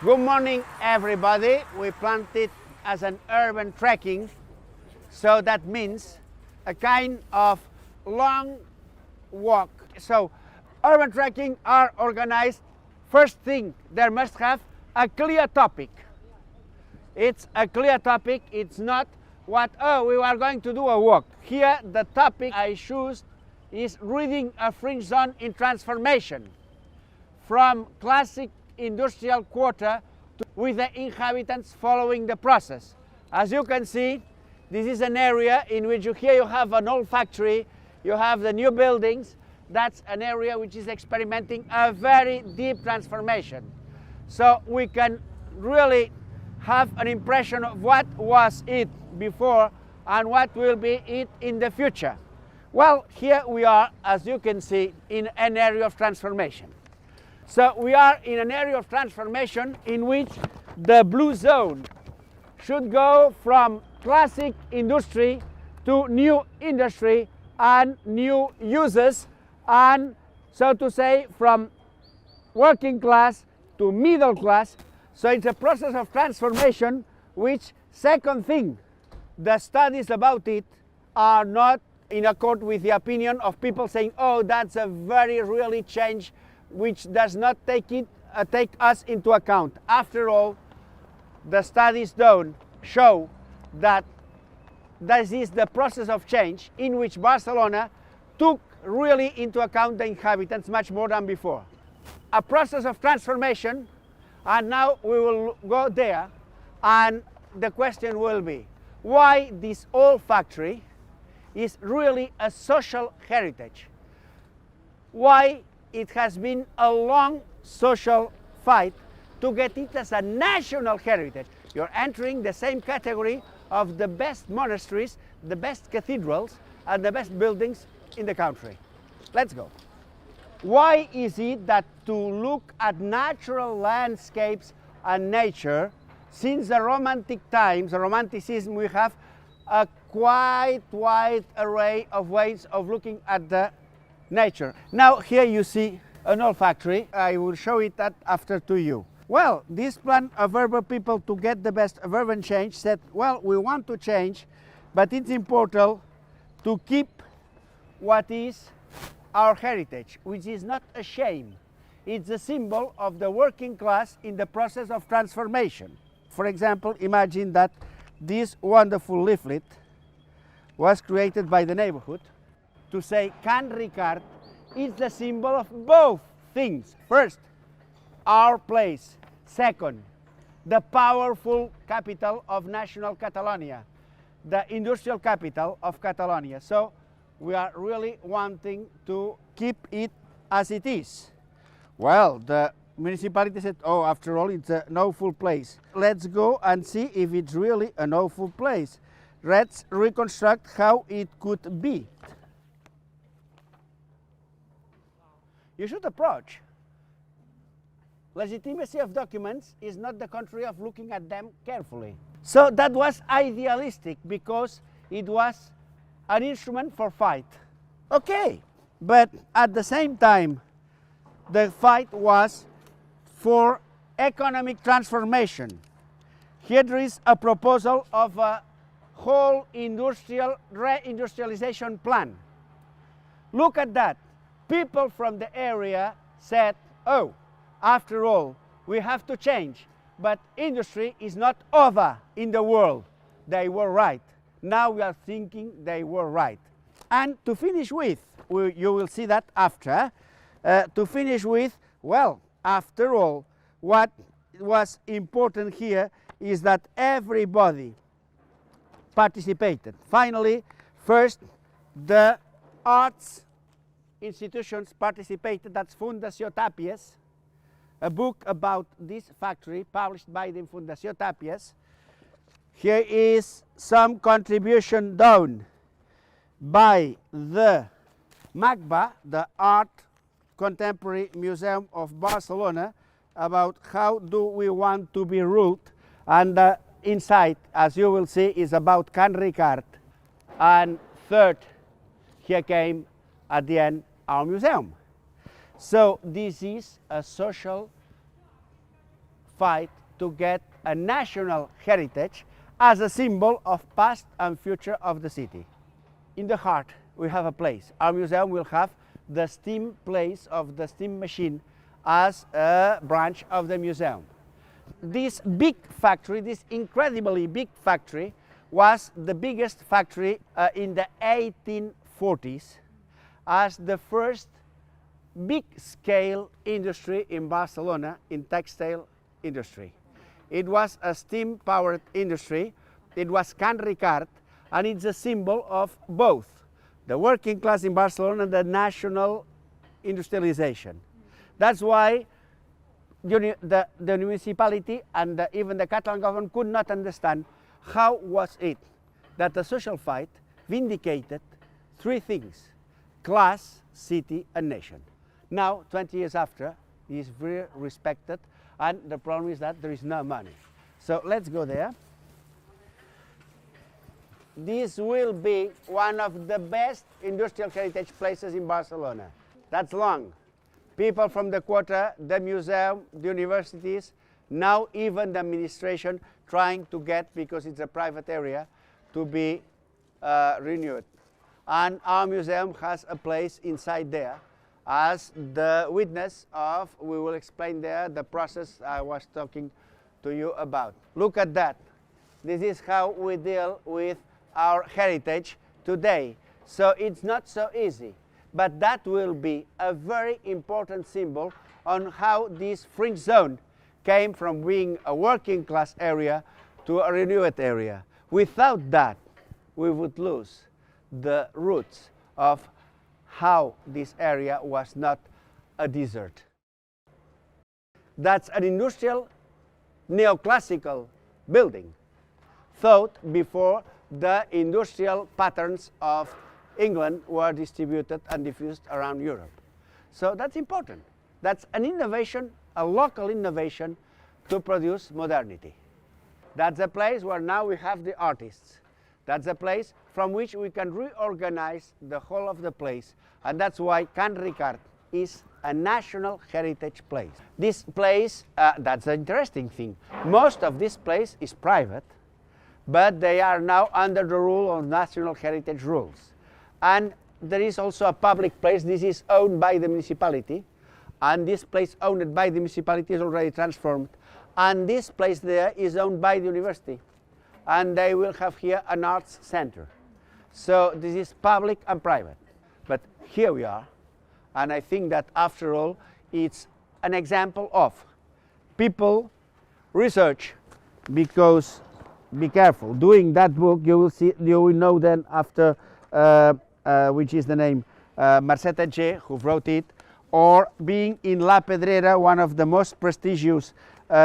Good morning, everybody. We planned it as an urban trekking, so that means a kind of long walk. So urban trekking are organized. First thing, they must have a clear topic. It's a clear topic. It's not what, we are going to do a walk. Here, the topic I choose is reading a fringe zone in transformation from classic industrial quarter with the inhabitants following the process. As you can see, this is an area in which here you have an old factory, you have the new buildings. That's an area which is experimenting a very deep transformation. So we can really have an impression of what was it before and what will be it in the future. Well, here we are, as you can see, in an area of transformation. So we are in an area of transformation in which the blue zone should go from classic industry to new industry and new uses, and so to say from working class to middle class. So it's a process of transformation which, second thing, the studies about it are not in accord with the opinion of people saying, oh, that's a very really change which does not take us into account. After all, the studies don't show that this is the process of change in which Barcelona took really into account the inhabitants much more than before. A process of transformation, and now we will go there, and the question will be, why this old factory is really a social heritage? Why it has been a long social fight to get it as a national heritage? You're entering the same category of the best monasteries, the best cathedrals, and the best buildings in the country. Let's go. Why is it that to look at natural landscapes and nature, since the Romantic times, the Romanticism, we have a quite wide array of ways of looking at the nature. Now here you see an old factory. I will show it that after to you. Well, this plan of urban people to get the best of urban change said, well, we want to change, but it's important to keep what is our heritage, which is not a shame. It's a symbol of the working class in the process of transformation. For example, imagine that this wonderful leaflet was created by the neighborhood to say Can Ricard is the symbol of both things. First, our place. Second, the powerful capital of national Catalonia, the industrial capital of Catalonia. So we are really wanting to keep it as it is. Well, the municipality said, oh, after all, it's an awful place. Let's go and see if it's really an awful place. Let's reconstruct how it could be. You should approach. Legitimacy of documents is not the contrary of looking at them carefully. So that was idealistic because it was an instrument for fight. Okay, but at the same time, the fight was for economic transformation. Here there is a proposal of a whole reindustrialization plan. Look at that. People from the area said, oh, after all, we have to change, but industry is not over in the world. They were right. Now we are thinking they were right. And to finish with, you will see that after, to finish with, well, after all, what was important here is that everybody participated. Finally, first, the arts institutions participated. That's Fundació Tàpies, a book about this factory published by the Fundació Tàpies. Here is some contribution done by the MACBA, the Art Contemporary Museum of Barcelona, about how do we want to be ruled. And the inside, as you will see, is about Can Ricard. And third, here came at the end our museum. So this is a social fight to get a national heritage as a symbol of past and future of the city. In the heart, we have a place. Our museum will have the steam place of the steam machine as a branch of the museum. This big factory, this incredibly big factory, was the biggest factory in the 1840s as the first big-scale industry in Barcelona in textile industry. It was a steam-powered industry. It was Can Ricard, and it's a symbol of both the working class in Barcelona and the national industrialization. That's why the municipality and even the Catalan government could not understand how was it that the social fight vindicated three things: class, city, and nation. Now, 20 years after, he is very respected, and the problem is that there is no money. So let's go there. This will be one of the best industrial heritage places in Barcelona. That's long. People from the quarter, the museum, the universities, now even the administration trying to get, because it's a private area, to be renewed. And our museum has a place inside there as the witness of, we will explain there, the process I was talking to you about. Look at that. This is how we deal with our heritage today. So it's not so easy, but that will be a very important symbol on how this fringe zone came from being a working class area to a renewed area. Without that, we would lose the roots of how this area was not a desert. That's an industrial neoclassical building, thought before the industrial patterns of England were distributed and diffused around Europe. So that's important. That's an innovation, a local innovation to produce modernity. That's a place where now we have the artists. That's a place from which we can reorganize the whole of the place. And that's why Can Ricard is a national heritage place. This place, that's an interesting thing. Most of this place is private, but they are now under the rule of national heritage rules. And there is also a public place. This is owned by the municipality, and this place owned by the municipality is already transformed. And this place there is owned by the university, and they will have here an arts center. So this is public and private. But here we are, and I think that after all, it's an example of people research, because be careful. Doing that book, you will see, you will know then after, which is the name, Mercè Tatger, who wrote it, or being in La Pedrera, one of the most prestigious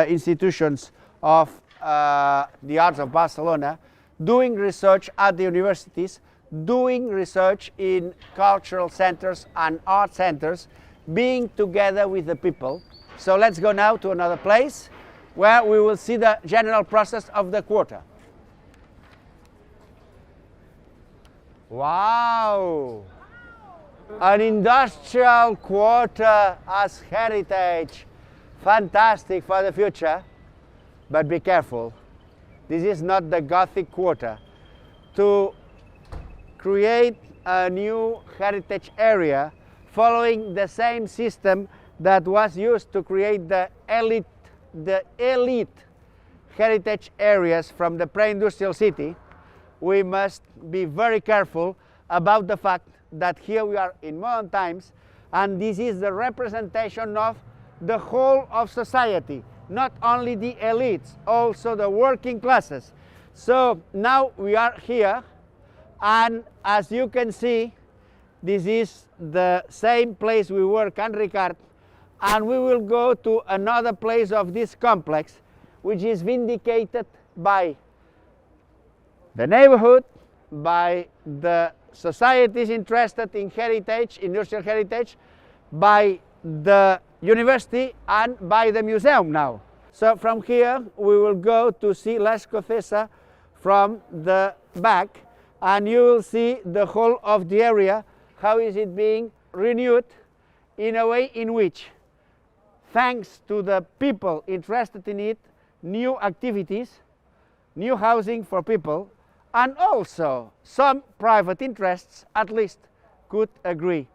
institutions of the arts of Barcelona, doing research at the universities, doing research in cultural centers and art centers, being together with the people. So let's go now to another place where we will see the general process of the quarter. Wow! An industrial quarter as heritage. Fantastic for the future, but be careful. This is not the Gothic quarter. To create a new heritage area following the same system that was used to create the elite heritage areas from the pre-industrial city, we must be very careful about the fact that here we are in modern times, and this is the representation of the whole of society, not only the elites, also the working classes. So now we are here, and as you can see, this is the same place we were, Can Ricard, and we will go to another place of this complex, which is vindicated by the neighborhood, by the societies interested in heritage, industrial heritage, by the university, and by the museum now. So from here we will go to see La Escocesa from the back, and you will see the whole of the area, how is it being renewed in a way in which thanks to the people interested in it, new activities, new housing for people, and also some private interests at least could agree.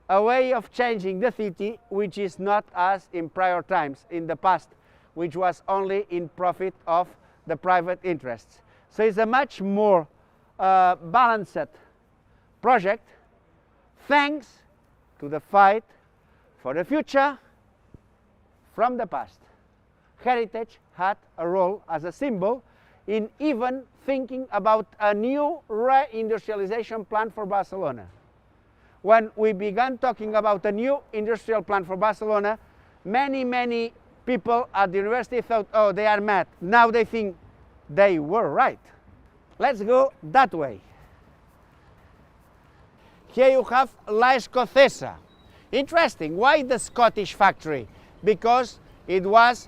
A way of changing the city which is not as in prior times in the past, which was only in profit of the private interests. So it's a much more balanced project thanks to the fight for the future from the past. Heritage had a role as a symbol in even thinking about a new reindustrialization plan for Barcelona. When we began talking about a new industrial plan for Barcelona, many people at the university thought, oh, they are mad. Now they think they were right. Let's go that way. Here you have La Escocesa. Interesting. Why the Scottish factory? Because it was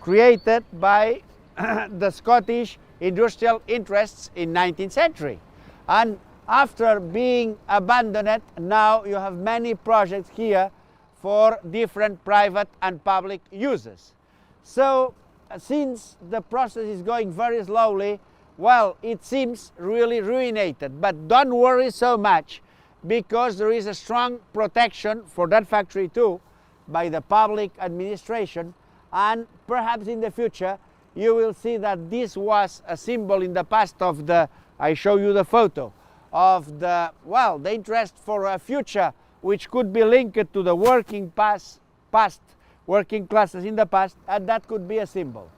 created by the Scottish industrial interests in 19th century. And after being abandoned, now you have many projects here for different private and public uses. So since the process is going very slowly, well, it seems really ruinated. But don't worry so much, because there is a strong protection for that factory too by the public administration, and perhaps in the future you will see that this was a symbol in the past of the, I show you the photo, of the, well, the interest for a future which could be linked to the working past, working classes in the past, and that could be a symbol.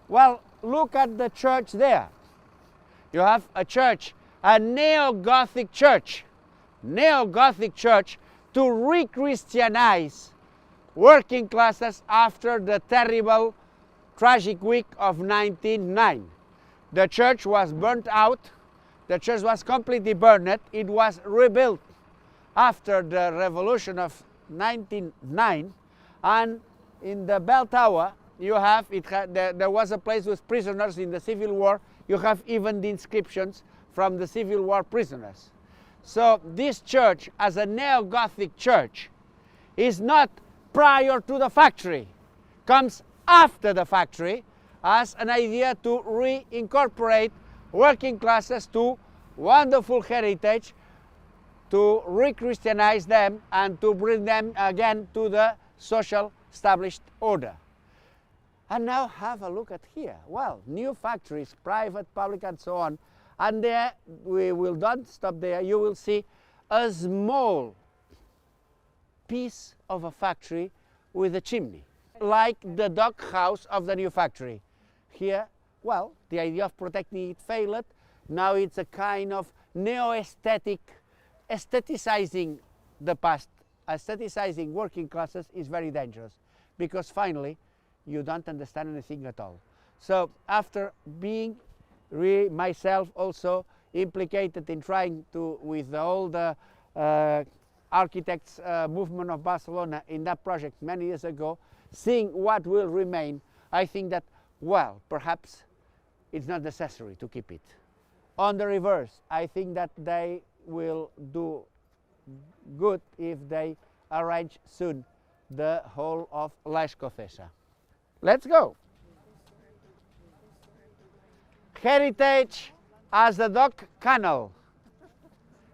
Well, look at the church there. You have a church, a neo-Gothic church to re-Christianize working classes after the terrible, tragic week of 1909. The church was burnt out. The church was completely burned. It was rebuilt after the revolution of 1909, and in the bell tower you have there was a place with prisoners in the Civil War. You have even the inscriptions from the Civil War prisoners. So this church, as a neo-Gothic church, is not prior to the factory, comes after the factory as an idea to reincorporate working classes to wonderful heritage, to re-Christianize them and to bring them again to the social established order. And now have a look at here. Well, new factories, private, public, and so on. And there, we will not stop there. You will see a small piece of a factory with a chimney, like the dog house of the new factory. Here, well, the idea of protecting it failed. Now it's a kind of neo-aesthetic, aestheticizing the past. Aestheticizing working classes is very dangerous, because finally you don't understand anything at all. So after being myself also implicated in trying to, with all the architects movement of Barcelona in that project many years ago, seeing what will remain, I think that, well, perhaps it's not necessary to keep it. On the reverse, I think that they will do good if they arrange soon the whole of La Escocesa. Let's go. Heritage as the dock canal.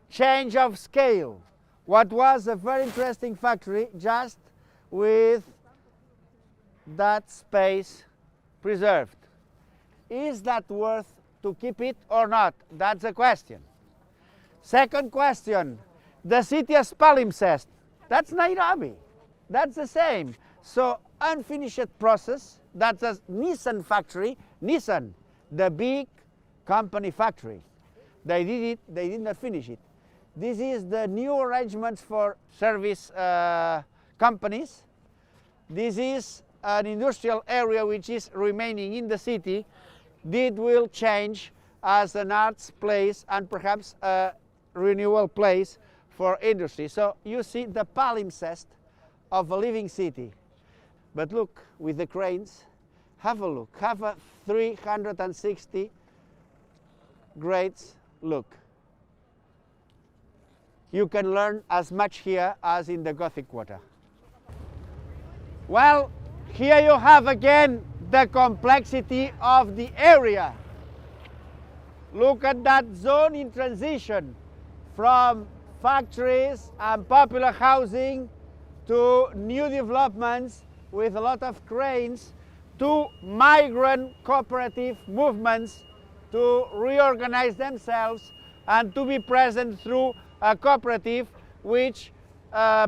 Change of scale. What was a very interesting factory, just with that space preserved. Is that worth to keep it or not? That's a question. Second question, the city of palimpsest. That's Nairobi. That's the same. So unfinished process. That's a Nissan factory. Nissan, the big company factory. They did it. They did not finish it. This is the new arrangements for service companies. This is an industrial area which is remaining in the city. It will change as an arts place and perhaps a renewal place for industry. So you see the palimpsest of a living city. But look, with the cranes, have a look, have a 360 grades look. You can learn as much here as in the Gothic Quarter. Well, here you have again the complexity of the area. Look at that zone in transition from factories and popular housing to new developments with a lot of cranes to migrant cooperative movements to reorganize themselves and to be present through a cooperative which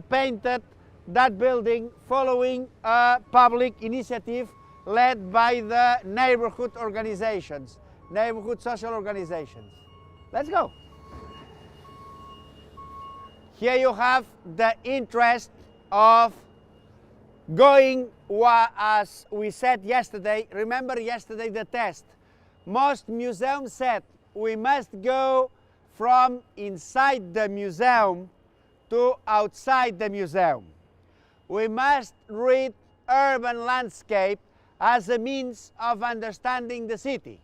painted that building following a public initiative led by the neighborhood organizations, neighborhood social organizations. Let's go. Here you have the interest of going, as we said yesterday. Remember yesterday the test. Most museums said we must go from inside the museum to outside the museum. We must read urban landscape as a means of understanding the city.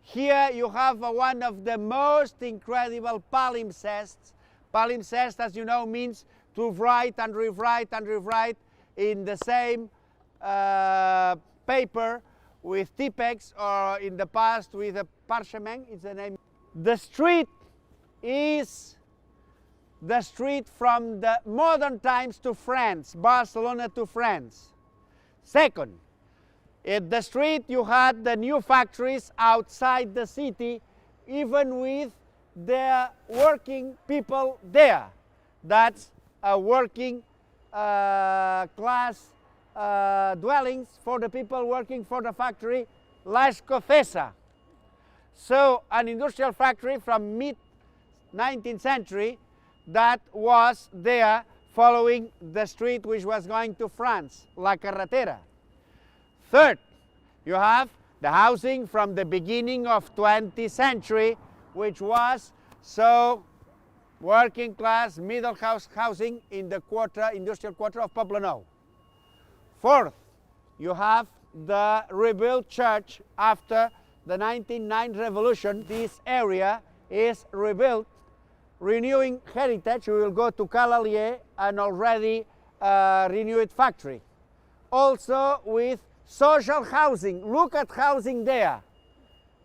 Here you have one of the most incredible palimpsests. Palimpsest, as you know, means to write and rewrite and rewrite in the same paper with Tipex, or in the past with a parchment, it's the name. The street is the street from the modern times to France, Barcelona to France. Second, in the street you had the new factories outside the city, even with the working people there. That's a working class dwellings for the people working for the factory La Escocesa. So an industrial factory from mid-19th century that was there following the street which was going to France, La Carretera. Third, you have the housing from the beginning of 20th century, which was so working class, middle class housing in the industrial quarter of Poblenou. Fourth, you have the rebuilt church after the 1909 revolution. This area is rebuilt, renewing heritage. We will go to Calalier, an already renewed factory. Also with social housing. Look at housing there.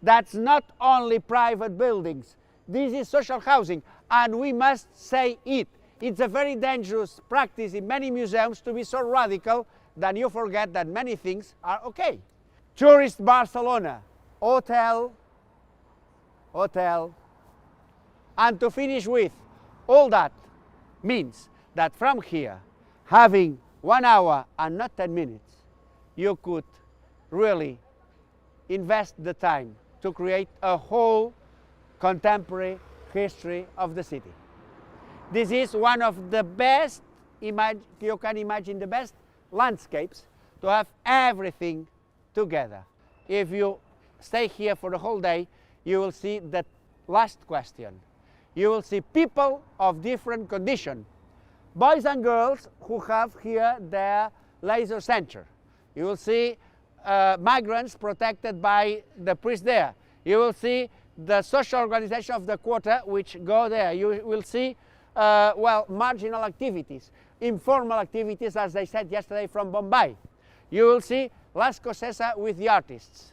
That's not only private buildings. This is social housing, and we must say it. It's a very dangerous practice in many museums to be so radical that you forget that many things are okay. Tourist Barcelona, hotel, and to finish with, all that means that from here, having 1 hour and not 10 minutes, you could really invest the time to create a whole contemporary history of the city. This is one of the best, you can imagine the best landscapes to have everything together. If you stay here for the whole day, you will see the last question. You will see people of different condition, boys and girls who have here their leisure center. You will see migrants protected by the priest there. You will see the social organization of the quarter which go there. You will see marginal activities, informal activities, as I said yesterday, from Bombay. You will see La Escocesa with the artists.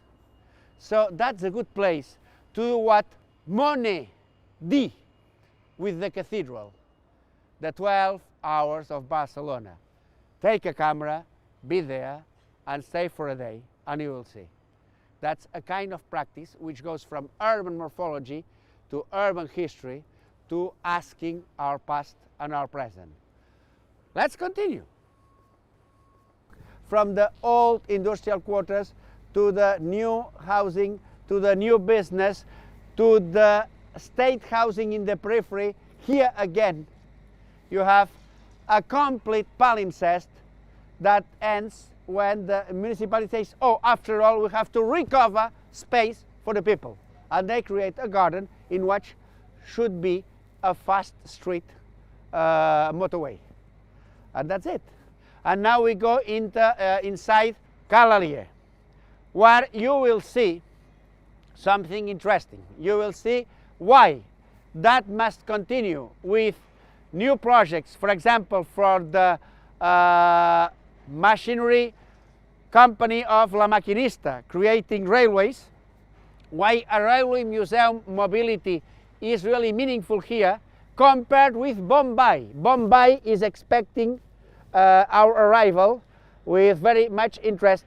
So that's a good place to do what Monet did with the cathedral, the 12 hours of Barcelona. Take a camera, be there, and stay for a day, and you will see. That's a kind of practice which goes from urban morphology to urban history to asking our past and our present. Let's continue. From the old industrial quarters to the new housing, to the new business, to the state housing in the periphery, here again you have a complete palimpsest that ends when the municipality says, oh, after all, we have to recover space for the people. And they create a garden in which should be a fast street motorway. And that's it. And now we go into, inside Calalier, where you will see something interesting. You will see why that must continue with new projects, for example, for the machinery company of La Maquinista, creating railways. Why a railway museum mobility is really meaningful here compared with Bombay. Bombay is expecting our arrival with very much interest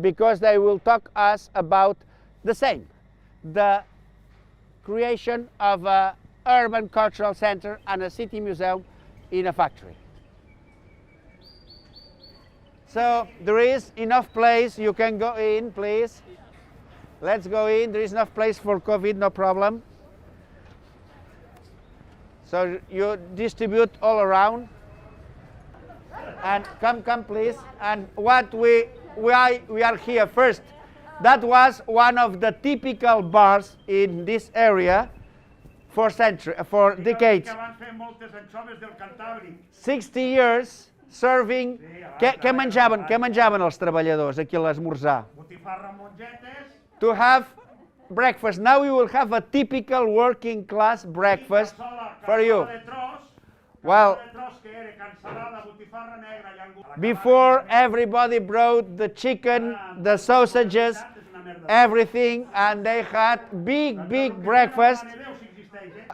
because they will talk us about the same, the creation of an urban cultural center and a city museum in a factory. So there is enough place, you can go in, please. Let's go in, there is enough place for COVID, no problem. So you distribute all around. And come please. And why we are here first, that was one of the typical bars in this area for decades. 60 years serving. Què menjaven els treballadors aquí a l'esmorzar? To have breakfast. Now we will have a typical working class breakfast for you. Well, before everybody brought the chicken, the sausages, everything, and they had big breakfast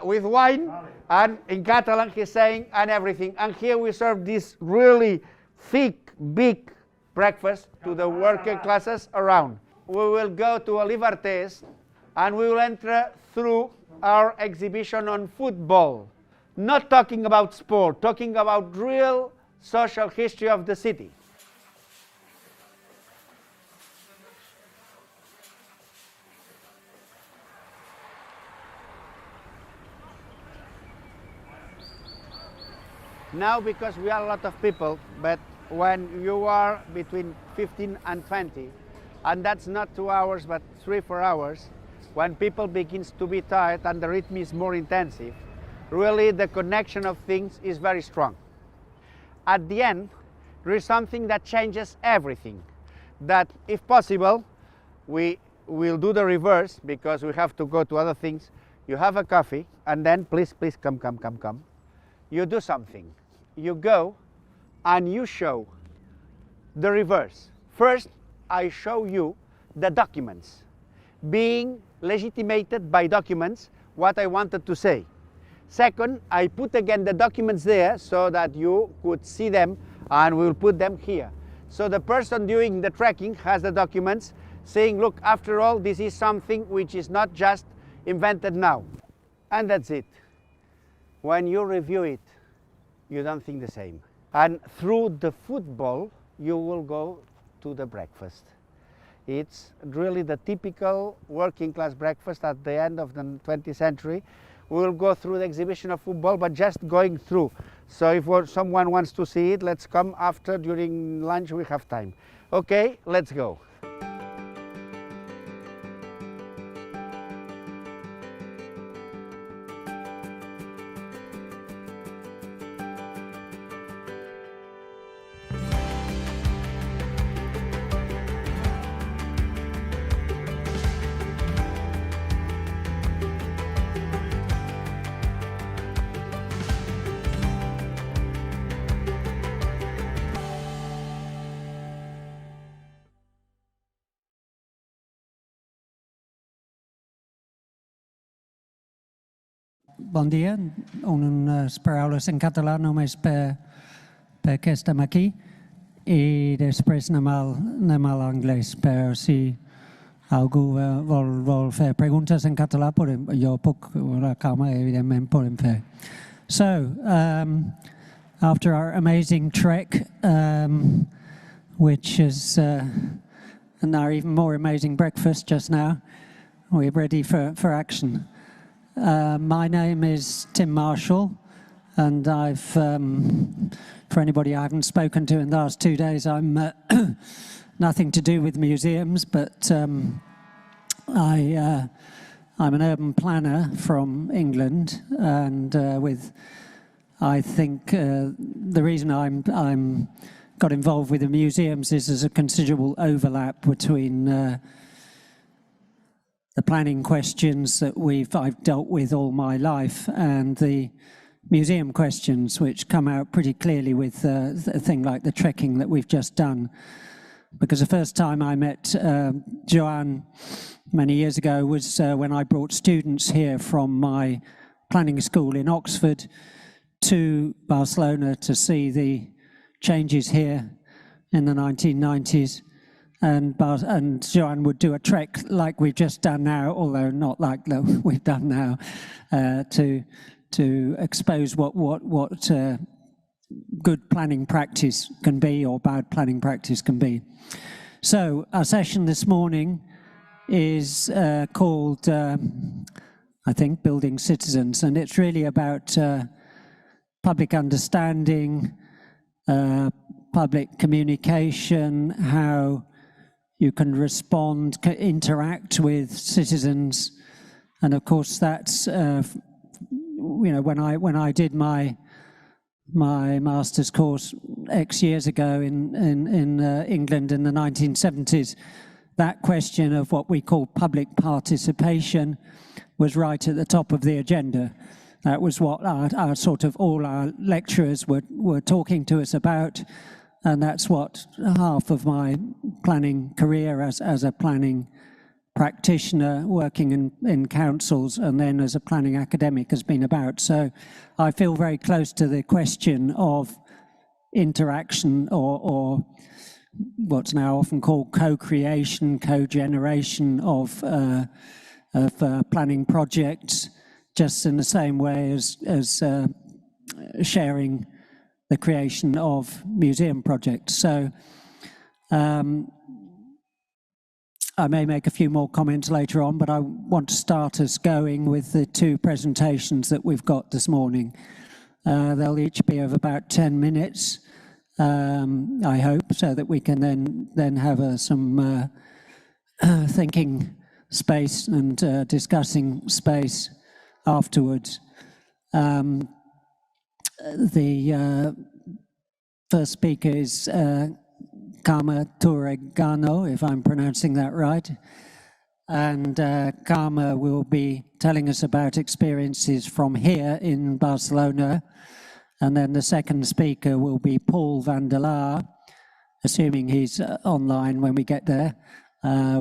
with wine, and in Catalan he's saying, and everything. And here we serve this really thick, big breakfast to the working classes around. We will go to Olivartes and we will enter through our exhibition on football. Not talking about sport, talking about real social history of the city. Now, because we are a lot of people, but when you are between 15 and 20, and that's not 2 hours, but 3-4 hours, when people begins to be tired and the rhythm is more intensive, really the connection of things is very strong. At the end, there is something that changes everything. That if possible, we will do the reverse because we have to go to other things. You have a coffee and then please come. You do something. You go and you show the reverse. First, I show you the documents, being legitimated by documents what I wanted to say. Second, I put again the documents there so that you could see them, and we'll put them here. So the person doing the tracking has the documents saying, look, after all, this is something which is not just invented now. And that's it. When you review it, you don't think the same. And through the football, you will go to the breakfast. It's really the typical working class breakfast at the end of the 20th century. We will go through the exhibition of football, but just going through. So if someone wants to see it, let's come after, during lunch we have time. Okay, let's go. Bon dia, unes paraules en català només perquè estem aquí i després anem a l'anglès, però si algú vol fer preguntes en català, jo puc, la cama evidentment podem fer. So, after our amazing trek, which is and our even more amazing breakfast just now, we're ready for action. My name is Tim Marshall, and I've, for anybody I haven't spoken to in the last 2 days, I'm nothing to do with museums, but I'm an urban planner from England, and I think the reason I'm got involved with the museums is there's a considerable overlap between the planning questions that I've dealt with all my life and the museum questions, which come out pretty clearly with a thing like the trekking that we've just done. Because the first time I met Joanne many years ago was when I brought students here from my planning school in Oxford to Barcelona to see the changes here in the 1990s. And Joanne would do a trek like we've just done now, although not like we've done now, to expose what good planning practice can be or bad planning practice can be. So our session this morning is called, I think, Building Citizens, and it's really about public understanding, public communication, how you can respond, interact with citizens, and of course that's when I did my master's course X years ago in England in the 1970s, that question of what we call public participation was right at the top of the agenda. That was what our sort of all our lecturers were talking to us about, and that's what half of my planning career as a planning practitioner working in councils and then as a planning academic has been about. So I feel very close to the question of interaction or what's now often called co-creation, co-generation of planning projects, just in the same way as sharing the creation of museum projects. So I may make a few more comments later on, but I want to start us going with the two presentations that we've got this morning. They'll each be of about 10 minutes, I hope, so that we can then have some thinking space and discussing space afterwards. The first speaker is Carme Torregano, if I'm pronouncing that right. And Carme will be telling us about experiences from here in Barcelona. And then the second speaker will be Paul van der Laar, assuming he's online when we get there,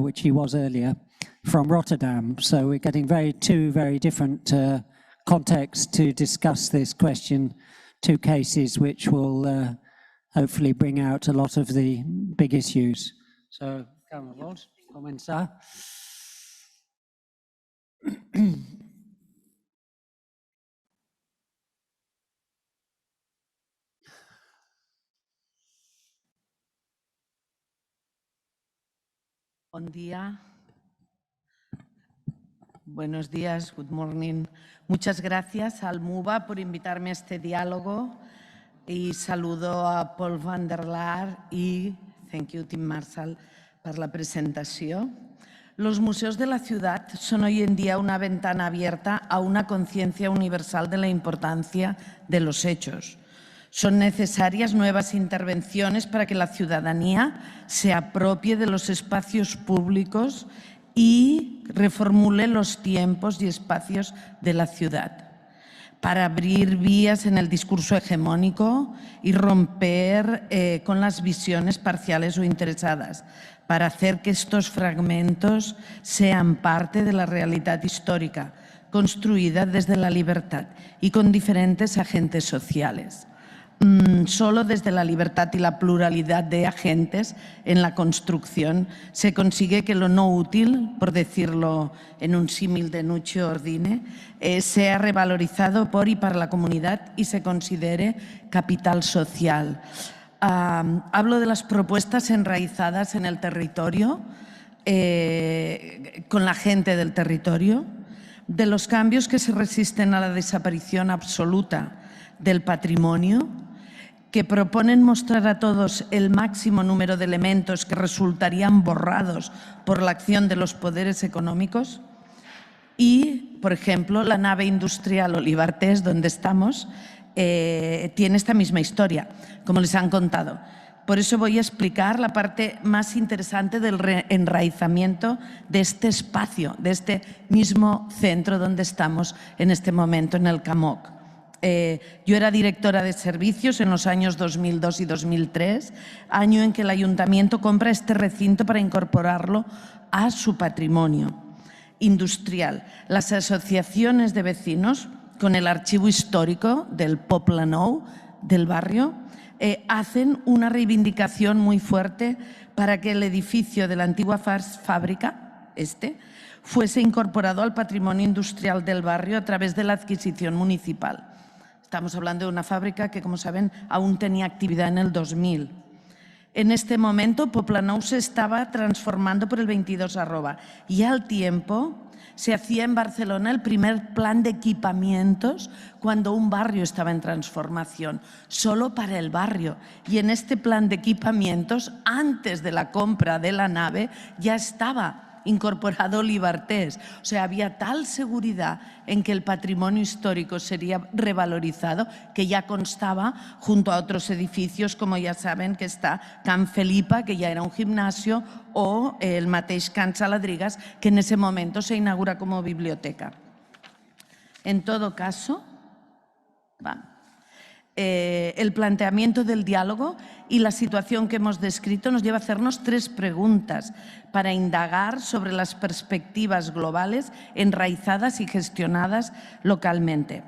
which he was earlier, from Rotterdam. So we're getting two very different contexts to discuss this question, two cases which will hopefully bring out a lot of the big issues. So, Carme, vamos comenzar. Buen día. Buenos días, good morning. Muchas gracias al MUBA por invitarme a este diálogo y saludo a Paul van der Laar y thank you, Tim Marshall, per la presentació. Los museos de la ciudad son hoy en día una ventana abierta a una conciencia universal de la importancia de los hechos. Son necesarias nuevas intervenciones para que la ciudadanía se apropie de los espacios públicos y reformule los tiempos y espacios de la ciudad, para abrir vías en el discurso hegemónico y romper con las visiones parciales o interesadas, para hacer que estos fragmentos sean parte de la realidad histórica, construida desde la libertad y con diferentes agentes sociales. Solo desde la libertad y la pluralidad de agentes en la construcción se consigue que lo no útil, por decirlo en un símil de Nuccio Ordine, sea revalorizado por y para la comunidad y se considere capital social. Hablo de las propuestas enraizadas en el territorio, con la gente del territorio, de los cambios que se resisten a la desaparición absoluta del patrimonio, que proponen mostrar a todos el máximo número de elementos que resultarían borrados por la acción de los poderes económicos. Y, por ejemplo, la nave industrial Olivartés, donde estamos, tiene esta misma historia, como les han contado. Por eso voy a explicar la parte más interesante del enraizamiento de este espacio, de este mismo centro donde estamos en este momento, en el CAMOC. Yo era directora de servicios en los años 2002 y 2003, año en que el ayuntamiento compra este recinto para incorporarlo a su patrimonio industrial. Las asociaciones de vecinos, con el archivo histórico del Poblenou, del barrio, hacen una reivindicación muy fuerte para que el edificio de la antigua fábrica, fuese incorporado al patrimonio industrial del barrio a través de la adquisición municipal. Estamos hablando de una fábrica que, como saben, aún tenía actividad en el 2000. En este momento, Poblenou se estaba transformando por el 22 y al tiempo se hacía en Barcelona el primer plan de equipamientos cuando un barrio estaba en transformación, solo para el barrio. Y en este plan de equipamientos, antes de la compra de la nave, ya estaba incorporado Libertés. O sea, había tal seguridad en que el patrimonio histórico sería revalorizado que ya constaba junto a otros edificios, como ya saben que está Can Felipa, que ya era un gimnasio, o el mateix Can Saladrigas, que en ese momento se inaugura como biblioteca. En todo caso, el planteamiento del diálogo y la situación que hemos descrito nos lleva a hacernos 3 preguntas para indagar sobre las perspectivas globales enraizadas y gestionadas localmente.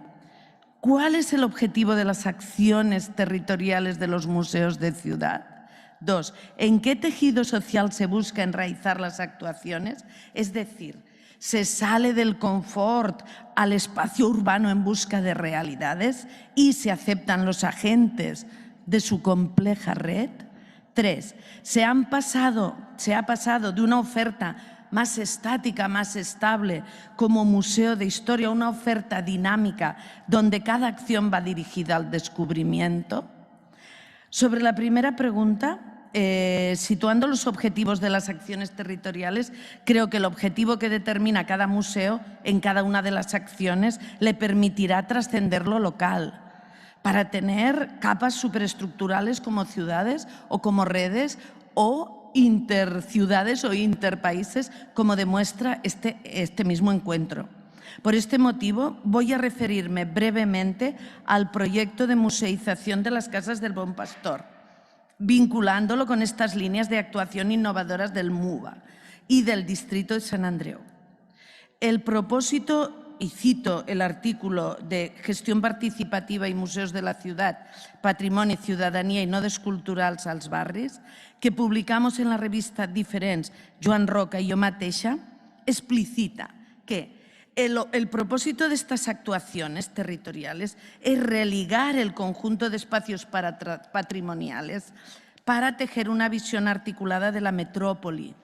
¿Cuál es el objetivo de las acciones territoriales de los museos de ciudad? 2. ¿En qué tejido social se busca enraizar las actuaciones? Es decir, ¿se sale del confort al espacio urbano en busca de realidades y se aceptan los agentes de su compleja red? 3. Se ha pasado de una oferta más estática, más estable, como museo de historia, a una oferta dinámica donde cada acción va dirigida al descubrimiento. Sobre la primera pregunta, situando los objetivos de las acciones territoriales, creo que el objetivo que determina cada museo en cada una de las acciones le permitirá trascender lo local para tener capas superestructurales como ciudades o como redes o interciudades o interpaíses, como demuestra este mismo encuentro. Por este motivo, voy a referirme brevemente al proyecto de museización de las Casas del Bon Pastor, vinculándolo con estas líneas de actuación innovadoras del MUBA y del Distrito de Sant Andreu. El propósito, y cito el artículo de Gestión Participativa y Museos de la Ciudad, Patrimoni, Ciudadanía i Nodes Culturals als Barris, que publicamos en la revista Diferents, Joan Roca y yo mateixa, explicita que el propósito de estas actuaciones territoriales es religar el conjunto de espacios patrimoniales para tejer una visión articulada de la metrópoli,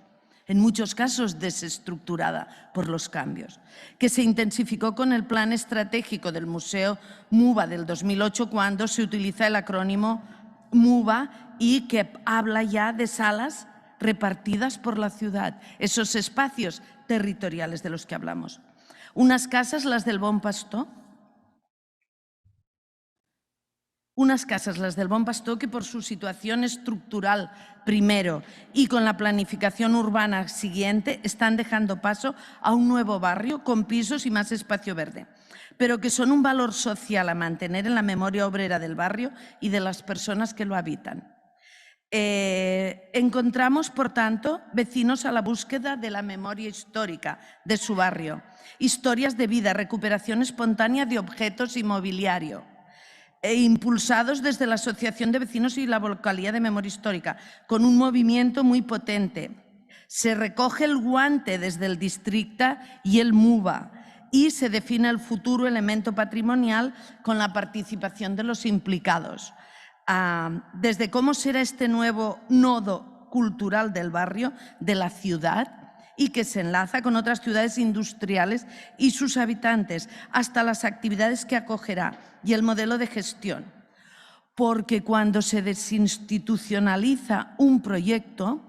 en muchos casos desestructurada por los cambios, que se intensificó con el Plan Estratégico del Museo MUBA del 2008, cuando se utiliza el acrónimo MUBA y que habla ya de salas repartidas por la ciudad, esos espacios territoriales de los que hablamos. Unas casas, las del Bon Pastor, que por su situación estructural primero y con la planificación urbana siguiente están dejando paso a un nuevo barrio con pisos y más espacio verde, pero que son un valor social a mantener en la memoria obrera del barrio y de las personas que lo habitan. Encontramos, por tanto, vecinos a la búsqueda de la memoria histórica de su barrio, historias de vida, recuperación espontánea de objetos y mobiliario, impulsados desde la Asociación de Vecinos y la Vocalía de Memoria Histórica, con un movimiento muy potente. Se recoge el guante desde el distrito y el MUBA y se define el futuro elemento patrimonial con la participación de los implicados. Desde cómo será este nuevo nodo cultural del barrio, de la ciudad, y que se enlaza con otras ciudades industriales y sus habitantes, hasta las actividades que acogerá y el modelo de gestión. Porque cuando se desinstitucionaliza un proyecto,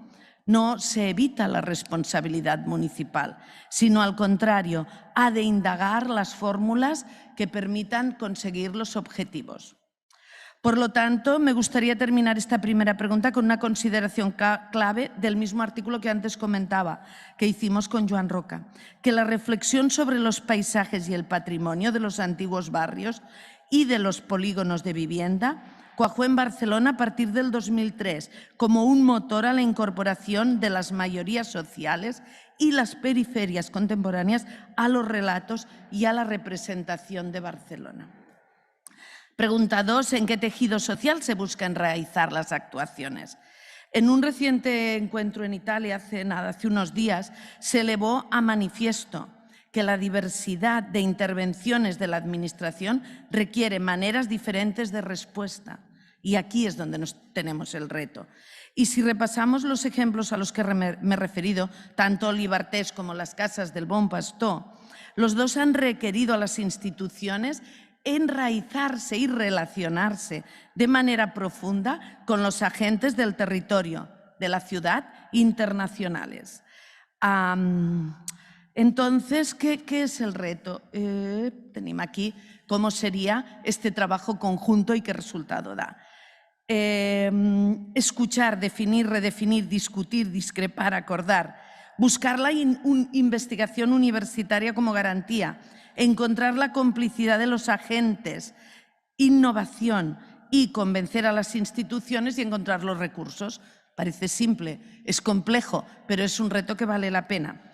no se evita la responsabilidad municipal, sino al contrario, ha de indagar las fórmulas que permitan conseguir los objetivos. Por lo tanto, me gustaría terminar esta primera pregunta con una consideración clave del mismo artículo que antes comentaba, que hicimos con Joan Roca, que la reflexión sobre los paisajes y el patrimonio de los antiguos barrios y de los polígonos de vivienda, cuajó en Barcelona a partir del 2003 como un motor a la incorporación de las mayorías sociales y las periferias contemporáneas a los relatos y a la representación de Barcelona. Pregunta 2. ¿En qué tejido social se busca enraizar las actuaciones? En un reciente encuentro en Italia, hace unos días, se elevó a manifiesto que la diversidad de intervenciones de la Administración requiere maneras diferentes de respuesta. Y aquí es donde tenemos el reto. Y si repasamos los ejemplos a los que me he referido, tanto Olivartés como las casas del Bon Pastor, los dos han requerido a las instituciones enraizarse y relacionarse de manera profunda con los agentes del territorio, de la ciudad, internacionales. Entonces, ¿qué es el reto? Tenemos aquí cómo sería este trabajo conjunto y qué resultado da. Escuchar, definir, redefinir, discutir, discrepar, acordar, buscar la investigación universitaria como garantía, encontrar la complicidad de los agentes, innovación y convencer a las instituciones y encontrar los recursos. Parece simple, es complejo, pero es un reto que vale la pena.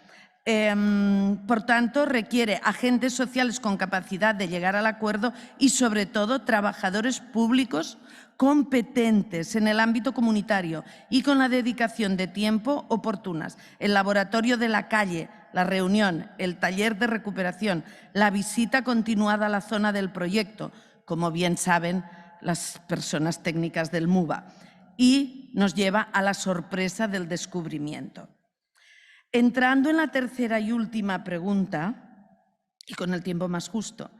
Por tanto, requiere agentes sociales con capacidad de llegar al acuerdo y, sobre todo, trabajadores públicos competentes en el ámbito comunitario y con la dedicación de tiempo oportunas. El laboratorio de la calle, la reunión, el taller de recuperación, la visita continuada a la zona del proyecto, como bien saben las personas técnicas del MUBA, y nos lleva a la sorpresa del descubrimiento. Entrando en la tercera y última pregunta, y con el tiempo más justo,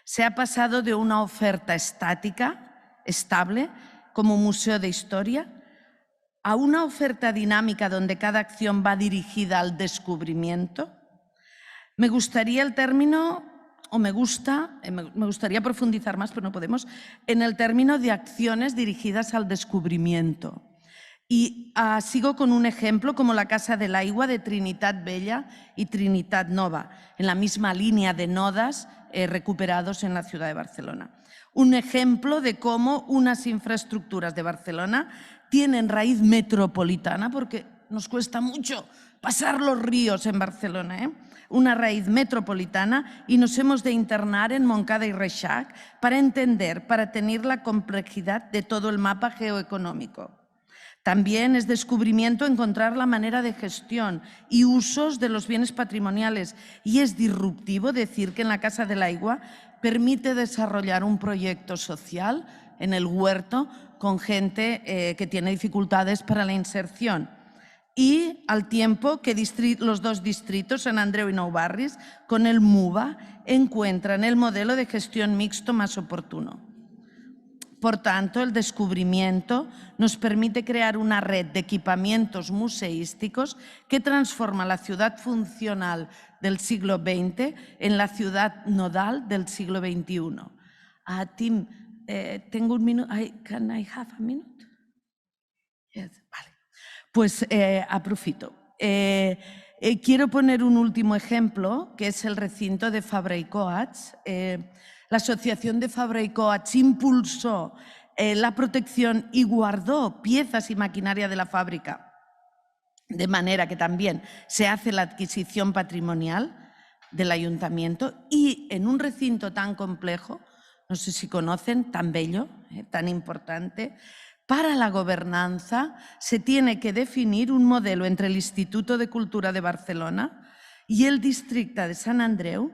se ha pasado de una oferta estática, estable, como museo de historia, a una oferta dinámica donde cada acción va dirigida al descubrimiento. Me gustaría el término, o me gustaría profundizar más, pero no podemos, en el término de acciones dirigidas al descubrimiento. Y sigo con un ejemplo como la Casa de l'Aigua de Trinitat Vella y Trinitat Nova, en la misma línea de nodas recuperados en la ciudad de Barcelona. Un ejemplo de cómo unas infraestructuras de Barcelona tienen raíz metropolitana, porque nos cuesta mucho pasar los ríos en Barcelona, una raíz metropolitana, y nos hemos de internar en Montcada y Reixac para entender, para tener la complejidad de todo el mapa geoeconómico. También es descubrimiento encontrar la manera de gestión y usos de los bienes patrimoniales, y es disruptivo decir que en la Casa de l'Aigua permite desarrollar un proyecto social en el huerto con gente que tiene dificultades para la inserción. Y al tiempo que los dos distritos, Sant Andreu y Nou Barris, con el MUBA, encuentran el modelo de gestión mixto más oportuno. Por tanto, el descubrimiento nos permite crear una red de equipamientos museísticos que transforma la ciudad funcional del siglo XX en la ciudad nodal del siglo XXI. Tim, tengo un minuto. Can I have a minute? Yes, vale. Pues aprofito. Quiero poner un último ejemplo, que es el recinto de Fabra y Coats. La Asociación de Fabra y Coats impulsó la protección y guardó piezas y maquinaria de la fábrica, de manera que también se hace la adquisición patrimonial del ayuntamiento, y en un recinto tan complejo, no sé si conocen, tan bello, tan importante, para la gobernanza se tiene que definir un modelo entre el Instituto de Cultura de Barcelona y el Districte de Sant Andreu,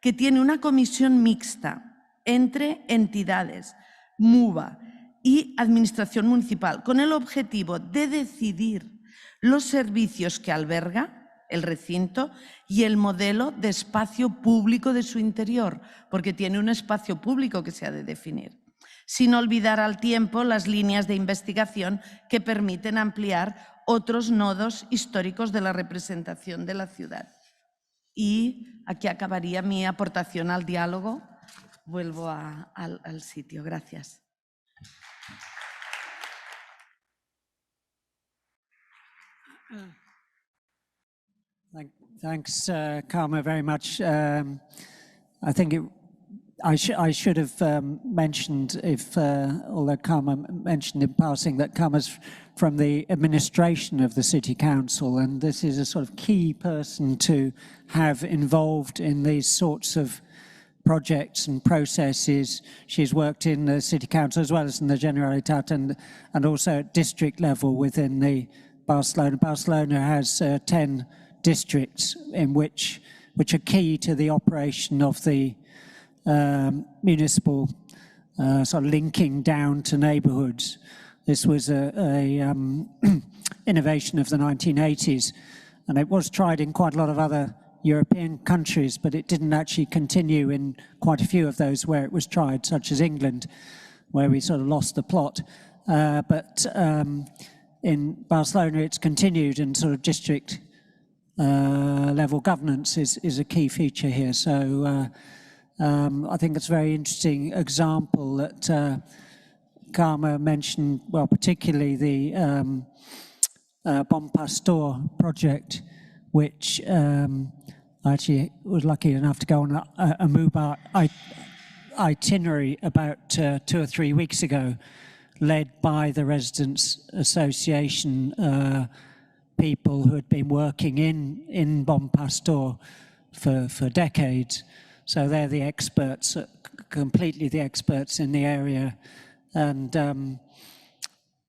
que tiene una comisión mixta entre entidades, MUBA y Administración Municipal, con el objetivo de decidir los servicios que alberga el recinto y el modelo de espacio público de su interior, porque tiene un espacio público que se ha de definir, sin olvidar al tiempo las líneas de investigación que permiten ampliar otros nodos históricos de la representación de la ciudad. Y aquí acabaría mi aportación al diálogo. Vuelvo al sitio. Gracias. Thanks, Karma, very much. I think I should have mentioned, although Karma mentioned in passing, that Karma's from the administration of the City Council, and this is a sort of key person to have involved in these sorts of projects and processes. She's worked in the City Council as well as in the Generalitat and also at district level within the Barcelona. Barcelona has 10 districts in which are key to the operation of the municipal sort of linking down to neighbourhoods. This was a innovation of the 1980s, and it was tried in quite a lot of other European countries, but it didn't actually continue in quite a few of those where it was tried, such as England, where we sort of lost the plot. But in Barcelona, it's continued, and sort of district level governance is a key feature here. So I think it's a very interesting example that Karma mentioned, well, particularly the Bon Pastor project, which I actually was lucky enough to go on a MUBA itinerary about 2 or 3 weeks ago, led by the Residents Association people who had been working in Bon Pastor for decades. So they're the experts, completely the experts in the area. And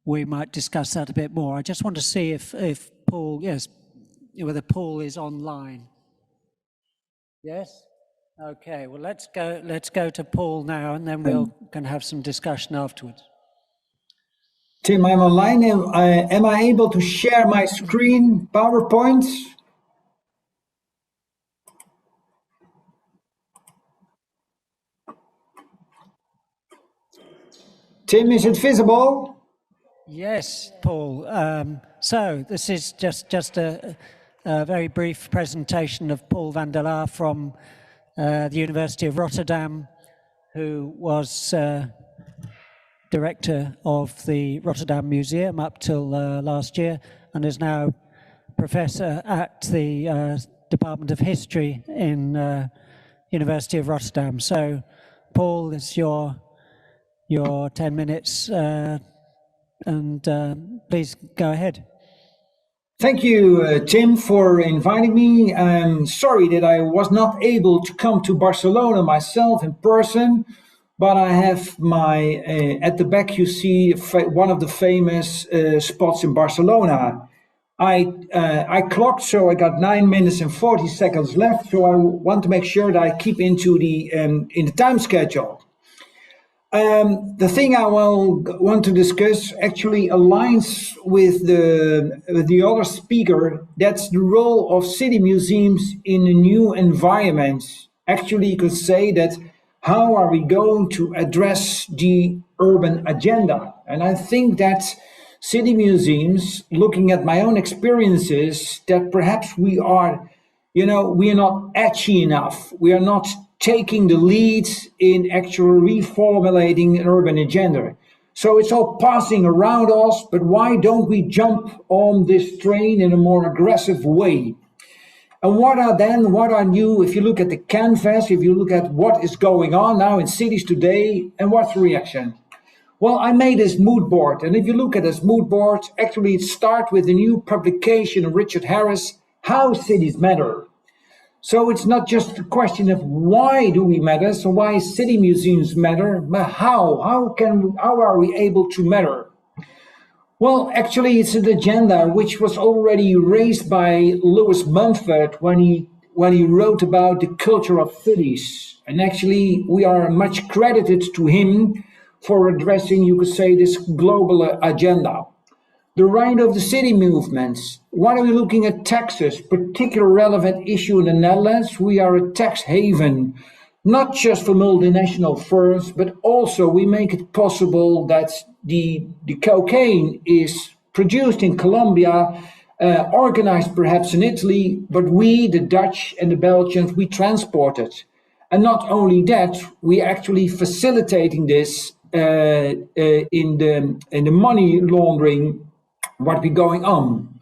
we might discuss that a bit more. I just want to see if Paul, yes, whether Paul is online. Yes? Okay, well, let's go to Paul now, and then we'll can have some discussion afterwards. Tim, I'm online. Am I able to share my screen, PowerPoint? Tim, is it visible? Yes, Paul. So this is just a very brief presentation of Paul van der Laar from the University of Rotterdam, who was director of the Rotterdam Museum up till last year, and is now professor at the Department of History in University of Rotterdam. So, Paul, it's your 10 minutes, and please go ahead. Thank you, Tim, for inviting me. I'm sorry that I was not able to come to Barcelona myself in person, but I have my, at the back you see one of the famous spots in Barcelona. I clocked, so I got 9 minutes and 40 seconds left, so I want to make sure that I keep into the in the time schedule. The thing I want to discuss actually aligns with the other speaker. That's the role of city museums in a new environment. Actually, you could say that how are we going to address the urban agenda? And I think that city museums, looking at my own experiences, that perhaps we are not edgy enough. We are not taking the lead in actually reformulating an urban agenda. So it's all passing around us, but why don't we jump on this train in a more aggressive way? And what are new, if you look at the canvas, if you look at what is going on now in cities today, and what's the reaction? Well, I made this mood board, and if you look at this mood board, actually it starts with the new publication of Richard Harris, How Cities Matter. So it's not just a question of why do we matter, so why city museums matter, but how are we able to matter? Well, actually it's an agenda which was already raised by Lewis Mumford when he wrote about the culture of cities. And actually we are much credited to him for addressing, you could say, this global agenda. The right of the city movements. What are we looking at taxes? Particular relevant issue in the Netherlands. We are a tax haven, not just for multinational firms, but also we make it possible that the cocaine is produced in Colombia, organized perhaps in Italy, but we, the Dutch and the Belgians, we transport it. And not only that, we actually facilitating this in the money laundering what be going on.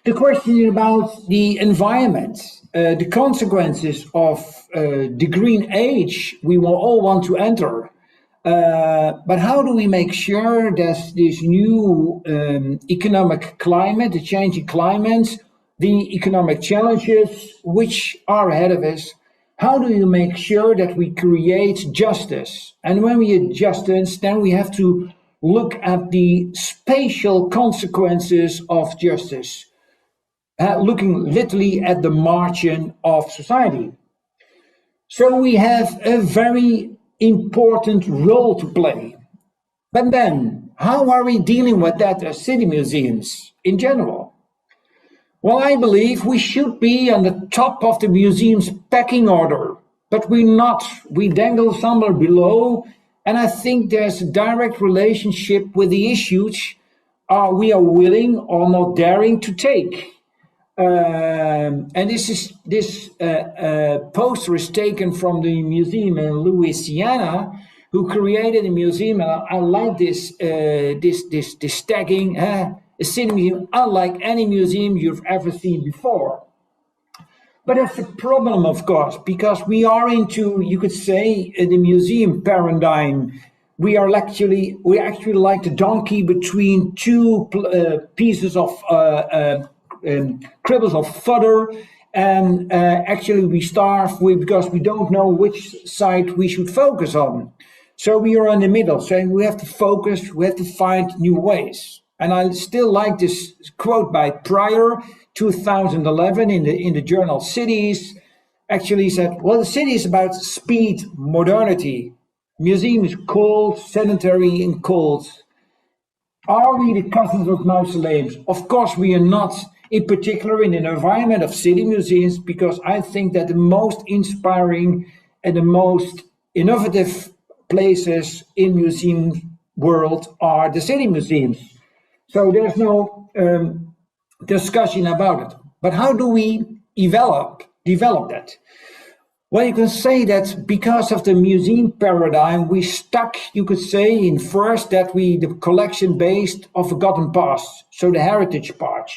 The question about the environment, the consequences of the green age we will all want to enter. But how do we make sure that this new economic climate, the changing climate, the economic challenges which are ahead of us, how do you make sure that we create justice? And when we have justice, then we have to look at the spatial consequences of justice, looking literally at the margin of society. So we have a very important role to play. But then, how are we dealing with that as city museums in general? Well, I believe we should be on the top of the museum's pecking order, but we're not. We dangle somewhere below, and I think there's a direct relationship with the issues we are willing or not daring to take. And this poster is taken from the museum in Louisiana, who created a museum, and I like this tagging, a city museum unlike any museum you've ever seen before. But it's a problem, of course, because we are into, you could say, the museum paradigm. We actually like the donkey between two pieces of cribbles of fodder, and actually we starve because we don't know which side we should focus on. So we are in the middle, saying we have to focus, we have to find new ways. And I still like this quote by Pryor, 2011, in the journal Cities, actually said, well, the city is about speed, modernity. Museum is cold, sedentary and cold. Are we the cousins of mausoleums? Of course we are not, in particular in an environment of city museums, because I think that the most inspiring and the most innovative places in museum world are the city museums. So there's no discussion about it. But how do we develop that? Well, you can say that because of the museum paradigm, we stuck, you could say, in first that the collection based of forgotten past, so the heritage part.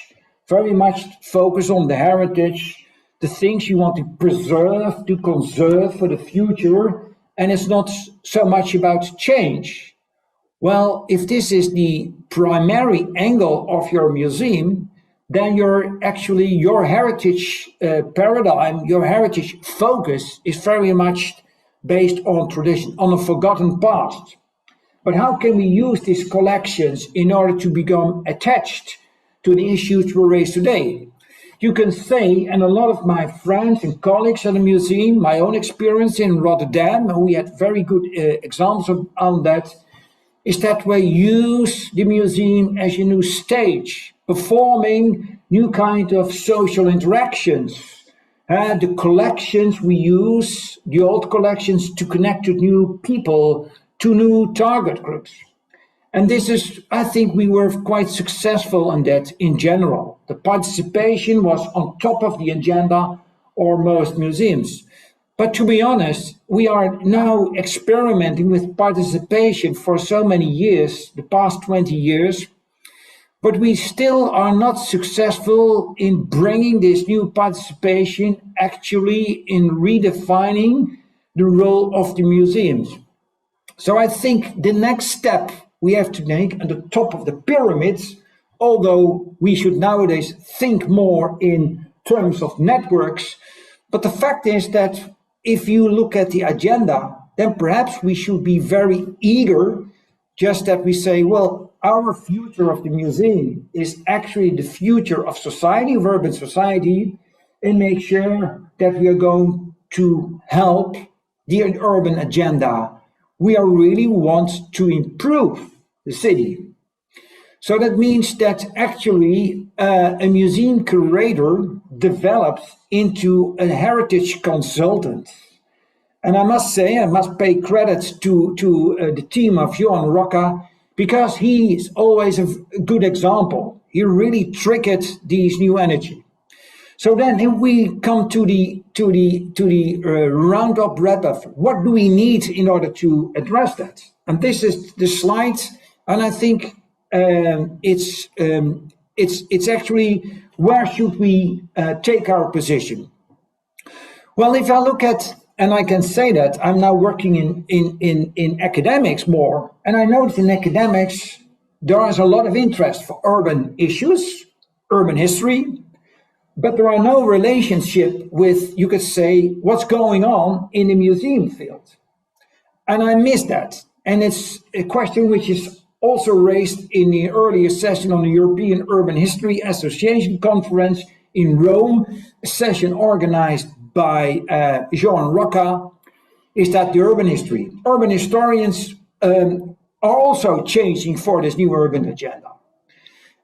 Very much focus on the heritage, the things you want to preserve, to conserve for the future, and it's not so much about change. Well, if this is the primary angle of your museum, then your heritage paradigm, your heritage focus is very much based on tradition, on a forgotten past. But how can we use these collections in order to become attached to the issues we raise today? You can say, and a lot of my friends and colleagues at the museum, my own experience in Rotterdam, and we had very good examples on that, is that we use the museum as a new stage, performing new kind of social interactions. The collections we use, the old collections, to connect to new people, to new target groups. And this is, I think we were quite successful in that in general. The participation was on top of the agenda of most museums. But to be honest, we are now experimenting with participation for so many years, the past 20 years, but we still are not successful in bringing this new participation actually in redefining the role of the museums. So I think the next step we have to make at the top of the pyramids, although we should nowadays think more in terms of networks, but the fact is that if you look at the agenda, then perhaps we should be very eager, just that we say, well, our future of the museum is actually the future of society, of urban society, and make sure that we are going to help the urban agenda. We are really want to improve the city. So that means that actually a museum curator develops into a heritage consultant. And I must say, I must pay credit to the team of Johan Rocca, because he is always a good example. He really triggered these new energy. So then if we come to the roundup wrap-up, what do we need in order to address that? And this is the slide, and I think it's actually where should we take our position? Well, if I look at, and I can say that I'm now working in academics more, and I notice in academics there is a lot of interest for urban issues, urban history, but there are no relationship with, you could say, what's going on in the museum field. And I miss that. And it's a question which is also raised in the earlier session on the European Urban History Association Conference in Rome, a session organized by Joan Rocca, is that the urban history. Urban historians are also changing for this new urban agenda.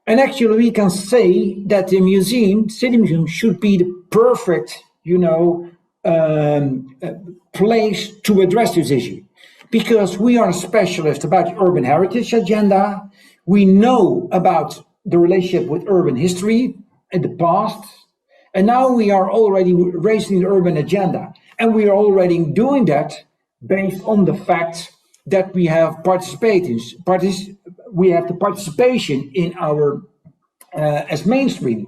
And actually we can say that the museum, City Museum, should be the perfect, place to address this issue. Because we are a specialist about the urban heritage agenda. We know about the relationship with urban history in the past. And now we are already raising the urban agenda. And we are already doing that based on the fact that we have the participation in our as mainstream.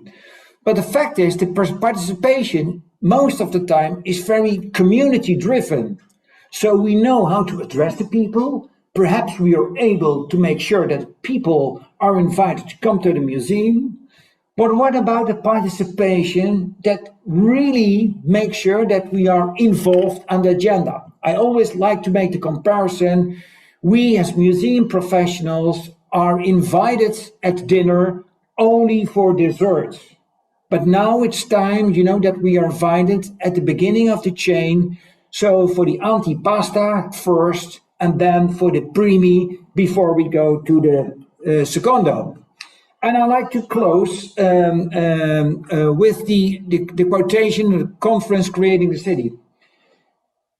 But the fact is the participation most of the time is very community driven. So we know how to address the people. Perhaps we are able to make sure that people are invited to come to the museum. But what about the participation that really makes sure that we are involved on the agenda? I always like to make the comparison. We as museum professionals are invited at dinner only for desserts. But now it's time, that we are invited at the beginning of the chain. So for the antipasta first, and then for the primi before we go to the secondo. And I like to close with the quotation of the conference Creating the City.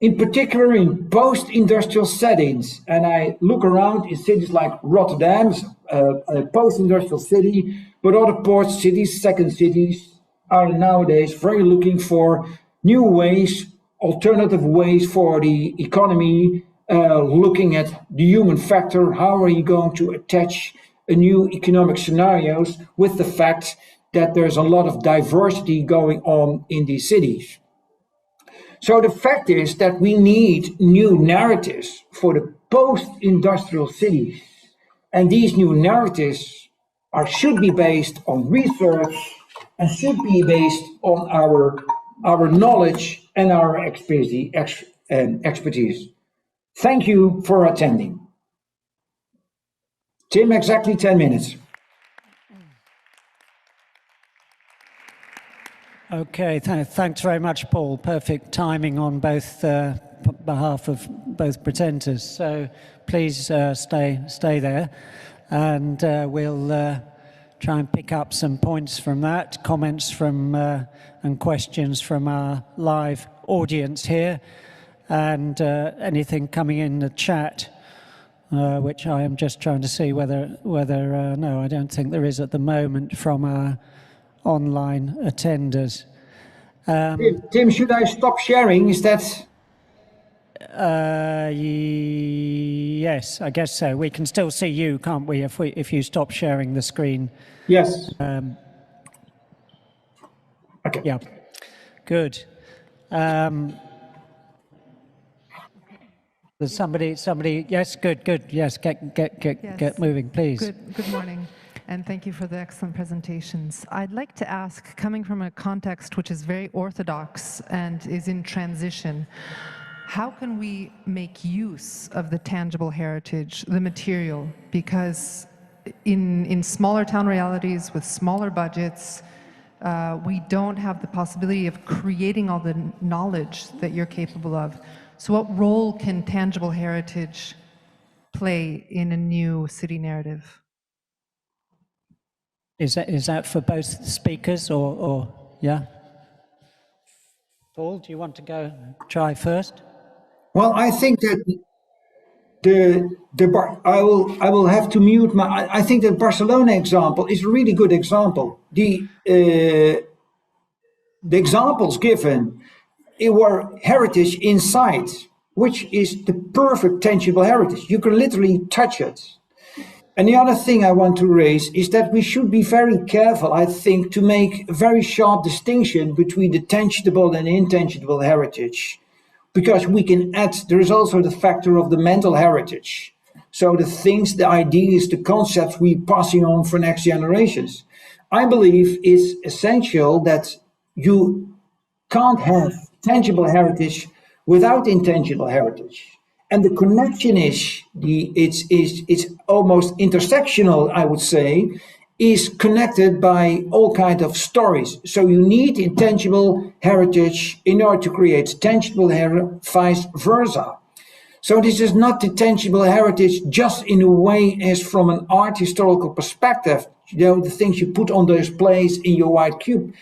In particular in post-industrial settings, and I look around in cities like Rotterdam, a post-industrial city, but other port cities, second cities, are nowadays very looking for new ways, alternative ways for the economy, looking at the human factor. How are you going to attach a new economic scenarios with the fact that there's a lot of diversity going on in these cities? So the fact is that we need new narratives for the post-industrial cities. And these new narratives should be based on research and should be based on our knowledge and our expertise. Thank you for attending. Tim, exactly 10 minutes. Okay, thanks very much, Paul. Perfect timing on both behalf of both presenters. So please stay there, and we'll try and pick up some points from that, comments from and questions from our live audience here, and anything coming in the chat, which I am just trying to see whether no, I don't think there is at the moment from our online attenders. Tim, should I stop sharing? Is that? Yes, I guess so. We can still see you, can't we? If you stop sharing the screen. Yes. Okay. Yeah. Good. There's somebody. Yes. Good. Yes. Get moving, please. Good morning. And thank you for the excellent presentations. I'd like to ask, coming from a context which is very orthodox and is in transition, how can we make use of the tangible heritage, the material? Because in smaller town realities with smaller budgets, we don't have the possibility of creating all the knowledge that you're capable of. So what role can tangible heritage play in a new city narrative? Is that for both speakers or yeah? Paul, do you want to try first? Well, I think that I will have to mute my. I think that Barcelona example is a really good example. The examples given were heritage inside, which is the perfect tangible heritage. You can literally touch it. And the other thing I want to raise is that we should be very careful, I think, to make a very sharp distinction between the tangible and intangible heritage. Because we can add, there is also the factor of the mental heritage. So the things, the ideas, the concepts we passing on for next generations. I believe it's essential that you can't have tangible heritage without intangible heritage. And the connection is it's almost intersectional, I would say, is connected by all kinds of stories. So you need intangible heritage in order to create tangible heritage, vice versa. So this is not the tangible heritage just in a way as from an art historical perspective, the things you put on those plays in your white cube.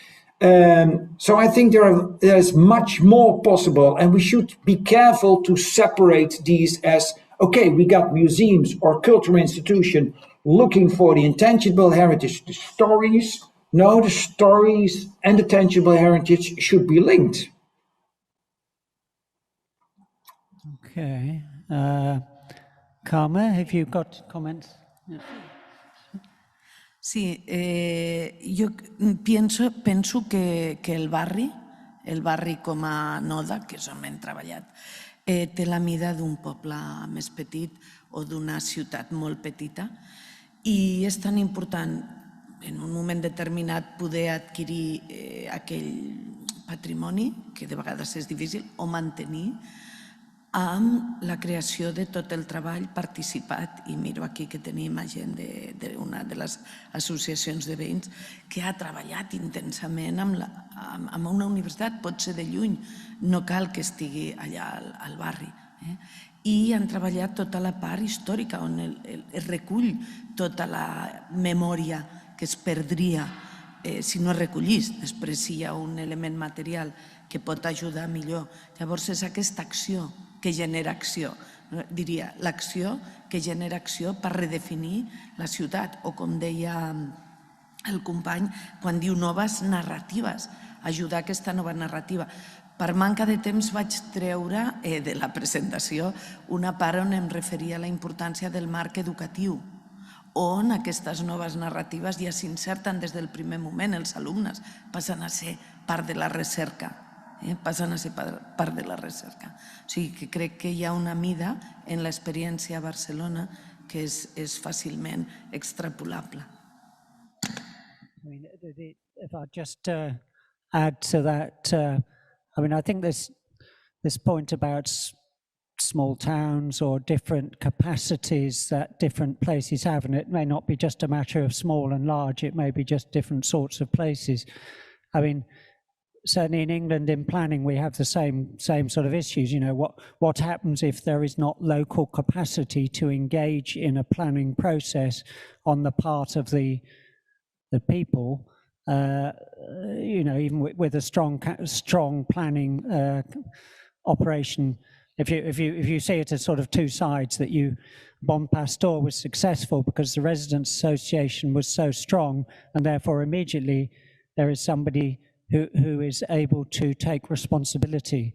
So I think there's much more possible, and we should be careful to separate these as, okay, we got museums or cultural institution looking for the intangible heritage, the stories. No, the stories and the tangible heritage should be linked. Okay. Karma, have you got comments? Yeah. Sí, jo penso que el barri com a node, que és on hem treballat, té la mida d'un poble més petit o d'una ciutat molt petita, i és tan important en un moment determinat poder adquirir aquell patrimoni, que de vegades és difícil, o mantenir amb la creació de tot el treball participat, i miro aquí que tenim gent d'una de les associacions de veïns que ha treballat intensament amb una universitat, pot ser de lluny, no cal que estigui allà al barri. I han treballat tota la part històrica on es recull tota la memòria que es perdria si no es recollís. Després si hi ha un element material que pot ajudar millor. Llavors és aquesta acció que genera acció, diria, l'acció que genera acció per redefinir la ciutat, o com deia el company, quan diu noves narratives, ajudar a aquesta nova narrativa. Per manca de temps vaig treure de la presentació una part on em referia a la importància del marc educatiu, on aquestes noves narratives ja s'inserten des del primer moment, els alumnes passen a ser part de la recerca. Passen a ser part de la recerca. O sigui que crec que hi ha una mida en l'experiència a Barcelona que és fàcilment extrapolable. If I just add to that, I think this point about small towns or different capacities that different places have, and it may not be just a matter of small and large, it may be just different sorts of places. Certainly in England, in planning, we have the same sort of issues. What happens if there is not local capacity to engage in a planning process on the part of the people? Even with a strong planning operation. If you see it as sort of two sides, that Bon Pastor was successful because the residents' association was so strong, and therefore immediately there is somebody who is able to take responsibility.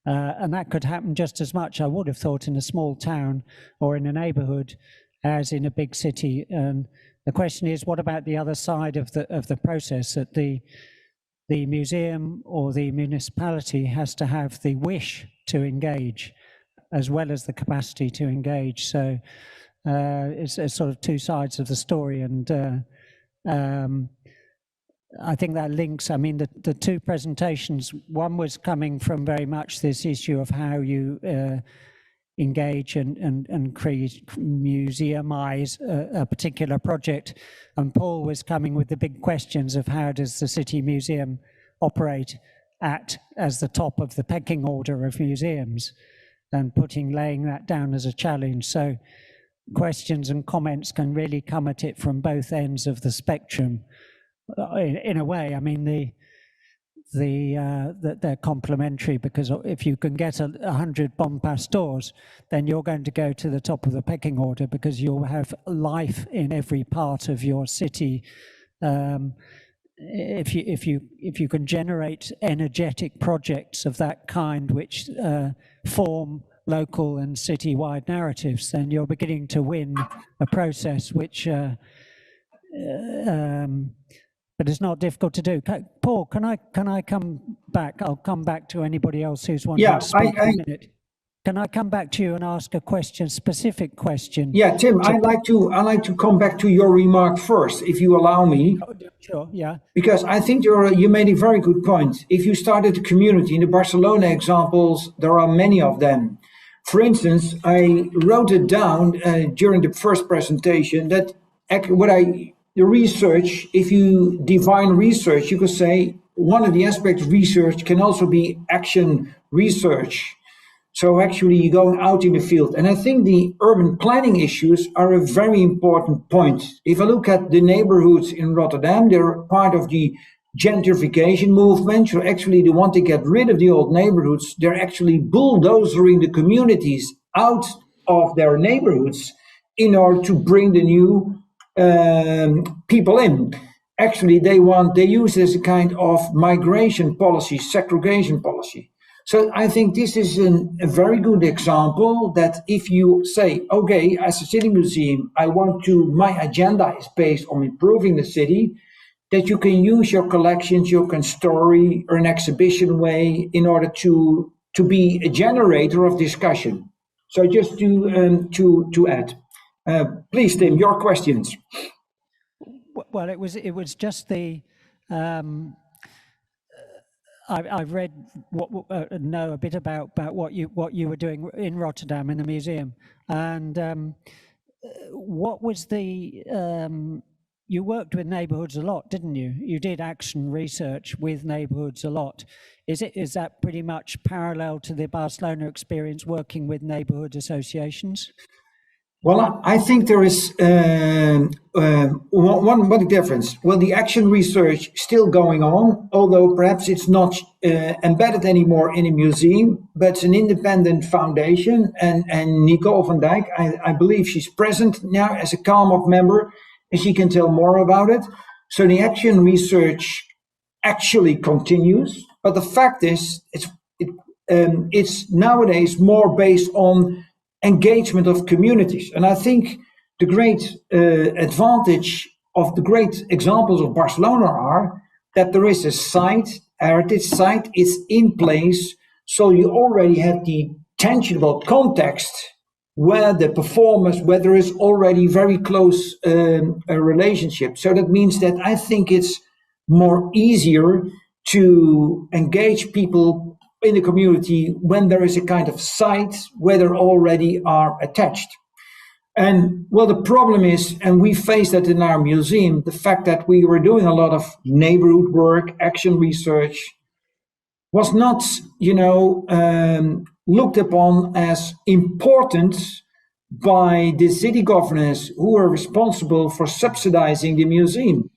And that could happen just as much, I would have thought, in a small town or in a neighborhood as in a big city. And the question is, what about the other side of the process, that the museum or the municipality has to have the wish to engage as well as the capacity to engage. So it's sort of two sides of the story. And I think that links, the two presentations, one was coming from very much this issue of how you engage and create, museumize a particular project. And Paul was coming with the big questions of how does the City Museum operate as the top of the pecking order of museums, and laying that down as a challenge. So questions and comments can really come at it from both ends of the spectrum. In a way, they're complementary, because if you can get 100 Bon Pastors, then you're going to go to the top of the pecking order, because you'll have life in every part of your city. If you can generate energetic projects of that kind, which form local and city-wide narratives, then you're beginning to win a process which, but it's not difficult to do. Paul, can I come back? I'll come back to anybody else who's wanting to speak in a minute. Can I come back to you and ask a question, specific question? Yeah, Tim, I'd like to come back to your remark first, if you allow me. Oh, sure, yeah. Because I think you made a very good point. If you started a community, in the Barcelona examples, there are many of them. For instance, I wrote it down during the first presentation that the research, if you define research, you could say one of the aspects of research can also be action research. So actually you're going out in the field. And I think the urban planning issues are a very important point. If I look at the neighborhoods in Rotterdam, they're part of the gentrification movement. So actually they want to get rid of the old neighborhoods. They're actually bulldozering the communities out of their neighborhoods in order to bring the new people in. Actually, they use it as a kind of migration policy, segregation policy. So I think this is a very good example that if you say, okay, as a city museum, my agenda is based on improving the city, that you can use your collections, you can story or an exhibition way in order to be a generator of discussion. So just to add, please, Tim, your questions. Well, it was just the. I've read know a bit about what you were doing in Rotterdam in the museum, and what was the you worked with neighbourhoods a lot, didn't you? You did action research with neighbourhoods a lot. Is that pretty much parallel to the Barcelona experience working with neighbourhood associations? Well, I think there is one difference. Well, the action research still going on, although perhaps it's not embedded anymore in a museum, but it's an independent foundation. And Nicole van Dijk, I believe she's present now as a CAMOC member, and she can tell more about it. So the action research actually continues, but the fact is, it's nowadays more based on engagement of communities. And I think the great advantage of the great examples of Barcelona are that there is a site, heritage site, is in place, so you already have the tangible context where the performers, where there is already very close a relationship. So that means that I think it's more easier to engage people in the community when there is a kind of site where they already are attached. And well, the problem is, and we face that in our museum, the fact that we were doing a lot of neighborhood work, action research, was not, looked upon as important by the city governors who are responsible for subsidizing the museum.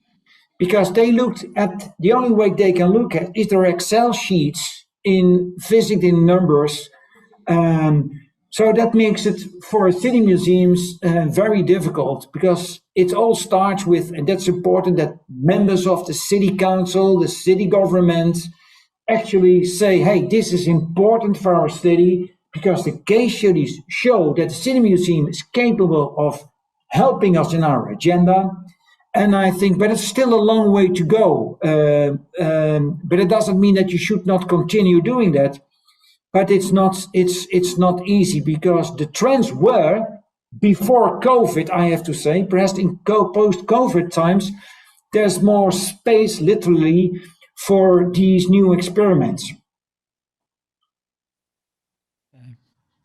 Because they looked at, the only way they can look at is their Excel sheets in visiting numbers. So that makes it for city museums very difficult, because it all starts with, and that's important, that members of the city council, the city government actually say, hey, this is important for our city, because the case studies show that the city museum is capable of helping us in our agenda. And I think, but it's still a long way to go. But it doesn't mean that you should not continue doing that. But it's not easy, because the trends were before COVID, I have to say, perhaps in post-COVID times, there's more space literally for these new experiments.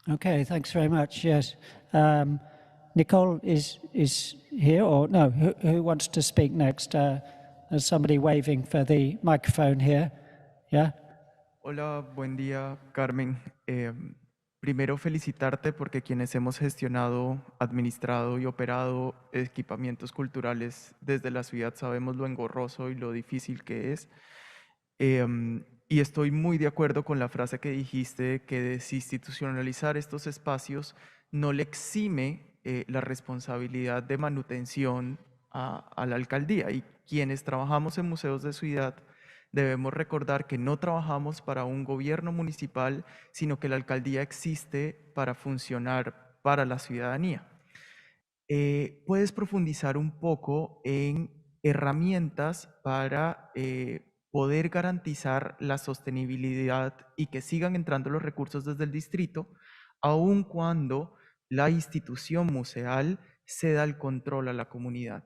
Okay, thanks very much. Yes. Nicole is here, or no? Who wants to speak next? There's somebody waving for the microphone here. Yeah. Hola, buen día, Carmen. Primero felicitarte porque quienes hemos gestionado, administrado y operado equipamientos culturales desde la ciudad sabemos lo engorroso y lo difícil que es. Y estoy muy de acuerdo con la frase que dijiste, que desinstitucionalizar estos espacios no le exime la responsabilidad de manutención a la alcaldía, y quienes trabajamos en museos de ciudad Debemos recordar que no trabajamos para un gobierno municipal, sino que la alcaldía existe para funcionar para la ciudadanía. ¿Puedes profundizar un poco en herramientas para poder garantizar la sostenibilidad y que sigan entrando los recursos desde el distrito, aun cuando la institución museal ceda el control a la comunidad?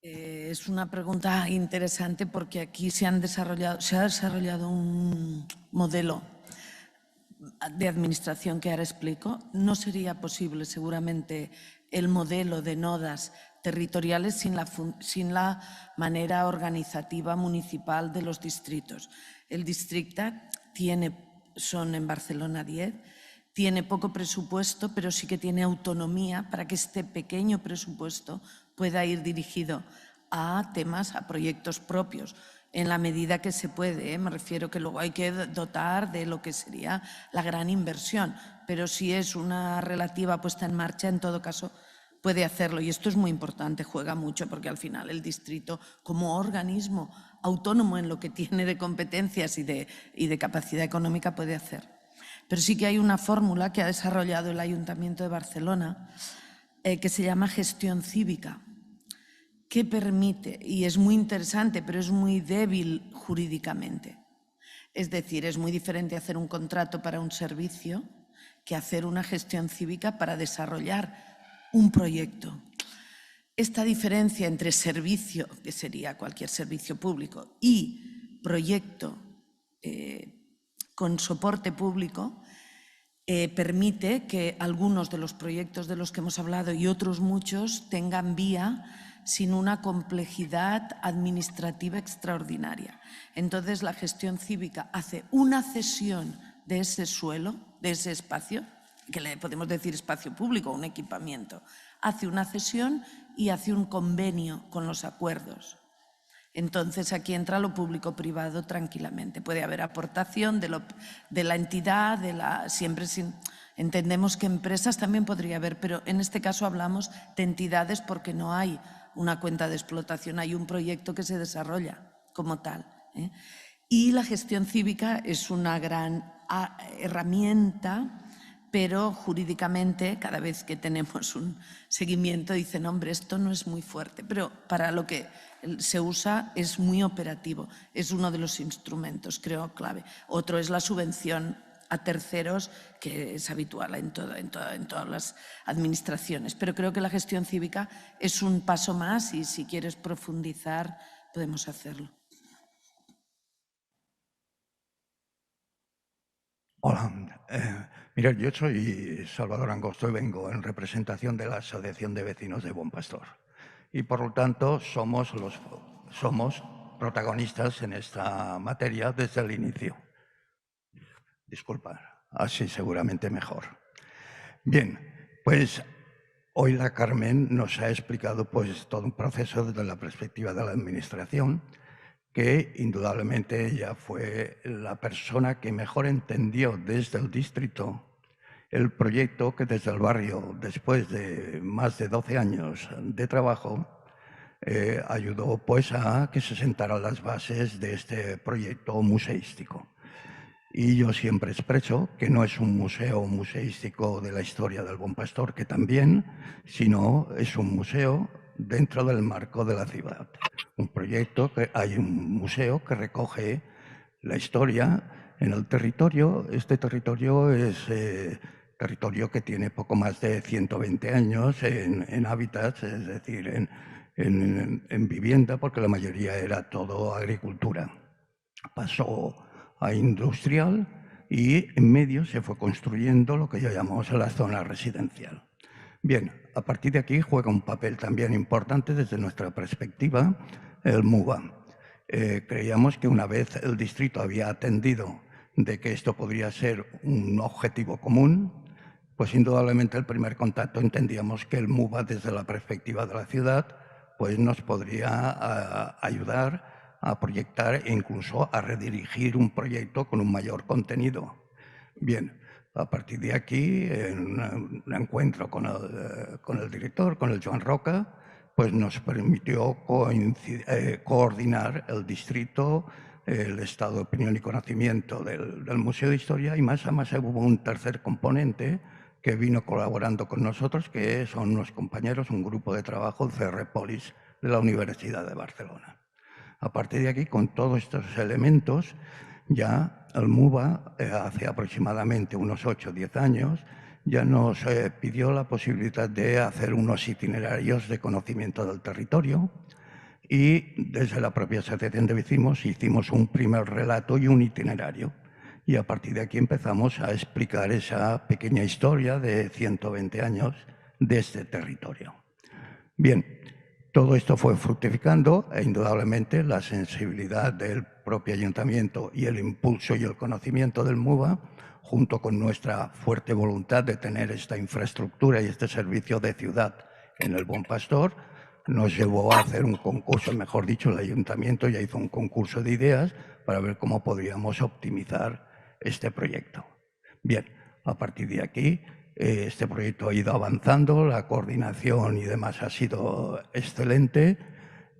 Es una pregunta interesante porque aquí se ha desarrollado un modelo de administración que ahora explico. No sería posible seguramente el modelo de nodas territoriales sin la manera organizativa municipal de los distritos. El distrito son en Barcelona 10, tiene poco presupuesto, pero sí que tiene autonomía para que este pequeño presupuesto pueda ir dirigido a temas, a proyectos propios, en la medida que se puede. Me refiero que luego hay que dotar de lo que sería la gran inversión, pero si es una relativa puesta en marcha, en todo caso puede hacerlo. Y esto es muy importante, juega mucho, porque al final el distrito, como organismo autónomo en lo que tiene de competencias y de capacidad económica, puede hacer. Pero sí que hay una fórmula que ha desarrollado el Ayuntamiento de Barcelona que se llama gestión cívica, que permite, y es muy interesante, pero es muy débil jurídicamente. Es decir, es muy diferente hacer un contrato para un servicio que hacer una gestión cívica para desarrollar un proyecto. Esta diferencia entre servicio, que sería cualquier servicio público, y proyecto con soporte público, permite que algunos de los proyectos de los que hemos hablado y otros muchos tengan vía sin una complejidad administrativa extraordinaria. Entonces, la gestión cívica hace una cesión de ese suelo, de ese espacio, que le podemos decir espacio público, un equipamiento, hace una cesión y hace un convenio con los acuerdos. Entonces, aquí entra lo público-privado tranquilamente. Puede haber aportación de la entidad, siempre entendemos que empresas también podría haber, pero en este caso hablamos de entidades porque no hay una cuenta de explotación, hay un proyecto que se desarrolla como tal. Y la gestión cívica es una gran herramienta, pero jurídicamente, cada vez que tenemos un seguimiento, dicen, hombre, esto no es muy fuerte, pero para lo que se usa es muy operativo, es uno de los instrumentos, creo, clave. Otro es la subvención a terceros, que es habitual en todas las administraciones, pero creo que la gestión cívica es un paso más y si quieres profundizar podemos hacerlo. Hola, mira, yo soy Salvador Angosto y vengo en representación de la Asociación de Vecinos de Buen Pastor. Y por lo tanto somos protagonistas en esta materia desde el inicio. Disculpa, así seguramente mejor. Bien, pues hoy la Carmen nos ha explicado pues todo un proceso desde la perspectiva de la administración, que indudablemente ella fue la persona que mejor entendió desde el distrito el proyecto que desde el barrio, después de más de 12 años de trabajo, ayudó pues a que se sentaran las bases de este proyecto museístico. Y yo siempre expreso que no es un museo museístico de la historia del Buen Pastor, que también, sino es un museo dentro del marco de la ciudad. Un proyecto que hay un museo que recoge la historia en el territorio. Este territorio es territorio que tiene poco más de 120 años en hábitats, es decir, en vivienda, porque la mayoría era todo agricultura. Pasó a industrial y en medio se fue construyendo lo que ya llamamos la zona residencial. Bien, a partir de aquí juega un papel también importante desde nuestra perspectiva el MUBA. Creíamos que una vez el distrito había atendido de que esto podría ser un objetivo común, pues indudablemente el primer contacto entendíamos que el MUBA desde la perspectiva de la ciudad pues nos podría ayudar a proyectar e incluso a redirigir un proyecto con un mayor contenido. Bien, a partir de aquí, en un encuentro con el director, con el Joan Roca, pues nos permitió coordinar el distrito, el estado de opinión y conocimiento del Museo de Historia, y más además hubo un tercer componente que vino colaborando con nosotros, que son unos compañeros, un grupo de trabajo, el CRPolis, de la Universidad de Barcelona. A partir de aquí, con todos estos elementos, ya el MUBA, hace aproximadamente unos 8 o 10 años, ya nos pidió la posibilidad de hacer unos itinerarios de conocimiento del territorio, y desde la propia asociación de vecinos hicimos un primer relato y un itinerario. Y a partir de aquí empezamos a explicar esa pequeña historia de 120 años de este territorio. Bien, todo esto fue fructificando e indudablemente la sensibilidad del propio ayuntamiento y el impulso y el conocimiento del MUBA, junto con nuestra fuerte voluntad de tener esta infraestructura y este servicio de ciudad en el Buen Pastor, nos llevó a hacer un concurso, mejor dicho, el ayuntamiento ya hizo un concurso de ideas para ver cómo podríamos optimizar este proyecto. Bien, a partir de aquí, este proyecto ha ido avanzando, la coordinación y demás ha sido excelente,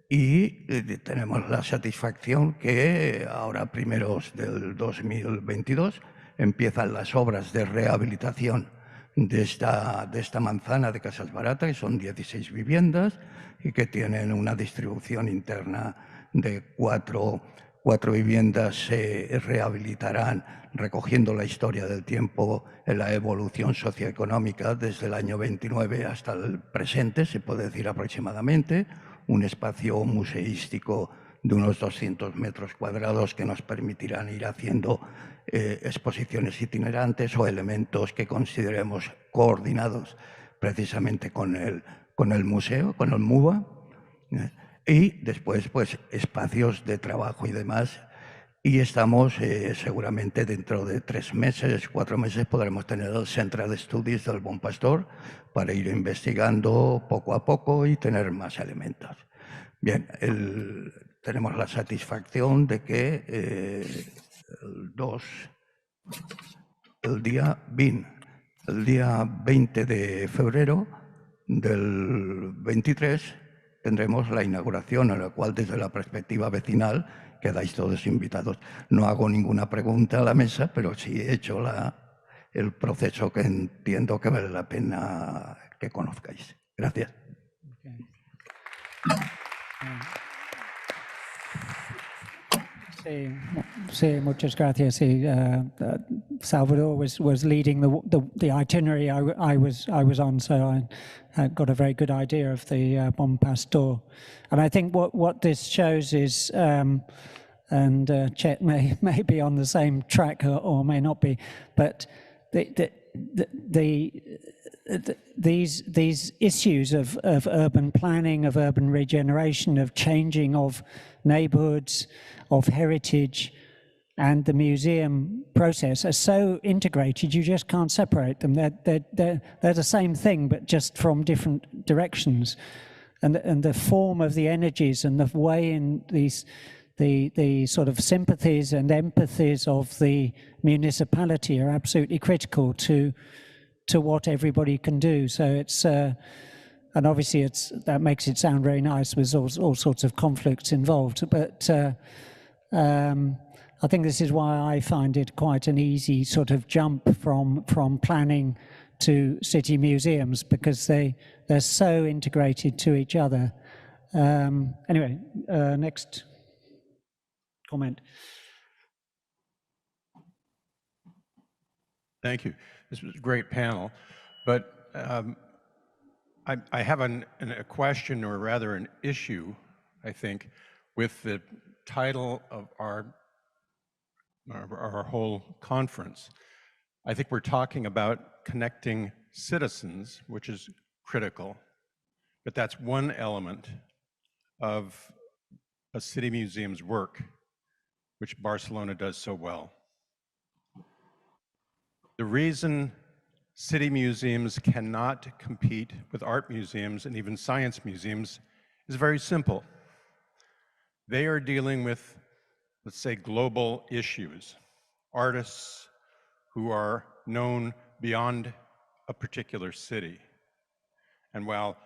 y tenemos la satisfacción que ahora, primeros del 2022, empiezan las obras de rehabilitación de esta manzana de casas baratas, que son 16 viviendas y que tienen una distribución interna de cuatro viviendas. Se rehabilitarán recogiendo la historia del tiempo en la evolución socioeconómica desde el año 29 hasta el presente, se puede decir aproximadamente, un espacio museístico de unos 200 metros cuadrados que nos permitirán ir haciendo exposiciones itinerantes o elementos que consideremos coordinados precisamente con el museo, con el MUBA, y después pues espacios de trabajo y demás. Y estamos seguramente dentro de 3 meses, 4 meses podremos tener el Centre de Estudios del Bon Pastor para ir investigando poco a poco y tener más elementos. Bien, tenemos la satisfacción de que el día 20 de febrero del 23 tendremos la inauguración, en la cual desde la perspectiva vecinal quedáis todos invitados. No hago ninguna pregunta a la mesa, pero sí he hecho el proceso que entiendo que vale la pena que conozcáis. Gracias. Sí, muchas gracias. Sí, Salvador was leading the itinerary I was on, so I got a very good idea of the Bon Pastor. And I think what this shows is, and Chet may be on the same track or may not be, but these issues of urban planning, of urban regeneration, of changing of neighborhoods, of heritage, and the museum process are so integrated you just can't separate them. They're the same thing, but just from different directions. And the form of the energies and the way in the sort of sympathies and empathies of the municipality are absolutely critical to what everybody can do. So it's and obviously that makes it sound very nice. There's all sorts of conflicts involved, but I think this is why I find it quite an easy sort of jump from planning to city museums, because they're so integrated to each other. Anyway, next comment. Thank you. This was a great panel, but I have a question, or rather an issue, I think, with the title of our whole conference. I think we're talking about connecting citizens, which is critical, but that's one element of a city museum's work, which Barcelona does so well. The reason city museums cannot compete with art museums and even science museums is very simple. They are dealing with, let's say, global issues, artists who are known beyond a particular city. And while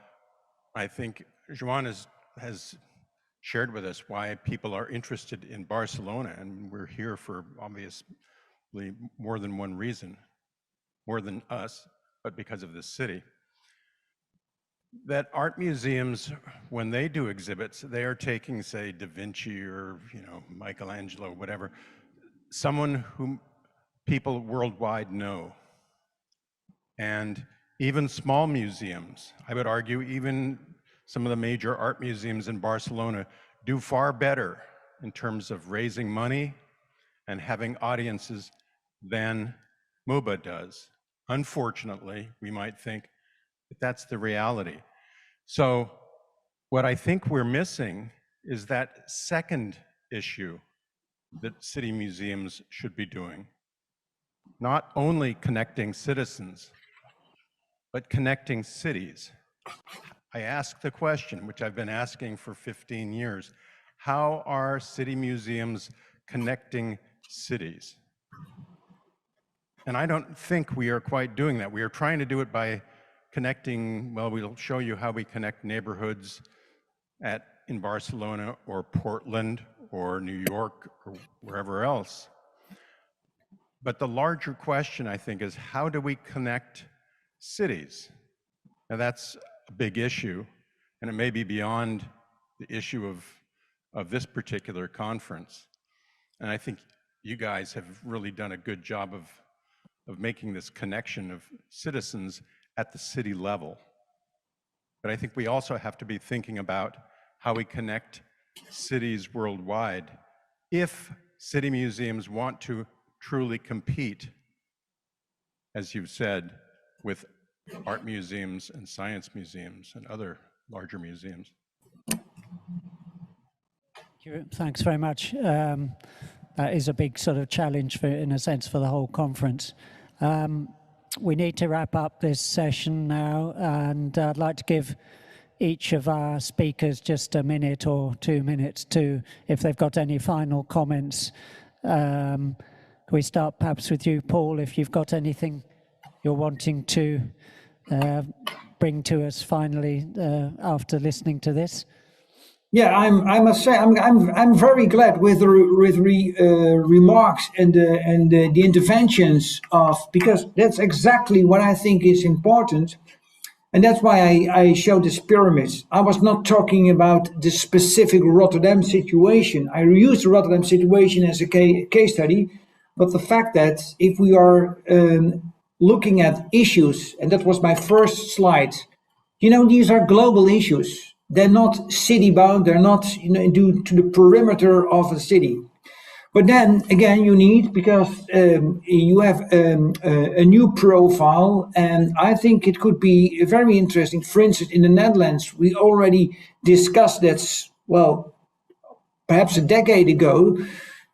I think Joan has shared with us why people are interested in Barcelona, and we're here for obviously more than one reason, more than us, but because of this city. That art museums, when they do exhibits, they are taking, say, Da Vinci or Michelangelo, whatever, someone whom people worldwide know. And even small museums, I would argue even some of the major art museums in Barcelona do far better in terms of raising money and having audiences than MUBA does. Unfortunately, we might think that that's the reality. So what I think we're missing is that second issue that city museums should be doing. Not only connecting citizens, but connecting cities. I ask the question, which I've been asking for 15 years, how are city museums connecting cities? And I don't think we are quite doing that. We are trying to do it by connecting, well, we'll show you how we connect neighborhoods in Barcelona or Portland or New York or wherever else. But the larger question, I think, is how do we connect cities? Now that's a big issue, and it may be beyond the issue of this particular conference. And I think you guys have really done a good job of making this connection of citizens at the city level. But I think we also have to be thinking about how we connect cities worldwide if city museums want to truly compete, as you've said, with art museums and science museums and other larger museums. Thanks very much. That is a big sort of challenge, in a sense, for the whole conference. We need to wrap up this session now, and I'd like to give each of our speakers just a minute or 2 minutes to, if they've got any final comments. We start perhaps with you, Paul, if you've got anything you're wanting to bring to us finally after listening to this. Yeah, I must say I'm very glad with the remarks and the interventions because that's exactly what I think is important, and that's why I showed this pyramids. I was not talking about the specific Rotterdam situation. I used the Rotterdam situation as a case study, but the fact that if we are looking at issues, and that was my first slide, these are global issues. They're not city-bound, they're not due to the perimeter of a city. But then, again, you need, because you have a new profile, and I think it could be very interesting. For instance, in the Netherlands, we already discussed that, well, perhaps a decade ago,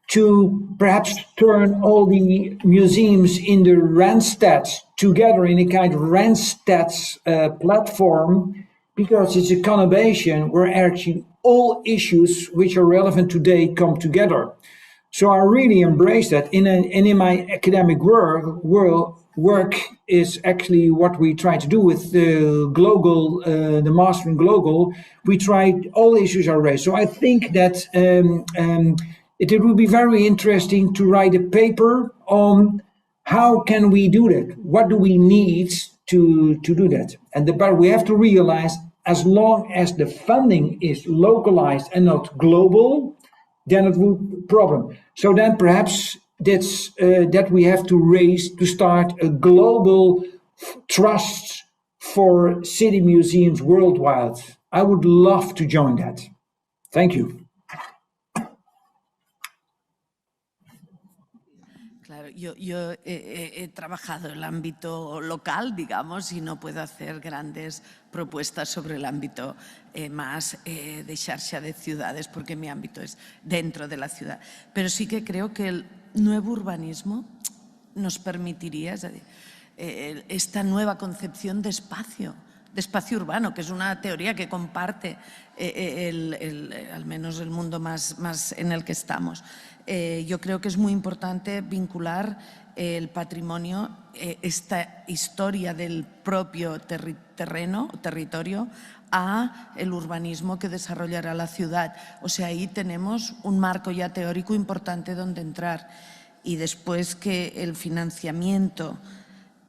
to perhaps turn all the museums in the Randstad together in a kind of Randstad platform, because it's a conurbation where actually all issues which are relevant today come together. So I really embrace that. In my academic work is actually what we try to do with the global, the Master in Global. We try, all issues are raised. So I think that it would be very interesting to write a paper on how can we do that? What do we need to do that? But we have to realize, as long as the funding is localized and not global, then it will be a problem. So then perhaps that's that we have to raise to start a global trust for city museums worldwide. I would love to join that. Thank you. Claro, yo he trabajado el ámbito local, digamos, y no puedo hacer grandes propuestas sobre el ámbito más de xarxa de ciudades, porque mi ámbito es dentro de la ciudad. Pero sí que creo que el nuevo urbanismo nos permitiría, es decir, esta nueva concepción de espacio urbano, que es una teoría que comparte al menos el mundo más en el que estamos. Yo creo que es muy importante vincular el patrimonio, esta historia del propio territorio, a el urbanismo que desarrollará la ciudad. O sea, ahí tenemos un marco ya teórico importante donde entrar. Y después que el financiamiento,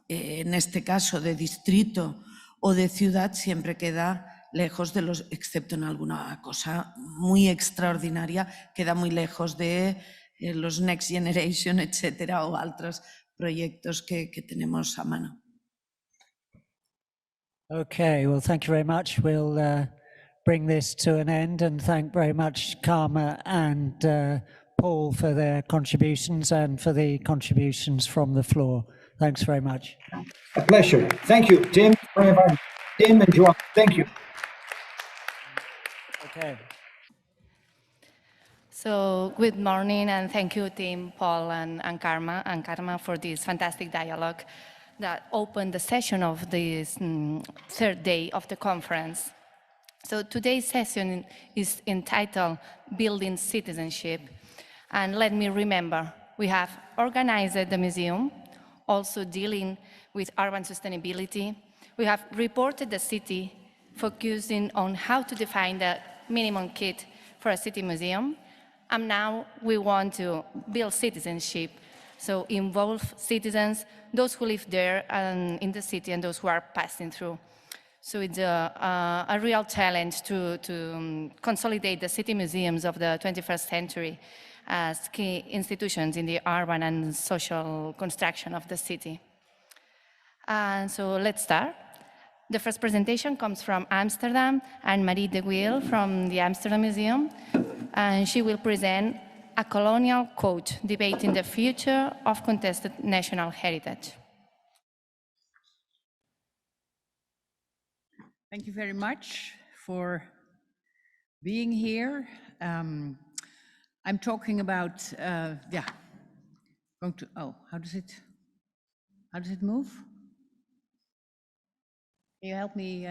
en este caso de distrito o de ciudad, siempre queda lejos de los, excepto en alguna cosa muy extraordinaria, queda muy lejos de los Next Generation, etcétera, o otros proyectos que tenemos a mano. Okay, well, thank you very much. We'll bring this to an end and thank very much Karma and Paul for their contributions and for the contributions from the floor. Thanks very much. A pleasure. Thank you, Tim, for inviting me. Tim and Joan, thank you. Okay. So good morning and thank you, Tim, Paul and Karma for this fantastic dialogue that opened the session of this third day of the conference. So today's session is entitled Building Citizenship. And let me remember, we have organized the museum, also dealing with urban sustainability. We have reported the city, focusing on how to define the minimum kit for a city museum. And now we want to build citizenship, so involve citizens, those who live there and in the city and those who are passing through. So it's a real challenge to consolidate the city museums of the 21st century as key institutions in the urban and social construction of the city. And so let's start. The first presentation comes from Amsterdam, and Marie de Wiel from the Amsterdam Museum, and she will present a colonial coach debating the future of contested national heritage. Thank you very much for being here. I'm talking about, how does it move? Can you help me?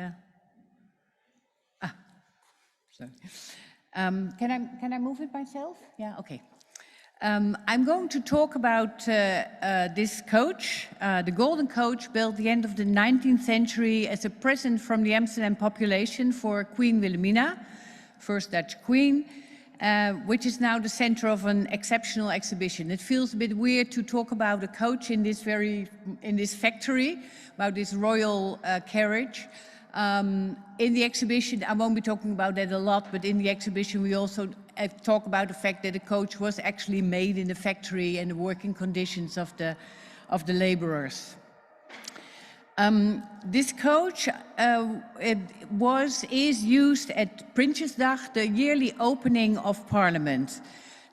Sorry. Can I move it myself? Yeah, okay. I'm going to talk about this coach, the golden coach, built at the end of the 19th century as a present from the Amsterdam population for Queen Wilhelmina, first Dutch queen, which is now the center of an exceptional exhibition. It feels a bit weird to talk about a coach in this factory, about this royal carriage. In the exhibition, I won't be talking about that a lot, but in the exhibition we also talk about the fact that the coach was actually made in the factory and the working conditions of the laborers. This coach is used at Prinsjesdag, the yearly opening of Parliament.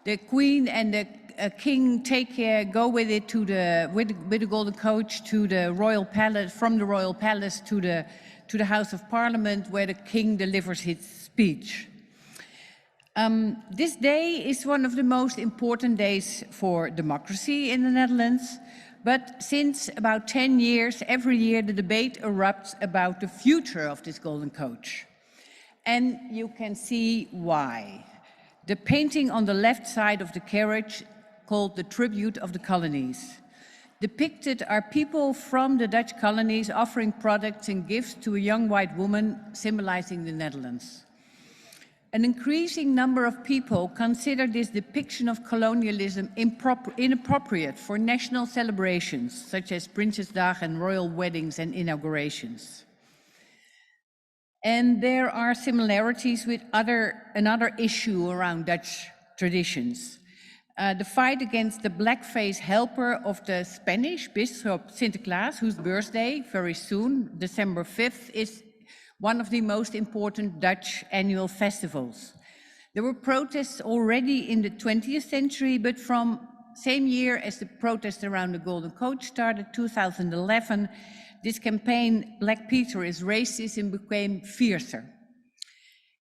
The Queen and the King go with it to with the golden coach to the royal palace, from the royal palace to the House of Parliament, where the King delivers his speech. This day is one of the most important days for democracy in the Netherlands, but since about 10 years, every year the debate erupts about the future of this golden coach. And you can see why. The painting on the left side of the carriage, called the Tribute of the Colonies. Depicted are people from the Dutch colonies offering products and gifts to a young white woman, symbolizing the Netherlands. An increasing number of people consider this depiction of colonialism inappropriate for national celebrations, such as Prinsjesdag and royal weddings and inaugurations. And there are similarities with another issue around Dutch traditions. The fight against the blackface helper of the Spanish Bishop Sinterklaas, whose birthday very soon, December 5th, is one of the most important Dutch annual festivals. There were protests already in the 20th century, but from same year as the protest around the Golden Coach started, 2011, this campaign, Black Peter is Racism, became fiercer.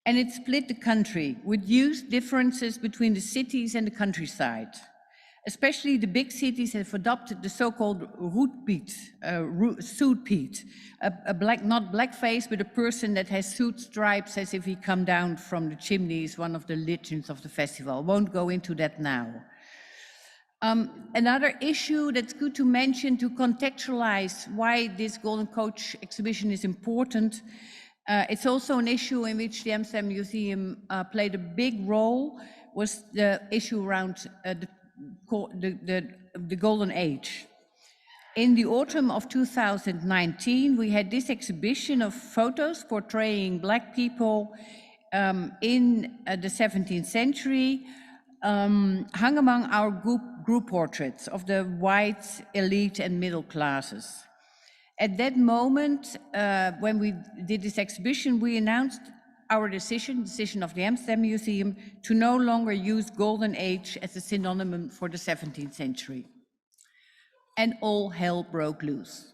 And it split the country with huge differences between the cities and the countryside. Especially the big cities have adopted the so-called suit Piet, not blackface, but a person that has suit stripes as if he come down from the chimney is one of the legends of the festival. Won't go into that now. Another issue that's good to mention to contextualize why this Golden Coach exhibition is important. It's also an issue in which the Amsterdam Museum played a big role, was the issue around the Golden Age. In the autumn of 2019, we had this exhibition of photos portraying Black people in the 17th century, hung among our group portraits of the white elite and middle classes. At that moment, when we did this exhibition, we announced our decision of the Amsterdam Museum, to no longer use Golden Age as a synonym for the 17th century. And all hell broke loose.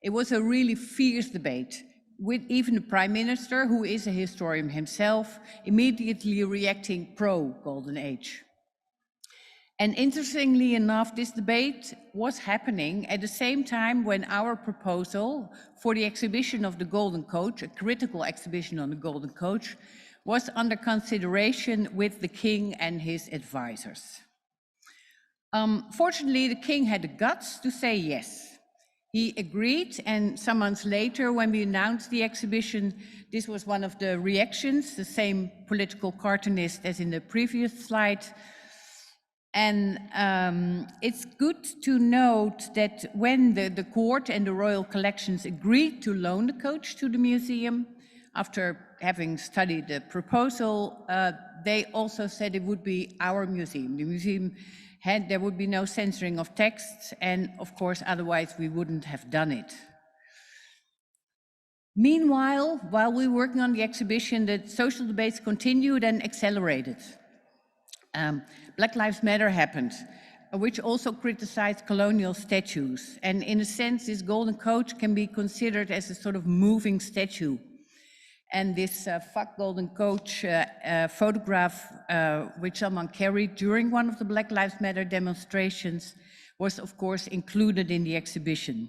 It was a really fierce debate, with even the Prime Minister, who is a historian himself, immediately reacting pro-Golden Age. And interestingly enough, this debate was happening at the same time when our proposal for the exhibition of the Golden Coach, a critical exhibition on the Golden Coach, was under consideration with the King and his advisors. Fortunately, the King had the guts to say yes. He agreed, and some months later, when we announced the exhibition, this was one of the reactions, the same political cartoonist as in the previous slide. And it's good to note that when the court and the royal collections agreed to loan the coach to the museum, after having studied the proposal, they also said it would be our museum. The museum there would be no censoring of texts, and of course, otherwise we wouldn't have done it. Meanwhile, while we were working on the exhibition, the social debates continued and accelerated. Black Lives Matter happened, which also criticized colonial statues. And in a sense, this Golden Coach can be considered as a sort of moving statue. And this Fuck Golden Coach photograph, which someone carried during one of the Black Lives Matter demonstrations, was of course included in the exhibition.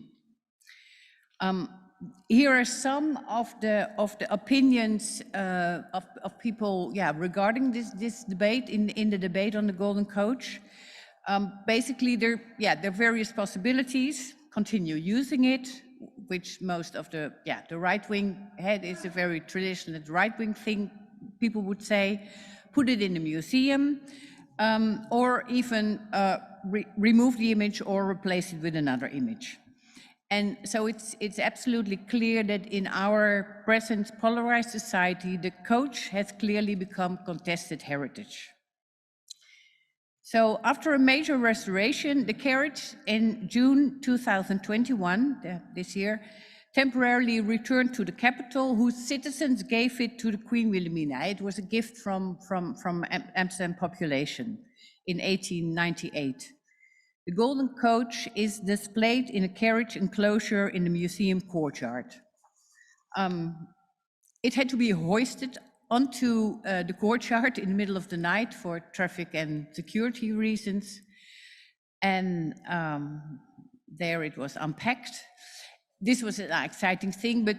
Here are some of the opinions of people, regarding this debate in the debate on the Golden Coach. Basically, there are various possibilities. Continue using it, which most of the right wing head is a very traditional right wing thing. People would say, put it in the museum, or even remove the image or replace it with another image. And so it's absolutely clear that in our present polarized society, the coach has clearly become contested heritage. So after a major restoration, the carriage in June 2021, this year, temporarily returned to the capital, whose citizens gave it to the Queen Wilhelmina. It was a gift from Amsterdam population in 1898. The Golden Coach is displayed in a carriage enclosure in the museum courtyard. It had to be hoisted onto the courtyard in the middle of the night for traffic and security reasons. And there it was unpacked. This was an exciting thing, but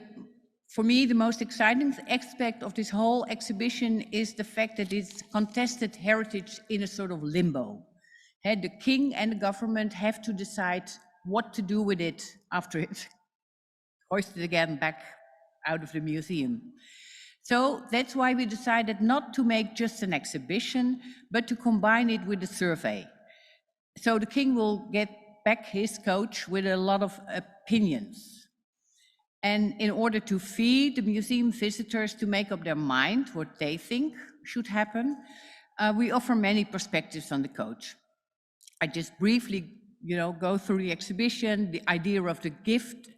for me, the most exciting aspect of this whole exhibition is the fact that it's contested heritage in a sort of limbo. The king and the government have to decide what to do with it after it's hoisted again back out of the museum. So that's why we decided not to make just an exhibition, but to combine it with a survey. So the king will get back his coach with a lot of opinions. And in order to feed the museum visitors to make up their mind what they think should happen, we offer many perspectives on the coach. I just briefly, go through the exhibition, the idea of the gift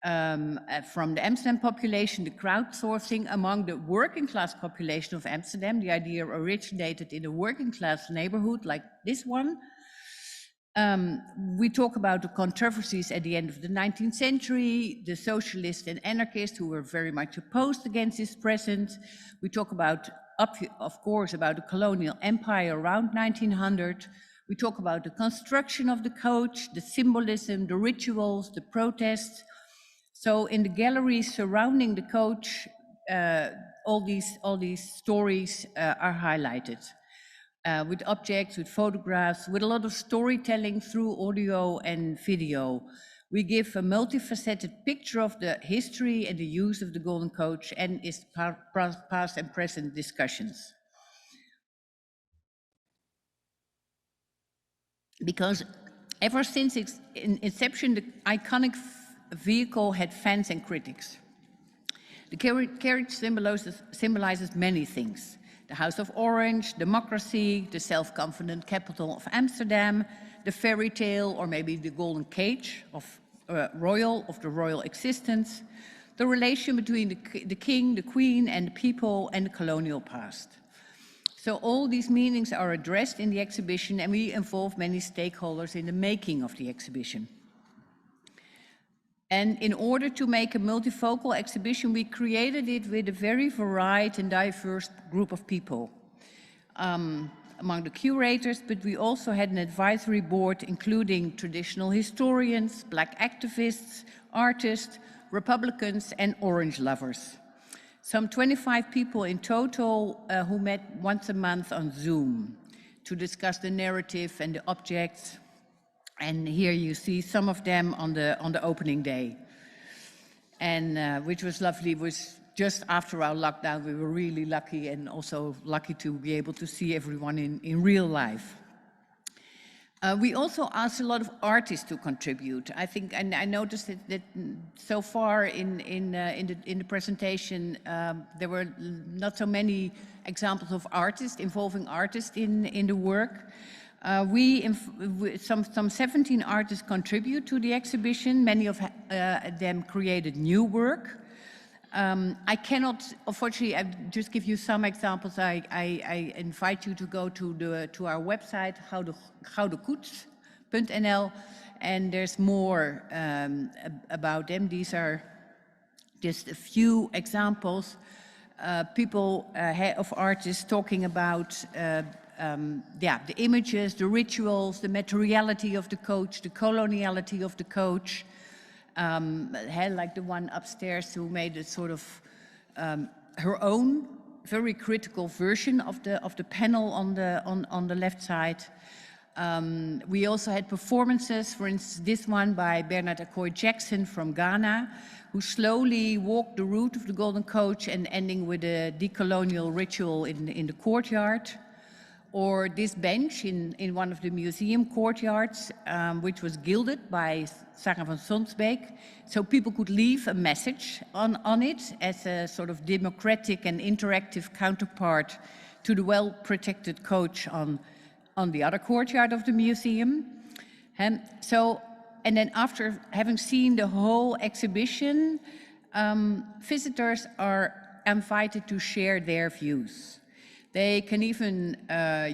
from the Amsterdam population, the crowdsourcing among the working class population of Amsterdam. The idea originated in a working class neighborhood like this one. We talk about the controversies at the end of the 19th century, the socialists and anarchists who were very much opposed against this present. We talk about, of course, about the colonial empire around 1900. We talk about the construction of the coach, the symbolism, the rituals, the protests. So in the galleries surrounding the coach, all these stories are highlighted with objects, with photographs, with a lot of storytelling through audio and video. We give a multifaceted picture of the history and the use of the Golden Coach and its past and present discussions. Because ever since its inception, the iconic vehicle had fans and critics. The carriage symbolizes many things. The House of Orange, democracy, the self-confident capital of Amsterdam, the fairy tale, or maybe the golden cage of the royal existence, the relation between the king, the queen, and the people, and the colonial past. So all these meanings are addressed in the exhibition, and we involve many stakeholders in the making of the exhibition. And in order to make a multifocal exhibition, we created it with a very varied and diverse group of people. Among the curators, but we also had an advisory board including traditional historians, Black activists, artists, Republicans, and Orange lovers. Some 25 people in total who met once a month on Zoom to discuss the narrative and the objects. And here you see some of them on the opening day. And which was lovely. It was just after our lockdown. We were really lucky, and also lucky to be able to see everyone in real life. We also asked a lot of artists to contribute. I think, and I noticed that so far in the presentation, there were not so many examples of artists, involving artists in the work. Some 17 artists contribute to the exhibition. Many of them created new work. I cannot, unfortunately, I just give you some examples. I invite you to go to our website, houdekoets.nl, and there's more about them. These are just a few examples. Of artists talking about the images, the rituals, the materiality of the coach, the coloniality of the coach. Like the one upstairs who made a sort of her own very critical version of the panel on the left side. We also had performances, for instance, this one by Bernard Akoi Jackson from Ghana, who slowly walked the route of the Golden Coach and ending with a decolonial ritual in the courtyard. Or this bench in one of the museum courtyards, which was gilded by Sarah van Sonsbeek, so people could leave a message on it as a sort of democratic and interactive counterpart to the well-protected coach on the other courtyard of the museum. And then after having seen the whole exhibition, visitors are invited to share their views. They can even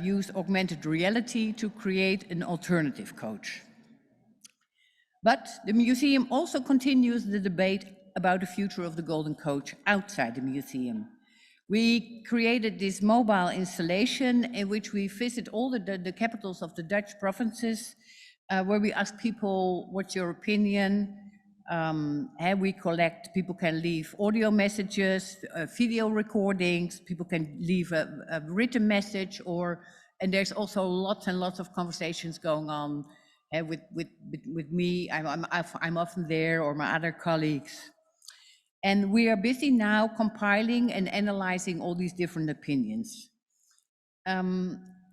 use augmented reality to create an alternative coach. But the museum also continues the debate about the future of the Golden Coach outside the museum. We created this mobile installation in which we visit all the capitals of the Dutch provinces, where we ask people, what's your opinion? And we collect, people can leave audio messages, video recordings, people can leave a written message, and there's also lots and lots of conversations going on with me. I'm often there, or my other colleagues. And we are busy now compiling and analyzing all these different opinions.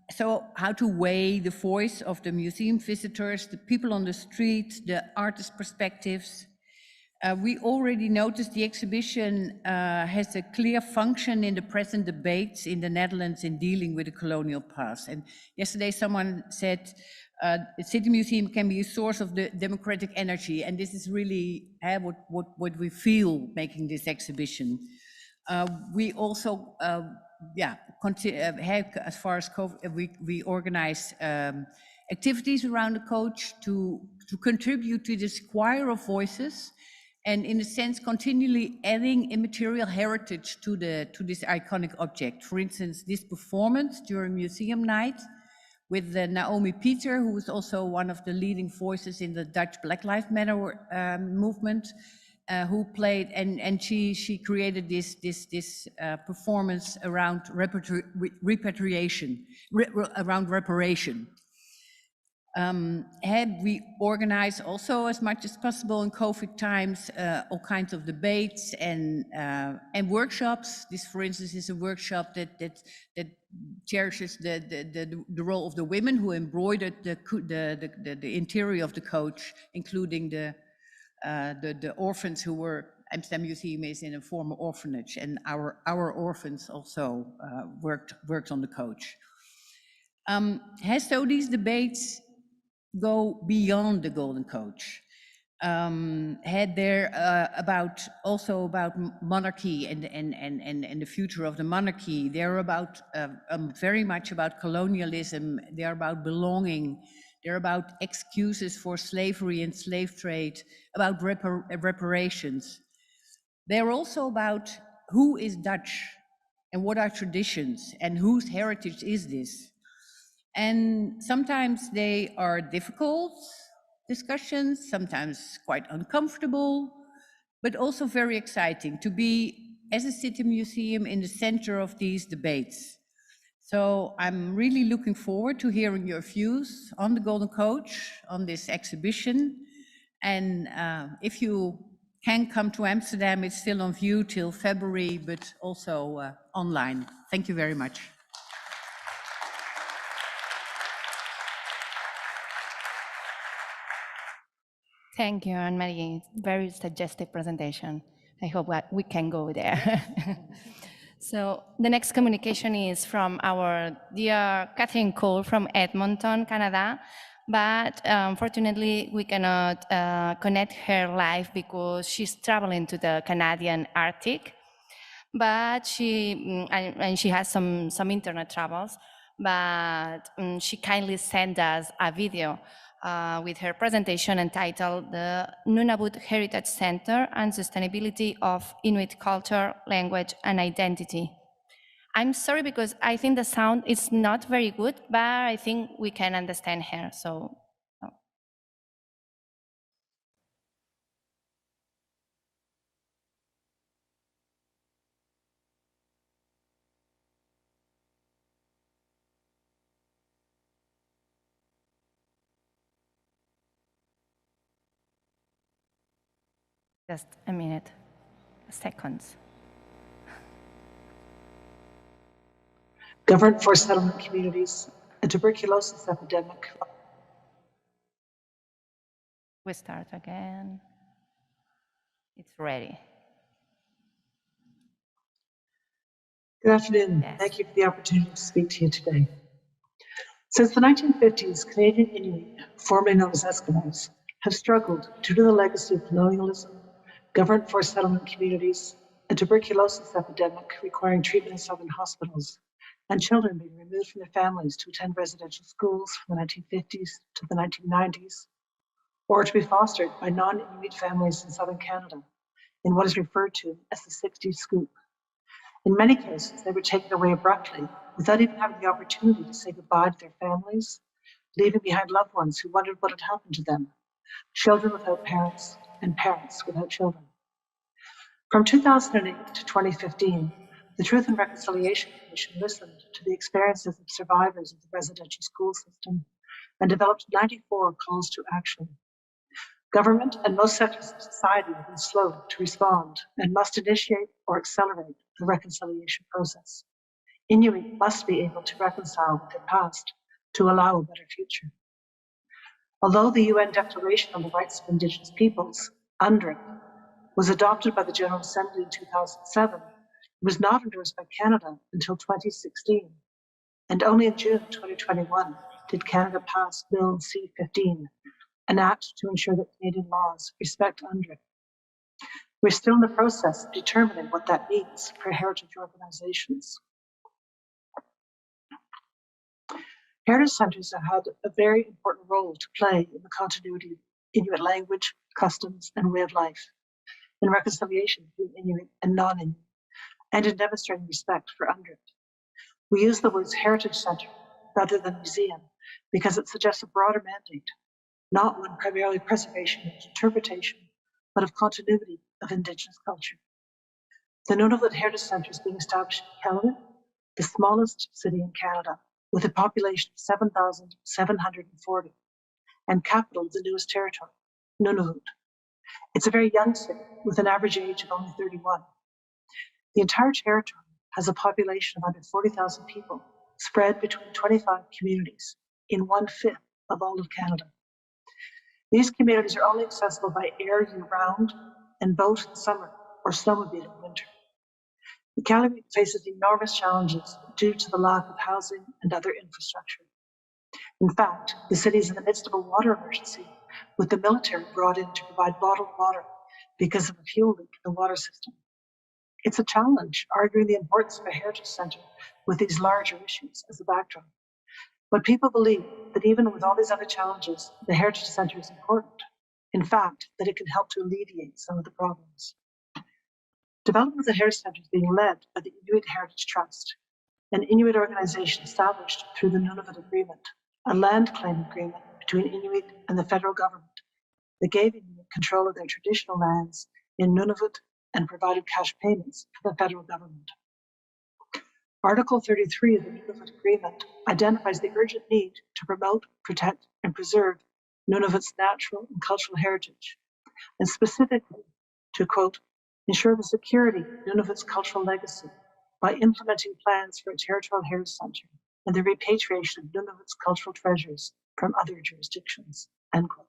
So how to weigh the voice of the museum visitors, the people on the street, the artist perspectives. We already noticed the exhibition has a clear function in the present debates in the Netherlands in dealing with the colonial past. And yesterday someone said the City Museum can be a source of the democratic energy, and this is really what we feel making this exhibition. We also, as far as COVID, we organize activities around the coach to contribute to this choir of voices, and in a sense continually adding immaterial heritage to this iconic object. For instance, this performance during museum night with Naomi Pieter, who was also one of the leading voices in the Dutch Black Lives Matter movement, who played, and she created this performance around reparation. Had we organized also as much as possible in COVID times all kinds of debates and workshops. This, for instance, is a workshop that cherishes the role of the women who embroidered the interior of the coach, including the orphans who were. Amsterdam Museum is in a former orphanage, and our orphans also worked on the coach. So these debates go beyond the Golden Coach. Had there about monarchy and the future of the monarchy. They're about very much about colonialism. They're about belonging. They're about excuses for slavery and slave trade, about reparations. They're also about who is Dutch and what are traditions and whose heritage is this. And sometimes they are difficult discussions, sometimes quite uncomfortable, but also very exciting to be, as a city museum, in the center of these debates. So I'm really looking forward to hearing your views on the Golden Coach, on this exhibition. And if you can come to Amsterdam, it's still on view till February, but also online. Thank you very much. Thank you, Anne-Marie. Very suggestive presentation. I hope we can go there. So the next communication is from our dear Catherine Cole from Edmonton, Canada. But unfortunately, we cannot connect her live because she's traveling to the Canadian Arctic. But she has some internet troubles. But she kindly sent us a video with her presentation entitled The Nunavut Heritage Center and Sustainability of Inuit Culture, Language and Identity. I'm sorry because I think the sound is not very good, but I think we can understand her. So. Just a minute, seconds. Governed for settlement communities, a tuberculosis epidemic. We start again. It's ready. Good afternoon. Yes. Thank you for the opportunity to speak to you today. Since the 1950s, Canadian Inuit, formerly known as Eskimos, have struggled due to the legacy of colonialism, governed for settlement communities, a tuberculosis epidemic requiring treatment in southern hospitals, and children being removed from their families to attend residential schools from the 1950s to the 1990s, or to be fostered by non-Inuit families in southern Canada in what is referred to as the 60s scoop. In many cases, they were taken away abruptly without even having the opportunity to say goodbye to their families, leaving behind loved ones who wondered what had happened to them, children without parents and parents without children. From 2008 to 2015, the Truth and Reconciliation Commission listened to the experiences of survivors of the residential school system and developed 94 calls to action. Government and most sectors of society have been slow to respond and must initiate or accelerate the reconciliation process. Inuit must be able to reconcile with their past to allow a better future. Although the UN Declaration on the Rights of Indigenous Peoples, UNDRIP, was adopted by the General Assembly in 2007, it was not endorsed by Canada until 2016. And only in June 2021 did Canada pass Bill C-15, an act to ensure that Canadian laws respect UNDRIP. We're still in the process of determining what that means for heritage organizations. Heritage centers have had a very important role to play in the continuity of Inuit language, customs, and way of life, in reconciliation between Inuit and non-Inuit, and in demonstrating respect for UNDRIP. We use the words heritage center rather than museum because it suggests a broader mandate, not one primarily preservation and interpretation, but of continuity of Indigenous culture. The Nunavut Heritage Centre is being established in Kelowna, the smallest city in Canada, with a population of 7,740. and capital of the newest territory, Nunavut. It's a very young city with an average age of only 31. The entire territory has a population of under 40,000 people spread between 25 communities in 1/5 of all of Canada. These communities are only accessible by air year-round and boat in summer or snowmobile in winter. The Iqaluit faces enormous challenges due to the lack of housing and other infrastructure. In fact, the city is in the midst of a water emergency, with the military brought in to provide bottled water because of a fuel leak in the water system. It's a challenge, arguing the importance of a heritage centre with these larger issues as a backdrop. But people believe that even with all these other challenges, the heritage centre is important. In fact, that it can help to alleviate some of the problems. Development of the heritage centre is being led by the Inuit Heritage Trust, an Inuit organization established through the Nunavut Agreement, a land claim agreement between Inuit and the federal government that gave Inuit control of their traditional lands in Nunavut and provided cash payments for the federal government. Article 33 of the Nunavut Agreement identifies the urgent need to promote, protect, and preserve Nunavut's natural and cultural heritage, and specifically to, quote, ensure the security of Nunavut's cultural legacy by implementing plans for a territorial heritage centre and the repatriation of Nunavut's cultural treasures from other jurisdictions, end quote.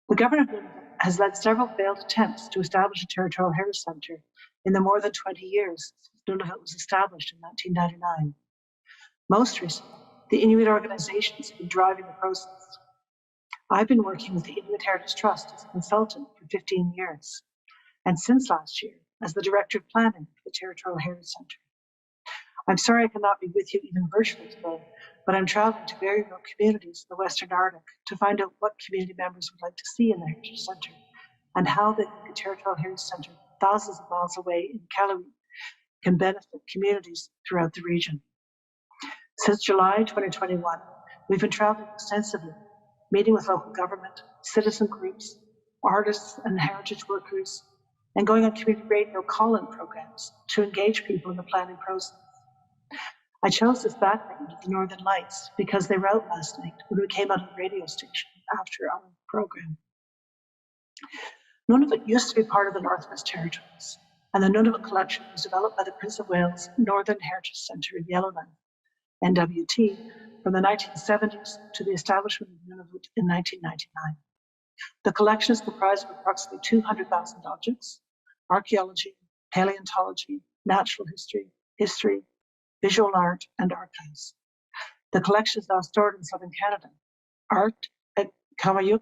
The government of Nunavut has led several failed attempts to establish a territorial heritage centre in the more than 20 years since Nunavut was established in 1999. Most recently, the Inuit organizations have been driving the process. I've been working with the Inuit Heritage Trust as a consultant for 15 years, and since last year, as the Director of Planning for the Territorial Heritage Centre. I'm sorry I cannot be with you even virtually today, but I'm traveling to very remote communities in the Western Arctic to find out what community members would like to see in the Heritage Centre and how the Territorial Heritage Centre, thousands of miles away in Iqaluit, can benefit communities throughout the region. Since July 2021, we've been traveling extensively, meeting with local government, citizen groups, artists and heritage workers, and going on community radio call-in programs to engage people in the planning process. I chose this background of the Northern Lights because they were out last night when we came out of the radio station after our program. Nunavut used to be part of the Northwest Territories, and the Nunavut collection was developed by the Prince of Wales Northern Heritage Centre in Yellowknife, NWT, from the 1970s to the establishment of Nunavut in 1999. The collection is comprised of approximately 200,000 objects, archaeology, paleontology, natural history, visual art, and archives. The collection is now stored in southern Canada. Art at CAMOC,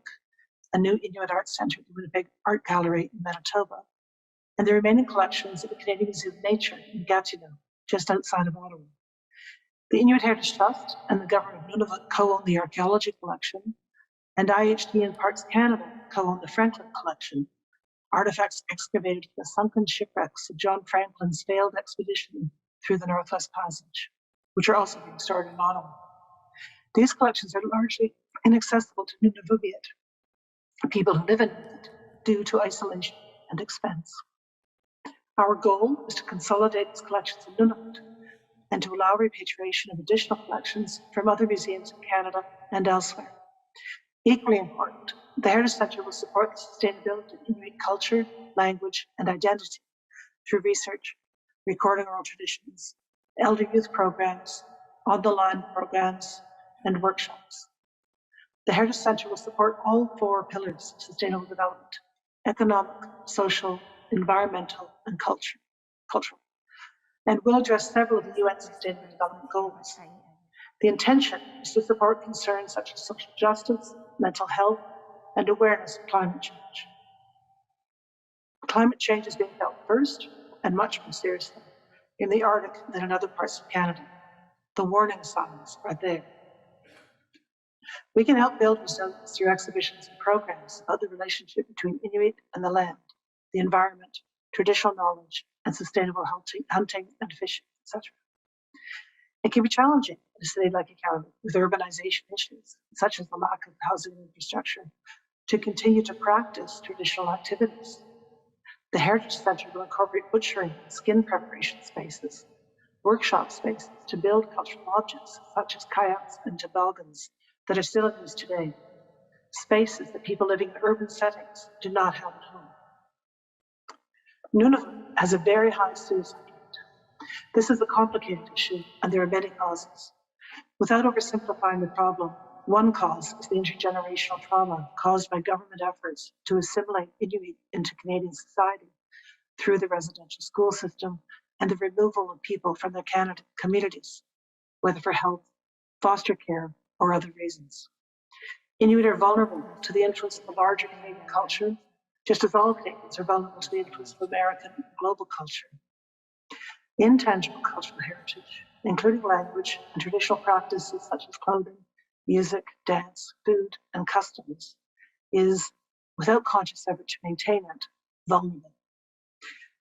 a new Inuit art centre, the Winnipeg Art Gallery in Manitoba, and the remaining collections at the Canadian Museum of Nature in Gatineau, just outside of Ottawa. The Inuit Heritage Trust and the Government of Nunavut co-own the archaeology collection, and IHD and Parks Canada co-own the Franklin collection, artifacts excavated from the sunken shipwrecks of John Franklin's failed expedition through the Northwest Passage, which are also being stored in Ottawa. These collections are largely inaccessible to Nunavut, people who live in Nunavut, due to isolation and expense. Our goal is to consolidate these collections in Nunavut and to allow repatriation of additional collections from other museums in Canada and elsewhere. Equally important, the Heritage Centre will support the sustainability of Inuit culture, language, and identity through research, recording oral traditions, elder youth programs, on-the-line programs, and workshops. The Heritage Centre will support all 4 pillars of sustainable development: economic, social, environmental, and cultural, and will address several of the UN Sustainable Development Goals. The intention is to support concerns such as social justice, mental health, and awareness of climate change. Climate change is being felt first and much more seriously in the Arctic than in other parts of Canada. The warning signs are there. We can help build resilience through exhibitions and programs about the relationship between Inuit and the land, the environment, traditional knowledge, and sustainable hunting and fishing, etc. It can be challenging in a city like Iqaluit with urbanization issues, such as the lack of housing and infrastructure, to continue to practice traditional activities. The Heritage Centre will incorporate butchering and skin preparation spaces, workshop spaces to build cultural objects such as kayaks and toboggans that are still in use today, spaces that people living in urban settings do not have at home. Nunavut has a very high suicide rate. This is a complicated issue, and there are many causes. Without oversimplifying the problem, one cause is the intergenerational trauma caused by government efforts to assimilate Inuit into Canadian society through the residential school system and the removal of people from their Canada communities, whether for health, foster care, or other reasons. Inuit are vulnerable to the influence of the larger Canadian culture, just as all Canadians are vulnerable to the influence of American and global culture. Intangible cultural heritage, including language and traditional practices such as clothing, music, dance, food, and customs, is, without conscious effort to maintain it, vulnerable.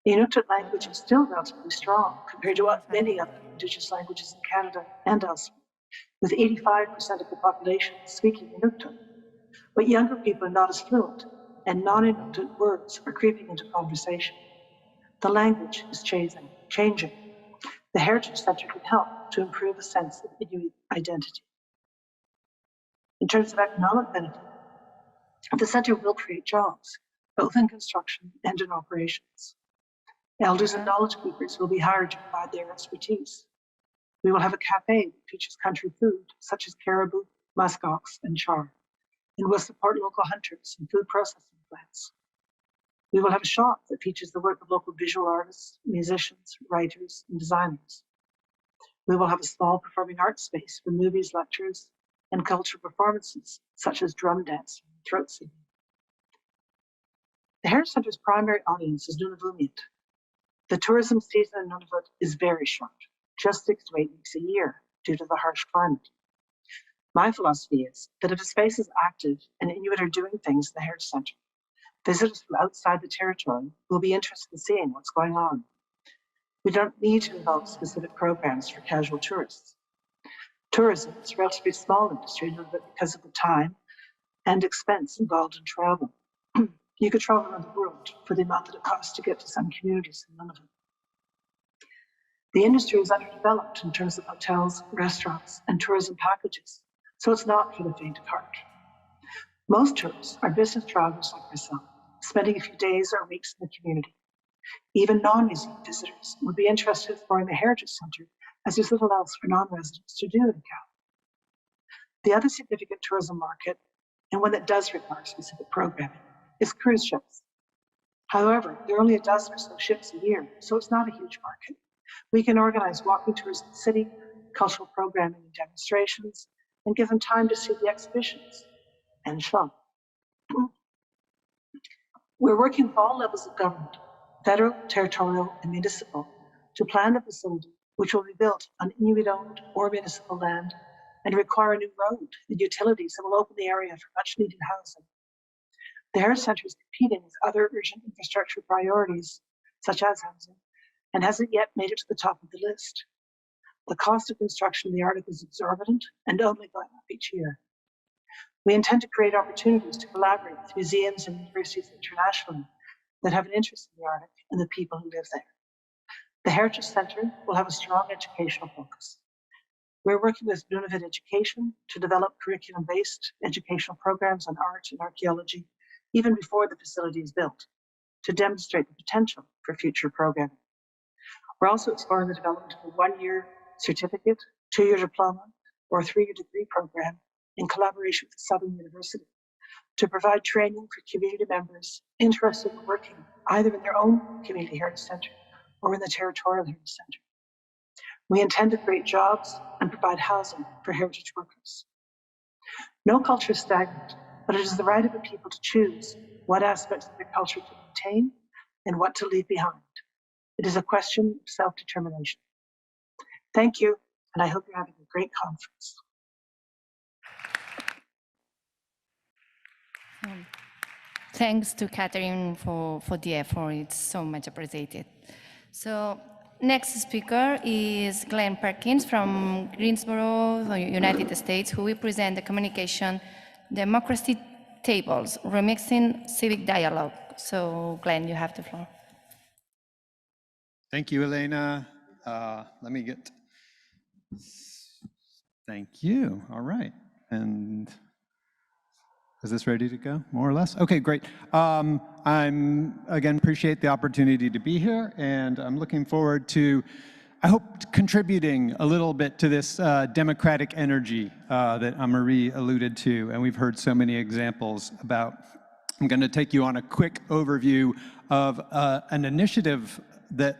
The Inuktitut language is still relatively strong compared to what many other Indigenous languages in Canada and elsewhere, with 85% of the population speaking Inuktitut. But younger people are not as fluent, and non-Inuktitut words are creeping into conversation. The language is changing. The Heritage Centre can help to improve a sense of Inuit identity. In terms of economic benefit, the Centre will create jobs, both in construction and in operations. Elders and knowledge keepers will be hired to provide their expertise. We will have a cafe that features country food, such as caribou, muskox, and char, and will support local hunters and food processing plants. We will have a shop that features the work of local visual artists, musicians, writers, and designers. We will have a small performing arts space for movies, lectures, and cultural performances, such as drum dancing and throat singing. The Heritage Centre's primary audience is Nunavummiut. The tourism season in Nunavut is very short, just 6 to 8 weeks a year, due to the harsh climate. My philosophy is that if a space is active and Inuit are doing things in the Heritage Centre, visitors from outside the territory will be interested in seeing what's going on. We don't need to develop specific programs for casual tourists. Tourism is a relatively small industry in Nunavut because of the time and expense involved in travel. You could travel around the world for the amount that it costs to get to some communities in Nunavut. The industry is underdeveloped in terms of hotels, restaurants, and tourism packages, so it's not for the faint of heart. Most tourists are business travelers like myself, spending a few days or weeks in the community. Even non-museum visitors would be interested in exploring the Heritage Centre, as there's little else for non-residents to do in Cal. The other significant tourism market, and one that does require specific programming, is cruise ships. However, there are only a dozen or so ships a year, so it's not a huge market. We can organize walking tours in the city, cultural programming and demonstrations, and give them time to see the exhibitions and shop. We're working with all levels of government, federal, territorial, and municipal, to plan the facility, which will be built on Inuit-owned or municipal land and require a new road and utilities that will open the area for much-needed housing. The Heritage Centre is competing with other urgent infrastructure priorities, such as housing, and hasn't yet made it to the top of the list. The cost of construction in the Arctic is exorbitant and only going up each year. We intend to create opportunities to collaborate with museums and universities internationally that have an interest in the Arctic and the people who live there. The Heritage Centre will have a strong educational focus. We're working with Nunavut Education to develop curriculum-based educational programs on art and archaeology, even before the facility is built, to demonstrate the potential for future programming. We're also exploring the development of a 1-year certificate, 2-year diploma, or a 3-year degree program in collaboration with Southern University to provide training for community members interested in working either in their own community heritage centre or in the territorial heritage centre. We intend to create jobs and provide housing for heritage workers. No culture is stagnant, but it is the right of a people to choose what aspects of their culture to maintain and what to leave behind. It is a question of self-determination. Thank you, and I hope you're having a great conference. Thanks to Catherine for the effort. It's so much appreciated. So next speaker is Glenn Perkins from Greensboro, United States, who will present the communication Democracy Tables, Remixing Civic Dialogue. So Glenn, you have the floor. Thank you, Elena. Let me get, thank you. All right. And Is this ready to go, more or less? Okay, great. I'm, again, appreciate the opportunity to be here, and I'm looking forward to, I hope, contributing a little bit to this democratic energy that Anne-Marie alluded to, and we've heard so many examples about. I'm going to take you on a quick overview of an initiative that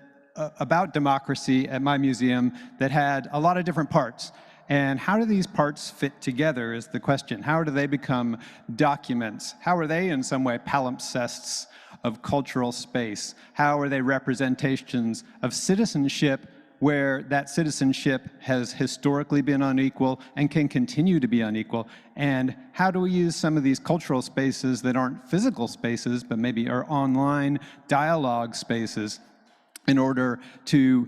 about democracy at my museum that had a lot of different parts. And how do these parts fit together is the question. How do they become documents? How are they in some way palimpsests of cultural space? How are they representations of citizenship where that citizenship has historically been unequal and can continue to be unequal? And how do we use some of these cultural spaces that aren't physical spaces, but maybe are online dialogue spaces in order to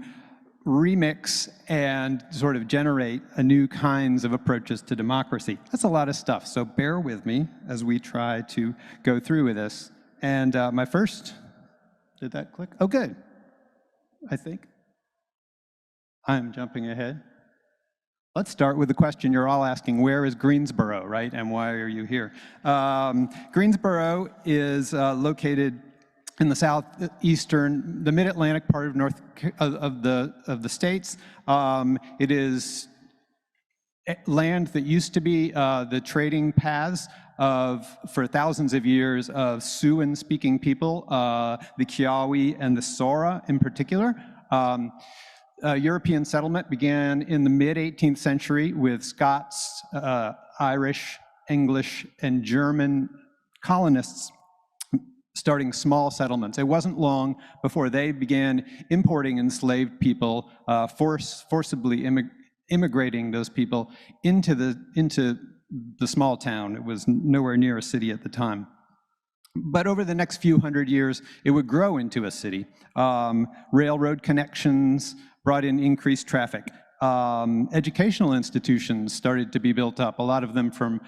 remix and sort of generate a new kinds of approaches to democracy? That's a lot of stuff, so bear with me as we try to go through with this. And my first, did that click? Oh, good, I think. I'm jumping ahead. Let's start with the question you're all asking, where is Greensboro, right? And why are you here? Greensboro is located in the southeastern, the mid-Atlantic part of the states. It is land that used to be the trading paths for thousands of years of Siouan-speaking people, the Kiawe and the Sora in particular. European settlement began in the mid-18th century with Scots, Irish, English, and German colonists starting small settlements. It wasn't long before they began importing enslaved people, forcibly immigrating those people into the small town. It was nowhere near a city at the time. But over the next few hundred years, it would grow into a city. Railroad connections brought in increased traffic. Educational institutions started to be built up, a lot of them from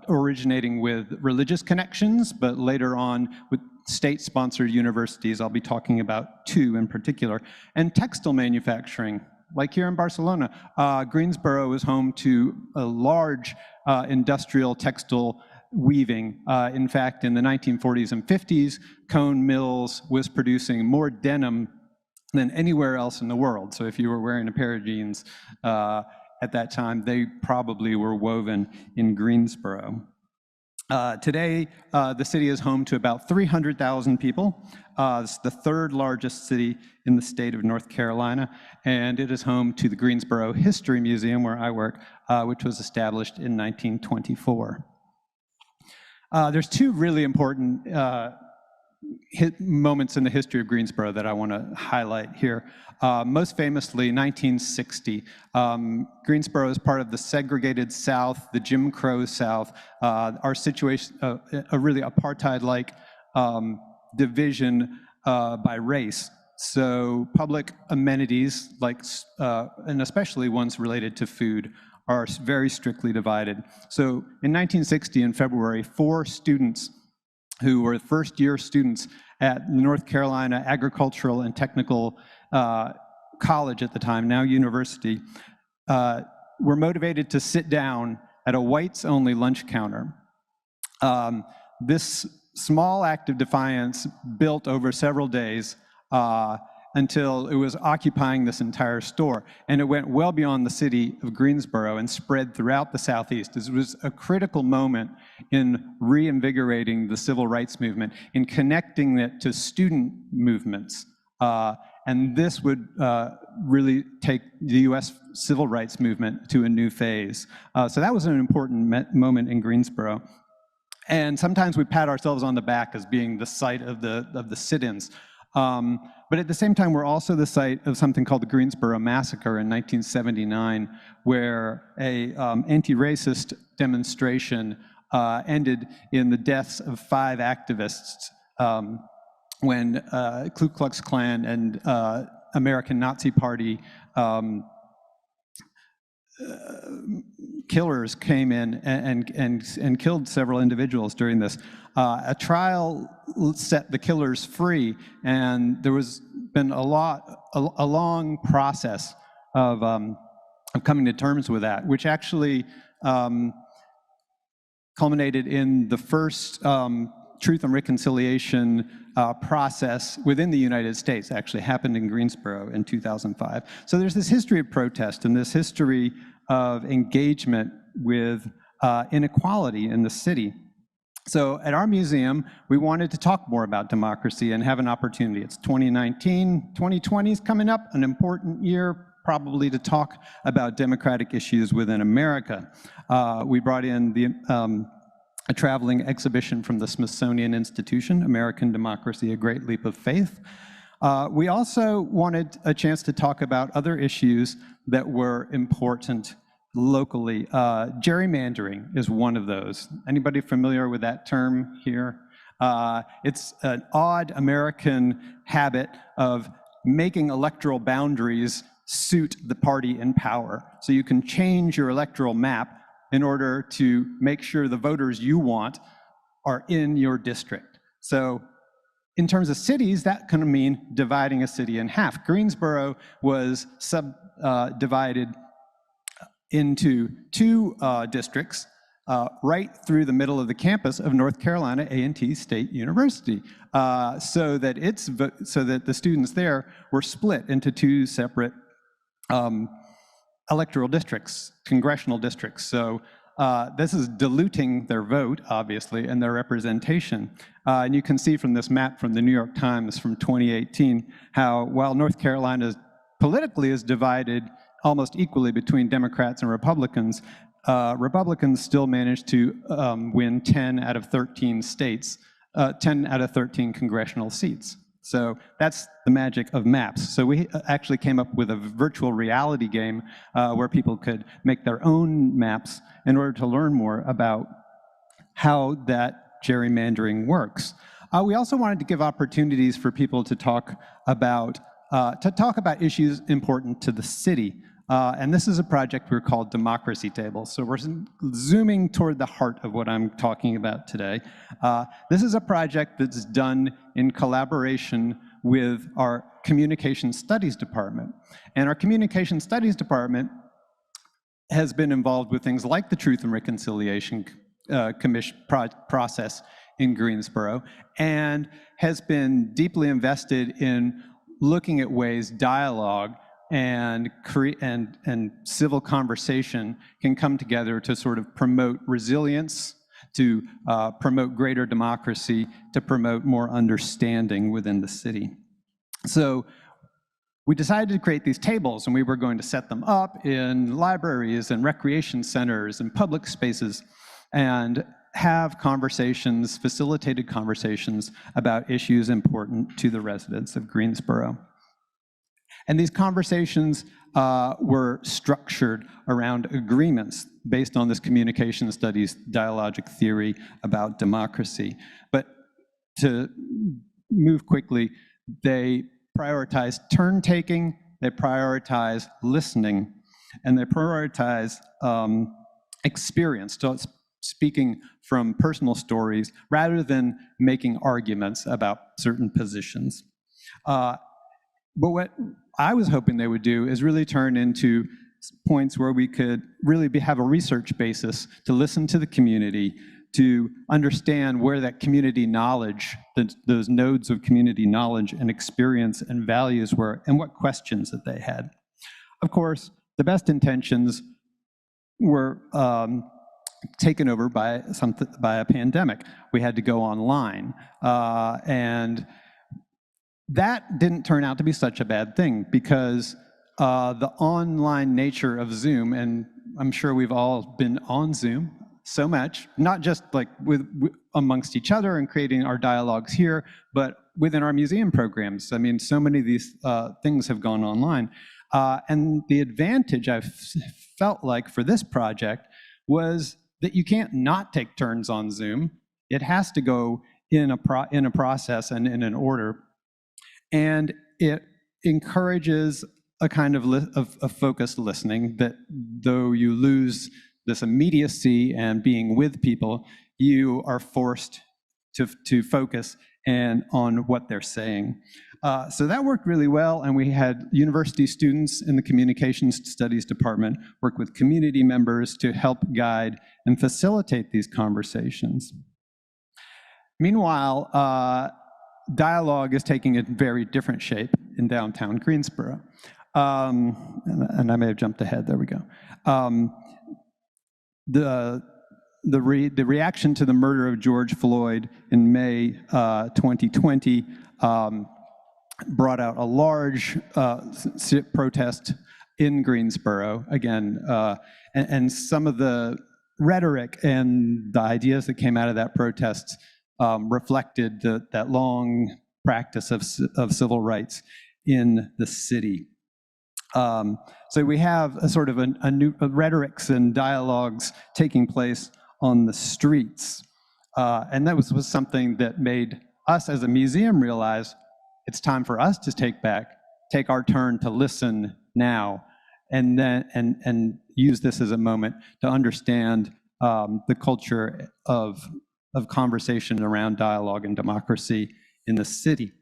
originating with religious connections, but later on with state-sponsored universities. I'll be talking about two in particular. And textile manufacturing, like here in Barcelona. Greensboro is home to a large industrial textile weaving. In fact, in the 1940s and 50s, Cone Mills was producing more denim than anywhere else in the world. So if you were wearing a pair of jeans at that time, they probably were woven in Greensboro. Today, the city is home to about 300,000 people. It's the third largest city in the state of North Carolina, and it is home to the Greensboro History Museum, where I work, which was established in 1924. There's two really important moments in the history of Greensboro that I want to highlight here. Most famously, 1960. Greensboro is part of the segregated South, the Jim Crow South. Our situation, a really apartheid-like division by race. So public amenities, like, and especially ones related to food, are very strictly divided. So in 1960, in February, 4 students who were first-year students at North Carolina Agricultural and Technical College at the time, now university, were motivated to sit down at a whites-only lunch counter. This small act of defiance built over several days until it was occupying this entire store. And it went well beyond the city of Greensboro and spread throughout the Southeast. This was a critical moment in reinvigorating the civil rights movement, in connecting it to student movements. And this would really take the US civil rights movement to a new phase. So that was an important moment in Greensboro. And sometimes we pat ourselves on the back as being the site of the sit-ins. But at the same time, we're also the site of something called the Greensboro Massacre in 1979, where a anti-racist demonstration ended in the deaths of 5 activists when Ku Klux Klan and American Nazi Party killers came in and killed several individuals during this. A trial set the killers free, and there was been a long process of coming to terms with that, which actually culminated in the first Truth and Reconciliation process within the United States. Actually happened in Greensboro in 2005. So there's this history of protest and this history of engagement with inequality in the city. So at our museum, we wanted to talk more about democracy and have an opportunity. It's 2019, 2020 is coming up, an important year probably to talk about democratic issues within America. We brought in a traveling exhibition from the Smithsonian Institution, American Democracy, A Great Leap of Faith. We also wanted a chance to talk about other issues that were important locally. Gerrymandering is one of those. Anybody familiar with that term here? It's an odd American habit of making electoral boundaries suit the party in power. So you can change your electoral map in order to make sure the voters you want are in your district. So in terms of cities, that can mean dividing a city in half. Greensboro was divided into two districts right through the middle of the campus of North Carolina A&T State University, so that the students there were split into two separate electoral districts, congressional districts. So this is diluting their vote, obviously, and their representation. And you can see from this map from the New York Times from 2018 how while North Carolina politically is divided almost equally between Democrats and Republicans, Republicans still managed to win 10 out of 13 states, 10 out of 13 congressional seats. So that's the magic of maps. So we actually came up with a virtual reality game where people could make their own maps in order to learn more about how that gerrymandering works. We also wanted to give opportunities for people to talk about issues important to the city. And this is a project we're called Democracy Table. So we're zooming toward the heart of what I'm talking about today. This is a project that's done in collaboration with our Communication Studies Department. And our Communication Studies Department has been involved with things like the Truth and Reconciliation Commission process in Greensboro, and has been deeply invested in looking at ways dialogue and civil conversation can come together to sort of promote resilience, to promote greater democracy, to promote more understanding within the city. So we decided to create these tables, and we were going to set them up in libraries and recreation centers and public spaces and have conversations, facilitated conversations about issues important to the residents of Greensboro. And these conversations were structured around agreements based on this communication studies dialogic theory about democracy. But to move quickly, they prioritize turn-taking, they prioritize listening, and they prioritize experience, so it's speaking from personal stories rather than making arguments about certain positions. But what I was hoping they would do is really turn into points where we could really have a research basis to listen to the community, to understand where that community knowledge, those nodes of community knowledge and experience and values were, and what questions that they had. Of course, the best intentions were taken over by a pandemic. We had to go online, and that didn't turn out to be such a bad thing, because the online nature of Zoom, and I'm sure we've all been on Zoom so much, not just like amongst each other and creating our dialogues here, but within our museum programs. I mean, so many of these things have gone online. And the advantage I felt like for this project was that you can't not take turns on Zoom. It has to go in a process and in an order. And it encourages a kind of focused listening that, though you lose this immediacy and being with people, you are forced to focus on what they're saying. So that worked really well, and we had university students in the Communications Studies department work with community members to help guide and facilitate these conversations. Meanwhile, dialogue is taking a very different shape in downtown Greensboro. And I may have jumped ahead, there we go. The reaction to the murder of George Floyd in May 2020 brought out a large protest in Greensboro, again, and some of the rhetoric and the ideas that came out of that protest reflected that long practice of civil rights in the city. So we have a sort of a new rhetorics and dialogues taking place on the streets. And that was something that made us as a museum realize it's time for us to take our turn to listen now, and then and use this as a moment to understand the culture of conversation around dialogue and democracy in the city.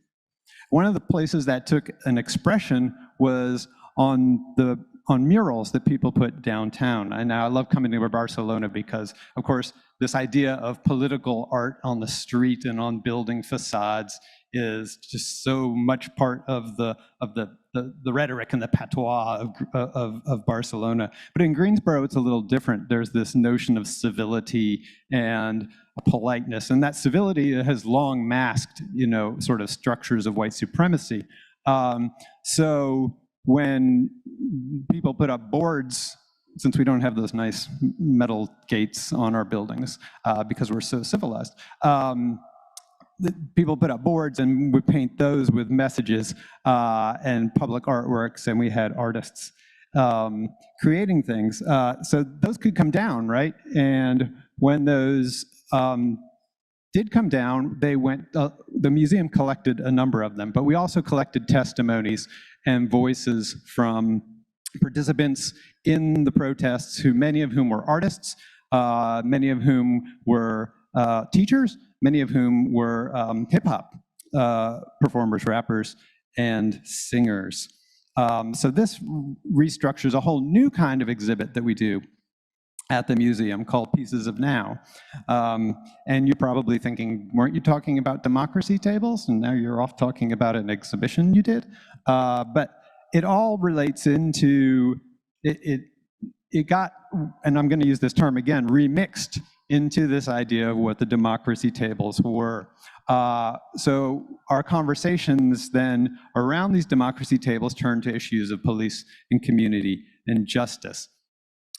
One of the places that took an expression was on murals that people put downtown. And I love coming to Barcelona because, of course, this idea of political art on the street and on building facades is just so much part of the rhetoric and the patois of Barcelona. But in Greensboro, it's a little different. There's this notion of civility and politeness, and that civility has long masked, sort of structures of white supremacy. So when people put up boards, since we don't have those nice metal gates on our buildings because we're so civilized, people put up boards and would paint those with messages and public artworks, and we had artists creating things. So those could come down, right? And when those did come down, they went, the museum collected a number of them, but we also collected testimonies and voices from participants in the protests, many of whom were artists, many of whom were teachers, many of whom were hip-hop performers, rappers, and singers. So this restructures a whole new kind of exhibit that we do at the museum called Pieces of Now. And you're probably thinking, weren't you talking about democracy tables? And now you're off talking about an exhibition you did. But it all relates into, it got, and I'm gonna use this term again, remixed into this idea of what the democracy tables were. So our conversations then around these democracy tables turn to issues of police and community and justice.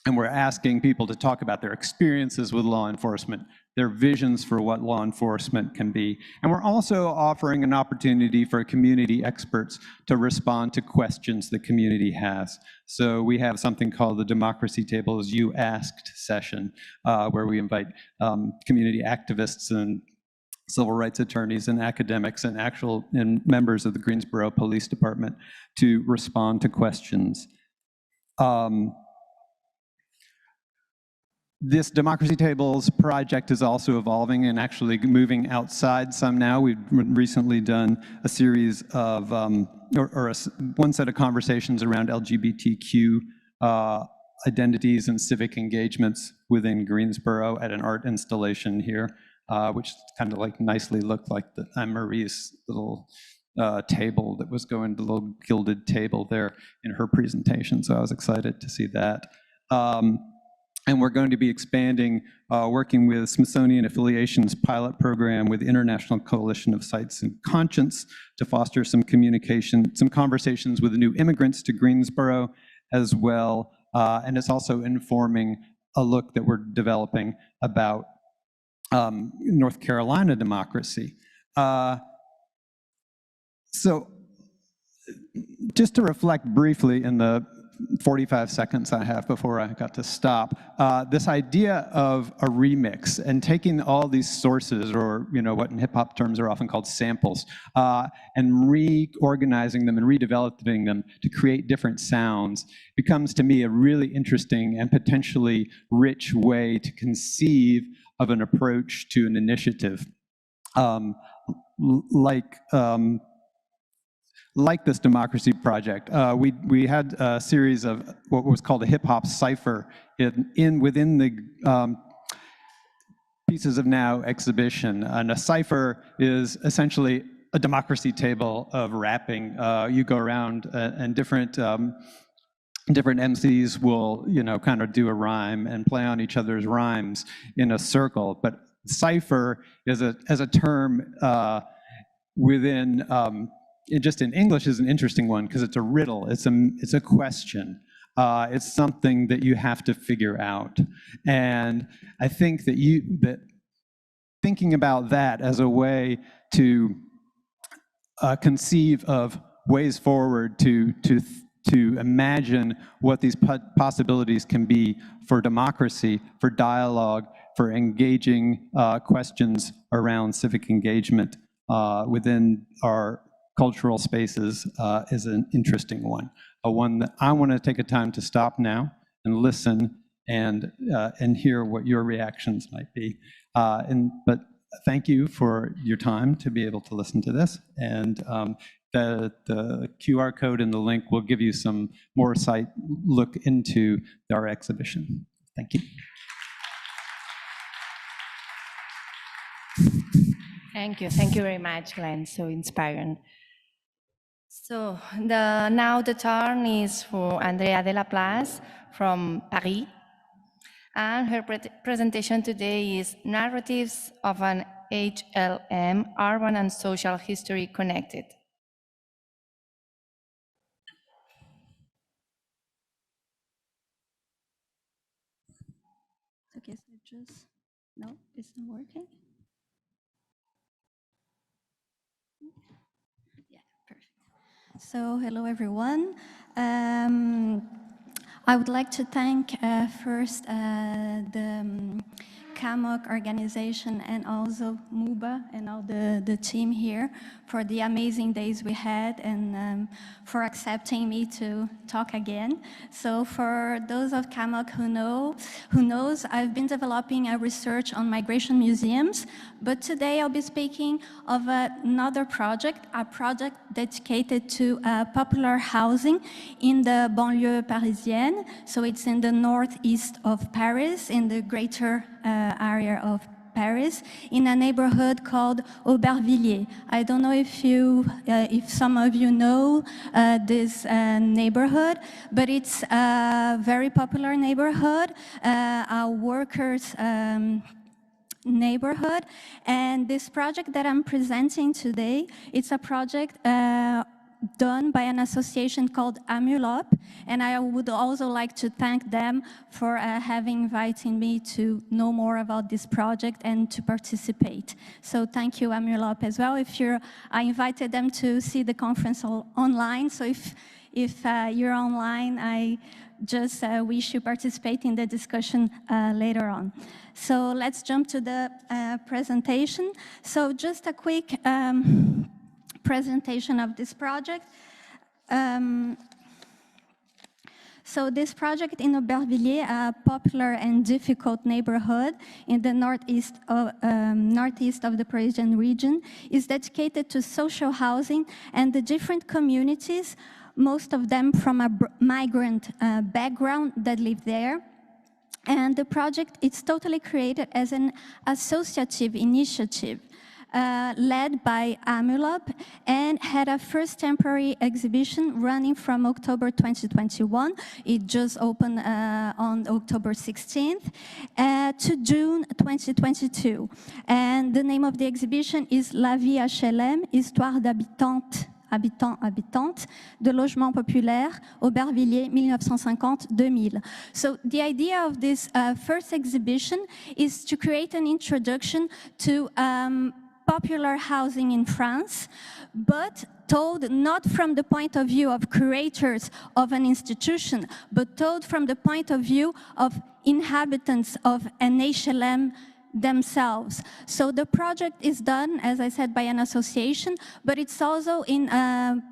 And we're asking people to talk about their experiences with law enforcement, their visions for what law enforcement can be. And we're also offering an opportunity for community experts to respond to questions the community has. So we have something called the Democracy Tables You Asked session, where we invite community activists and civil rights attorneys and academics and members of the Greensboro Police Department to respond to questions. This Democracy Tables project is also evolving and actually moving outside some now. We've recently done a series of, one set of conversations around LGBTQ identities and civic engagements within Greensboro at an art installation here, which kind of like nicely looked like the Anne-Marie's little table that was going, the little gilded table there in her presentation. So I was excited to see that. And we're going to be expanding, working with Smithsonian Affiliations pilot program with International Coalition of Sites and Conscience to foster some communication, some conversations with the new immigrants to Greensboro as well. And it's also informing a look that we're developing about North Carolina democracy. So just to reflect briefly in the 45 seconds I have before I got to stop, this idea of a remix and taking all these sources, or what in hip-hop terms are often called samples, and reorganizing them and redeveloping them to create different sounds becomes to me a really interesting and potentially rich way to conceive of an approach to an initiative. like this democracy project. We had a series of what was called a hip hop cipher within the Pieces of Now exhibition. And a cipher is essentially a democracy table of rapping. You go around and different MCs will, kind of do a rhyme and play on each other's rhymes in a circle. But cipher is as a term within, just in English is an interesting one because it's a riddle, it's a question. It's something that you have to figure out. And I think that thinking about that as a way to conceive of ways forward to imagine what these possibilities can be for democracy, for dialogue, for engaging questions around civic engagement within our cultural spaces is an interesting one. One that I want to take a time to stop now and listen and hear what your reactions might be. But thank you for your time to be able to listen to this. And the QR code and the link will give you some more look into our exhibition. Thank you. Thank you very much, Glenn. So inspiring. So now the turn is for Andrea de la Place from Paris. And her presentation today is Narratives of an HLM, Urban and Social History Connected. Okay, so no, it's not working. Yeah, perfect. So hello, everyone. I would like to thank first the CAMOC organization and also MUBA and all the team here for the amazing days we had and for accepting me to talk again. So for those of CAMOC who knows, I've been developing a research on migration museums, but today I'll be speaking of another project, a project dedicated to popular housing in the banlieue parisienne. So it's in the northeast of Paris, in the greater area of Paris, in a neighborhood called Aubervilliers. I don't know if some of you know this neighborhood, but it's a very popular neighborhood, a workers' neighborhood. And this project that I'm presenting today, it's a project done by an association called AMULOP, and I would also like to thank them for having invited me to know more about this project and to participate. So thank you, AMULOP, as well. I invited them to see the conference online, so if you're online, I just wish you participate in the discussion later on. So let's jump to the presentation. So just a quick presentation of this project. So this project in Aubervilliers, a popular and difficult neighborhood in the northeast of the Parisian region, is dedicated to social housing and the different communities, most of them from a migrant background that live there. And the project is totally created as an associative initiative led by AMULOP and had a first temporary exhibition running from October 2021. It just opened on October 16th to June 2022. And the name of the exhibition is La Vie HLM, Histoire d'habitantes, habitantes, de logement populaire, Aubervilliers 1950-2000. So the idea of this first exhibition is to create an introduction to popular housing in France, but told not from the point of view of curators of an institution, but told from the point of view of inhabitants of an HLM themselves. So the project is done, as I said, by an association, but it's also in an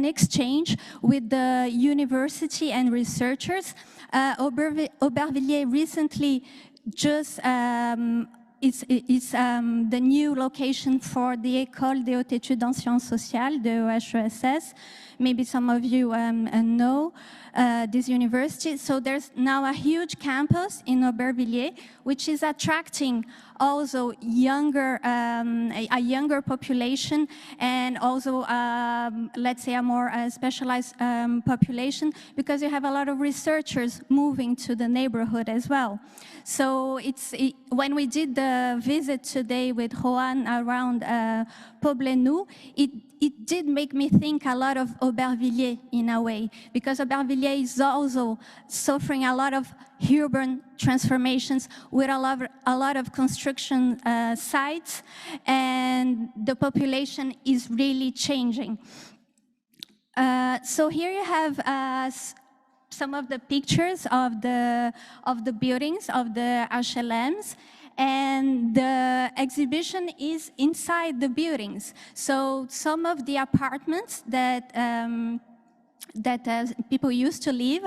exchange with the university and researchers. Aubervilliers recently just it's the new location for the École des Hautes Études en Sciences Sociales, the EHESS. Maybe some of you know this university. So there's now a huge campus in Aubervilliers, which is attracting also younger, a younger population, and also, let's say, a more specialized population, because you have a lot of researchers moving to the neighborhood as well. So when we did the visit today with Juan around Poblenou, it did make me think a lot of Aubervilliers in a way, because Aubervilliers is also suffering a lot of urban transformations with a lot of construction sites, and the population is really changing. So here you have some of the pictures of the buildings of the HLMs, and the exhibition is inside the buildings. So some of the apartments that people used to live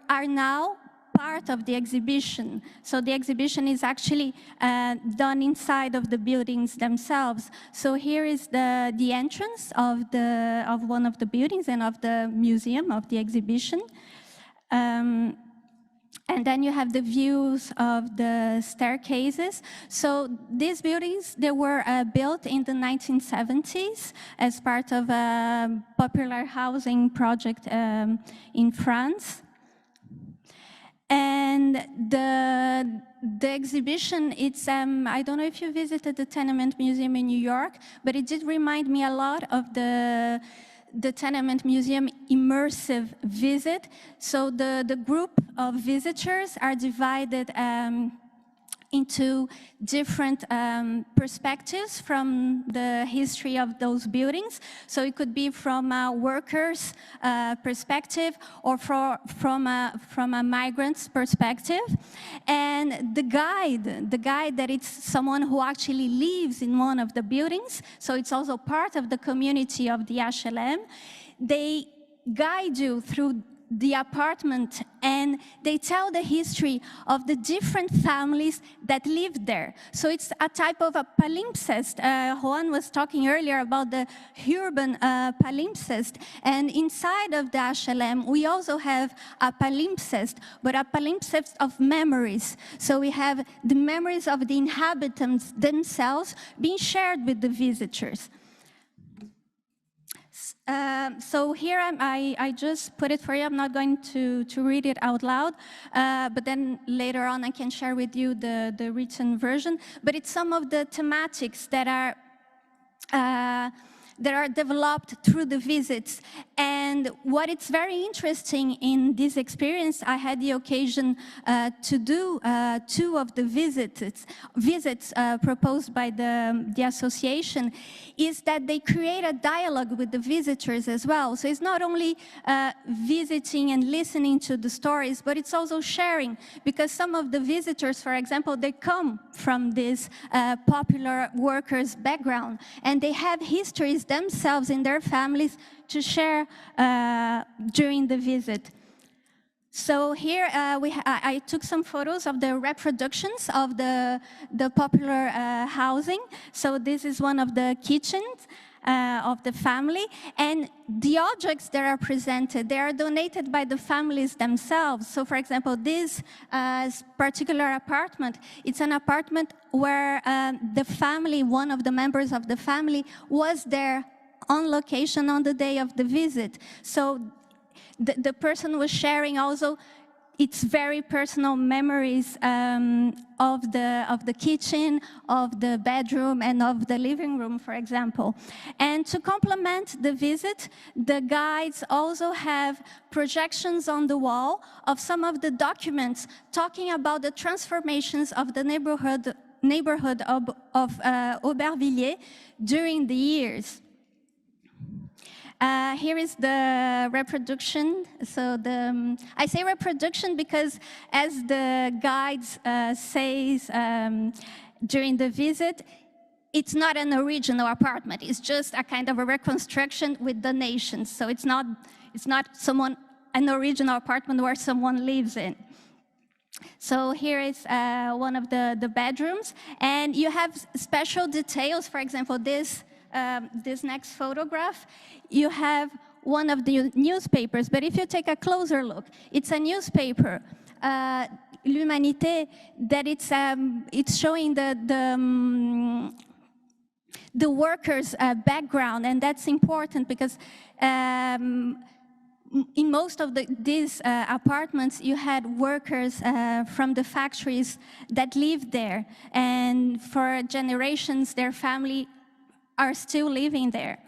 are now part of the exhibition. So the exhibition is actually done inside of the buildings themselves. So here is the entrance of one of the buildings and of the museum of the exhibition. And then you have the views of the staircases. So these buildings, they were built in the 1970s as part of a popular housing project in France. And the exhibition, it's, I don't know if you visited the Tenement Museum in New York, but it did remind me a lot of the Tenement Museum immersive visit. So the group of visitors are divided into different perspectives from the history of those buildings. So it could be from a worker's perspective, or from a migrant's perspective. And the guide that it's someone who actually lives in one of the buildings, so it's also part of the community of the HLM. They guide you through the apartment, and they tell the history of the different families that lived there. So it's a type of a palimpsest. Juan was talking earlier about the urban palimpsest, and inside of the HLM we also have a palimpsest, but a palimpsest of memories. So we have the memories of the inhabitants themselves being shared with the visitors. So here I just put it for you. I'm not going to read it out loud, but then later on I can share with you the written version. But it's some of the thematics that are developed through the visits. And what is very interesting in this experience, I had the occasion to do 2 of the visits proposed by the association, is that they create a dialogue with the visitors as well. So it's not only visiting and listening to the stories, but it's also sharing, because some of the visitors, for example, they come from this popular workers' background, and they have histories themselves in their families to share during the visit. So here I took some photos of the reproductions of the popular housing. So this is one of the kitchens of the family, and the objects that are presented, they are donated by the families themselves. So for example, this particular apartment, it's an apartment where the family, one of the members of the family, was there on location on the day of the visit. So the person was sharing also its very personal memories of the kitchen, of the bedroom, and of the living room, for example. And to complement the visit, the guides also have projections on the wall of some of the documents talking about the transformations of the neighborhood of Aubervilliers during the years. Here is the reproduction. So I say reproduction because, as the guides says during the visit, it's not an original apartment. It's just a kind of a reconstruction with donations. So it's not an original apartment where someone lives in. So here is one of the bedrooms, and you have special details. For example, this next photograph, you have one of the newspapers, but if you take a closer look, it's a newspaper, L'Humanité, that it's showing the workers' background, and that's important because in most of these apartments, you had workers from the factories that lived there, and for generations, their family are still living there.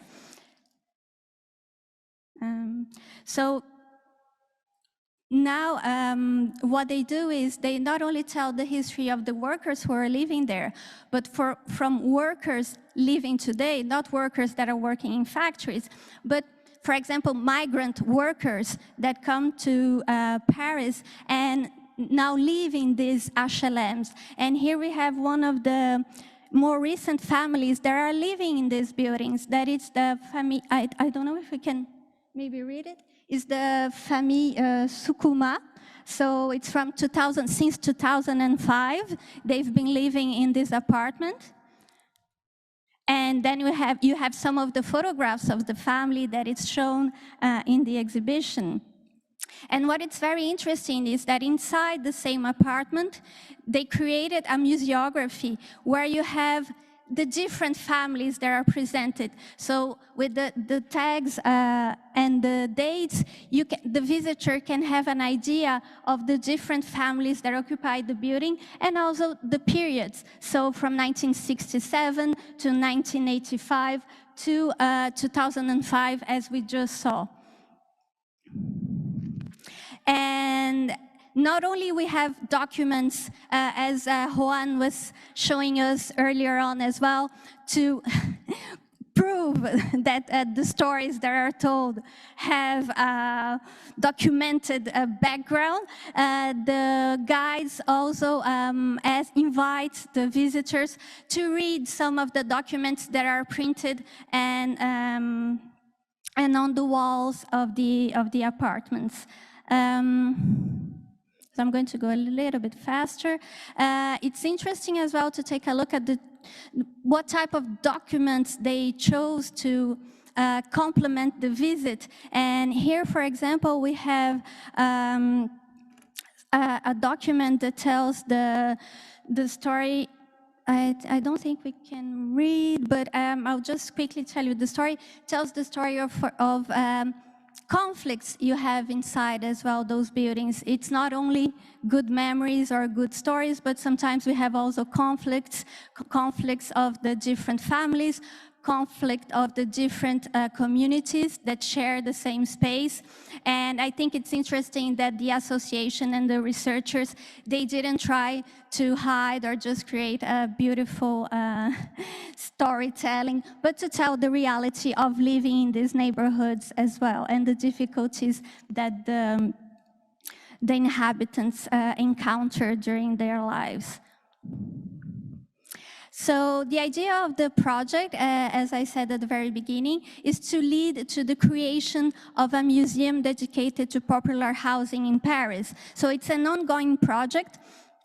So now, what they do is they not only tell the history of the workers who are living there, but from workers living today, not workers that are working in factories, but for example, migrant workers that come to Paris and now live in these HLMs. And here we have one of the more recent families that are living in these buildings. That is the family, I don't know if we can maybe read it. It's the famille Sukuma. So it's from since 2005. They've been living in this apartment. And then you have some of the photographs of the family that is shown in the exhibition. And what is very interesting is that inside the same apartment, they created a museography where you have the different families that are presented. So with the tags and the dates, the visitor can have an idea of the different families that occupied the building and also the periods. So from 1967 to 1985 to 2005, as we just saw. And not only we have documents, as Juan was showing us earlier on as well, to prove that the stories that are told have documented background. The guides also invite the visitors to read some of the documents that are printed and on the walls of the apartments. So I'm going to go a little bit faster. It's interesting as well to take a look at what type of documents they chose to complement the visit. And here, for example, we have a document that tells the story. I don't think we can read, but I'll just quickly tell you. The story tells the story of conflicts you have inside as well, those buildings. It's not only good memories or good stories, but sometimes we have also conflicts of the different families, conflict of the different communities that share the same space. And I think it's interesting that the association and the researchers, they didn't try to hide or just create a beautiful storytelling, but to tell the reality of living in these neighborhoods as well, and the difficulties that the inhabitants encounter during their lives. So the idea of the project, as I said at the very beginning, is to lead to the creation of a museum dedicated to popular housing in Paris. So it's an ongoing project,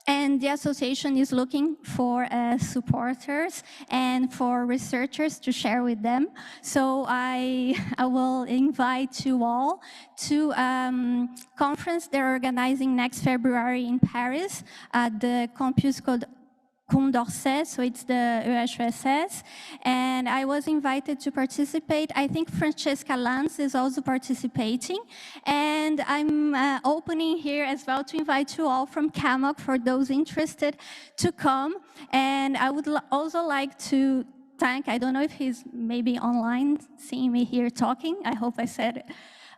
and the association is looking for supporters and for researchers to share with them. So I will invite you all to a conference they're organizing next February in Paris at the campus called Condorcet, so it's the EHESS, and I was invited to participate. I think Francesca Lanz is also participating, and I'm opening here as well to invite you all from CAMOC, for those interested, to come. And I would also like to thank, I don't know if he's maybe online seeing me here talking, I hope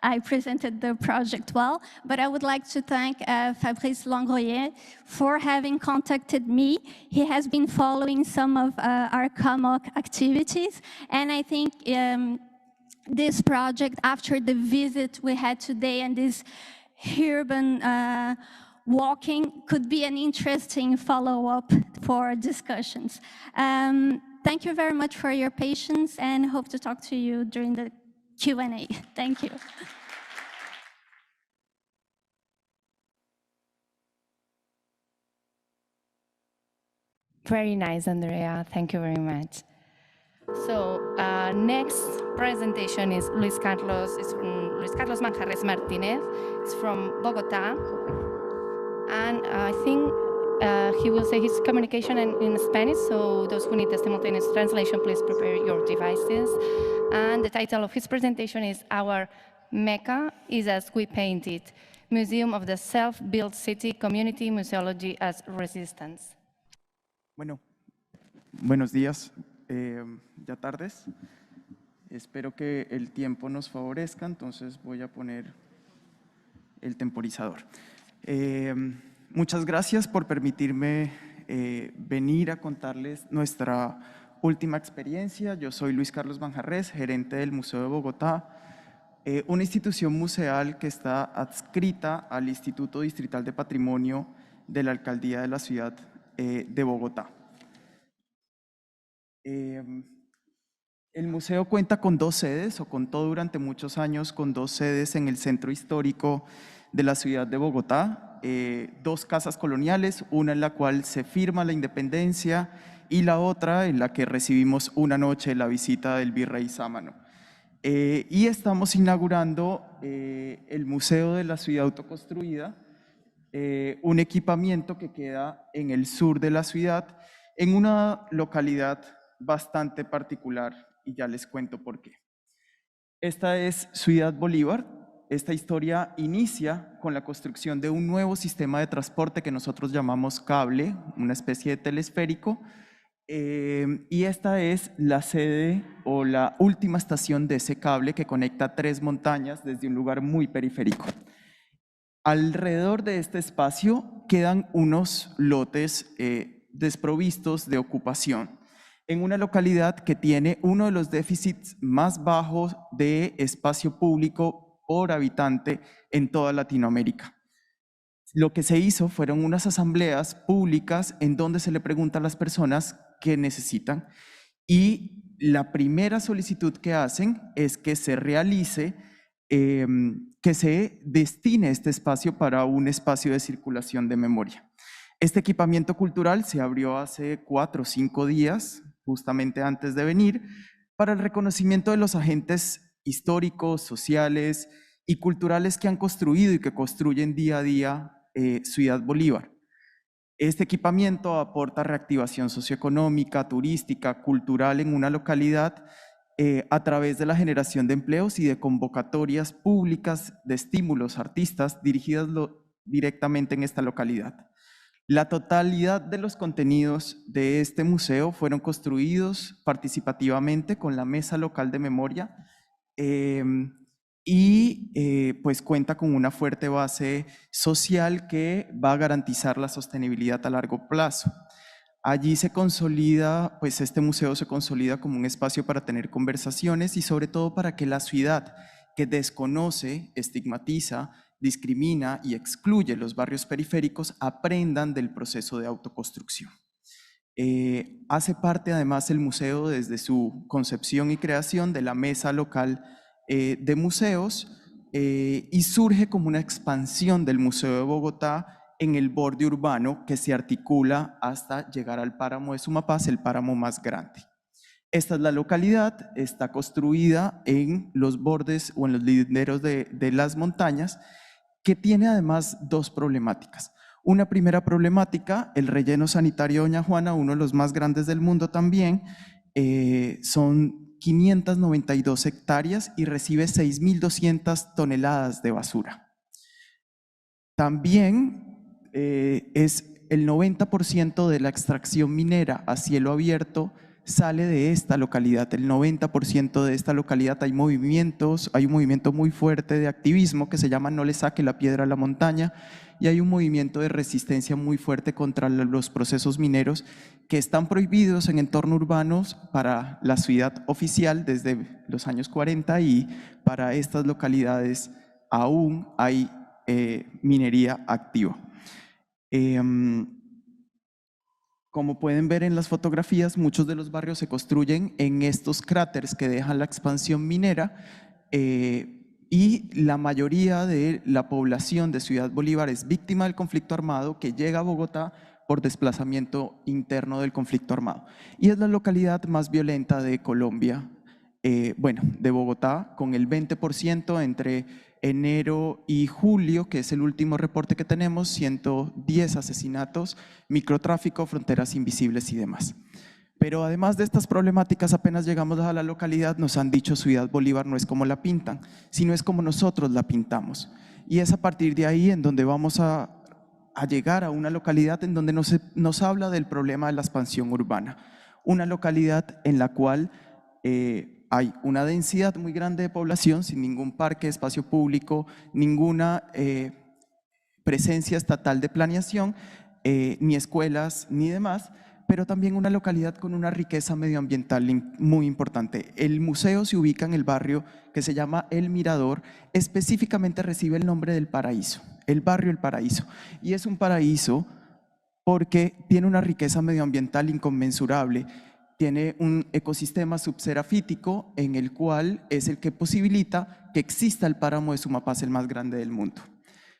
I presented the project well, but I would like to thank Fabrice Langroyer for having contacted me. He has been following some of our CAMOC activities, and I think this project, after the visit we had today and this urban walking, could be an interesting follow-up for discussions. Thank you very much for your patience, and hope to talk to you during the Q&A. Thank you. Very nice, Andrea. Thank you very much. So next presentation is Luis Carlos. It's from Luis Carlos Manjarres Martinez. It's from Bogota, and I think he will say his communication in Spanish. So those who need the simultaneous translation, please prepare your devices. And the title of his presentation is "Our Mecca is as We Paint It: Museum of the Self-Built City, Community Museology as Resistance." Bueno, buenos días, ya tardes. Espero que el tiempo nos favorezca, entonces voy a poner el temporizador. Muchas gracias por permitirme venir a contarles nuestra última experiencia. Yo soy Luis Carlos Manjarres, gerente del Museo de Bogotá, una institución museal que está adscrita al Instituto Distrital de Patrimonio de la Alcaldía de la Ciudad de Bogotá. El museo cuenta con 2 sedes, o contó durante muchos años con 2 sedes en el centro histórico de la ciudad de Bogotá, 2 casas coloniales, una en la cual se firma la independencia y la otra en la que recibimos una noche la visita del virrey Sámano. Y estamos inaugurando el Museo de la Ciudad Autoconstruida, un equipamiento que queda en el sur de la ciudad, en una localidad bastante particular, y ya les cuento por qué. Esta es Ciudad Bolívar. Esta historia inicia con la construcción de un nuevo sistema de transporte que nosotros llamamos cable, una especie de telesférico, y esta es la sede o la última estación de ese cable que conecta 3 montañas desde un lugar muy periférico. Alrededor de este espacio quedan unos lotes desprovistos de ocupación, en una localidad que tiene uno de los déficits más bajos de espacio público por habitante en toda Latinoamérica. Lo que se hizo fueron unas asambleas públicas en donde se le pregunta a las personas qué necesitan, y la primera solicitud que hacen es que se realice, que se destine este espacio para un espacio de circulación de memoria. Este equipamiento cultural se abrió hace 4 o 5 días, justamente antes de venir, para el reconocimiento de los agentes históricos, sociales y culturales que han construido y que construyen día a día Ciudad Bolívar. Este equipamiento aporta reactivación socioeconómica, turística, cultural en una localidad a través de la generación de empleos y de convocatorias públicas de estímulos a artistas dirigidas directamente en esta localidad. La totalidad de los contenidos de este museo fueron construidos participativamente con la Mesa Local de Memoria pues cuenta con una fuerte base social que va a garantizar la sostenibilidad a largo plazo. Allí se consolida, pues este museo se consolida como un espacio para tener conversaciones y sobre todo para que la ciudad, que desconoce, estigmatiza, discrimina y excluye los barrios periféricos, aprendan del proceso de autoconstrucción. Hace parte además el museo desde su concepción y creación de la Mesa Local de Museos y surge como una expansión del Museo de Bogotá en el borde urbano que se articula hasta llegar al páramo de Sumapaz, el páramo más grande. Esta es la localidad, está construida en los bordes o en los linderos de las montañas, que tiene además 2 problemáticas. Una primera problemática, el relleno sanitario Doña Juana, uno de los más grandes del mundo también, son 592 hectáreas y recibe 6.200 toneladas de basura. También es el 90% de la extracción minera a cielo abierto sale de esta localidad. El 90% de esta localidad hay un movimiento muy fuerte de activismo que se llama No le saque la piedra a la montaña, y hay un movimiento de resistencia muy fuerte contra los procesos mineros que están prohibidos en entornos urbanos para la ciudad oficial desde los años 40, y para estas localidades aún hay minería activa. Como pueden ver en las fotografías, muchos de los barrios se construyen en estos cráteres que dejan la expansión minera, y la mayoría de la población de Ciudad Bolívar es víctima del conflicto armado que llega a Bogotá por desplazamiento interno del conflicto armado. Y es la localidad más violenta de Colombia, de Bogotá, con el 20% entre enero y julio, que es el último reporte que tenemos, 110 asesinatos, microtráfico, fronteras invisibles y demás. Pero además de estas problemáticas, apenas llegamos a la localidad, nos han dicho Ciudad Bolívar no es como la pintan, sino es como nosotros la pintamos. Y es a partir de ahí en donde vamos a llegar a una localidad en donde nos habla del problema de la expansión urbana. Una localidad en la cual hay una densidad muy grande de población, sin ningún parque, espacio público, ninguna presencia estatal de planeación, ni escuelas, ni demás, pero también una localidad con una riqueza medioambiental muy importante. El museo se ubica en el barrio que se llama El Mirador, específicamente recibe el nombre del Paraíso, el barrio El Paraíso, y es un paraíso porque tiene una riqueza medioambiental inconmensurable, tiene un ecosistema subserafítico en el cual es el que posibilita que exista el páramo de Sumapaz, el más grande del mundo.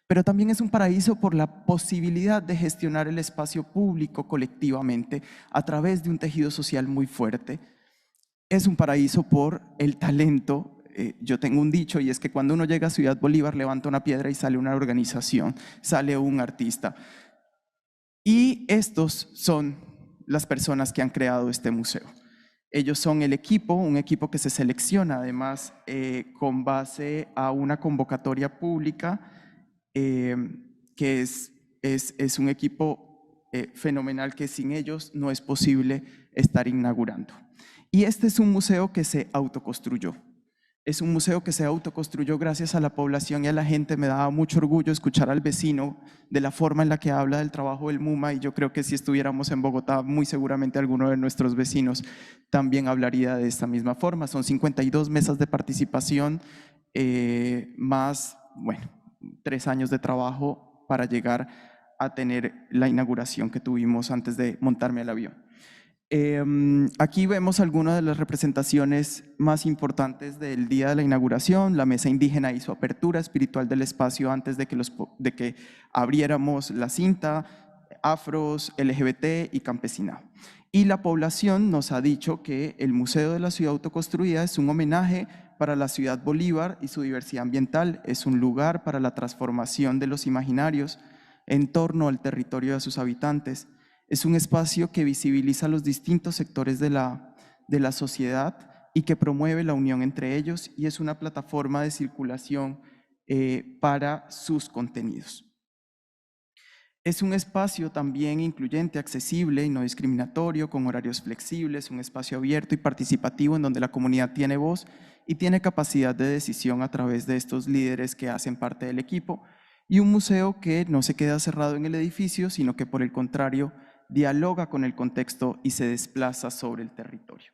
Pero también es un paraíso por la posibilidad de gestionar el espacio público colectivamente a través de un tejido social muy fuerte. Es un paraíso por el talento. Yo tengo un dicho y es que cuando uno llega a Ciudad Bolívar levanta una piedra y sale una organización, sale un artista. Y estos son las personas que han creado este museo. Ellos son el equipo, un equipo que se selecciona además con base a una convocatoria pública, que es un equipo fenomenal que sin ellos no es posible estar inaugurando. Y este es un museo que se autoconstruyó. Es un museo que se autoconstruyó gracias a la población y a la gente. Me daba mucho orgullo escuchar al vecino de la forma en la que habla del trabajo del MUMA, y yo creo que si estuviéramos en Bogotá, muy seguramente alguno de nuestros vecinos también hablaría de esta misma forma. Son 52 mesas de participación, más, 3 años de trabajo para llegar a tener la inauguración que tuvimos antes de montarme al avión. Aquí vemos algunas de las representaciones más importantes del día de la inauguración. La mesa indígena hizo apertura espiritual del espacio antes de que abriéramos la cinta, afros, LGBT y campesinado. Y la población nos ha dicho que el Museo de la Ciudad Autoconstruida es un homenaje para la ciudad Bolívar y su diversidad ambiental, es un lugar para la transformación de los imaginarios en torno al territorio de sus habitantes. Es un espacio que visibiliza los distintos sectores de la sociedad y que promueve la unión entre ellos, y es una plataforma de circulación para sus contenidos. Es un espacio también incluyente, accesible y no discriminatorio, con horarios flexibles, un espacio abierto y participativo en donde la comunidad tiene voz y tiene capacidad de decisión a través de estos líderes que hacen parte del equipo, y un museo que no se queda cerrado en el edificio, sino que por el contrario dialoga con el contexto y se desplaza sobre el territorio.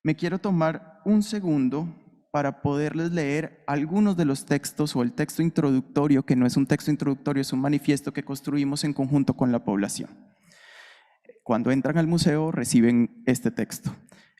Me quiero tomar un segundo para poderles leer algunos de los textos o el texto introductorio, que no es un texto introductorio, es un manifiesto que construimos en conjunto con la población. Cuando entran al museo reciben este texto.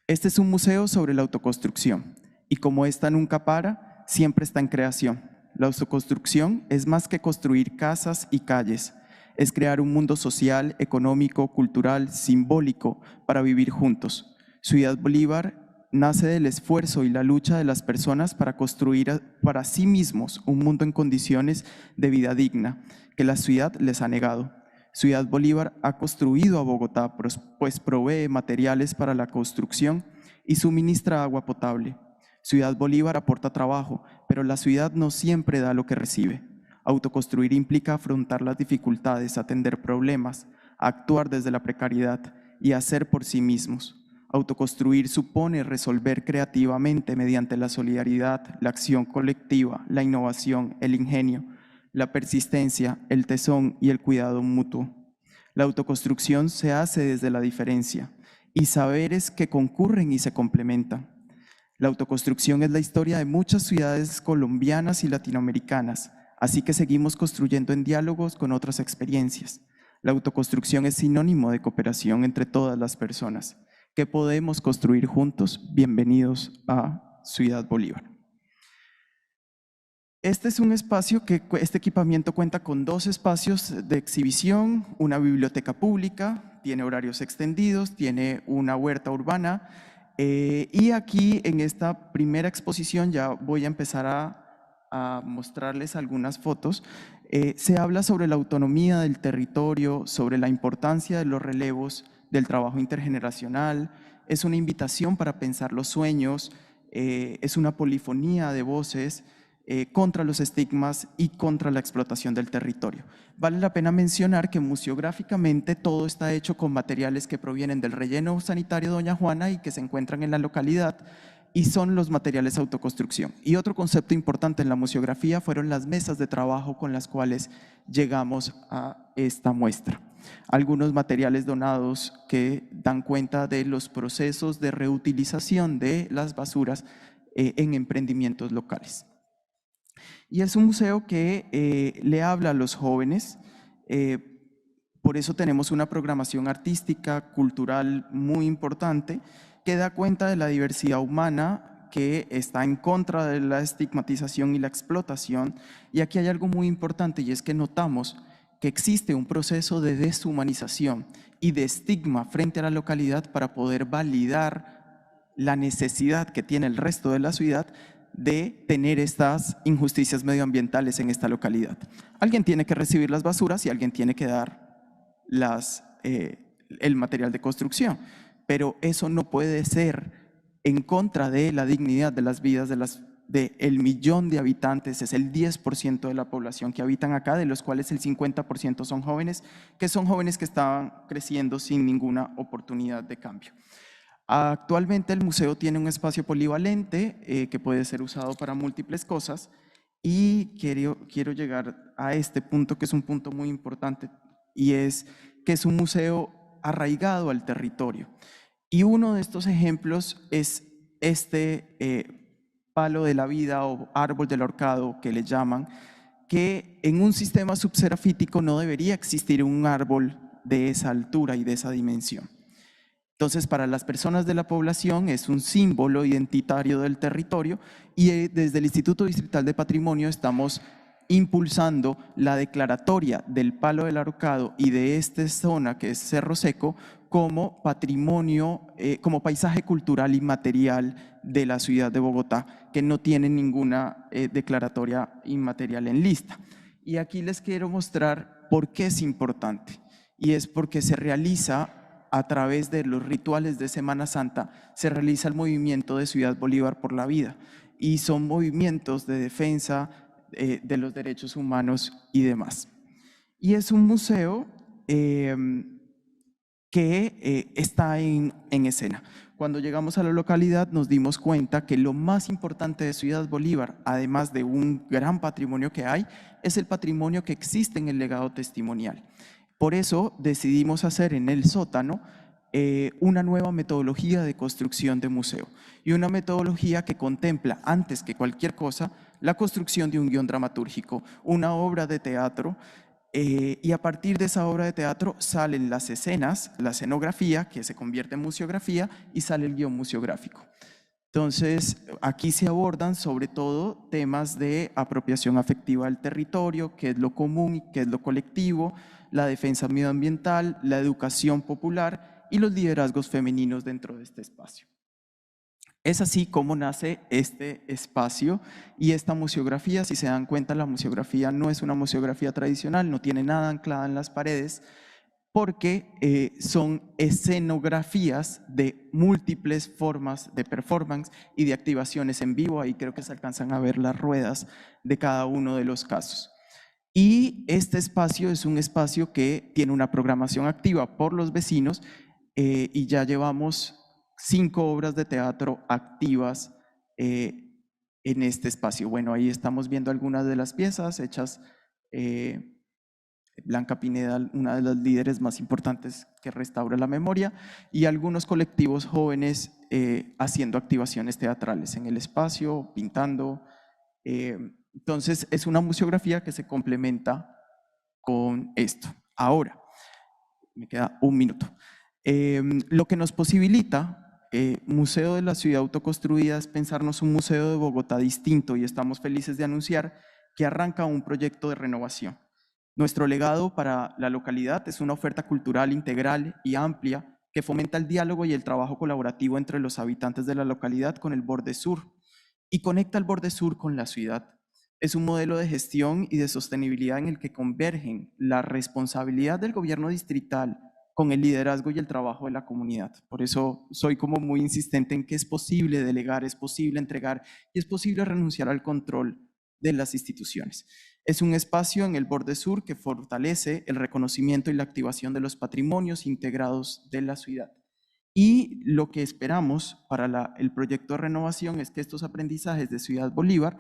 Este es un museo sobre la autoconstrucción y como esta nunca para, siempre está en creación. La autoconstrucción es más que construir casas y calles, es crear un mundo social, económico, cultural, simbólico para vivir juntos. Ciudad Bolívar nace del esfuerzo y la lucha de las personas para construir para sí mismos un mundo en condiciones de vida digna que la ciudad les ha negado. Ciudad Bolívar ha construido a Bogotá, pues provee materiales para la construcción y suministra agua potable. Ciudad Bolívar aporta trabajo, pero la ciudad no siempre da lo que recibe. Autoconstruir implica afrontar las dificultades, atender problemas, actuar desde la precariedad y hacer por sí mismos. Autoconstruir supone resolver creativamente mediante la solidaridad, la acción colectiva, la innovación, el ingenio, la persistencia, el tesón y el cuidado mutuo. La autoconstrucción se hace desde la diferencia y saberes que concurren y se complementan. La autoconstrucción es la historia de muchas ciudades colombianas y latinoamericanas, así que seguimos construyendo en diálogos con otras experiencias. La autoconstrucción es sinónimo de cooperación entre todas las personas que podemos construir juntos. Bienvenidos a Ciudad Bolívar. Este es un espacio que, este equipamiento cuenta con 2 espacios de exhibición, una biblioteca pública, tiene horarios extendidos, tiene una huerta urbana, y aquí en esta primera exposición ya voy a empezar a mostrarles algunas fotos. Se habla sobre la autonomía del territorio, sobre la importancia de los relevos, del trabajo intergeneracional, es una invitación para pensar los sueños, es una polifonía de voces contra los estigmas y contra la explotación del territorio. Vale la pena mencionar que museográficamente todo está hecho con materiales que provienen del relleno sanitario Doña Juana y que se encuentran en la localidad, y son los materiales autoconstrucción. Y otro concepto importante en la museografía fueron las mesas de trabajo con las cuales llegamos a esta muestra. Algunos materiales donados que dan cuenta de los procesos de reutilización de las basuras en emprendimientos locales. Y es un museo que le habla a los jóvenes, por eso tenemos una programación artística, cultural muy importante, que da cuenta de la diversidad humana, que está en contra de la estigmatización y la explotación. Y aquí hay algo muy importante, y es que notamos que existe un proceso de deshumanización y de estigma frente a la localidad para poder validar la necesidad que tiene el resto de la ciudad de tener estas injusticias medioambientales en esta localidad. Alguien tiene que recibir las basuras y alguien tiene que dar el material de construcción, pero eso no puede ser en contra de la dignidad de las vidas del millón de habitantes. Es el 10% de la población que habitan acá, de los cuales el 50% son jóvenes, que estaban creciendo sin ninguna oportunidad de cambio. Actualmente el museo tiene un espacio polivalente que puede ser usado para múltiples cosas, y quiero llegar a este punto, que es un punto muy importante, y es que es un museo arraigado al territorio. Y uno de estos ejemplos es este palo de la vida o árbol del ahorcado que le llaman, que en un sistema subserafítico no debería existir un árbol de esa altura y de esa dimensión. Entonces, para las personas de la población es un símbolo identitario del territorio, y desde el Instituto Distrital de Patrimonio estamos impulsando la declaratoria del palo del ahorcado y de esta zona que es Cerro Seco como patrimonio, como paisaje cultural inmaterial de la ciudad de Bogotá, que no tiene ninguna declaratoria inmaterial en lista. Y aquí les quiero mostrar por qué es importante, y es porque se realiza a través de los rituales de Semana Santa, se realiza el movimiento de Ciudad Bolívar por la Vida, y son movimientos de defensa de los derechos humanos y demás. Y es un museo que está en escena. Cuando llegamos a la localidad nos dimos cuenta que lo más importante de Ciudad Bolívar, además de un gran patrimonio que hay, es el patrimonio que existe en el legado testimonial. Por eso decidimos hacer en el sótano una nueva metodología de construcción de museo, y una metodología que contempla, antes que cualquier cosa, la construcción de un guión dramatúrgico, una obra de teatro, y a partir de esa obra de teatro salen las escenas, la escenografía, que se convierte en museografía, y sale el guión museográfico. Entonces, aquí se abordan sobre todo temas de apropiación afectiva del territorio, qué es lo común y qué es lo colectivo, la defensa medioambiental, la educación popular y los liderazgos femeninos dentro de este espacio. Es así como nace este espacio y esta museografía. Si se dan cuenta, la museografía no es una museografía tradicional, no tiene nada anclada en las paredes, porque son escenografías de múltiples formas de performance y de activaciones en vivo. Ahí creo que se alcanzan a ver las ruedas de cada uno de los casos. Y este espacio es un espacio que tiene una programación activa por los vecinos, y ya llevamos 5 obras de teatro activas en este espacio. Bueno, ahí estamos viendo algunas de las piezas hechas. Blanca Pineda, una de las líderes más importantes que restaura la memoria, y algunos colectivos jóvenes haciendo activaciones teatrales en el espacio, pintando. Entonces, es una museografía que se complementa con esto. Ahora, me queda un minuto. Lo que nos posibilita Museo de la Ciudad Autoconstruida es pensarnos un museo de Bogotá distinto, y estamos felices de anunciar que arranca un proyecto de renovación. Nuestro legado para la localidad es una oferta cultural integral y amplia que fomenta el diálogo y el trabajo colaborativo entre los habitantes de la localidad con el borde sur y conecta el borde sur con la ciudad. Es un modelo de gestión y de sostenibilidad en el que convergen la responsabilidad del gobierno distrital con el liderazgo y el trabajo de la comunidad. Por eso soy como muy insistente en que es posible delegar, es posible entregar y es posible renunciar al control de las instituciones. Es un espacio en el borde sur que fortalece el reconocimiento y la activación de los patrimonios integrados de la ciudad. Y lo que esperamos para el proyecto de renovación es que estos aprendizajes de Ciudad Bolívar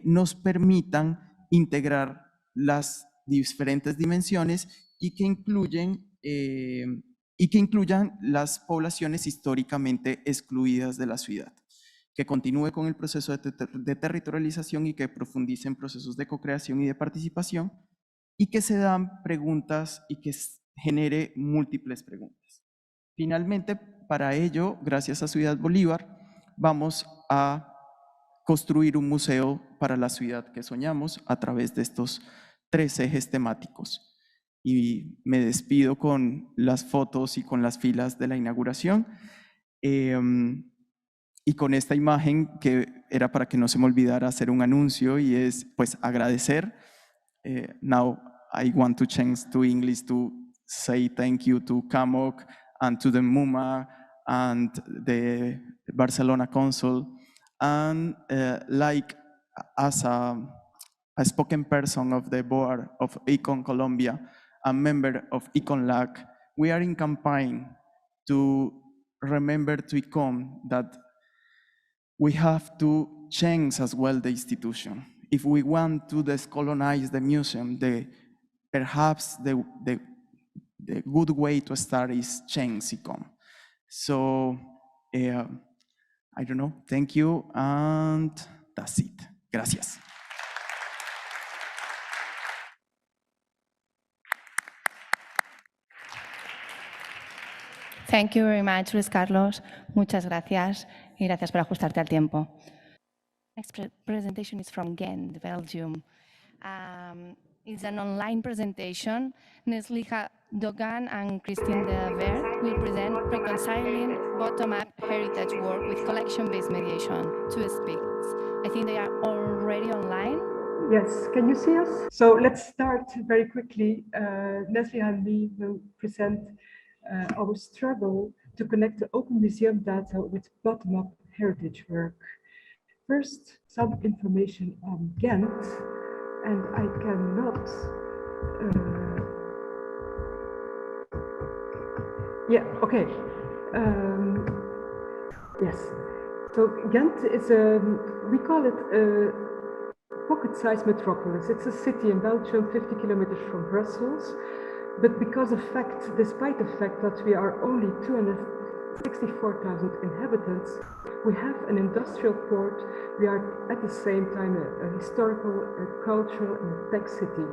nos permitan integrar las diferentes dimensiones y que incluyan las poblaciones históricamente excluidas de la ciudad, que continúe con el proceso de territorialización y que profundice en procesos de co-creación y de participación, y que se dan preguntas y que genere múltiples preguntas. Finalmente, para ello, gracias a Ciudad Bolívar, vamos a construir un museo para la ciudad que soñamos a través de estos 3 ejes temáticos. Y me despido con las fotos y con las filas de la inauguración. Y con esta imagen que era para que no se me olvidara hacer un anuncio y es pues agradecer. Now I want to change to English to say thank you to CAMOC and to the MUMA and the Barcelona Council. And like as a spoken person of the board of Econ Colombia, a member of Econ LAC, we are in campaign to remember to Econ that we have to change as well the institution. If we want to decolonize the museum, perhaps the good way to start is change Econ. So, I don't know, thank you, and that's it. Gracias. Thank you very much, Luis Carlos. Muchas gracias y gracias por ajustarte al tiempo. Next presentation is from Ghent, Belgium. It's an online presentation. Nesliha Dogan and Christine de Ver will present reconciling bottom-up heritage work with collection-based mediation. 2 speaks. I think they are already online. Yes, can you see us? So let's start very quickly. Nesliha and me will present our struggle to connect the open museum data with bottom-up heritage work. First, some information on Ghent, and I cannot. Yeah, okay. Yes. So Ghent is we call it a pocket-sized metropolis. It's a city in Belgium, 50 kilometers from Brussels. But despite the fact that we are only 264,000 inhabitants, we have an industrial port. We are at the same time a historical, a cultural, and a tech city.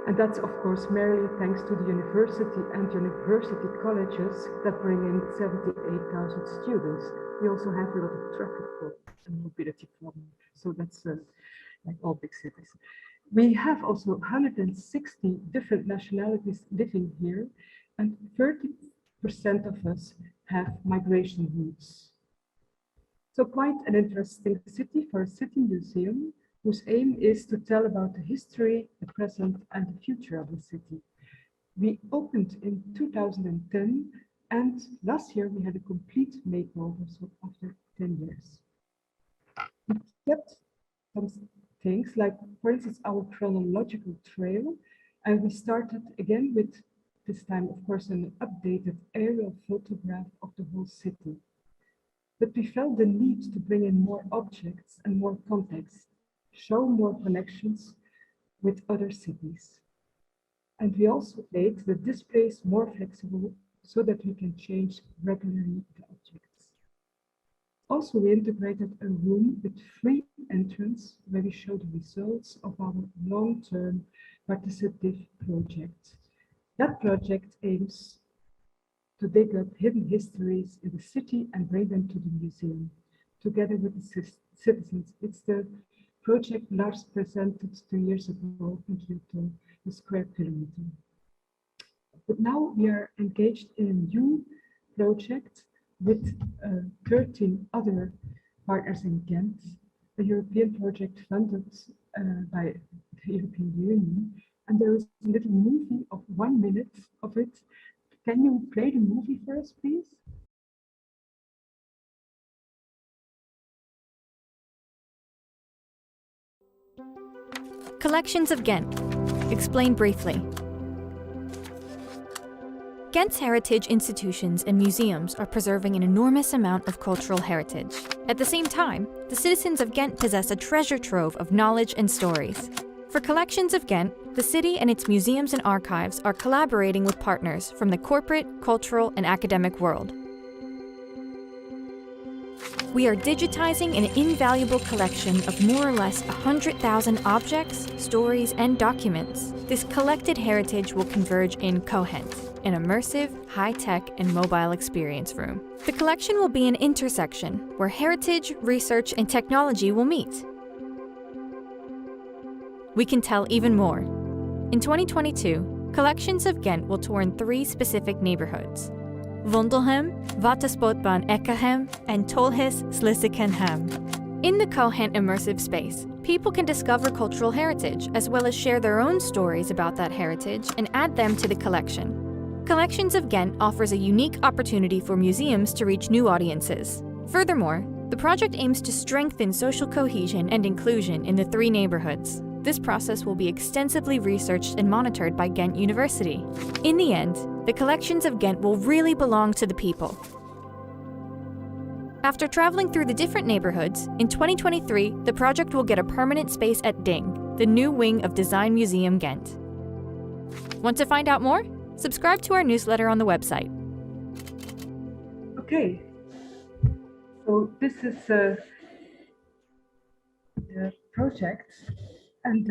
And that's of course merely thanks to the university and university colleges that bring in 78,000 students. We also have a lot of traffic problems and mobility problems. So that's like all big cities. We have also 160 different nationalities living here, and 30% of us have migration roots. So quite an interesting city for a city museum, whose aim is to tell about the history, the present, and the future of the city. We opened in 2010, and last year we had a complete makeover, so after 10 years. We kept some things like, for instance, our chronological trail, and we started again with, this time of course, an updated aerial photograph of the whole city. But we felt the need to bring in more objects and more context, show more connections with other cities. And we also made the displays more flexible so that we can change regularly the objects. Also, we integrated a room with free entrance where we show the results of our long-term participative project. That project aims to dig up hidden histories in the city and bring them to the museum, together with the citizens. It's the project Lars presented 2 years ago in Kyoto, the square kilometer. But now we are engaged in a new project with 13 other partners in Ghent, a European project funded by the European Union. And there is a little movie of 1 minute of it. Can you play the movie for us, please? Collections of Ghent. Explain briefly. Ghent's heritage institutions and museums are preserving an enormous amount of cultural heritage. At the same time, the citizens of Ghent possess a treasure trove of knowledge and stories. For Collections of Ghent, the city and its museums and archives are collaborating with partners from the corporate, cultural, and academic world. We are digitizing an invaluable collection of more or less 100,000 objects, stories, and documents. This collected heritage will converge in Cohent, an immersive, high-tech, and mobile experience room. The collection will be an intersection where heritage, research, and technology will meet. We can tell even more. In 2022, Collections of Ghent will tour in 3 specific neighborhoods: Vondelhem, Watersportbaan Eckerhem, and Tolhuis Slissekenhem. In the Cohent immersive space, people can discover cultural heritage as well as share their own stories about that heritage and add them to the collection. Collections of Ghent offers a unique opportunity for museums to reach new audiences. Furthermore, the project aims to strengthen social cohesion and inclusion in the 3 neighborhoods. This process will be extensively researched and monitored by Ghent University. In the end, the Collections of Ghent will really belong to the people. After traveling through the different neighborhoods, in 2023, the project will get a permanent space at Ding, the new wing of Design Museum Ghent. Want to find out more? Subscribe to our newsletter on the website. Okay, so this is the project, and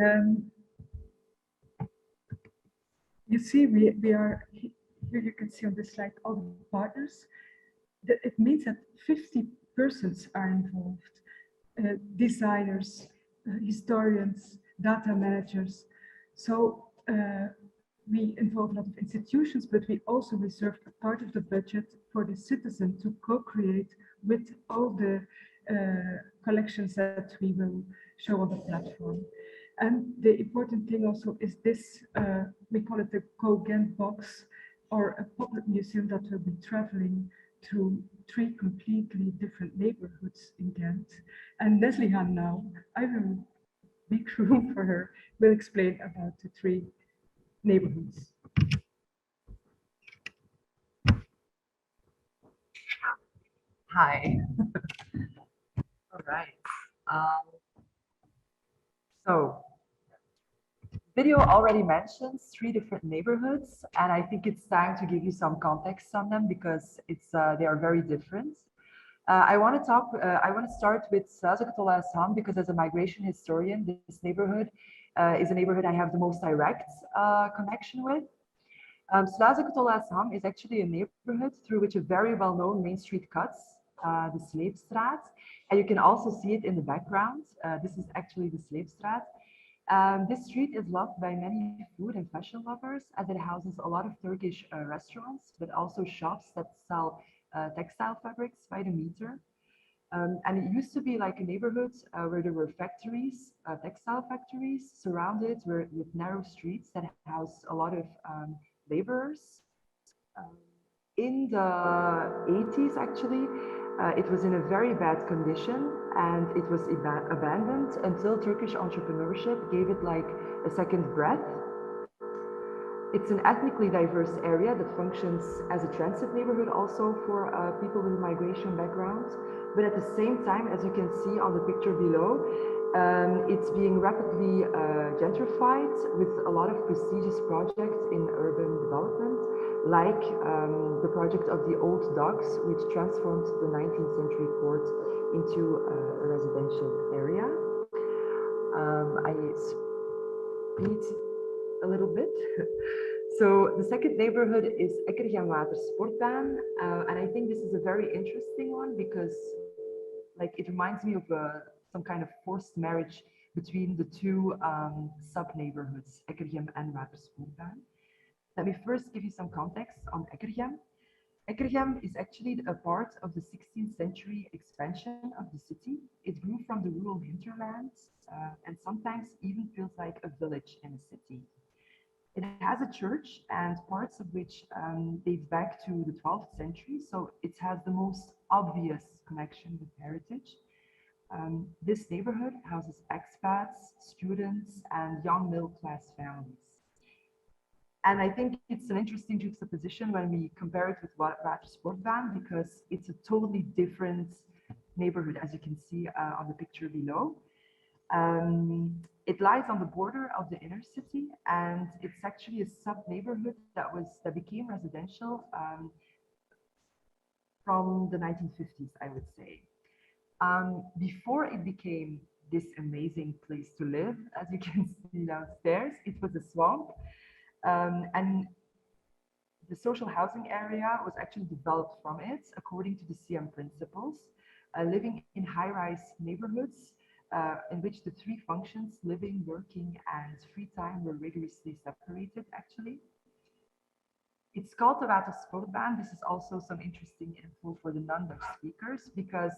you see we are, here you can see on this slide all the partners. It means that 50 persons are involved, designers, historians, data managers. So we involve a lot of institutions, but we also reserve a part of the budget for the citizen to co-create with all the collections that we will show on the platform. And the important thing also is this, we call it the Co-Ghent box, or a pop-up museum that will be traveling through 3 completely different neighborhoods in Ghent. And Leslie Han now, I will make room for her, will explain about the 3 neighborhoods. Hi. All right. So, video already mentions 3 different neighborhoods, and I think it's time to give you some context on them because they are very different. I want to start with Slazakatola-Assam because as a migration historian, this neighborhood is a neighborhood I have the most direct connection with. Slazakatola-Assam is actually a neighborhood through which a very well-known main street cuts, the Sleepstraat, and you can also see it in the background. This is actually the Sleepstraat. This street is loved by many food and fashion lovers as it houses a lot of Turkish restaurants, but also shops that sell textile fabrics by the meter. And it used to be like a neighborhood where there were factories, textile factories, surrounded with narrow streets that house a lot of laborers. In the 80s, actually, it was in a very bad condition and it was abandoned until Turkish entrepreneurship gave it like a second breath. It's an ethnically diverse area that functions as a transit neighborhood also for people with a migration background. But at the same time, as you can see on the picture below, it's being rapidly gentrified with a lot of prestigious projects in urban development, like the project of the old docks, which transformed the 19th century port into a residential area. I speed a little bit. So the second neighborhood is Eckerhem Watersportbaan, and I think this is a very interesting one because like it reminds me of some kind of forced marriage between the two sub-neighborhoods, Eckergem and Waterspoelbaan. Let me first give you some context on Eckergem. Eckergem is actually a part of the 16th century expansion of the city. It grew from the rural hinterlands and sometimes even feels like a village in a city. It has a church and parts of which dates back to the 12th century, so it has the most obvious connection with heritage. This neighborhood houses expats, students, and young middle-class families. And I think it's an interesting juxtaposition when we compare it with Waterspoelbaan because it's a totally different neighborhood, as you can see on the picture below. It lies on the border of the inner city, and it's actually a sub-neighborhood that became residential from the 1950s, I would say. Before it became this amazing place to live, as you can see downstairs, it was a swamp. And the social housing area was actually developed from it according to the CM principles, living in high-rise neighborhoods in which the three functions, living, working, and free time, were rigorously separated, actually. It's called the Waterspoelbaan. This is also some interesting info for the non-Dutch speakers because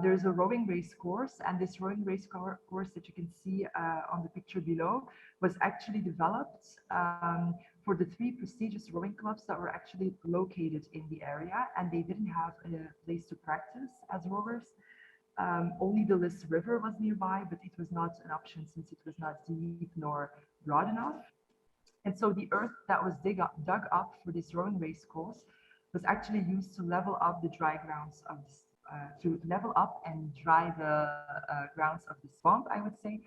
there's a rowing race course, and this rowing race course that you can see on the picture below was actually developed for the three prestigious rowing clubs that were actually located in the area, and they didn't have a place to practice as rowers. Only the Lys River was nearby, but it was not an option since it was not deep nor broad enough. And so the earth that was dug up for this rowing race course was actually used to level up the dry grounds of this, to level up and dry the grounds of the swamp, I would say.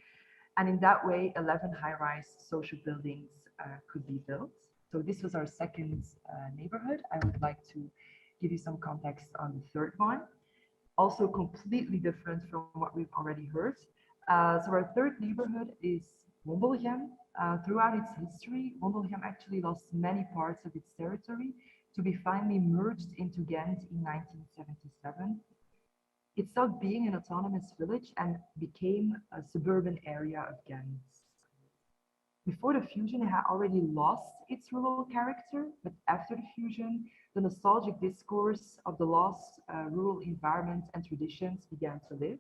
And in that way, 11 high-rise social buildings could be built. So this was our second neighborhood. I would like to give you some context on the third one. Also completely different from what we've already heard. So our third neighborhood is Wondelgem. Throughout its history, Wondelgem actually lost many parts of its territory to be finally merged into Ghent in 1977. It stopped being an autonomous village and became a suburban area of Ghent. Before the fusion, it had already lost its rural character, but after the fusion, the nostalgic discourse of the lost rural environment and traditions began to live.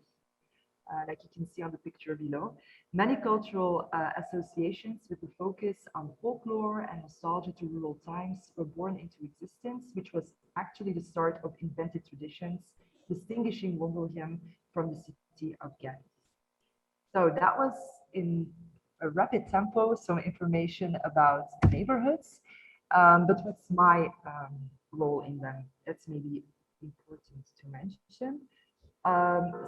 Like you can see on the picture below. Many cultural associations with the focus on folklore and nostalgia to rural times were born into existence, which was actually the start of invented traditions, distinguishing Wondelgem from the city of Ghent. So that was in a rapid tempo, some information about neighborhoods, but what's my role in them? That's maybe important to mention.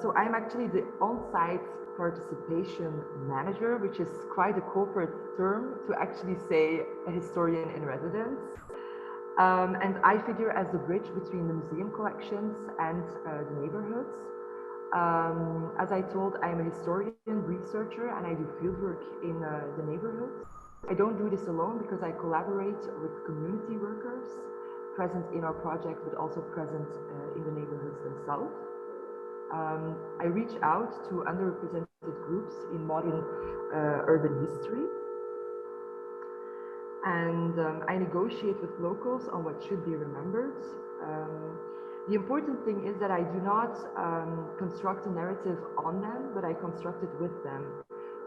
So I'm actually the on-site participation manager, which is quite a corporate term to actually say a historian in residence. And I figure as the bridge between the museum collections and the neighborhoods. As I told, I'm a historian, researcher, and I do fieldwork in the neighborhoods. I don't do this alone because I collaborate with community workers present in our project, but also present in the neighborhoods themselves. I reach out to underrepresented groups in modern urban history. And I negotiate with locals on what should be remembered. The important thing is that I do not construct a narrative on them, but I construct it with them.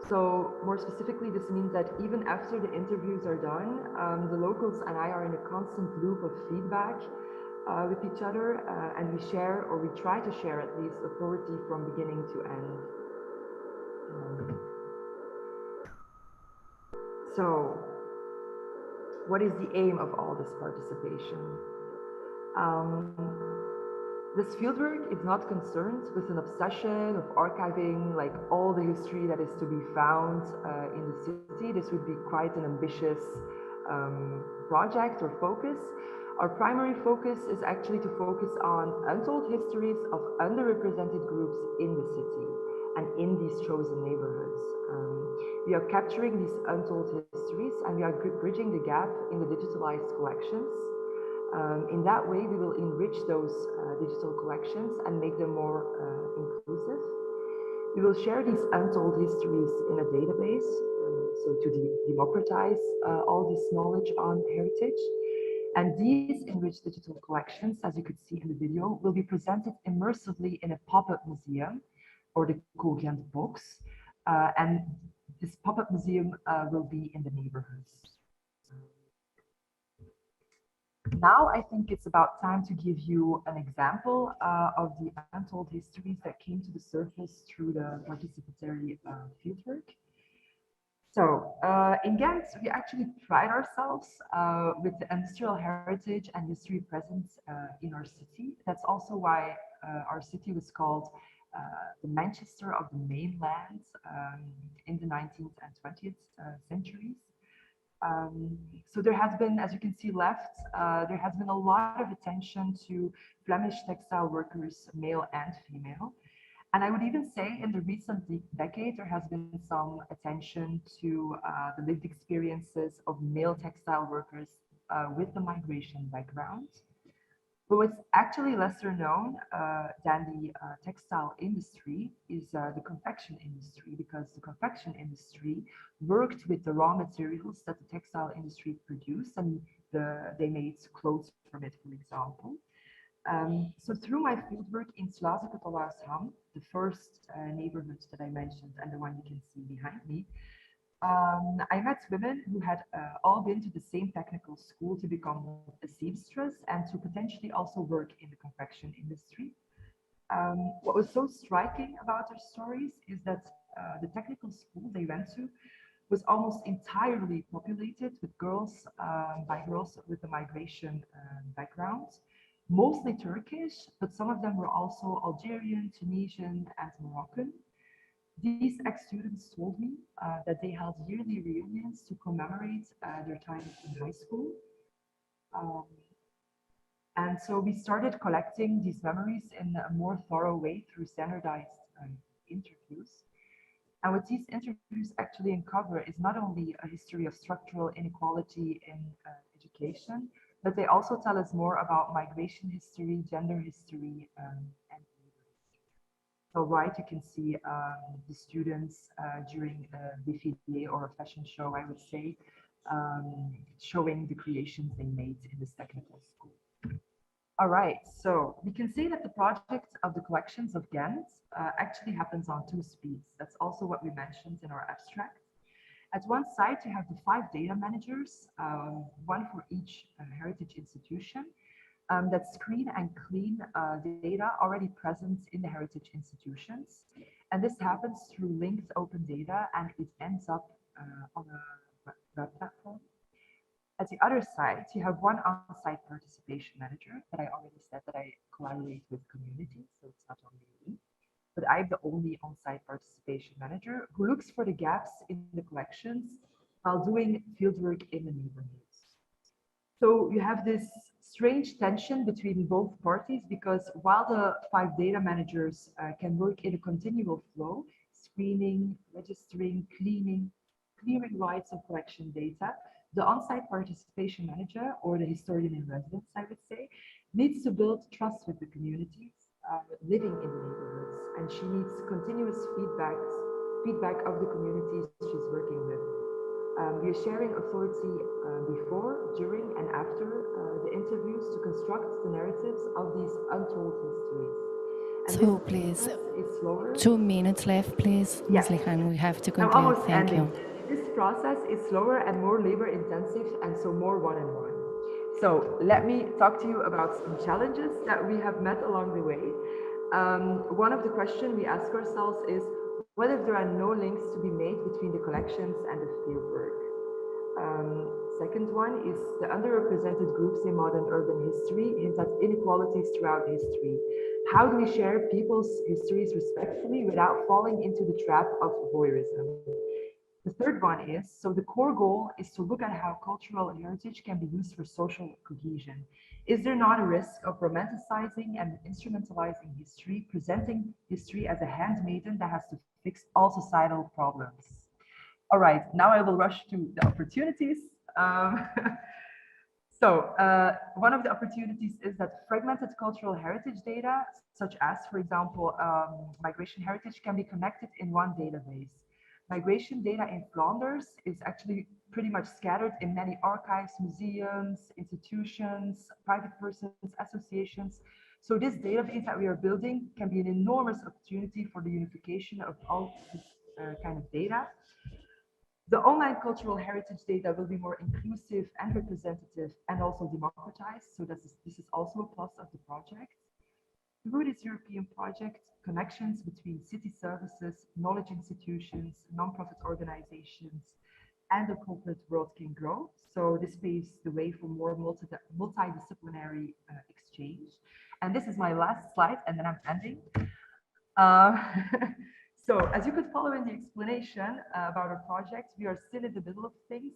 So more specifically, this means that even after the interviews are done, the locals and I are in a constant loop of feedback with each other, and we share, or we try to share at least, authority from beginning to end. So, what is the aim of all this participation? This fieldwork is not concerned with an obsession of archiving like all the history that is to be found in the city. This would be quite an ambitious project or focus. Our primary focus is actually to focus on untold histories of underrepresented groups in the city and in these chosen neighborhoods. We are capturing these untold histories and we are bridging the gap in the digitalized collections. In that way, we will enrich those digital collections and make them more inclusive. We will share these untold histories in a database, so to democratize all this knowledge on heritage. And these enriched digital collections, as you could see in the video, will be presented immersively in a pop-up museum, or the Ghent box. And this pop-up museum will be in the neighborhoods. Now I think it's about time to give you an example of the untold histories that came to the surface through the participatory fieldwork. So in Ghent, we actually pride ourselves with the industrial heritage and history present in our city. That's also why our city was called the Manchester of the mainland in the 19th and 20th centuries. So there has been, as you can see left, there has been a lot of attention to Flemish textile workers, male and female. And I would even say in the recent decade, there has been some attention to the lived experiences of male textile workers with the migration background. But what's actually lesser known than the textile industry is the confection industry, because the confection industry worked with the raw materials that the textile industry produced, and they made clothes from it, for example. So through my fieldwork in Sluizen-Katalaasham, the first neighborhood that I mentioned and the one you can see behind me, I met women who had all been to the same technical school to become a seamstress and to potentially also work in the confection industry. What was so striking about their stories is that the technical school they went to was almost entirely populated with girls, by girls with a migration background, mostly Turkish, but some of them were also Algerian, Tunisian, and Moroccan. These ex-students told me that they held yearly reunions to commemorate their time in high school. And so we started collecting these memories in a more thorough way through standardized interviews. And what these interviews actually uncover is not only a history of structural inequality in education, but they also tell us more about migration history, gender history, and so right, you can see the students during a défilé or a fashion show, I would say, showing the creations they made in this technical school. All right, so we can say that the project of the collections of Ghent actually happens on two speeds. That's also what we mentioned in our abstract. At one side, you have the 5 data managers, one for each heritage institution, that screen and clean data already present in the heritage institutions. And this happens through linked open data, and it ends up on a web platform. At the other side, you have one on-site participation manager that I already said that I collaborate with communities, so it's not only me, but I'm the only on-site participation manager who looks for the gaps in the collections while doing fieldwork in the neighborhoods. So you have this strange tension between both parties, because while the 5 data managers can work in a continual flow, screening, registering, clearing rights of collection data, the on-site participation manager, or the historian in residence, I would say, needs to build trust with the communities living in the neighborhoods, and she needs continuous feedback of the communities she's working with. We are sharing authority before, during, and after the interviews to construct the narratives of these untold histories. And so please, 2 minutes left, please. Yes. Ms. Lihan, we have to I'm conclude. almost Thank ending. you. This process is slower and more labor intensive, and so more one-on-one. So let me talk to you about some challenges that we have met along the way. One of the questions we ask ourselves is, what if there are no links to be made between the collections and the fieldwork? Second one is the underrepresented groups in modern urban history hint at inequalities throughout history. How do we share people's histories respectfully without falling into the trap of voyeurism? The third one is, so the core goal is to look at how cultural heritage can be used for social cohesion. Is there not a risk of romanticizing and instrumentalizing history, presenting history as a handmaiden that has to fix all societal problems? All right, now I will rush to the opportunities. So one of the opportunities is that fragmented cultural heritage data, such as, for example, migration heritage, can be connected in one database. Migration data in Flanders is actually pretty much scattered in many archives, museums, institutions, private persons, associations. So this database that we are building can be an enormous opportunity for the unification of all this kind of data. The online cultural heritage data will be more inclusive and representative and also democratized. So this is also a plus of the project. Through this European project, connections between city services, knowledge institutions, non-profit organizations, and the corporate world can grow. So this paves the way for more multidisciplinary exchange. And this is my last slide, and then I'm ending. So as you could follow in the explanation about our project, we are still in the middle of things.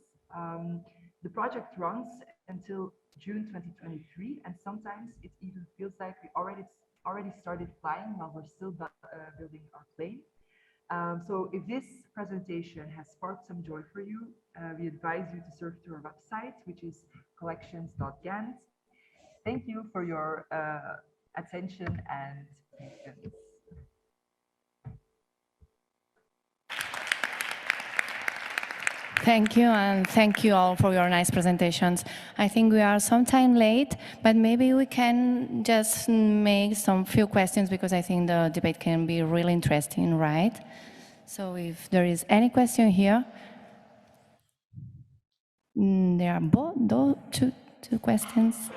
The project runs until June 2023, and sometimes it even feels like we already started flying while we're still building our plane. So if this presentation has sparked some joy for you, we advise you to surf to our website, which is collections.ghent. Thank you for your attention and patience. Thank you, and thank you all for your nice presentations. I think we are sometime late, but maybe we can just make some few questions because I think the debate can be really interesting, right? So if there is any question here, there are both two questions.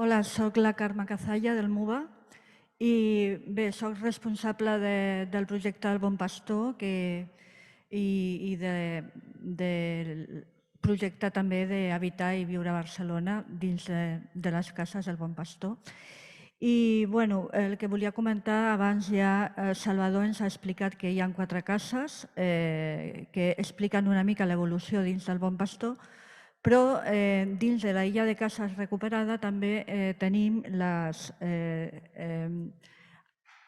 Hola, soc la Carme Cazalla del MUBA i bé, soc responsable del projecte del Bon Pastor i del projecte també d'habitar i viure a Barcelona dins de les cases del Bon Pastor. I bueno, el que volia comentar, abans ja Salvador ens ha explicat que hi ha 4 cases que expliquen una mica l'evolució dins del Bon Pastor, però dins de l'illa de cases recuperada també tenim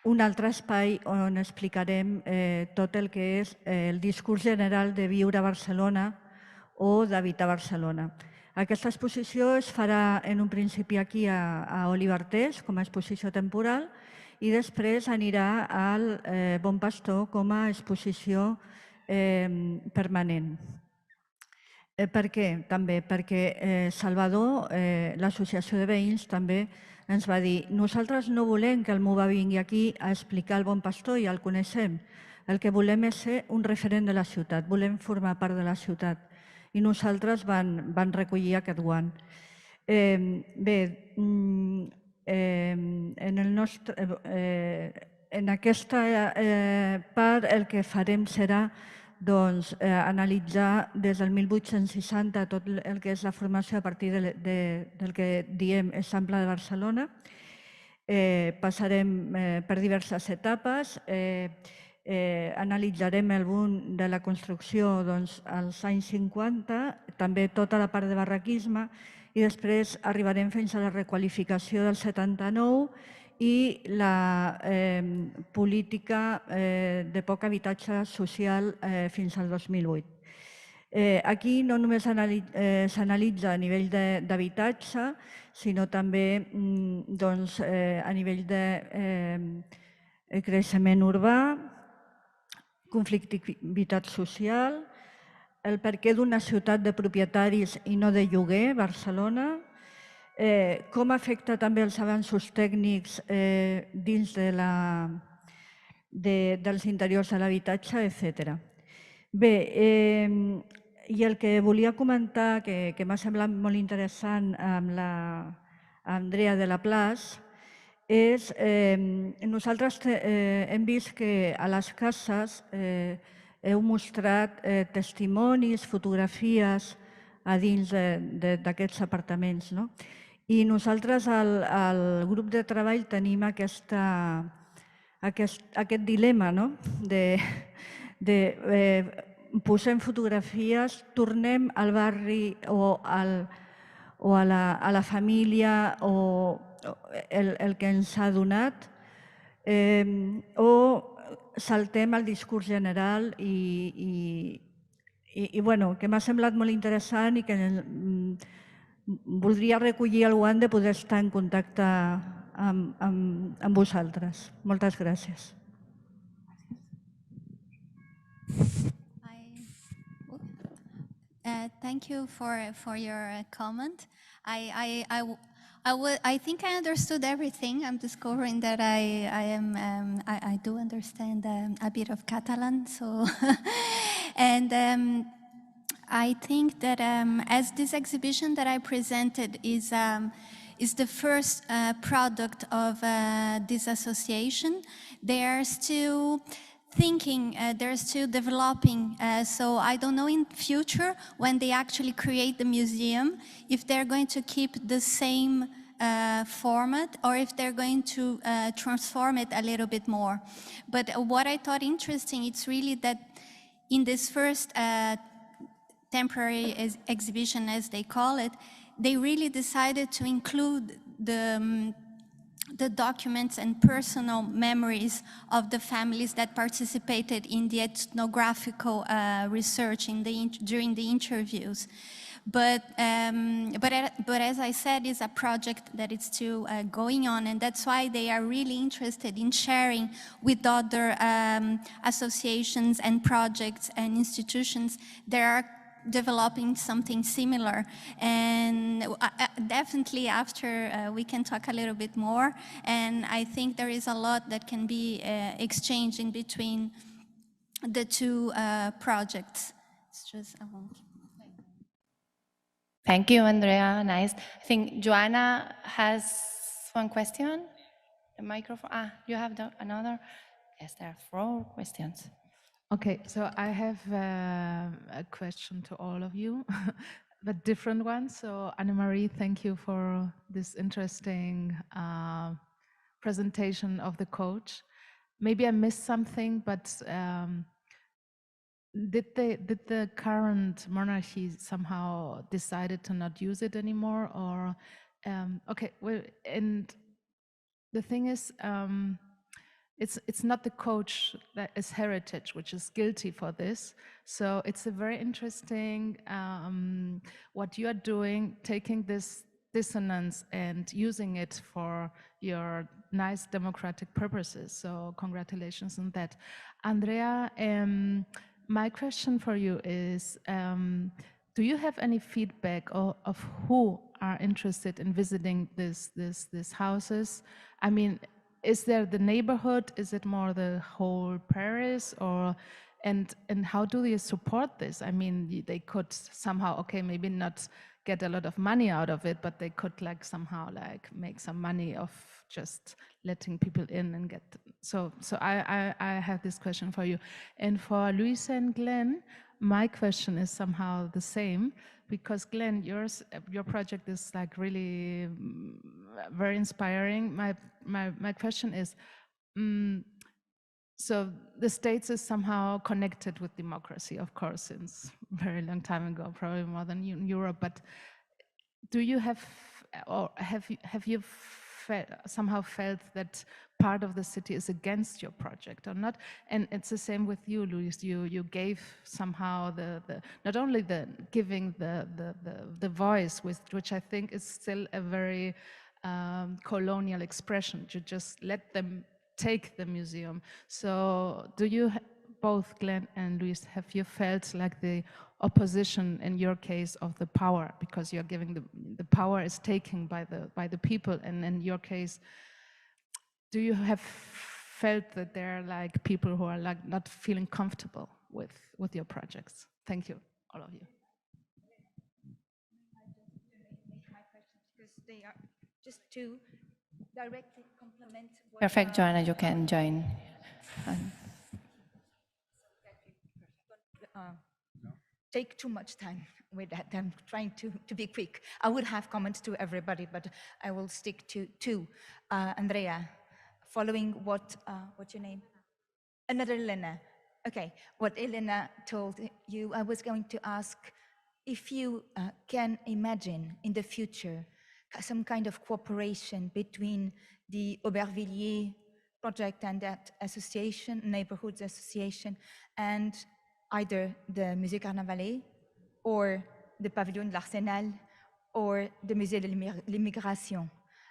un altre espai on explicarem tot el que és el discurs general de viure a Barcelona o d'habitar a Barcelona. Aquesta exposició es farà en un principi aquí a Olivartés com a exposició temporal i després anirà al Bon Pastor com a exposició permanent. Per què? També perquè Salvador, l'associació de veïns, també ens va dir nosaltres no volem que el MUBA vingui aquí a explicar el Bon Pastor, ja el coneixem. El que volem és ser un referent de la ciutat, volem formar part de la ciutat. I nosaltres van recollir aquest guant. Bé, en aquesta part el que farem serà analitzar des del 1860 tot el que és la formació a partir del que diem Eixample de Barcelona. Passarem per diverses etapes, analitzarem el boom de la construcció als anys 50, també tota la part de barraquisme i després arribarem fins a la requalificació del 79 i la política de poc habitatge social fins al 2008. Aquí no només s'analitza a nivell d'habitatge, sinó també a nivell de creixement urbà, conflictivitat social, el perquè d'una ciutat de propietaris i no de lloguer, Barcelona, com afecta també els avanços tècnics dins dels interiors de l'habitatge, etc. Bé, i el que volia comentar, que m'ha semblat molt interessant amb l'Andrea de la Plas, és nosaltres hem vist que a les cases heu mostrat testimonis, fotografies a dins d'aquests apartaments. I nosaltres al grup de treball tenim aquest dilema de posem fotografies, tornem al barri o a la família o el que ens ha donat, o saltem al discurs general i bueno, que m'ha semblat molt interessant i que voldria recollir el guant de poder estar en contacte amb vosaltres. Moltes gràcies. Thank you for your comment. I think I understood everything. I'm discovering that I do understand a bit of Catalan. So, and I think that as this exhibition that I presented is the first product of this association, they are still thinking, they're still developing. So I don't know in future when they actually create the museum, if they're going to keep the same format or if they're going to transform it a little bit more. But what I thought interesting, it's really that in this first temporary exhibition, as they call it, they really decided to include the documents and personal memories of the families that participated in the ethnographical research during the interviews. But as I said, it's a project that is still going on, and that's why they are really interested in sharing with other associations and projects and institutions that are developing something similar. And definitely after we can talk a little bit more, and I think there is a lot that can be exchanged in between the two projects. It's just Thank you, Andrea. Nice. I think Joanna has one question. The microphone. You have another? Yes, there are 4 questions. Okay, so I have a question to all of you, but different ones. So Anne-Marie, thank you for this interesting presentation of the coach. Maybe I missed something, but did the current monarchy somehow decided to not use it anymore, or okay? Well, and the thing is, it's not the coach that is heritage which is guilty for this. So it's a very interesting what you are doing, taking this dissonance and using it for your nice democratic purposes. So congratulations on that. Andrea, my question for you is, do you have any feedback of who are interested in visiting these houses? I mean, is there the neighborhood? Is it more the whole Paris, or and how do you support this? I mean, they could somehow, okay, maybe not get a lot of money out of it, but they could like somehow like make some money of just letting people in and get. So I have this question for you, and for Luis and Glenn, my question is somehow the same, because Glenn, your project is like really very inspiring. My question is, so the States is somehow connected with democracy, of course, since a very long time ago, probably more than Europe. But do you have, or have you somehow felt that part of the city is against your project or not? And it's the same with you, Luis. You gave somehow the not only the giving the voice, which I think is still a very colonial expression, to just let them take the museum. So do you both, Glenn and Luis, have you felt like the opposition in your case of the power, because you're giving the power is taken by the people, and in your case, do you have felt that there are like people who are like not feeling comfortable with your projects? Thank you, all of you. Because they are just to directly complement. Perfect, Joanna, you can join. Take too much time with that. I'm trying to be quick. I would have comments to everybody, but I will stick to 2. Andrea, following what's your name? Another Elena. Okay, what Elena told you, I was going to ask if you can imagine in the future some kind of cooperation between the Aubervilliers project and that association, neighborhoods association, and either the Musée Carnavalet or the Pavillon de l'Arsenal or the Musée de l'Immigration.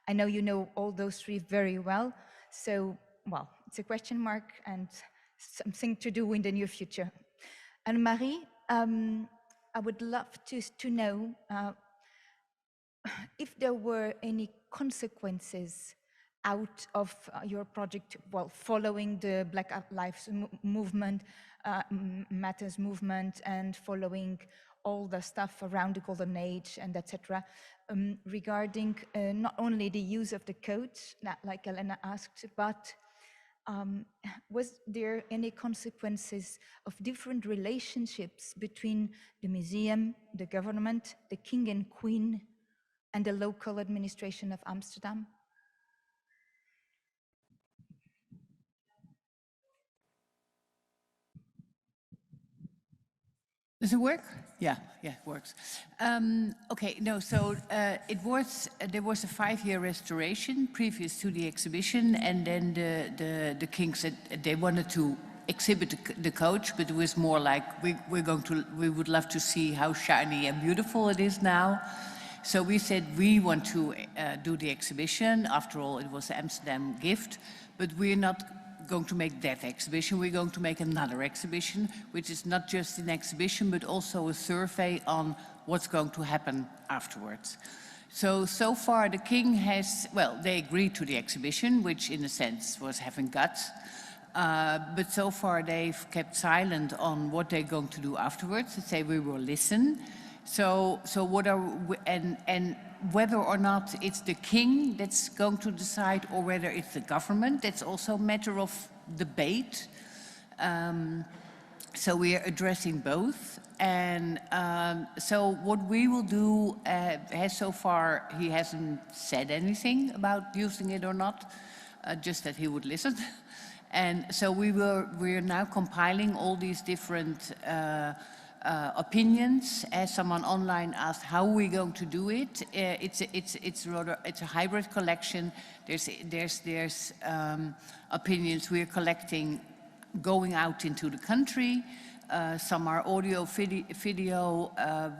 I know you know all those three very well, so, well, it's a question mark and something to do in the near future. And Marie, I would love to know if there were any consequences out of your project, well, following the Black Lives Movement, Matters movement, and following all the stuff around the Golden Age and etc., regarding not only the use of the code, like Elena asked, but was there any consequences of different relationships between the museum, the government, the king and queen, and the local administration of Amsterdam? Does it work? Yeah, it works. Okay, no, so there was a 5-year restoration previous to the exhibition, and then the king said they wanted to exhibit the coach, but it was more like we would love to see how shiny and beautiful it is now. So we said we want to do the exhibition. After all, it was the Amsterdam gift, but we're not going to make that exhibition. We're going to make another exhibition, which is not just an exhibition, but also a survey on what's going to happen afterwards. So far the king has, well, they agreed to the exhibition, which in a sense was having guts. But so far they've kept silent on what they're going to do afterwards. They say we will listen. So what are we, and whether or not it's the king that's going to decide or whether it's the government, that's also a matter of debate. So we are addressing both. And so what we will do, so far he hasn't said anything about using it or not, just that he would listen. And so we're now compiling all these different opinions. As someone online asked, how are we going to do it? It's a hybrid collection. There's opinions we're collecting going out into the country. Some are audio, video.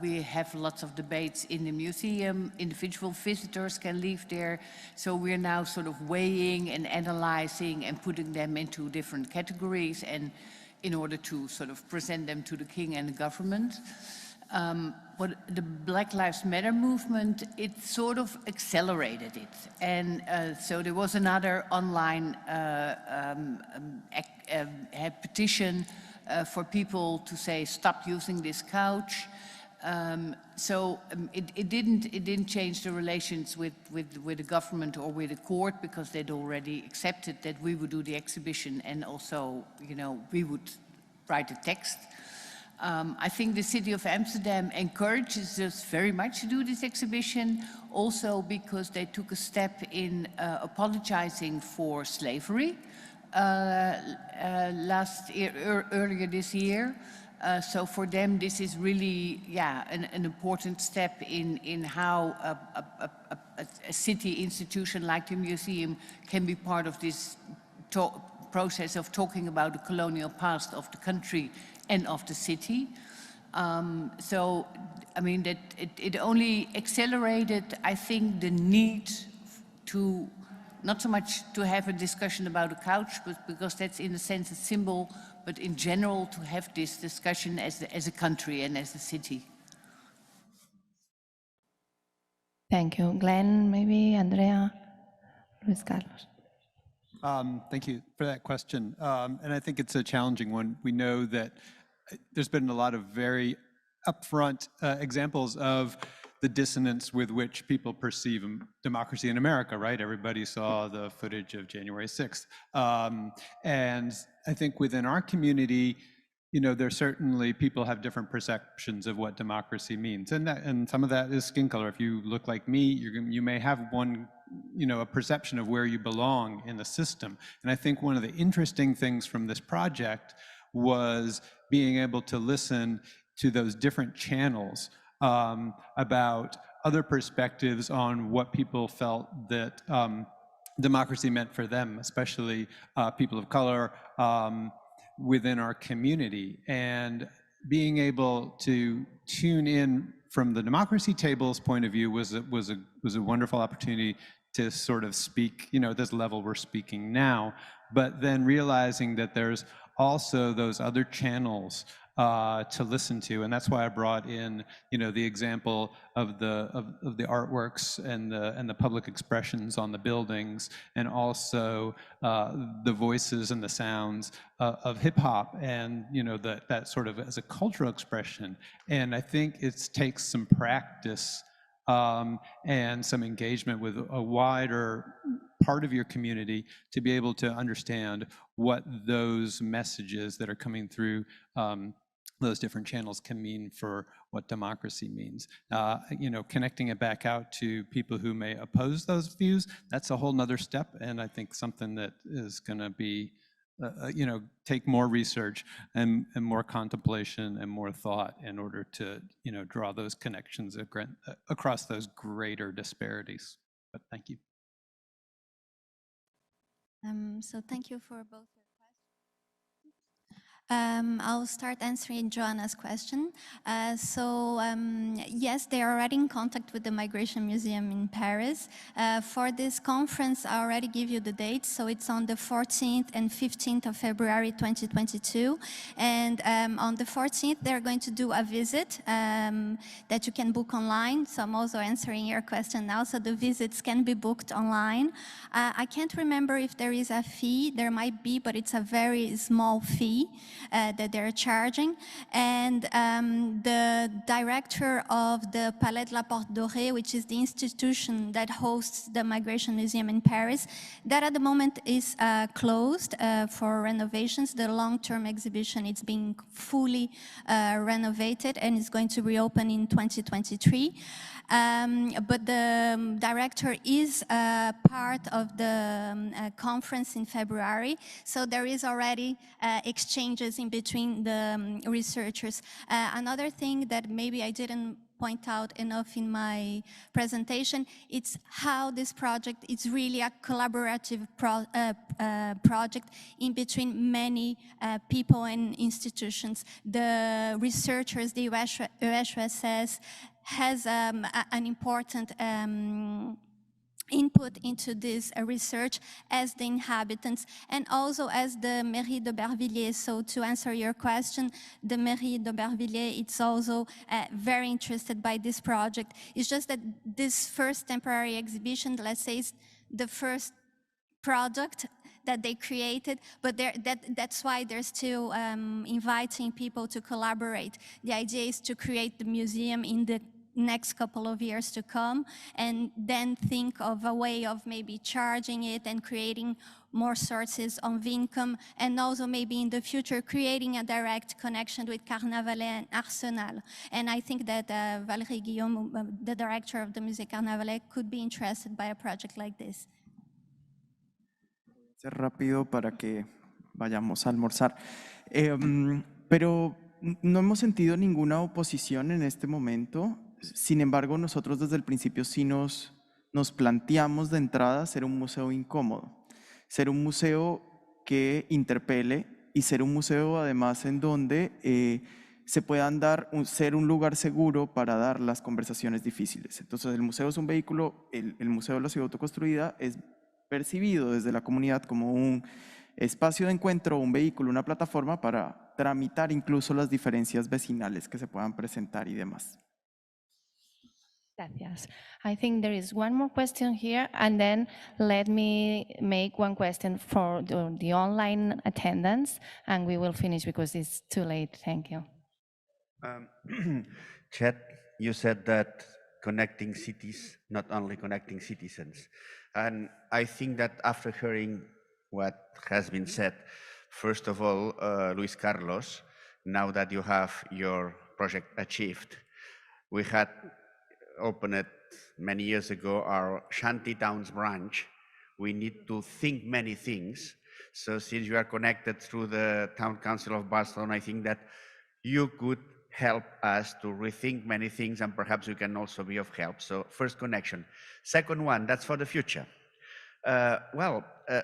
We have lots of debates in the museum. Individual visitors can leave there. So we're now sort of weighing and analyzing and putting them into different categories, and in order to sort of present them to the king and the government. But the Black Lives Matter movement, it sort of accelerated it. And so there was another online petition for people to say, stop using this couch. It didn't change the relations with the government or with the court, because they'd already accepted that we would do the exhibition, and also, you know, we would write a text. I think the city of Amsterdam encourages us very much to do this exhibition, also because they took a step in apologizing for slavery earlier this year. So for them, this is really, an important step in how a city institution like the museum can be part of this process of talking about the colonial past of the country and of the city. So, I mean, that it only accelerated, I think, the need to, not so much to have a discussion about a couch, but because that's in a sense a symbol, but in general to have this discussion as a country and as a city. Thank you. Glenn, maybe, Andrea, Luis Carlos. Thank you for that question. And I think it's a challenging one. We know that there's been a lot of very upfront examples of the dissonance with which people perceive democracy in America, right? Everybody saw the footage of January 6th. And I think within our community, you know, there certainly people have different perceptions of what democracy means. And some of that is skin color. If you look like me, you may have one, you know, a perception of where you belong in the system. And I think one of the interesting things from this project was being able to listen to those different channels about other perspectives on what people felt that democracy meant for them, especially people of color within our community. And being able to tune in from the democracy table's point of view was a wonderful opportunity to sort of speak, this level we're speaking now, but then realizing that there's also those other channels to listen to, and that's why I brought in, the example of the artworks and the public expressions on the buildings, and also the voices and the sounds of hip hop, and that sort of as a cultural expression. And I think it takes some practice and some engagement with a wider part of your community to be able to understand what those messages that are coming through those different channels can mean for what democracy means. Connecting it back out to people who may oppose those views, that's a whole nother step, and I think something that is gonna be, take more research and more contemplation and more thought in order to, draw those connections across those greater disparities. But thank you. So thank you for both. I'll start answering Joanna's question. Yes, they are already in contact with the Migration Museum in Paris. For this conference, I already give you the dates. So it's on the 14th and 15th of February 2022. And on the 14th, they're going to do a visit that you can book online. So I'm also answering your question now. So the visits can be booked online. I can't remember if there is a fee. There might be, but it's a very small fee that they're charging. And the director of the Palais de la Porte Dorée, which is the institution that hosts the Migration Museum in Paris, that at the moment is closed for renovations. The long-term exhibition is being fully renovated and is going to reopen in 2023. But the director is part of the conference in February, so there is already exchanges in between the researchers. Another thing that maybe I didn't point out enough in my presentation, it's how this project is really a collaborative project in between many people and institutions. The researchers, the USS has an important input into this research as the inhabitants and also as the Mairie d'Aubervilliers. So to answer your question, the Mairie d'Aubervilliers, it's also very interested by this project. It's just that this first temporary exhibition, let's say, is the first product that they created, but that's why they're still inviting people to collaborate. The idea is to create the museum in the next couple of years to come, and then think of a way of maybe charging it and creating more sources of income, and also maybe in the future creating a direct connection with Carnavalet and Arsenal. And I think that Valérie Guillaume, the director of the Musée Carnavalet, could be interested by a project like this. Ser rápido para que vayamos a almorzar. Pero no hemos sentido ninguna oposición en este momento. Sin embargo, nosotros desde el principio sí nos planteamos de entrada ser un museo incómodo, ser un museo que interpele y ser un museo además en donde se puedan ser un lugar seguro para dar las conversaciones difíciles. Entonces el museo es un vehículo, el Museo de la Ciudad Autoconstruida es percibido desde la comunidad como un espacio de encuentro, un vehículo, una plataforma para tramitar incluso las diferencias vecinales que se puedan presentar y demás. Gracias. I think there is one more question here, and then let me make one question for the online attendance, and we will finish because it's too late. Thank you. Chet, you said that connecting cities, not only connecting citizens. And I think that after hearing what has been said, first of all, Luis Carlos, now that you have your project achieved, we had opened many years ago our Shanty Towns branch. We need to think many things. So since you are connected through the Town Council of Barcelona, I think that you could help us to rethink many things, and perhaps we can also be of help. So first connection. Second one, that's for the future.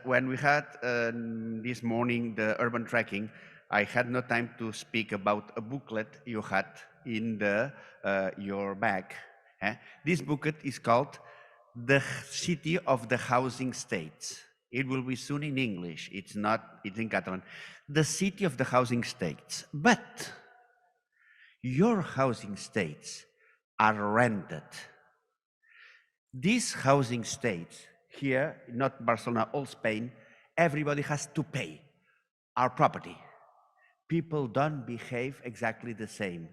When we had this morning the urban tracking, I had no time to speak about a booklet you had in your bag. This booklet is called The City of the Housing States. It will be soon in English. It's in Catalan. The City of the Housing States. But your housing states are rented. These housing states here, not Barcelona, all Spain, everybody has to pay our property. People don't behave exactly the same.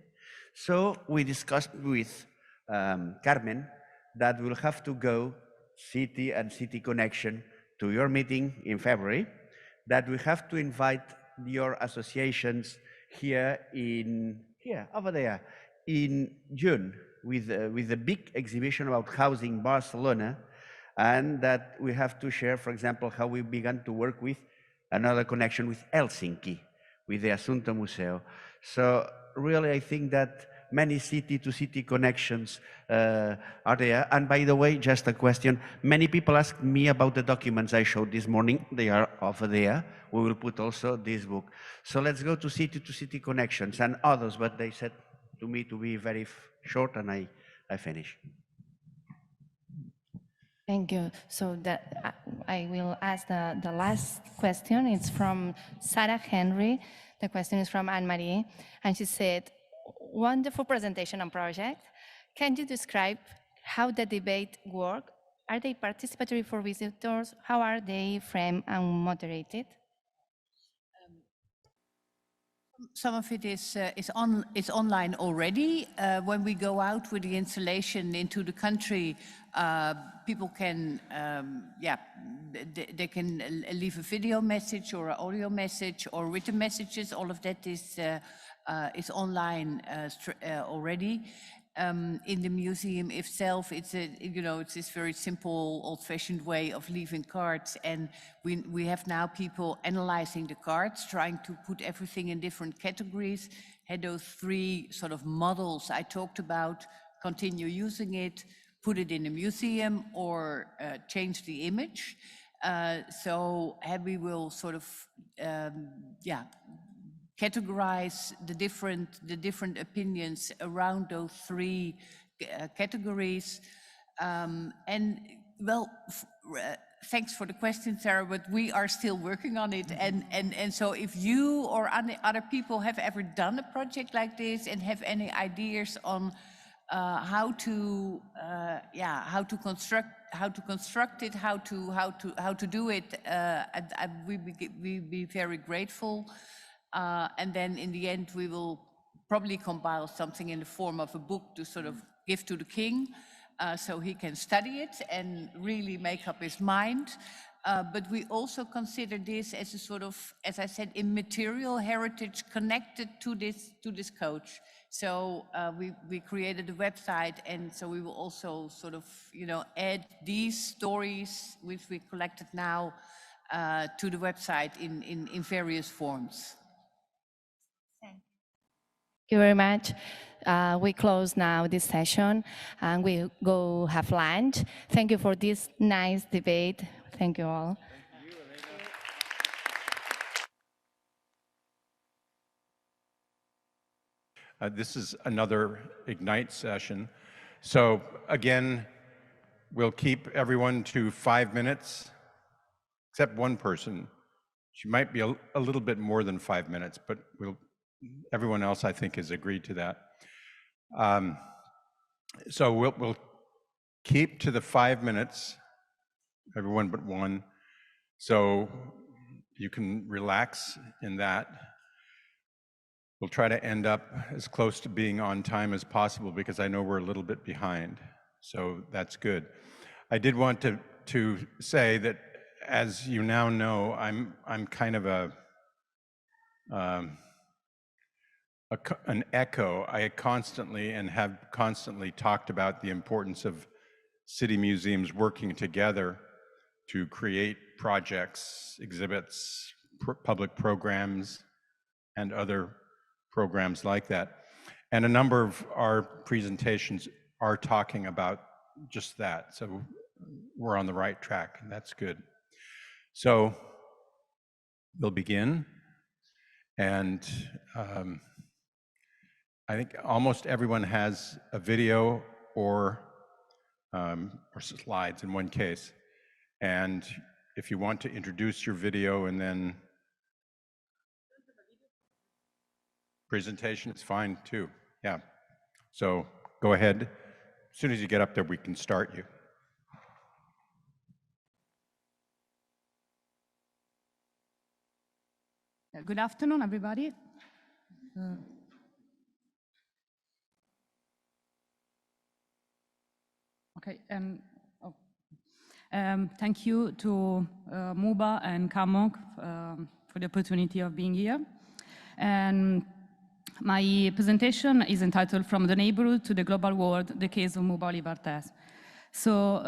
So we discussed with Carmen that we'll have to go city and city connection to your meeting in February, that we have to invite your associations over there in June with a big exhibition about housing Barcelona, and that we have to share, for example, how we began to work with another connection with Helsinki, with the Asunto Museo. So really, I think that many city-to-city connections are there. And by the way, just a question, many people ask me about the documents I showed this morning. They are over there. We will put also this book. So let's go to city connections and others, but they said to me to be very short, and I finish. Thank you. So I will ask the last question. It's from Sarah Henry. The question is from Anne-Marie, and she said, wonderful presentation and project. Can you describe how the debate work? Are they participatory for visitors? How are they framed and moderated? Some of it is online already. When we go out with the installation into the country, people can, they can leave a video message or an audio message or written messages. All of that is online already. In the museum itself, it's this very simple, old-fashioned way of leaving cards, and we have now people analyzing the cards, trying to put everything in different categories. Had those three sort of models I talked about: continue using it, put it in a museum, or change the image. So we will sort of categorize the different opinions around those three categories. And well, thanks for the question, Sarah, but we are still working on it. And so if you or other people have ever done a project like this and have any ideas on how to construct it, how to do it, we'd be very grateful. And then in the end, we will probably compile something in the form of a book to sort of give to the king, so he can study it and really make up his mind. But we also consider this as a sort of, as I said, immaterial heritage connected to this coach. So we created a website, and so we will also sort of, add these stories which we collected now to the website in various forms. Thank you very much. We close now this session and we go have lunch. Thank you for this nice debate. Thank you all. This is another Ignite session. So again, we'll keep everyone to 5 minutes, except one person. She might be a little bit more than 5 minutes, but everyone else, I think, has agreed to that. So we'll keep to the 5 minutes, everyone but one, so you can relax in that. We'll try to end up as close to being on time as possible because I know we're a little bit behind, so that's good. I did want to say that, as you now know, I'm kind of an echo. I constantly and have constantly talked about the importance of city museums working together to create projects, exhibits, public programs, and other programs like that. And a number of our presentations are talking about just that. So we're on the right track, and that's good. So we'll begin. And I think almost everyone has a video or slides in one case. And if you want to introduce your video and then presentation, it's fine too. Yeah. So go ahead. As soon as you get up there, we can start you. Good afternoon, everybody. Okay, thank you to MUBA and CAMOC for the opportunity of being here. And my presentation is entitled From the Neighborhood to the Global World, the Case of MUBA Olivartès. So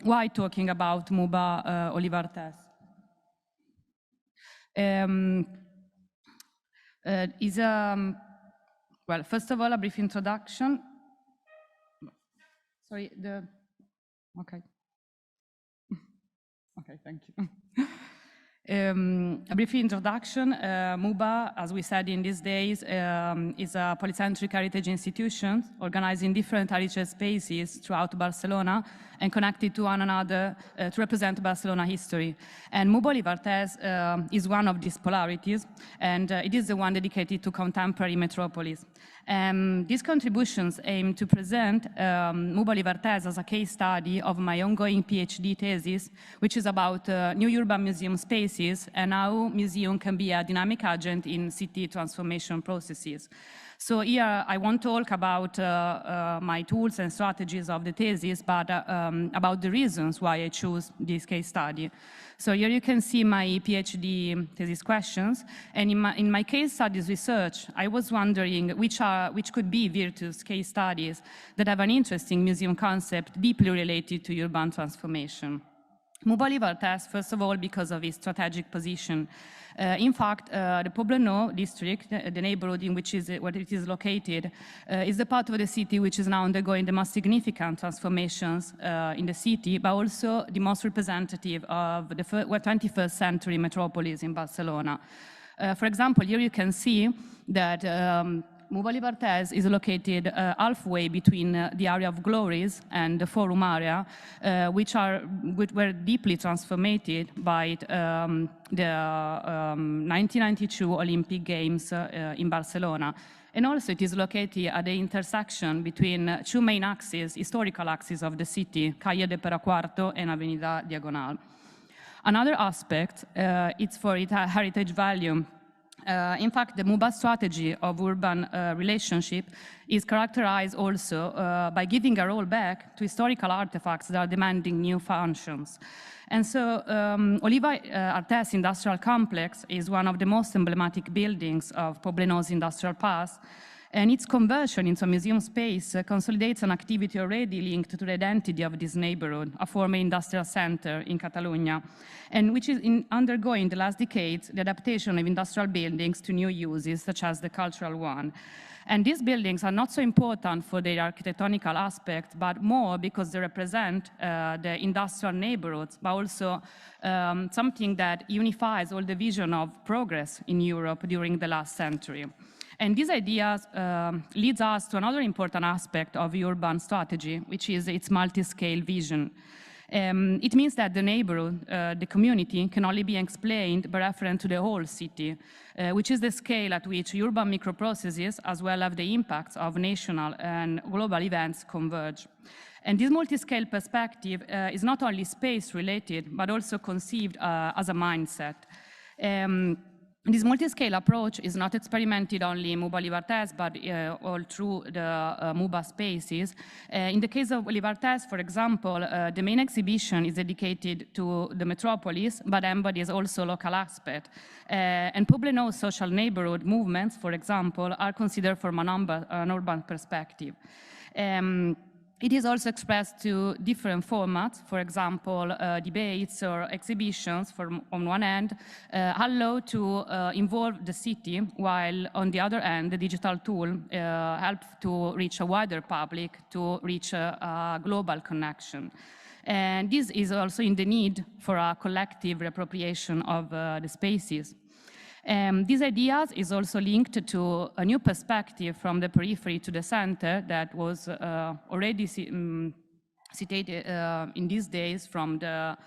why talking about MUBA Olivartès? Well, first of all, a brief introduction. Sorry, okay. Okay, thank you. A brief introduction. MUBA, as we said in these days, is a polycentric heritage institution organizing different heritage spaces throughout Barcelona and connected to one another to represent Barcelona history. And MUBA Olivartès is one of these polarities, and it is the one dedicated to contemporary metropolis. These contributions aim to present MUBA Olivartès as a case study of my ongoing PhD thesis, which is about new urban museum spaces and how museum can be a dynamic agent in city transformation processes. So here I won't talk about my tools and strategies of the thesis, but about the reasons why I chose this case study. So here you can see my PhD thesis questions, and in my case studies research, I was wondering which could be virtuous case studies that have an interesting museum concept deeply related to urban transformation. MUBA Olivartès, first of all, because of its strategic position. In fact, the Poblenou district, the neighborhood in which where it is located, is the part of the city which is now undergoing the most significant transformations in the city, but also the most representative of the 21st century metropolis in Barcelona. For example, here you can see that MUBA Olivartès is located halfway between the area of Glories and the Forum area, which were deeply transformed by the 1992 Olympic Games in Barcelona. And also it is located at the intersection between two main axes, historical axes of the city, Calle de Peracuarto and Avenida Diagonal. Another aspect, it's for its heritage value. In fact, the MUBA strategy of urban relationship is characterized also by giving a role back to historical artifacts that are demanding new functions. And so Olivartès Industrial Complex is one of the most emblematic buildings of Poblenou's industrial past, and its conversion into a museum space consolidates an activity already linked to the identity of this neighborhood, a former industrial center in Catalonia, and which is undergoing the last decades the adaptation of industrial buildings to new uses, such as the cultural one. And these buildings are not so important for their architectonical aspect, but more because they represent the industrial neighborhoods, but also something that unifies all the vision of progress in Europe during the last century. And these ideas leads us to another important aspect of urban strategy, which is its multi-scale vision. It means that the neighborhood, the community, can only be explained by reference to the whole city, which is the scale at which urban microprocesses, as well as the impacts of national and global events, converge. And this multi-scale perspective is not only space-related, but also conceived as a mindset. This multi-scale approach is not experimented only in MUBA Olivartès, but all through the MUBA spaces. In the case of Olivartès, for example, the main exhibition is dedicated to the metropolis, but embodies also local aspect. And Poblenou's social neighborhood movements, for example, are considered from an urban perspective. It is also expressed to different formats, for example, debates or exhibitions on one end, allow to involve the city, while on the other end, the digital tool helps to reach a wider public, to reach a global connection. And this is also in the need for a collective reappropriation of the spaces. These ideas is also linked to a new perspective from the periphery to the center that was already cited in these days from the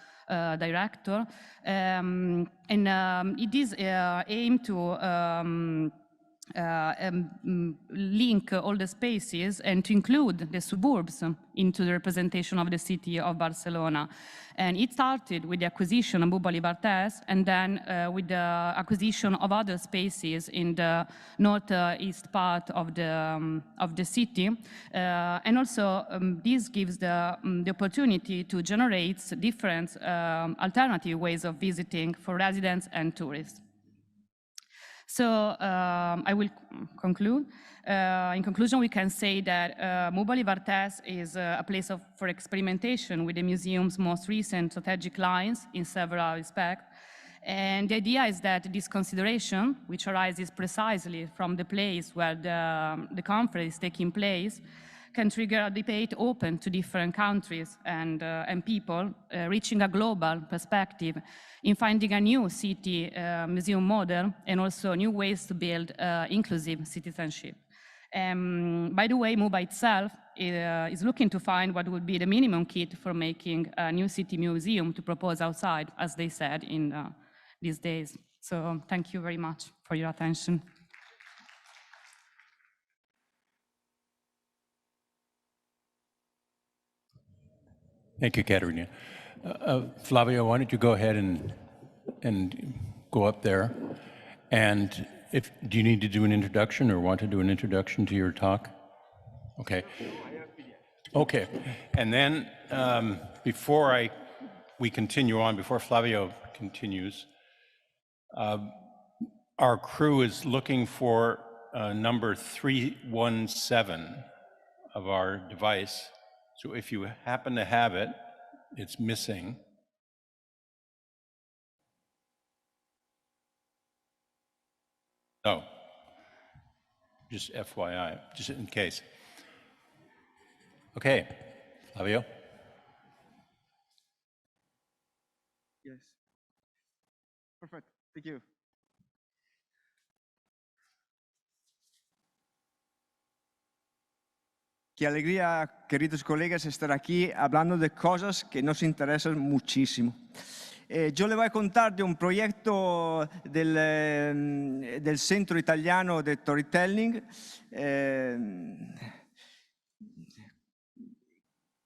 director. It is aimed to link all the spaces and to include the suburbs into the representation of the city of Barcelona. And it started with the acquisition of Buba Libertés, and then with the acquisition of other spaces in the northeast part of the city. And also this gives the opportunity to generate different alternative ways of visiting for residents and tourists. So I will conclude. In conclusion, we can say that Buba Libertés is a place for experimentation with the museum's most recent strategic lines in several respects. And the idea is that this consideration, which arises precisely from the place where the conference is taking place, can trigger a debate open to different countries and people, reaching a global perspective in finding a new city museum model and also new ways to build inclusive citizenship. By the way, Buba itself is looking to find what would be the minimum kit for making a new city museum to propose outside, as they said in these days. So thank you very much for your attention. Thank you, Caterina. Flavio, why don't you go ahead and go up there? And do you need to do an introduction or want to do an introduction to your talk? Okay. Okay. And then before we continue on, before Flavio continues, our crew is looking for number 317 of our device. So if you happen to have it, it's missing. No, just FYI, just in case. Okay, Flavio. Yes. Perfect. Thank you. Qué alegría, queridos colegas, estar aquí hablando de cosas que nos interesan muchísimo. Yo le voy a contar de un proyecto del Centro Italiano de Storytelling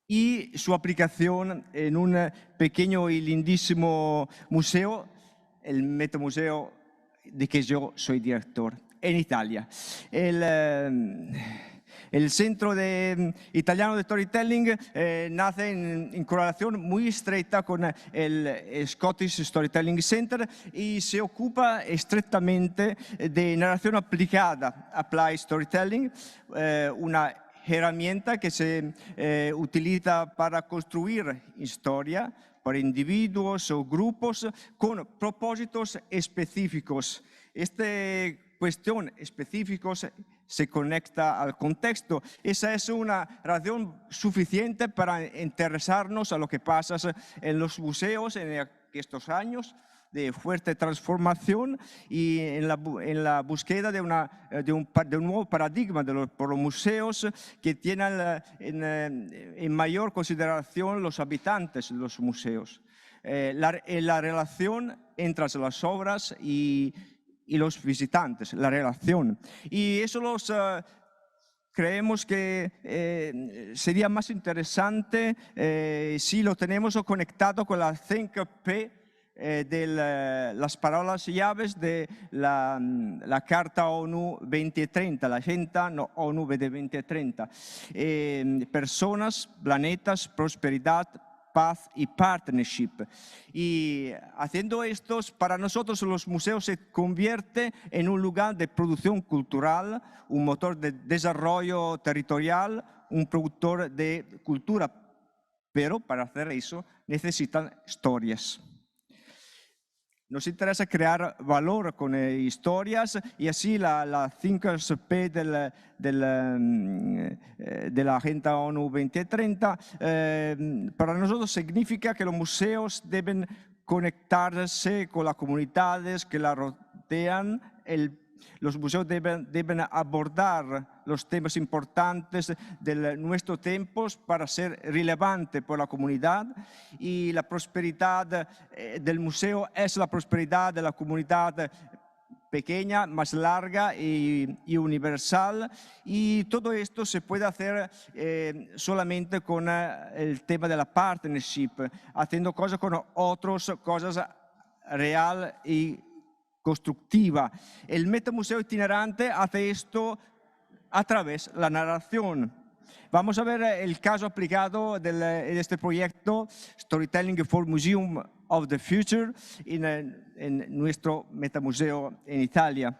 y su aplicación en un pequeño y lindísimo museo, el Metamuseo de que yo soy director, en Italia. El Centro Italiano de Storytelling nace en correlación muy estreita con el Scottish Storytelling Center y se ocupa estrictamente de narración aplicada, Applied Storytelling, una herramienta que se utiliza para construir historia para individuos o grupos con propósitos específicos. Esta cuestión específicos se conecta al contexto. Esa es una razón suficiente para interesarnos a lo que pasa en los museos en estos años de fuerte transformación y en la búsqueda de un nuevo paradigma por los museos que tienen en mayor consideración los habitantes de los museos. La relación entre las obras y los visitantes, la relación. Y eso creemos que sería más interesante si lo tenemos conectado con la 5P de las palabras llaves de la Carta ONU 2030, la Agenda ONU de 2030. Personas, planetas, prosperidad, paz y partnership. Y haciendo esto, para nosotros los museos se convierte en un lugar de producción cultural, un motor de desarrollo territorial, un productor de cultura, pero para hacer eso necesitan historias. Nos interesa crear valor con historias y así la 5P de la Agenda ONU 2030 para nosotros significa que los museos deben conectarse con las comunidades que la rodean. Los museos deben abordar los temas importantes de nuestros tiempos para ser relevantes por la comunidad, y la prosperidad del museo es la prosperidad de la comunidad pequeña, más larga y universal, y todo esto se puede hacer solamente con el tema de la partnership, haciendo cosas con otros, cosas real y constructiva. El metamuseo itinerante hace esto a través de la narración. Vamos a ver el caso aplicado de este proyecto Storytelling for Museum of the Future en nuestro metamuseo en Italia.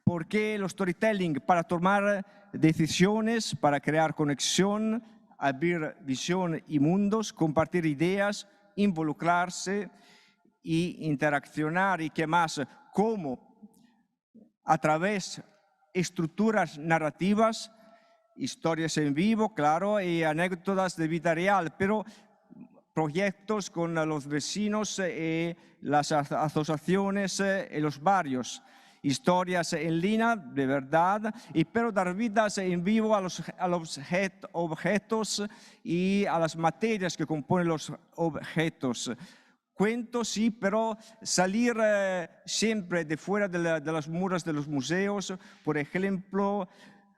¿Por qué el storytelling? Para tomar decisiones, para crear conexión, abrir visión y mundos, compartir ideas, involucrarse y interaccionar, y qué más, cómo a través de estructuras narrativas, historias en vivo, claro, y anécdotas de vida real, pero proyectos con los vecinos y las asociaciones en los barrios, historias en línea de verdad, pero dar vidas en vivo a los objetos y a las materias que componen los objetos. Cuentos, sí, pero salir siempre de fuera de las muras de los museos, por ejemplo,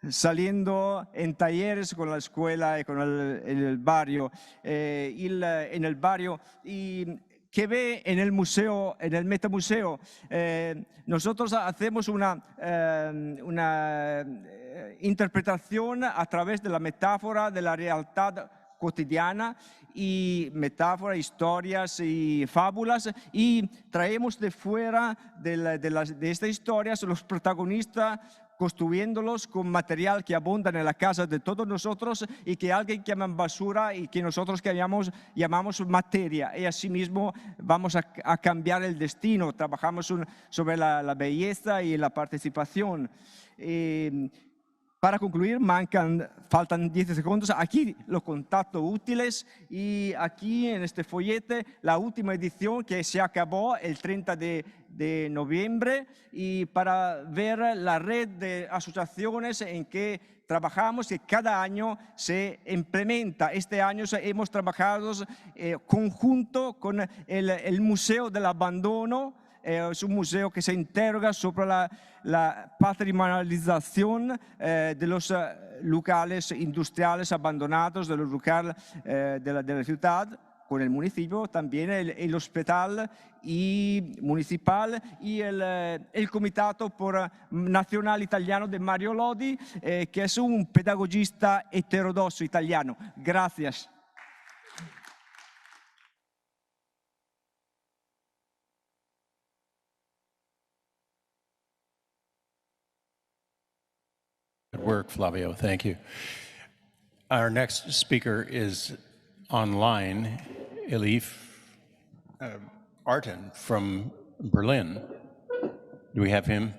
saliendo en talleres con la escuela y con el barrio, en el barrio, y que ve en el museo, en el metamuseo. Nosotros hacemos una interpretación a través de la metáfora de la realidad cotidiana, y metáforas, historias y fábulas, y traemos de fuera de estas historias los protagonistas, construyéndolos con material que abunda en la casa de todos nosotros y que alguien llama basura y que nosotros llamamos materia, y asimismo vamos a cambiar el destino. Trabajamos sobre la belleza y la participación. Para concluir, faltan 10 segundos. Aquí los contactos útiles, y aquí en este follete la última edición que se acabó el 30 de noviembre, y para ver la red de asociaciones en que trabajamos, que cada año se implementa. Este año hemos trabajado conjunto con el Museo del Abandono. Es un museo que se interroga sobre la patrimonialización de los locales industriales abandonados, de los locales de la ciudad, con el municipio, también el hospital municipal y el Comitato Nacional Italiano de Mario Lodi, que es un pedagogista heterodoxo italiano. Gracias. Good work, Flavio. Thank you. Our next speaker is online, Elif Arten from Berlin. Do we have him?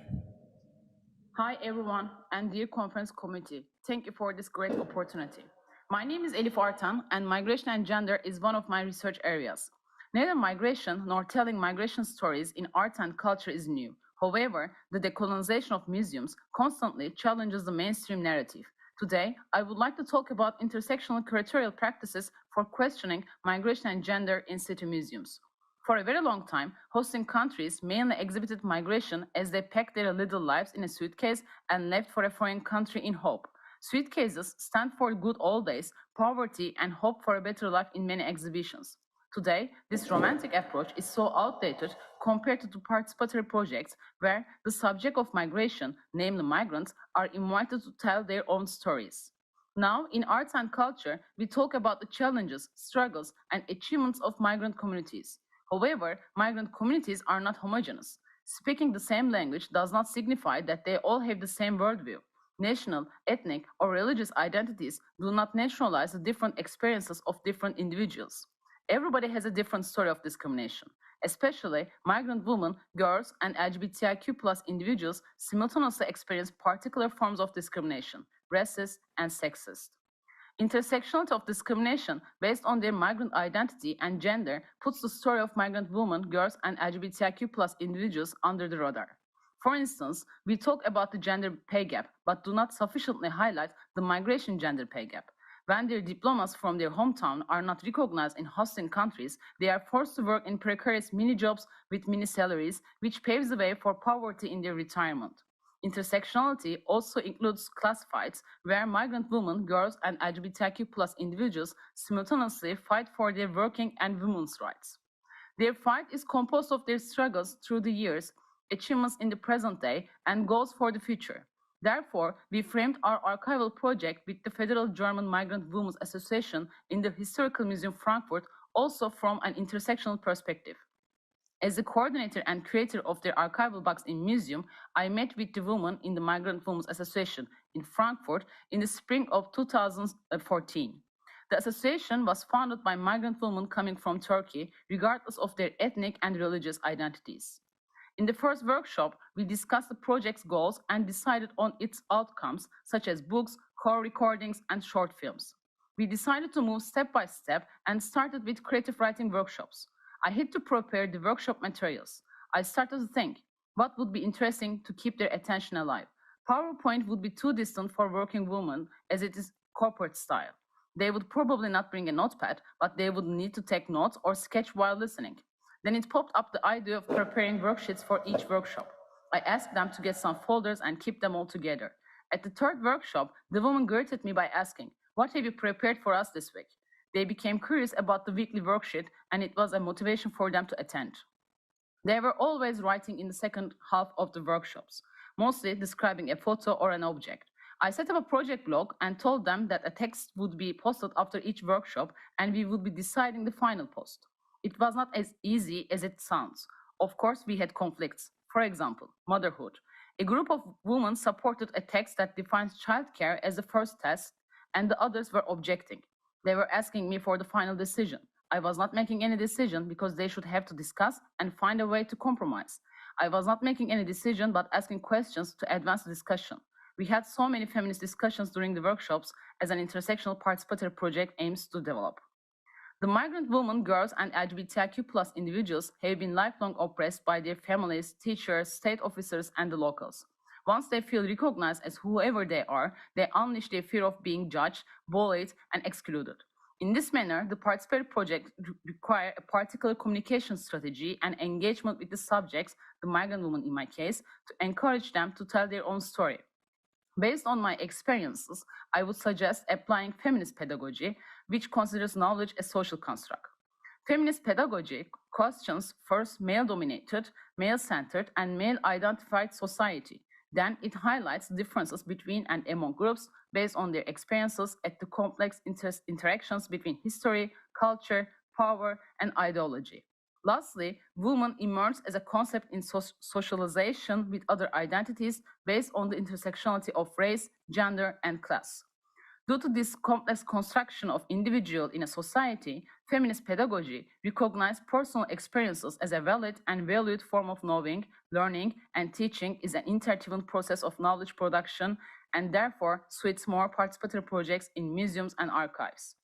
Hi, everyone, and dear conference committee. Thank you for this great opportunity. My name is Elif Artan, and migration and gender is one of my research areas. Neither migration nor telling migration stories in art and culture is new. However, the decolonization of museums constantly challenges the mainstream narrative. Today, I would like to talk about intersectional curatorial practices for questioning migration and gender in city museums. For a very long time, hosting countries mainly exhibited migration as they packed their little lives in a suitcase and left for a foreign country in hope. Suitcases stand for good old days, poverty, and hope for a better life in many exhibitions. Today, this romantic approach is so outdated compared to the participatory projects where the subject of migration, namely migrants, are invited to tell their own stories. Now, in arts and culture, we talk about the challenges, struggles, and achievements of migrant communities. However, migrant communities are not homogeneous. Speaking the same language does not signify that they all have the same worldview. National, ethnic, or religious identities do not naturalize the different experiences of different individuals. Everybody has a different story of discrimination. Especially migrant women, girls, and LGBTIQ+ individuals simultaneously experience particular forms of discrimination, racist and sexist. Intersectionality of discrimination based on their migrant identity and gender puts the story of migrant women, girls, and LGBTIQ+ individuals under the radar. For instance, we talk about the gender pay gap, but do not sufficiently highlight the migration gender pay gap. When their diplomas from their hometown are not recognized in hosting countries, they are forced to work in precarious mini-jobs with mini salaries, which paves the way for poverty in their retirement. Intersectionality also includes class fights, where migrant women, girls, and LGBTIQ+ individuals simultaneously fight for their working and women's rights. Their fight is composed of their struggles through the years, achievements in the present day, and goals for the future. Therefore, we framed our archival project with the Federal German Migrant Women's Association in the Historical Museum Frankfurt, also from an intersectional perspective. As the coordinator and creator of their archival box in museum, I met with the women in the Migrant Women's Association in Frankfurt in the spring of 2014. The association was founded by migrant women coming from Turkey, regardless of their ethnic and religious identities. In the first workshop, we discussed the project's goals and decided on its outcomes, such as books, core recordings, and short films. We decided to move step by step and started with creative writing workshops. I had to prepare the workshop materials. I started to think, what would be interesting to keep their attention alive? PowerPoint would be too distant for working women as it is corporate style. They would probably not bring a notepad, but they would need to take notes or sketch while listening. Then it popped up the idea of preparing worksheets for each workshop. I asked them to get some folders and keep them all together. At the third workshop, the woman greeted me by asking, "What have you prepared for us this week?" They became curious about the weekly worksheet, and it was a motivation for them to attend. They were always writing in the second half of the workshops, mostly describing a photo or an object. I set up a project blog and told them that a text would be posted after each workshop, and we would be deciding the final post. It was not as easy as it sounds. Of course, we had conflicts. For example, motherhood. A group of women supported a text that defines childcare as the first task, and the others were objecting. They were asking me for the final decision. I was not making any decision because they should have to discuss and find a way to compromise. I was not making any decision but asking questions to advance the discussion. We had so many feminist discussions during the workshops as an intersectional participatory project aims to develop. The migrant women, girls, and LGBTIQ+ individuals have been lifelong oppressed by their families, teachers, state officers, and the locals. Once they feel recognized as whoever they are, they unleash their fear of being judged, bullied, and excluded. In this manner, the participatory project requires a particular communication strategy and engagement with the subjects, the migrant women in my case, to encourage them to tell their own story. Based on my experiences, I would suggest applying feminist pedagogy, which considers knowledge a social construct. Feminist pedagogy questions first male-dominated, male-centered, and male-identified society. Then it highlights differences between and among groups based on their experiences at the complex interactions between history, culture, power, and ideology. Lastly, women emerge as a concept in socialization with other identities based on the intersectionality of race, gender, and class. Due to this complex construction of individual in a society, feminist pedagogy recognizes personal experiences as a valid and valued form of knowing, learning, and teaching is an intertwined process of knowledge production and therefore suits more participatory projects in museums and archives.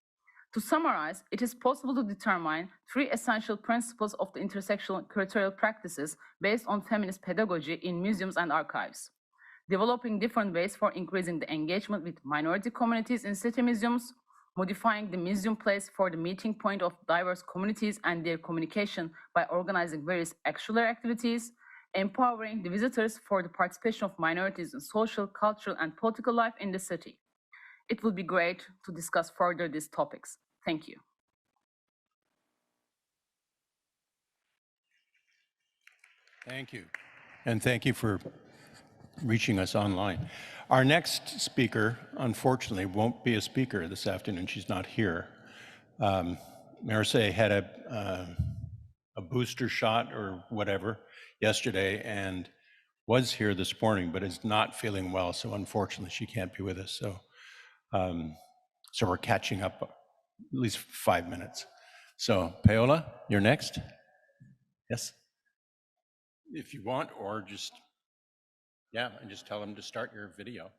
To summarize, it is possible to determine three essential principles of the intersectional curatorial practices based on feminist pedagogy in museums and archives. Developing different ways for increasing the engagement with minority communities in city museums, modifying the museum place for the meeting point of diverse communities and their communication by organizing various auxiliary activities, empowering the visitors for the participation of minorities in social, cultural, and political life in the city. It would be great to discuss further these topics. Thank you. Thank you. And thank you for reaching us online. Our next speaker, unfortunately, won't be a speaker this afternoon. She's not here. Marseille had a booster shot or whatever yesterday, and was here this morning, but is not feeling well, so unfortunately she can't be with us. So, so we're catching up at least 5 minutes. So, Paola, you're next. Yes, if you want, or just, yeah, and just tell them to start your video.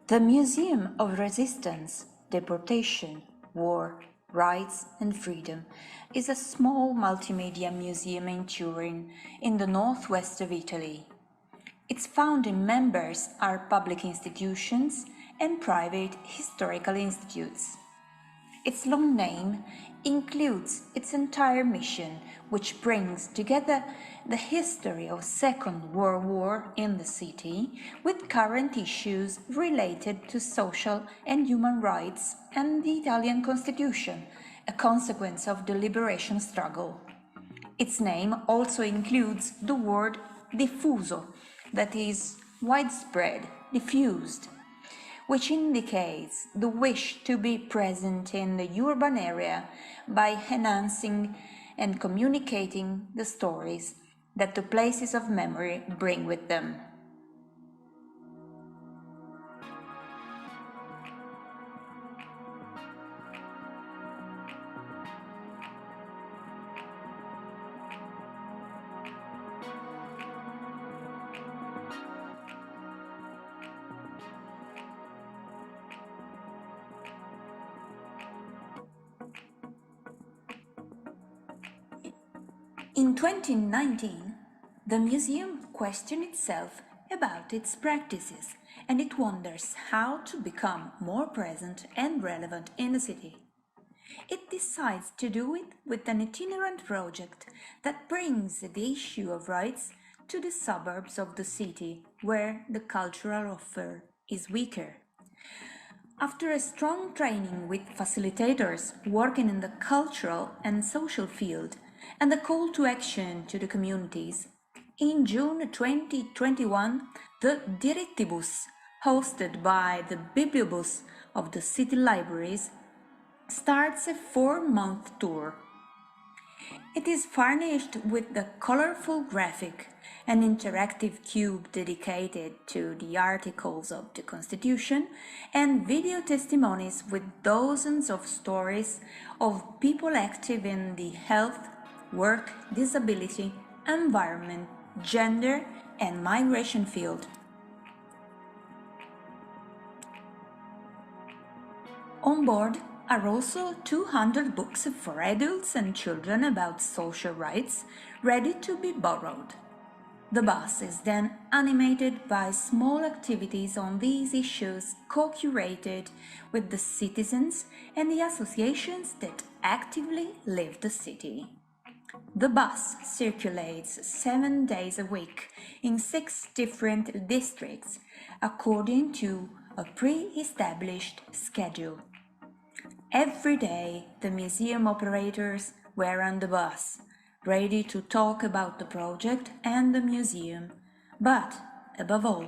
The Museum of Resistance, Deportation, War, Rights and Freedom is a small multimedia museum in Turin, in the northwest of Italy. Its founding members are public institutions and private historical institutes. Its long name includes its entire mission, which brings together the history of Second World War in the city with current issues related to social and human rights and the Italian Constitution, a consequence of the liberation struggle. Its name also includes the word diffuso, that is, widespread, diffused, which indicates the wish to be present in the urban area by enhancing and communicating the stories that the places of memory bring with them. In 2019, the museum questioned itself about its practices, and it wonders how to become more present and relevant in the city. It decides to do it with an itinerant project that brings the issue of rights to the suburbs of the city, where the cultural offer is weaker. After a strong training with facilitators working in the cultural and social field, and a call to action to the communities, in June 2021, the Direttibus, hosted by the Bibliobus of the city libraries, starts a 4-month tour. It is furnished with the colorful graphic, an interactive cube dedicated to the articles of the Constitution, and video testimonies with dozens of stories of people active in the health, work, disability, environment, gender, and migration field. On board are also 200 books for adults and children about social rights, ready to be borrowed. The bus is then animated by small activities on these issues co-curated with the citizens and the associations that actively live the city. The bus circulates 7 days a week in 6 different districts, according to a pre-established schedule. Every day, the museum operators were on the bus, ready to talk about the project and the museum, but, above all,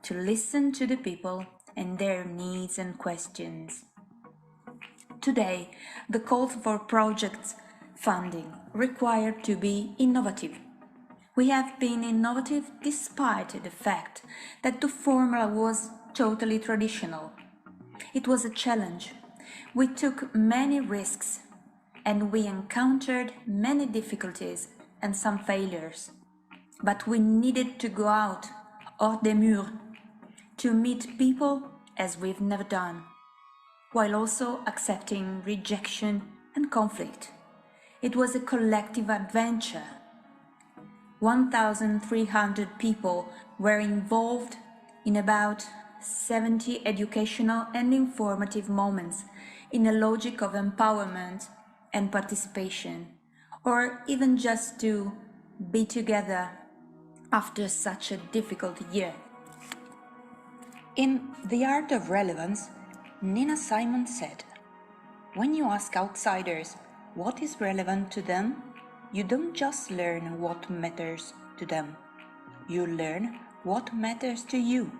to listen to the people and their needs and questions. Today, the calls for projects funding required to be innovative. We have been innovative despite the fact that the formula was totally traditional. It was a challenge. We took many risks, and we encountered many difficulties and some failures. But we needed to go out, hors des murs, to meet people as we've never done, while also accepting rejection and conflict. It was a collective adventure. 1,300 people were involved in about 70 educational and informative moments in a logic of empowerment and participation, or even just to be together after such a difficult year. In The Art of Relevance, Nina Simon said, "When you ask outsiders, what is relevant to them, you don't just learn what matters to them. You learn what matters to you,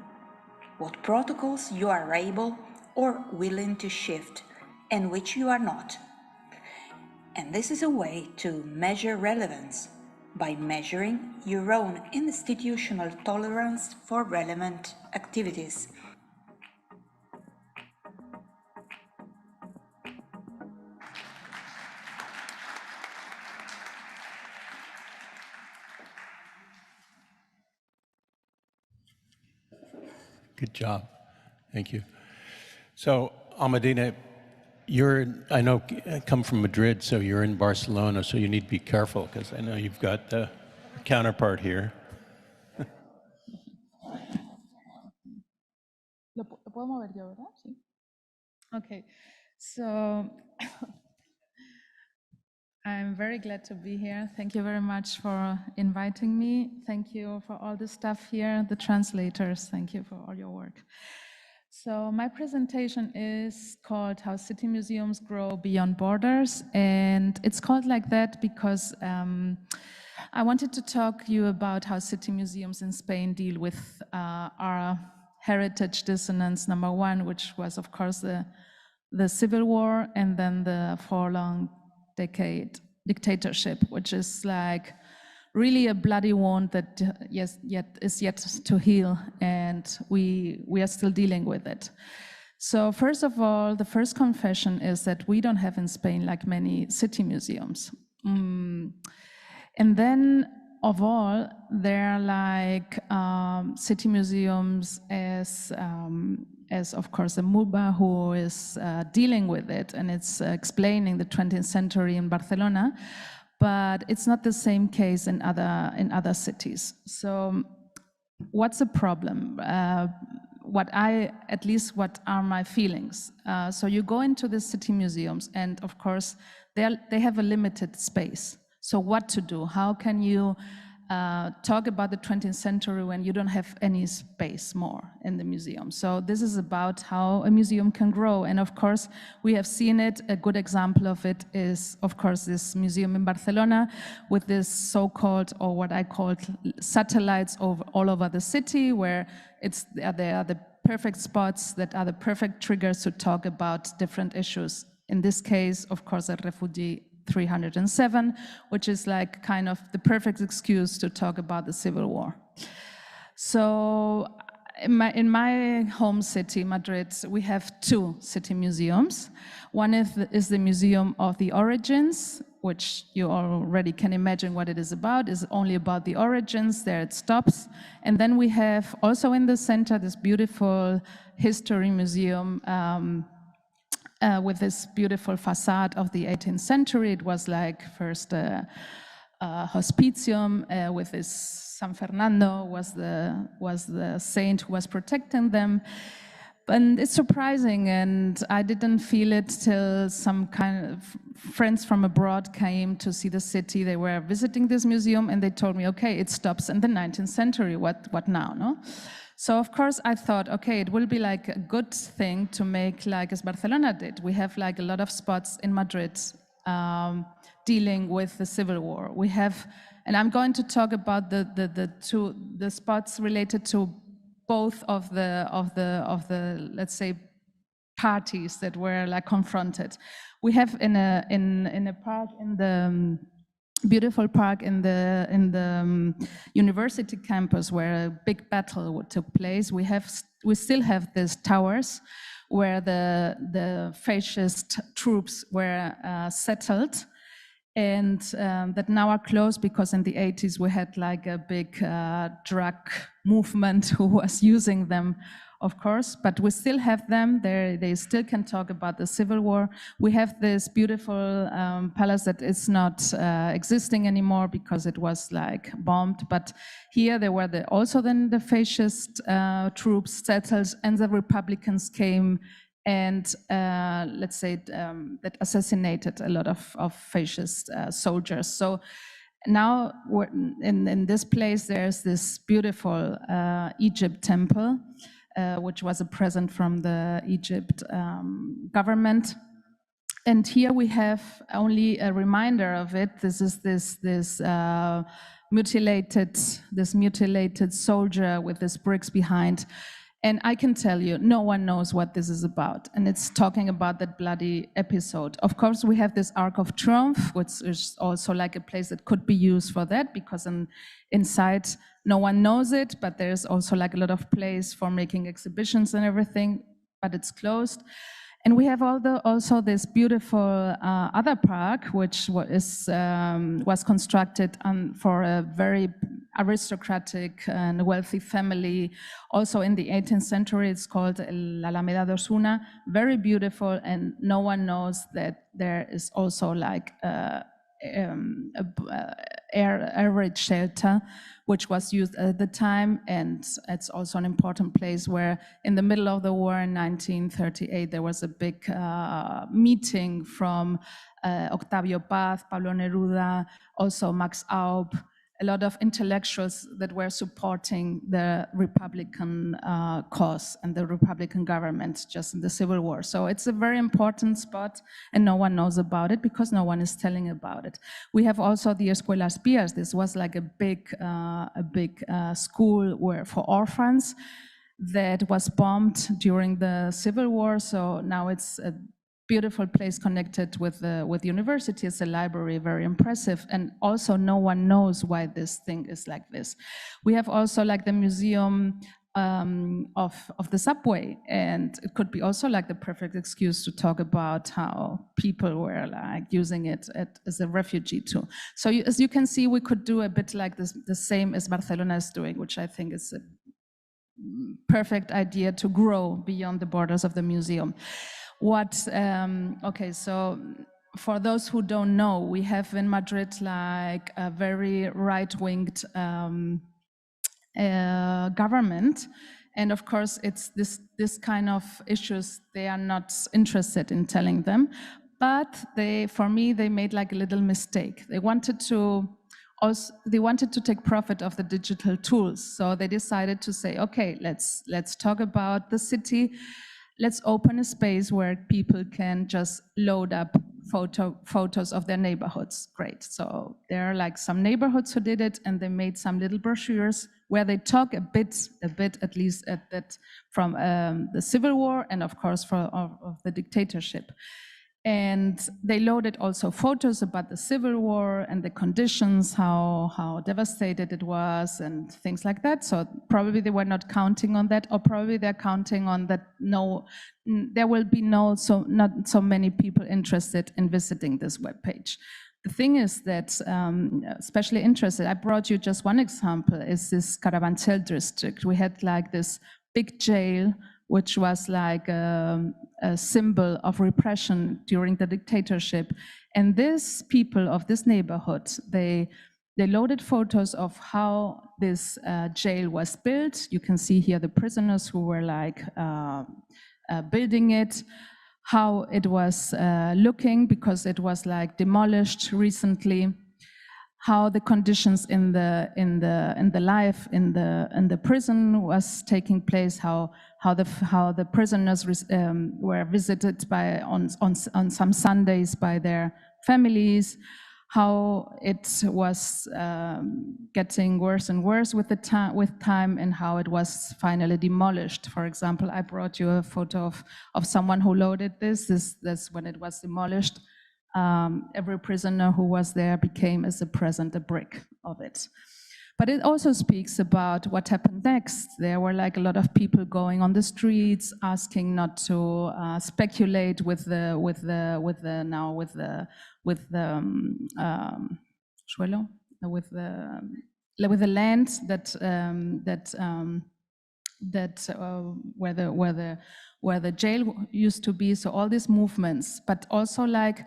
what protocols you are able or willing to shift, and which you are not. And this is a way to measure relevance, by measuring your own institutional tolerance for relevant activities. Good job. Thank you. So, Almudena, I know, come from Madrid, so you're in Barcelona, so you need to be careful, because I know you've got the counterpart here. Lo puedo mover yo, ¿verdad? Sí. Okay, so I'm very glad to be here. Thank you very much for inviting me. Thank you for all the stuff here, the translators. Thank you for all your work. So my presentation is called How City Museums Grow Beyond Borders, and it's called like that because I wanted to talk to you about how city museums in Spain deal with our heritage dissonance, number one, which was, of course, the Civil War, and then the 4-long decade dictatorship, which is like really a bloody wound that is yet to heal, and we are still dealing with it. So first of all, the first confession is that we don't have in Spain like many city museums. And then of all, there are like city museums as of course the MUBA, who is dealing with it, and it's explaining the 20th century in Barcelona, but it's not the same case in other cities. So what's the problem? What are my feelings? So you go into the city museums, and of course they have a limited space. So what to do? How can you talk about the 20th century when you don't have any space more in the museum? So this is about how a museum can grow. And of course, we have seen it. A good example of it is, of course, this museum in Barcelona with this so-called, or what I called, satellites all over the city, where they are the perfect spots that are the perfect triggers to talk about different issues. In this case, of course, a refugee 307, which is like kind of the perfect excuse to talk about the Civil War. So in my home city, Madrid, we have two city museums. One is the Museum of the Origins, which you already can imagine what it is about. It's only about the origins. There it stops. And then we have also in the center this beautiful history museum with this beautiful facade of the 18th century. It was like first a hospitium with this San Fernando was the saint who was protecting them. And it's surprising, and I didn't feel it till some kind of friends from abroad came to see the city. They were visiting this museum, and they told me, okay, it stops in the 19th century. What now, no? So of course I thought, okay, it will be like a good thing to make like as Barcelona did. We have like a lot of spots in Madrid dealing with the Civil War. We have, and I'm going to talk about the spots related to both of the let's say parties that were like confronted. We have in a park in the beautiful park in the university campus where a big battle took place. We still have these towers where the fascist troops were settled, and that now are closed because in the 80s we had like a big drug movement who was using them, of course, but we still have them. They still can talk about the Civil War. We have this beautiful palace that is not existing anymore because it was like bombed, but here there were also then the fascist troops settled, and the Republicans came and let's say that assassinated a lot of fascist soldiers. So now in this place there's this beautiful Egypt temple, which was a present from the Egypt government. And here we have only a reminder of it. This is this mutilated soldier with these bricks behind. And I can tell you, no one knows what this is about. And it's talking about that bloody episode. Of course, we have this Arc of Triomphe, which is also like a place that could be used for that, because inside no one knows it, but there's also like a lot of place for making exhibitions and everything, but it's closed. And we have also this beautiful other park, which was constructed for a very aristocratic and wealthy family. Also in the 18th century, it's called La Alameda de Osuna. Very beautiful, and no one knows that there is also like air raid shelter, which was used at the time, and it's also an important place where in the middle of the war in 1938 there was a big meeting from Octavio Paz, Pablo Neruda, also Max Aub, a lot of intellectuals that were supporting the Republican cause and the Republican government just in the Civil War. So it's a very important spot, and no one knows about it because no one is telling about it. We have also the Escuelas Pías. This was like a big school for orphans that was bombed during the Civil War. So now it's a beautiful place connected with the university. It's a library, very impressive. And also no one knows why this thing is like this. We have also like the museum of the subway, and it could be also like the perfect excuse to talk about how people were like using it as a refugee too. So as you can see, we could do a bit like this, the same as Barcelona is doing, which I think is a perfect idea to grow beyond the borders of the museum. Okay, so for those who don't know, we have in Madrid like a very right-winged government. And of course, it's this kind of issues, they are not interested in telling them. But for me, they made like a little mistake. They wanted to take profit of the digital tools. So they decided to say, okay, let's talk about the city. Let's open a space where people can just load up photos of their neighborhoods. Great. So there are like some neighborhoods who did it, and they made some little brochures where they talk a bit at least at that from the Civil War and of course of the dictatorship. And they loaded also photos about the Civil War and the conditions, how devastated it was and things like that. So probably they were not counting on that, or probably they're counting on that there will be not so many people interested in visiting this webpage. The thing is that, especially interested, I brought you just one example, is this Carabanchel district. We had like this big jail, which was like a symbol of repression during the dictatorship. And these people of this neighborhood, they loaded photos of how this jail was built. You can see here the prisoners who were like building it, how it was looking, because it was like demolished recently, how the conditions in the life in the prison was taking place, how the prisoners were visited on some Sundays by their families, how it was getting worse and worse with time, and how it was finally demolished. For example, I brought you a photo of someone who loaded this. That's when it was demolished. Every prisoner who was there became, as a present, a brick of it. But it also speaks about what happened next. There were like a lot of people going on the streets, asking not to speculate with the land where the jail used to be. So all these movements, but also like,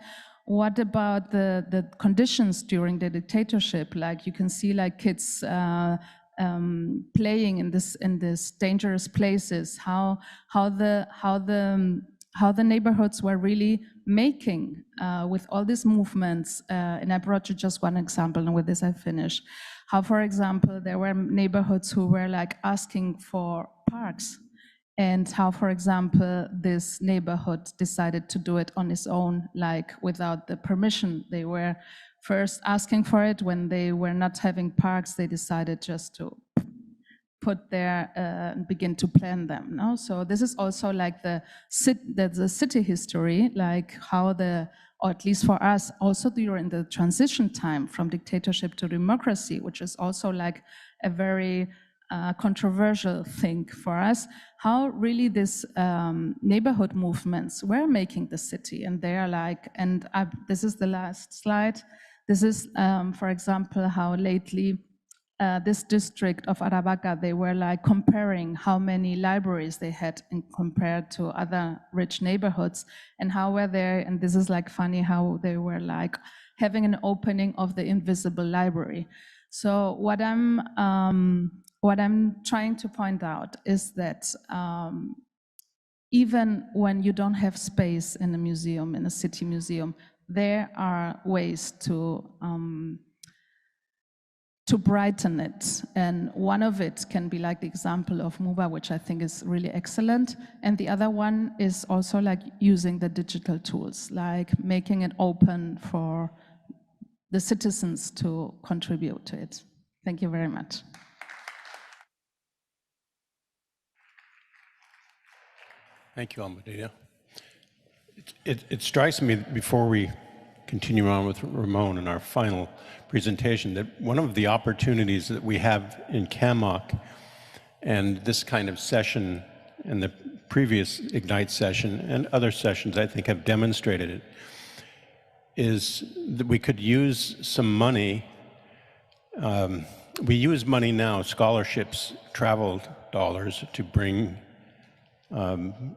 what about the conditions during the dictatorship? Like you can see like kids playing in this dangerous places. How the neighborhoods were really making with all these movements. And I brought you just one example, and with this I finish. How, for example, there were neighborhoods who were like asking for parks. and how, for example, this neighborhood decided to do it on its own, like without the permission. They were first asking for it when they were not having parks. They decided just to put there and begin to plan them. No? So this is also like the city history, like how or at least for us, also during the transition time from dictatorship to democracy, which is also like a very controversial thing for us, how really these neighborhood movements were making the city. And they are like, and this is the last slide. This is, for example, how lately this district of Aravaca, they were like comparing how many libraries they had compared to other rich neighborhoods, and how were they, and this is like funny, how they were like having an opening of the invisible library. So what I'm trying to point out is that even when you don't have space in a museum, in a city museum, there are ways to brighten it. And one of it can be like the example of MUBA, which I think is really excellent. And the other one is also like using the digital tools, like making it open for the citizens to contribute to it. Thank you very much. Thank you, Almudena. It strikes me before we continue on with Ramon in our final presentation that one of the opportunities that we have in CAMOC, and this kind of session and the previous Ignite session and other sessions I think have demonstrated it, is that we could use some money. We use money now, scholarships, travel dollars, to bring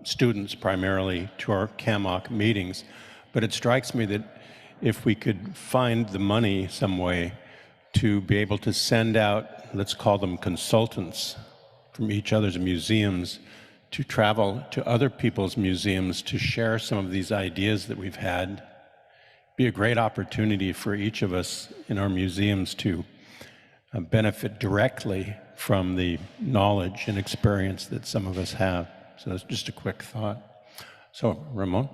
students primarily to our CAMOC meetings. But it strikes me that if we could find the money some way to be able to send out, let's call them consultants from each other's museums, to travel to other people's museums to share some of these ideas that we've had, be a great opportunity for each of us in our museums to benefit directly from the knowledge and experience that some of us have. So that's just a quick thought. So, Ramon?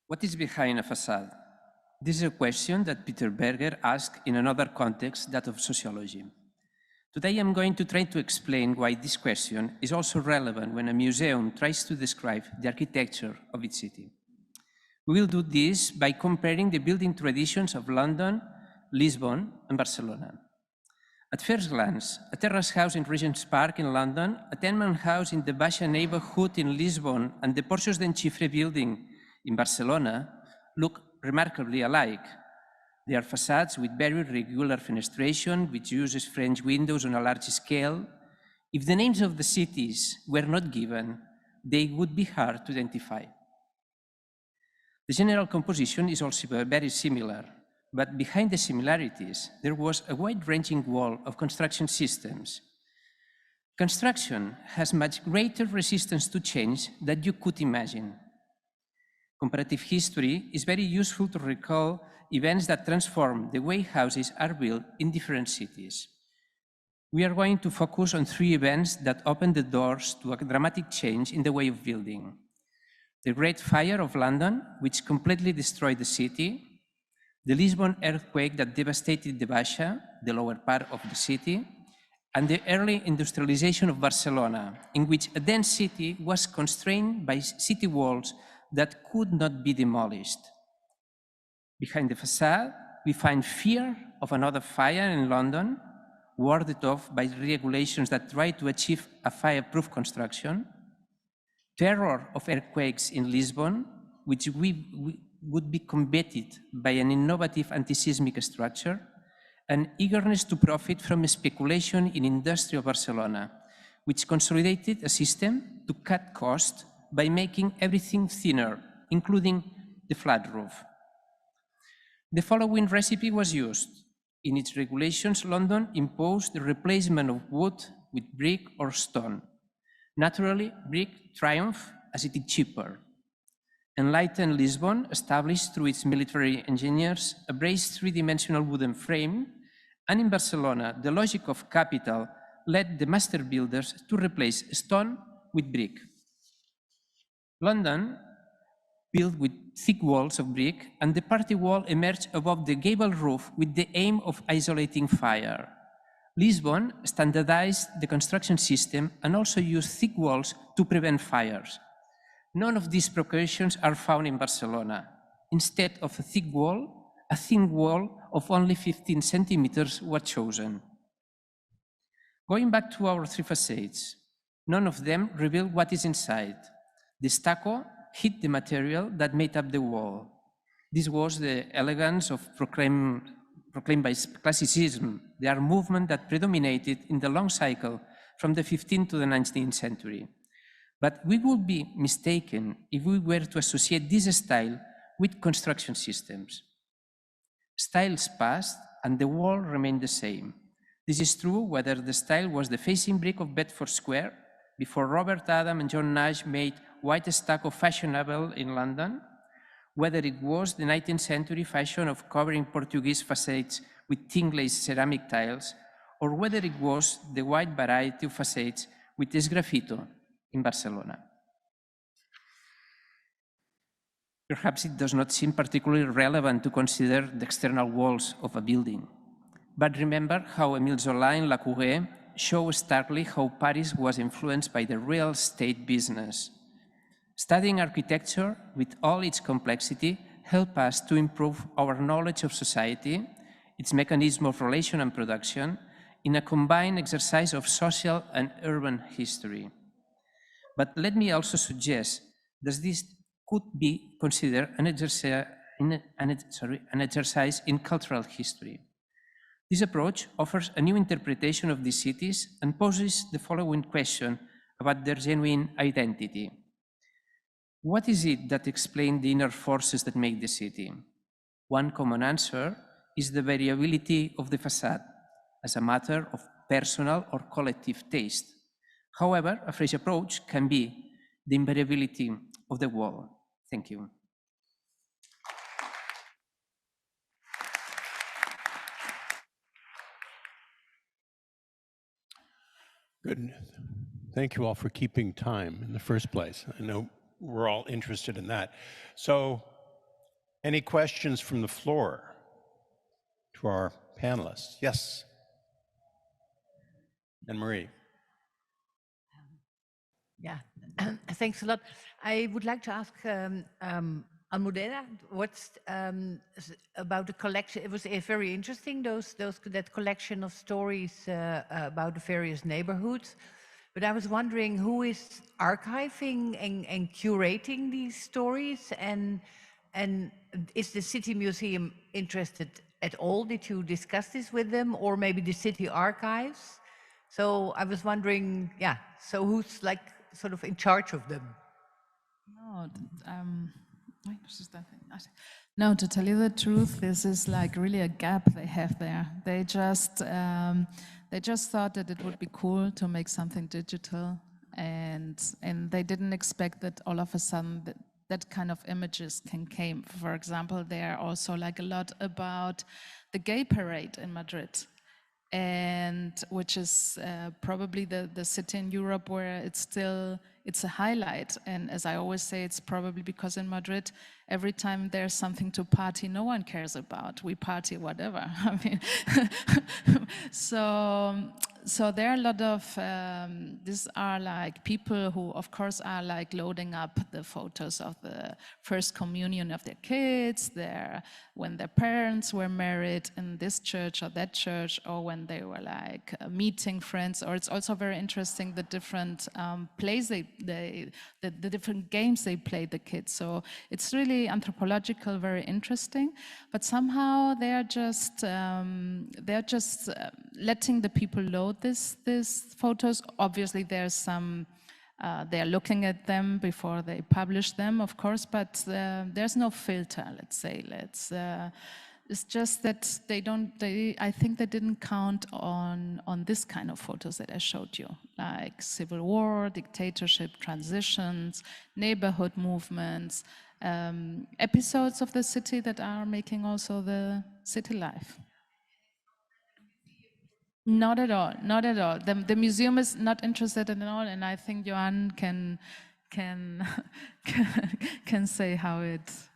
What is behind a facade? This is a question that Peter Berger asked in another context, that of sociology. Today I'm going to try to explain why this question is also relevant when a museum tries to describe the architecture of its city. We will do this by comparing the building traditions of London, Lisbon, and Barcelona. At first glance, a terrace house in Regent's Park in London, a tenement house in the Baixa neighborhood in Lisbon, and the Porxos d'Enxifre building in Barcelona look remarkably alike. They are facades with very regular fenestration, which uses French windows on a large scale. If the names of the cities were not given, they would be hard to identify. The general composition is also very similar, but behind the similarities, there was a wide-ranging wall of construction systems. Construction has much greater resistance to change than you could imagine. Comparative history is very useful to recall events that transform the way houses are built in different cities. We are going to focus on 3 events that opened the doors to a dramatic change in the way of building. The Great Fire of London, which completely destroyed the city, the Lisbon earthquake that devastated the Baixa, the lower part of the city, and the early industrialization of Barcelona, in which a dense city was constrained by city walls that could not be demolished. Behind the facade, we find fear of another fire in London, warded off by regulations that try to achieve a fireproof construction, terror of earthquakes in Lisbon, which would be combated by an innovative anti-seismic structure, and eagerness to profit from speculation in industrial Barcelona, which consolidated a system to cut costs by making everything thinner, including the flat roof. The following recipe was used. In its regulations, London imposed the replacement of wood with brick or stone. Naturally, brick triumphed as it is cheaper. Enlightened Lisbon established through its military engineers a braced three-dimensional wooden frame, and in Barcelona, the logic of capital led the master builders to replace stone with brick. London built with thick walls of brick, and the party wall emerged above the gable roof with the aim of isolating fire. Lisbon standardized the construction system and also used thick walls to prevent fires. None of these precautions are found in Barcelona. Instead of a thick wall, a thin wall of only 15 centimeters was chosen. Going back to our three facades, none of them reveal what is inside. The stucco hid the material that made up the wall. This was the elegance of proclaimed by classicism, the art movement that predominated in the long cycle from the 15th to the 19th century. But we would be mistaken if we were to associate this style with construction systems. Styles passed and the wall remained the same. This is true whether the style was the facing brick of Bedford Square, before Robert Adam and John Nash made white stucco fashionable in London, whether it was the 19th century fashion of covering Portuguese facades with thin glazed ceramic tiles, or whether it was the wide variety of facades with esgrafito in Barcelona. Perhaps it does not seem particularly relevant to consider the external walls of a building. But remember how Émile Zola in La Courée shows starkly how Paris was influenced by the real estate business. Studying architecture with all its complexity helps us to improve our knowledge of society, its mechanism of relation and production, in a combined exercise of social and urban history. But let me also suggest that this could be considered an exercise in cultural history. This approach offers a new interpretation of these cities and poses the following question about their genuine identity. What is it that explains the inner forces that make the city? One common answer is the variability of the facade as a matter of personal or collective taste. However, a fresh approach can be the invariability of the wall. Thank you. Good. Thank you all for keeping time in the first place. I know we're all interested in that. So, any questions from the floor to our panelists? Yes. Anne-Marie. Yeah, thanks a lot. I would like to ask Almudena, what's about the collection? It was very interesting, that collection of stories about the various neighborhoods. But I was wondering who is archiving and curating these stories, and is the City Museum interested at all? Did you discuss this with them, or maybe the City Archives? So I was wondering, yeah, so who's like sort of in charge of them? No, to tell you the truth, this is like really a gap they have there. They just thought that it would be cool to make something digital, and they didn't expect that all of a sudden that kind of images came. For example, there are also like a lot about the gay parade in Madrid, and which is probably the city in Europe where it's a highlight. And as I always say, it's probably because in Madrid, every time there's something to party, no one cares about. We party whatever. I mean, so there are a lot of, these are like people who, of course, are like loading up the photos of the first communion of their kids, when their parents were married in this church or that church, or when they were like meeting friends. Or it's also very interesting the different plays the different games they play the kids. So it's really anthropological, very interesting. But somehow they're just letting the people load these photos. Obviously, there's some. They're looking at them before they publish them, of course, but there's no filter, let's say. It's just that I think they didn't count on this kind of photos that I showed you, like civil war, dictatorship, transitions, neighborhood movements, episodes of the city that are making also the city life. Not at all, not at all. The museum is not interested at all, and I think Johan can can say how it's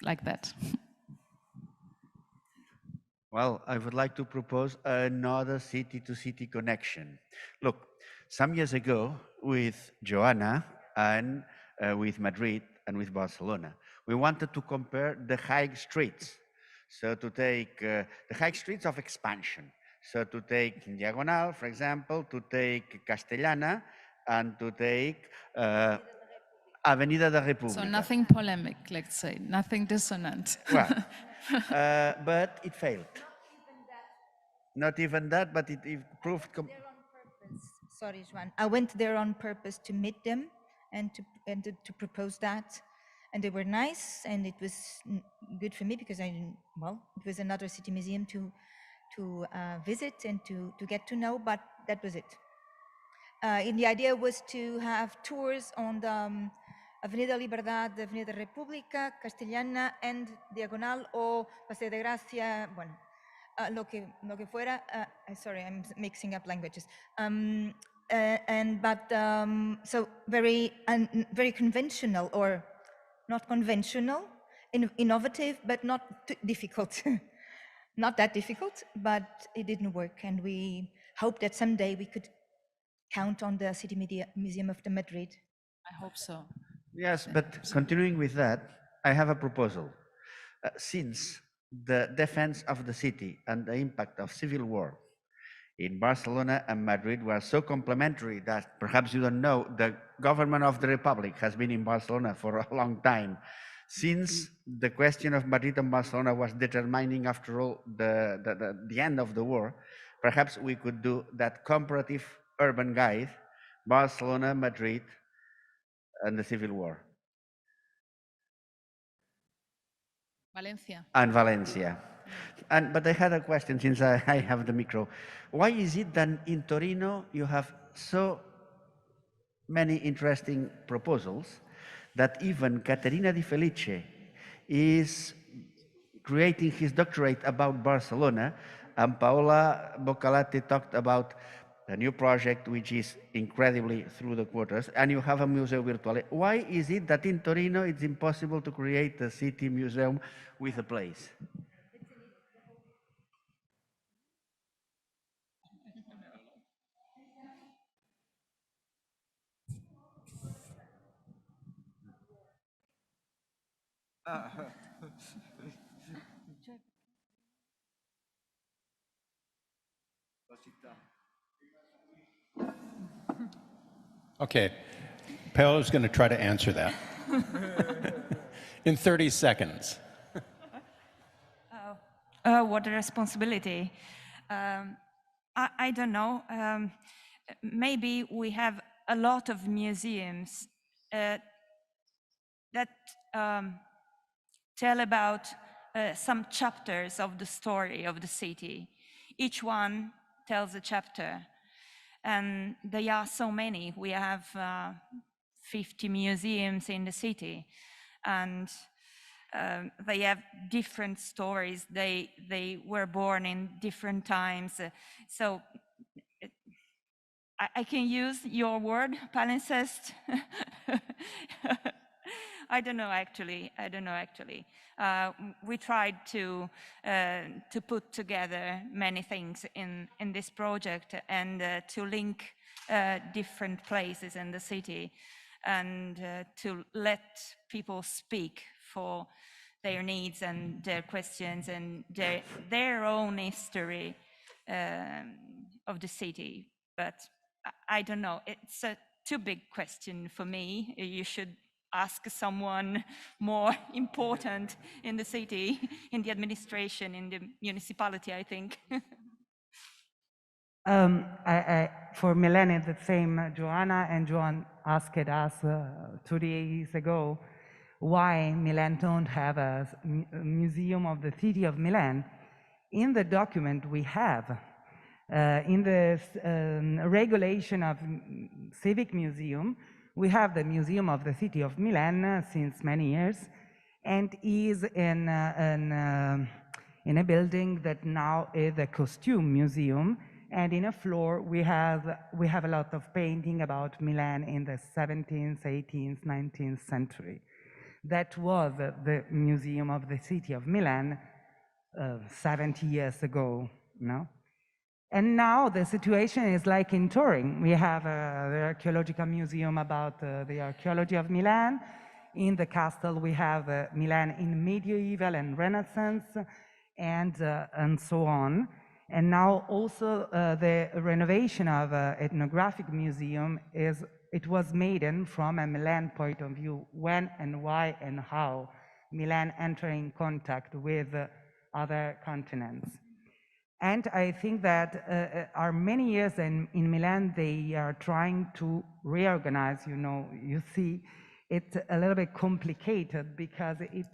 like that. Well, I would like to propose another city-to-city connection. Look, some years ago with Joanna and with Madrid and with Barcelona, we wanted to compare the high streets. So to take the high streets of expansion. So to take Diagonal, for example, to take Castellana, and to take Avenida da República. So nothing polemic, let's say, nothing dissonant. Well, but it failed. Not even that, but it proved. Sorry, Juan. I went there on purpose to meet them and to propose that, and they were nice, and it was good for me because it was another city museum to visit and to get to know. But that was it. And the idea was to have tours on the Avenida Libertad, Avenida República, Castellana, and Diagonal o Paseo de Gracia. Bueno. Lo que fuera, sorry, I'm mixing up languages. So very conventional, or not conventional, innovative, but not too difficult. Not that difficult, but it didn't work. And we hope that someday we could count on the City Museum of Madrid. I hope so. Yes, but continuing with that, I have a proposal. Since the defense of the city and the impact of civil war in Barcelona and Madrid were so complementary that perhaps you don't know, the government of the Republic has been in Barcelona for a long time. Since the question of Madrid and Barcelona was determining, after all, the end of the war, perhaps we could do that comparative urban guide, Barcelona, Madrid, and the civil war. Valencia. And Valencia. But I had a question, since I have the micro. Why is it that in Torino you have so many interesting proposals that even Caterina Di Felice is creating his doctorate about Barcelona, and Paola Boccalati talked about a new project which is incredibly through the quarters, and you have a Museo Virtuale. Why is it that in Torino it's impossible to create a city museum with a place? Okay, Paolo's going to try to answer that in 30 seconds. What a responsibility. I don't know. Maybe we have a lot of museums that tell about some chapters of the story of the city. Each one tells a chapter. And there are so many. We have 50 museums in the city, and they have different stories. They were born in different times. So I can use your word, palimpsest. I don't know actually. We tried to put together many things in this project, and to link different places in the city, and to let people speak for their needs and their questions and their own history of the city. But I don't know. It's a too big question for me. You should ask someone more important in the city, in the administration, in the municipality, I think. For Millennium, the same Joanna and Joan asked us 2 days ago, why Milan don't have a museum of the city of Milan. In the document we have, in the regulation of civic museum, we have the Museum of the City of Milan since many years, and is in a building that now is a costume museum, and in a floor we have a lot of painting about Milan in the 17th, 18th, 19th century. That was the Museum of the City of Milan 70 years ago, no? And now the situation is like in Turin. We have the archaeological museum about the archaeology of Milan. In the castle we have Milan in medieval and Renaissance, and so on. And now also the renovation of ethnographic museum it was made from a Milan point of view, when and why and how Milan entered in contact with other continents. And I think that are many years in Milan, they are trying to reorganize, you see, it's a little bit complicated because it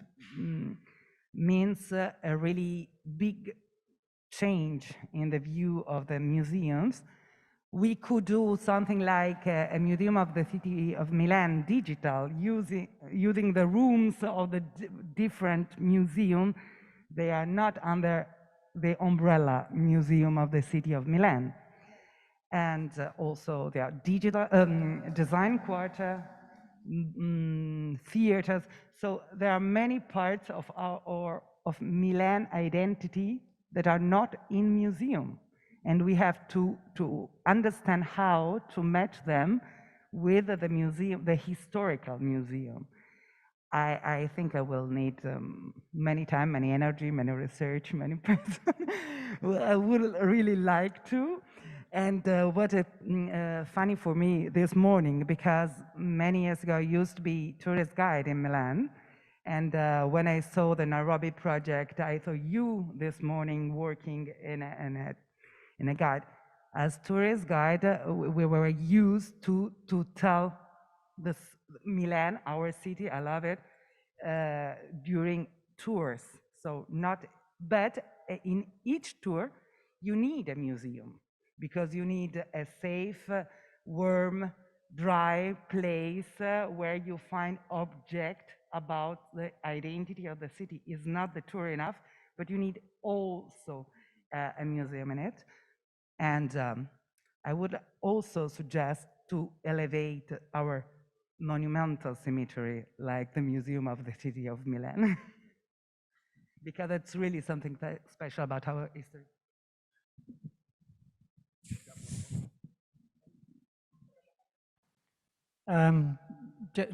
means a really big change in the view of the museums. We could do something like a museum of the city of Milan digital, using the rooms of the different museums. They are not under the umbrella museum of the city of Milan. And also there are digital design quarter, theaters. So there are many parts of of Milan identity that are not in museum. And we have to understand how to match them with the museum, the historical museum. I think I will need many time, many energy, many research, many person. I would really like to. And what funny for me this morning, because many years ago I used to be tourist guide in Milan. And when I saw the Nairobi project, I saw you this morning working in a guide. As tourist guide, we were used to tell this Milan, our city, I love it, during tours. So but in each tour, you need a museum because you need a safe, warm, dry place where you find object about the identity of the city. Is not the tour enough, but you need also a museum in it. And I would also suggest to elevate our monumental cemetery like the Museum of the City of Milan, because it's really something special about our history.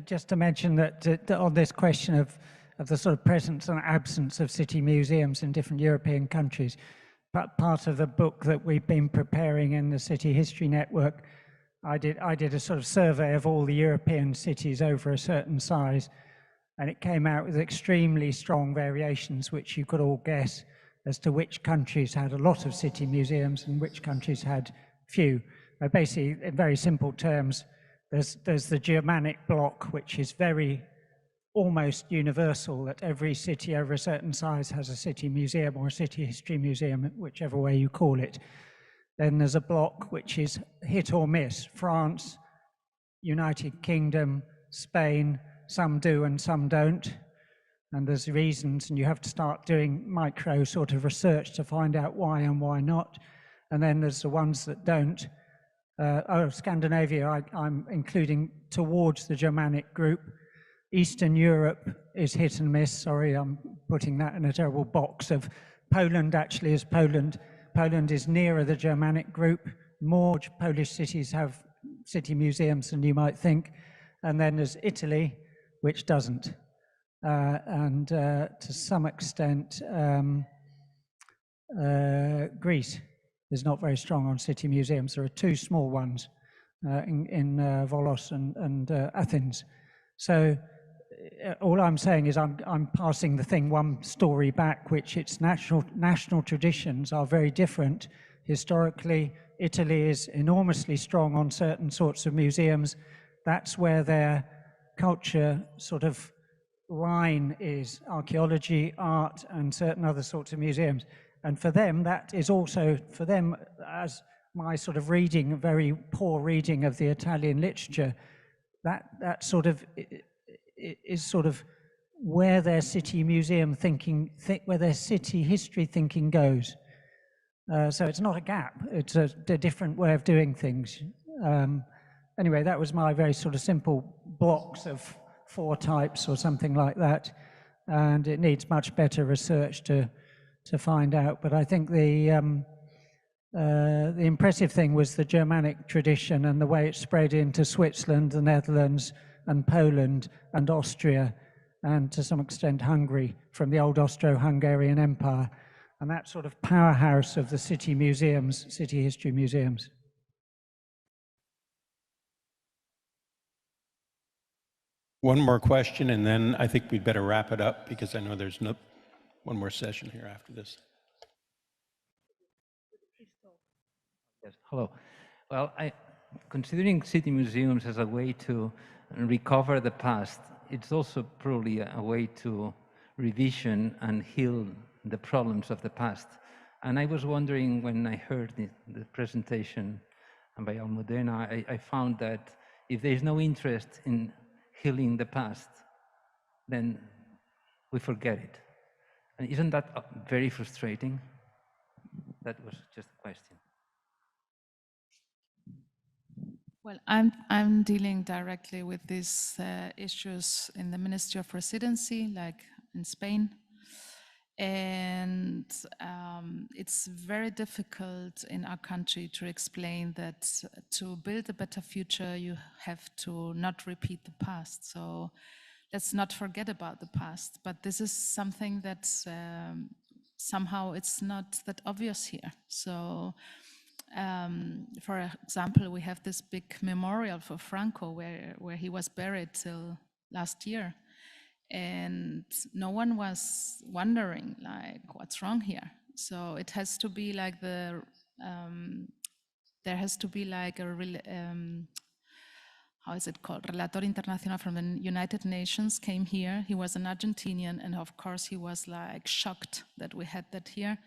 Just to mention that on this question of the sort of presence and absence of city museums in different European countries, part of the book that we've been preparing in the City History Network, I did a sort of survey of all the European cities over a certain size, and it came out with extremely strong variations, which you could all guess as to which countries had a lot of city museums and which countries had few. Basically, in very simple terms, there's the Germanic bloc, which is almost universal, that every city over a certain size has a city museum or a city history museum, whichever way you call it. Then there's a block which is hit or miss. France, United Kingdom, Spain, some do and some don't. And there's reasons, and you have to start doing micro sort of research to find out why and why not. And then there's the ones that don't. Scandinavia, I'm including towards the Germanic group. Eastern Europe is hit and miss. Sorry, I'm putting that in a terrible box of Poland. Actually, is Poland. Poland is nearer the Germanic group. More Polish cities have city museums than you might think. And then there's Italy, which doesn't. And to some extent, Greece is not very strong on city museums. There are two small ones in Volos and Athens. So all I'm saying is I'm passing the thing one story back, which its national traditions are very different. Historically, Italy is enormously strong on certain sorts of museums. That's where their culture sort of line is archaeology, art, and certain other sorts of museums. And for them, that is also, for them, as my sort of reading, very poor reading of the Italian literature, that sort of is sort of where their city museum thinking, where their city history thinking goes. So it's not a gap, it's a different way of doing things. Anyway, that was my very sort of simple blocks of 4 types or something like that. And it needs much better research to find out. But I think the impressive thing was the Germanic tradition and the way it spread into Switzerland, the Netherlands, and Poland, and Austria, and to some extent Hungary, from the old Austro-Hungarian Empire. And that sort of powerhouse of the city museums, city history museums. One more question, and then I think we'd better wrap it up because I know there's one more session here after this. Yes, hello. Well, considering city museums as a way to recover the past, it's also probably a way to revision and heal the problems of the past. And I was wondering, when I heard the presentation by Almudena, I found that if there's no interest in healing the past, then we forget it. And isn't that very frustrating? That was just a question. Well, I'm dealing directly with these issues in the Ministry of Residency, like in Spain. And it's very difficult in our country to explain that to build a better future, you have to not repeat the past. So let's not forget about the past. But this is something that somehow it's not that obvious here. So for example, we have this big memorial for Franco where he was buried till last year. And no one was wondering, like, what's wrong here? So it has to be like there has to be like a, how is it called? Relator Internacional from the United Nations came here. He was an Argentinian, and of course he was like shocked that we had that here.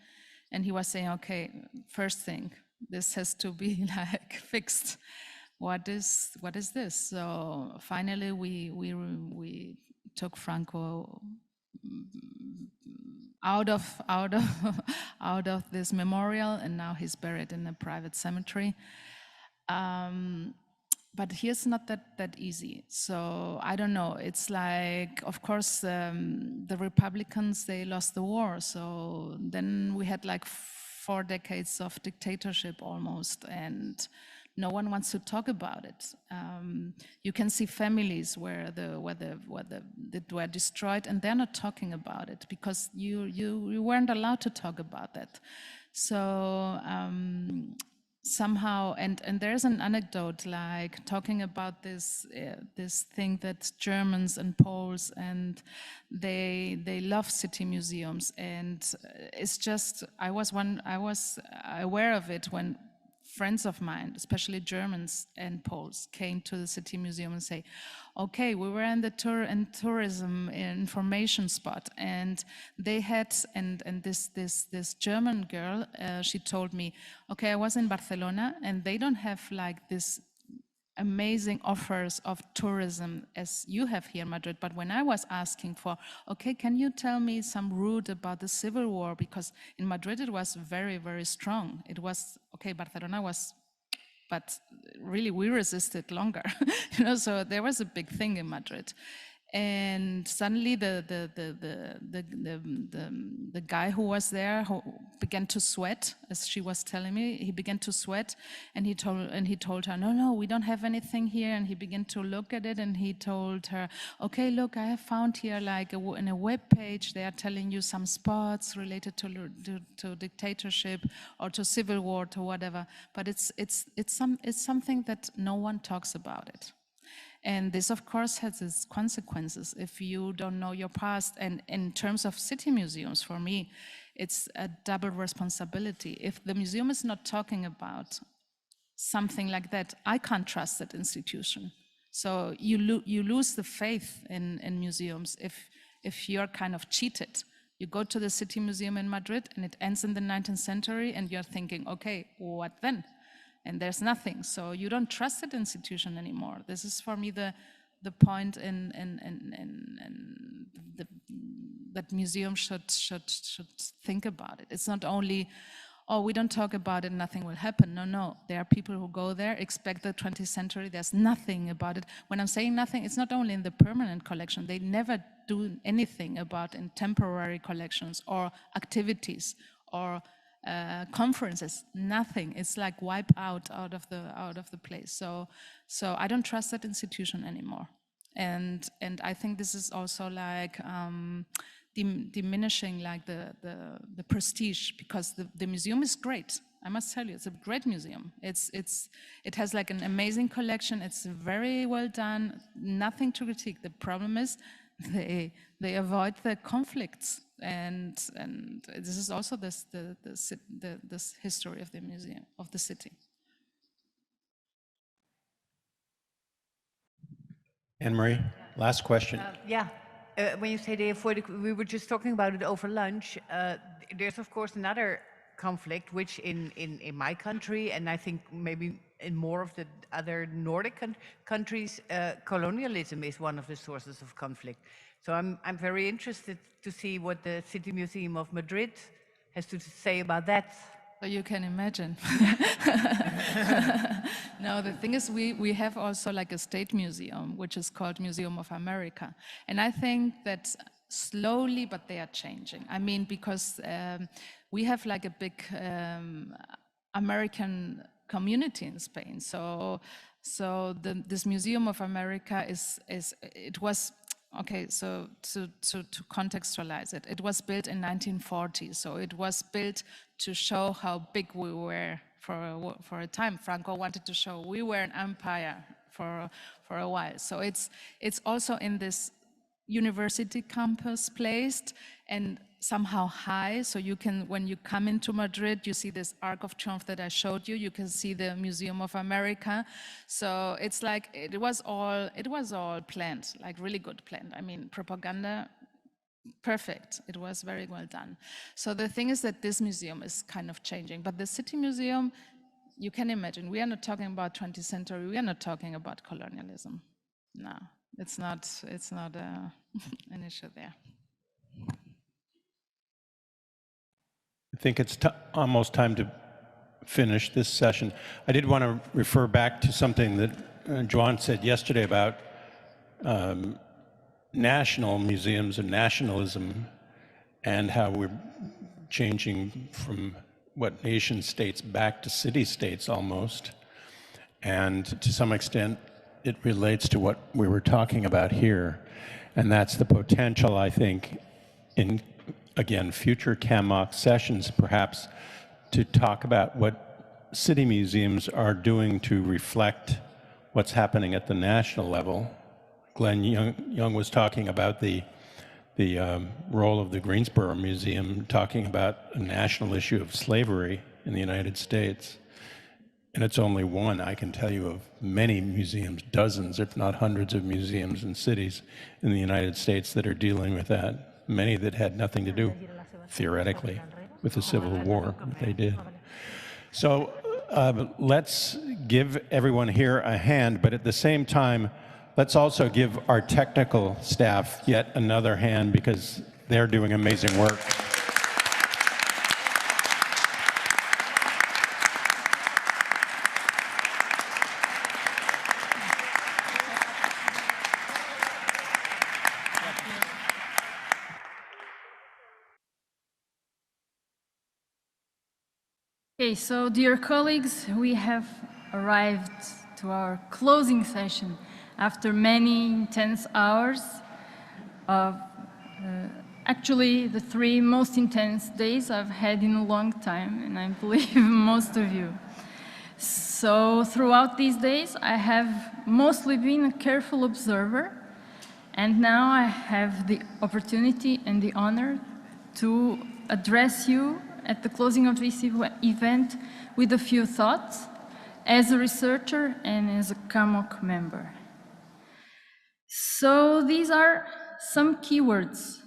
And he was saying, okay, first thing, this has to be like fixed. What is this? So finally we took Franco out of this memorial, and now he's buried in a private cemetery. But here's not that easy. So I don't know. It's like, of course, the Republicans, they lost the war. So then we had like 4 decades of dictatorship almost, and no one wants to talk about it. You can see families where that were destroyed, and they're not talking about it because you weren't allowed to talk about that. So somehow, and there's an anecdote like talking about this thing that Germans and Poles, and they love city museums, and it's just I was aware of it when friends of mine, especially Germans and Poles, came to the City Museum and say, okay, we were in the tourism information spot, and they had, and this German girl, she told me, okay, I was in Barcelona, and they don't have like this amazing offers of tourism as you have here in Madrid. But when I was asking for, okay, can you tell me some route about the Civil War? Because in Madrid it was very, very strong. It was, okay, Barcelona was, but really we resisted longer, so there was a big thing in Madrid. And suddenly the guy who was there who began to sweat, as she was telling me, he began to sweat, and he told her, no, we don't have anything here. And he began to look at it, and he told her, okay, look, I have found here like in a web page, they are telling you some spots related to dictatorship or to civil war, to whatever. But it's something that no one talks about it. And this, of course, has its consequences if you don't know your past. And in terms of city museums, for me, it's a double responsibility. If the museum is not talking about something like that, I can't trust that institution. So you lose the faith in museums if if you're kind of cheated. You go to the City Museum in Madrid and it ends in the 19th century and you're thinking, okay, what then? And there's nothing. So you don't trust that institution anymore. This is for me the point that museums should think about it. It's not only, oh, we don't talk about it, nothing will happen. No, there are people who go there, expect the 20th century, there's nothing about it. When I'm saying nothing, it's not only in the permanent collection, they never do anything about in temporary collections or activities or conferences, nothing. It's like wipe out of the place. So I don't trust that institution anymore. And I think this is also like diminishing like the prestige, because the museum is great. I must tell you, it's a great museum. It has like an amazing collection. It's very well done. Nothing to critique. The problem is they avoid the conflicts, and this is also this history of the museum, of the city. Anne-Marie, last question. When you say they avoid, we were just talking about it over lunch. There's of course another conflict, which in my country, and I think maybe in more of the other Nordic countries, colonialism is one of the sources of conflict. So I'm very interested to see what the City Museum of Madrid has to say about that. So you can imagine. No, the thing is we have also like a state museum, which is called Museum of America. And I think that slowly, but they are changing. I mean, because we have like a big American community in Spain. So this Museum of America it was, okay, so to contextualize it, it was built in 1940. So it was built to show how big we were for a time. Franco wanted to show we were an empire for a while. So it's also in this university campus placed and somehow high. So you can, when you come into Madrid, you see this Arc of Triumph that I showed you. You can see the Museum of America. So it's like it was all planned, like really good planned. I mean, propaganda, perfect. It was very well done. So the thing is that this museum is kind of changing, but the City Museum, you can imagine, we are not talking about 20th century. We are not talking about colonialism. No, it's not an issue there. I think it's almost time to finish this session. I did want to refer back to something that Joan said yesterday about national museums and nationalism, and how we're changing from what nation states back to city states almost. And to some extent, it relates to what we were talking about here. And that's the potential, I think, in, again, future CAMOC sessions, perhaps, to talk about what city museums are doing to reflect what's happening at the national level. Glenn Young was talking about the role of the Greensboro Museum, talking about a national issue of slavery in the United States. And it's only one, I can tell you, of many museums, dozens, if not hundreds of museums and cities in the United States that are dealing with that. Many that had nothing to do, theoretically, with the Civil War, but they did. So let's give everyone here a hand, but at the same time, let's also give our technical staff yet another hand, because they're doing amazing work. Okay, so dear colleagues, we have arrived to our closing session after many intense hours of actually the 3 most intense days I've had in a long time, and I believe most of you. So throughout these days, I have mostly been a careful observer, and now I have the opportunity and the honor to address you at the closing of this event with a few thoughts as a researcher and as a CAMOC member. So these are some keywords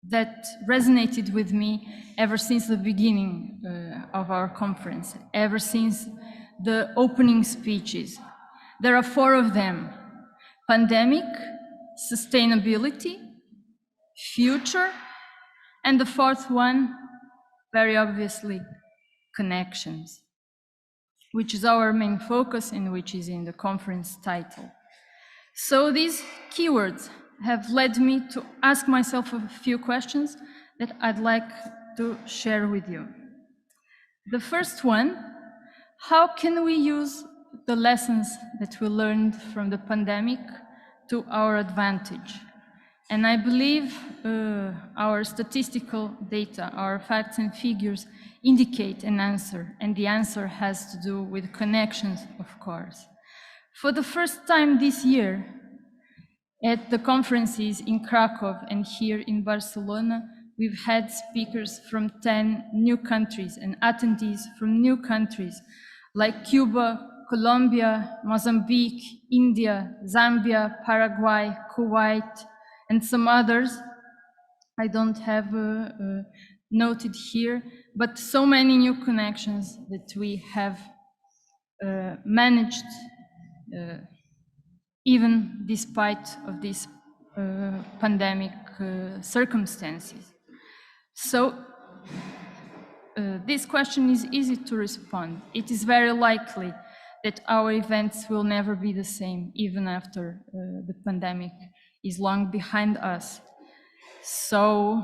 that resonated with me ever since the beginning of our conference, ever since the opening speeches. There are 4 of them: pandemic, sustainability, future, and the 4th one, very obviously, connections, which is our main focus and which is in the conference title. So these keywords have led me to ask myself a few questions that I'd like to share with you. The first one: how can we use the lessons that we learned from the pandemic to our advantage? And I believe our statistical data, our facts and figures indicate an answer, and the answer has to do with connections, of course. For the first time this year, at the conferences in Krakow and here in Barcelona, we've had speakers from 10 new countries and attendees from new countries like Cuba, Colombia, Mozambique, India, Zambia, Paraguay, Kuwait, and some others I don't have noted here, but so many new connections that we have managed even despite of these pandemic circumstances. So this question is easy to respond. It is very likely that our events will never be the same, even after the pandemic is long behind us. So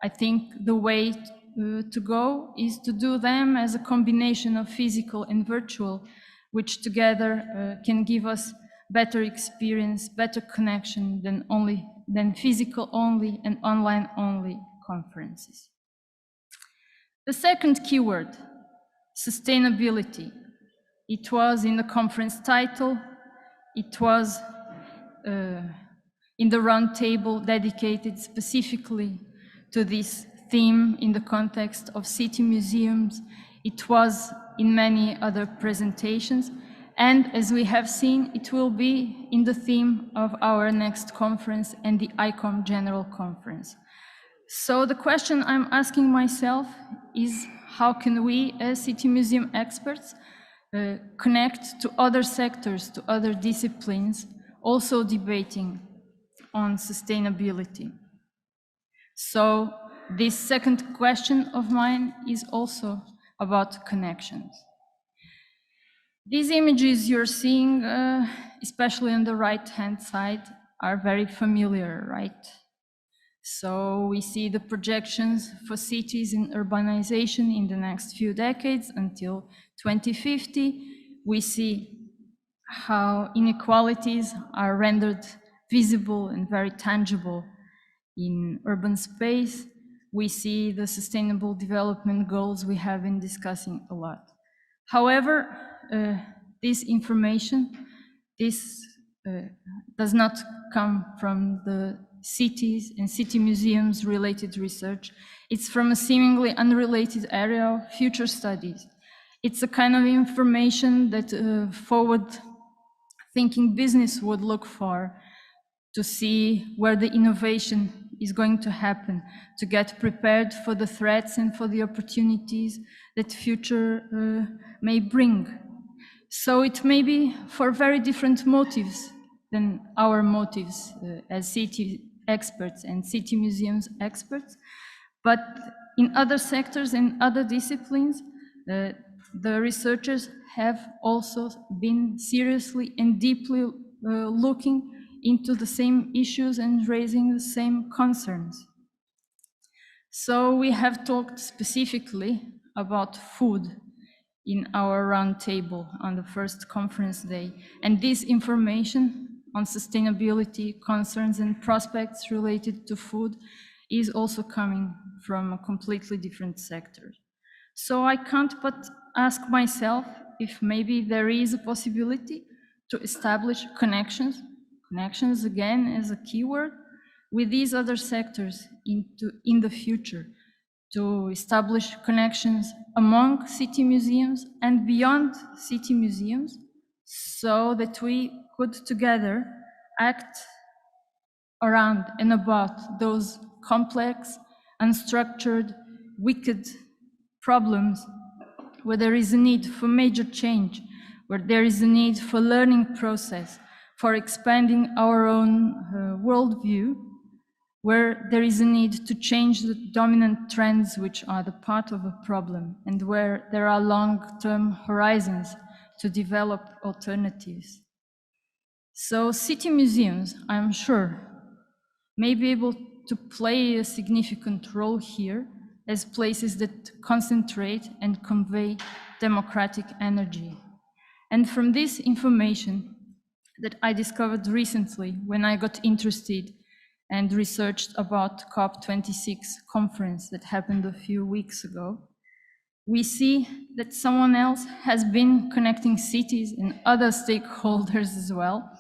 I think the way to go is to do them as a combination of physical and virtual, which together can give us better experience, better connection than physical only and online only conferences. The second keyword, sustainability. It was in the conference title, it was in the roundtable dedicated specifically to this theme in the context of city museums. It was in many other presentations, and as we have seen, it will be in the theme of our next conference and the ICOM General Conference. So the question I'm asking myself is, how can we as city museum experts connect to other sectors, to other disciplines, also debating on sustainability? So this second question of mine is also about connections. These images you're seeing, especially on the right-hand side, are very familiar, right? So we see the projections for cities in urbanization in the next few decades until 2050. We see how inequalities are rendered visible and very tangible in urban space. We see the sustainable development goals we have been discussing a lot. However, this information, does not come from the cities and city museums related research. It's from a seemingly unrelated area of future studies. It's a kind of information that forward-thinking business would look for to see where the innovation is going to happen, to get prepared for the threats and for the opportunities that future may bring. So it may be for very different motives than our motives as city experts and city museums experts, but in other sectors and other disciplines, the researchers have also been seriously and deeply looking into the same issues and raising the same concerns. So we have talked specifically about food in our roundtable on the first conference day, and this information on sustainability, concerns and prospects related to food is also coming from a completely different sector. So I can't but ask myself if maybe there is a possibility to establish connections again as a keyword, with these other sectors in the future, to establish connections among city museums and beyond city museums, so that we could together act around and about those complex, unstructured, wicked problems where there is a need for major change, where there is a need for learning process, for expanding our own worldview, where there is a need to change the dominant trends which are the part of a problem, and where there are long-term horizons to develop alternatives. So city museums, I'm sure, may be able to play a significant role here as places that concentrate and convey democratic energy. And from this information that I discovered recently when I got interested and researched about COP26 conference that happened a few weeks ago, we see that someone else has been connecting cities and other stakeholders as well,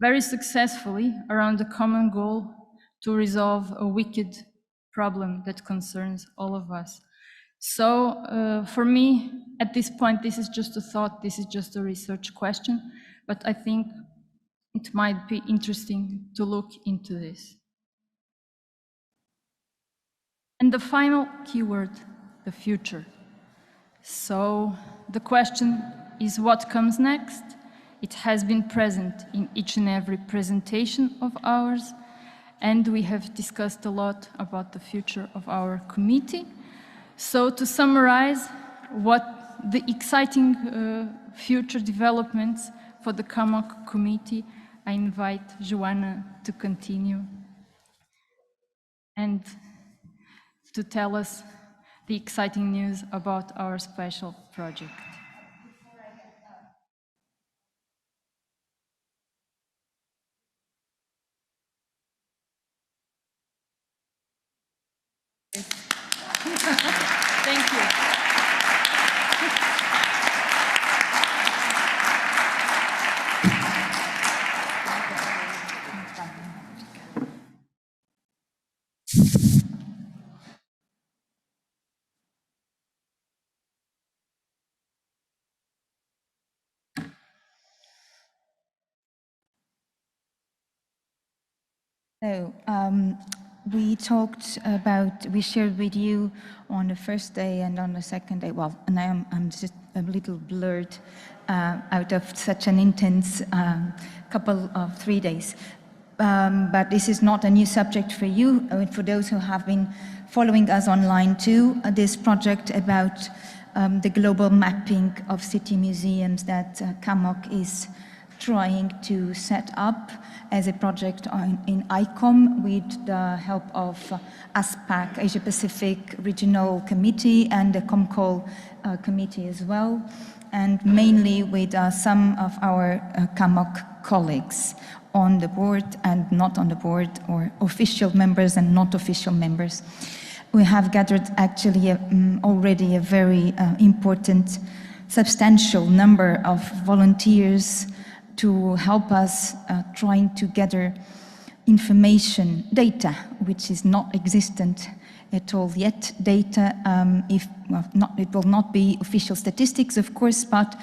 very successfully around the common goal to resolve a wicked problem that concerns all of us. So for me, at this point, this is just a thought, this is just a research question, but I think it might be interesting to look into this. And the final keyword, the future. So the question is what comes next? It has been present in each and every presentation of ours, and we have discussed a lot about the future of our committee. So to summarize what the exciting future developments for the CAMOC committee, I invite Joanna to continue and to tell us the exciting news about our special project. Thank you. So we shared with you on the first day and on the second day, well, and I'm just a little blurred out of such an intense couple of 3 days. But this is not a new subject for you, for those who have been following us online too, this project about the global mapping of city museums that CAMOC is trying to set up as a project in ICOM with the help of ASPAC, Asia Pacific Regional Committee, and the COMCOL committee as well, and mainly with some of our CAMOC colleagues on the board and not on the board, or official members and not official members. We have gathered actually already a very important, substantial number of volunteers to help us trying to gather information, data, which is not existent at all yet. Data, it will not be official statistics, of course, but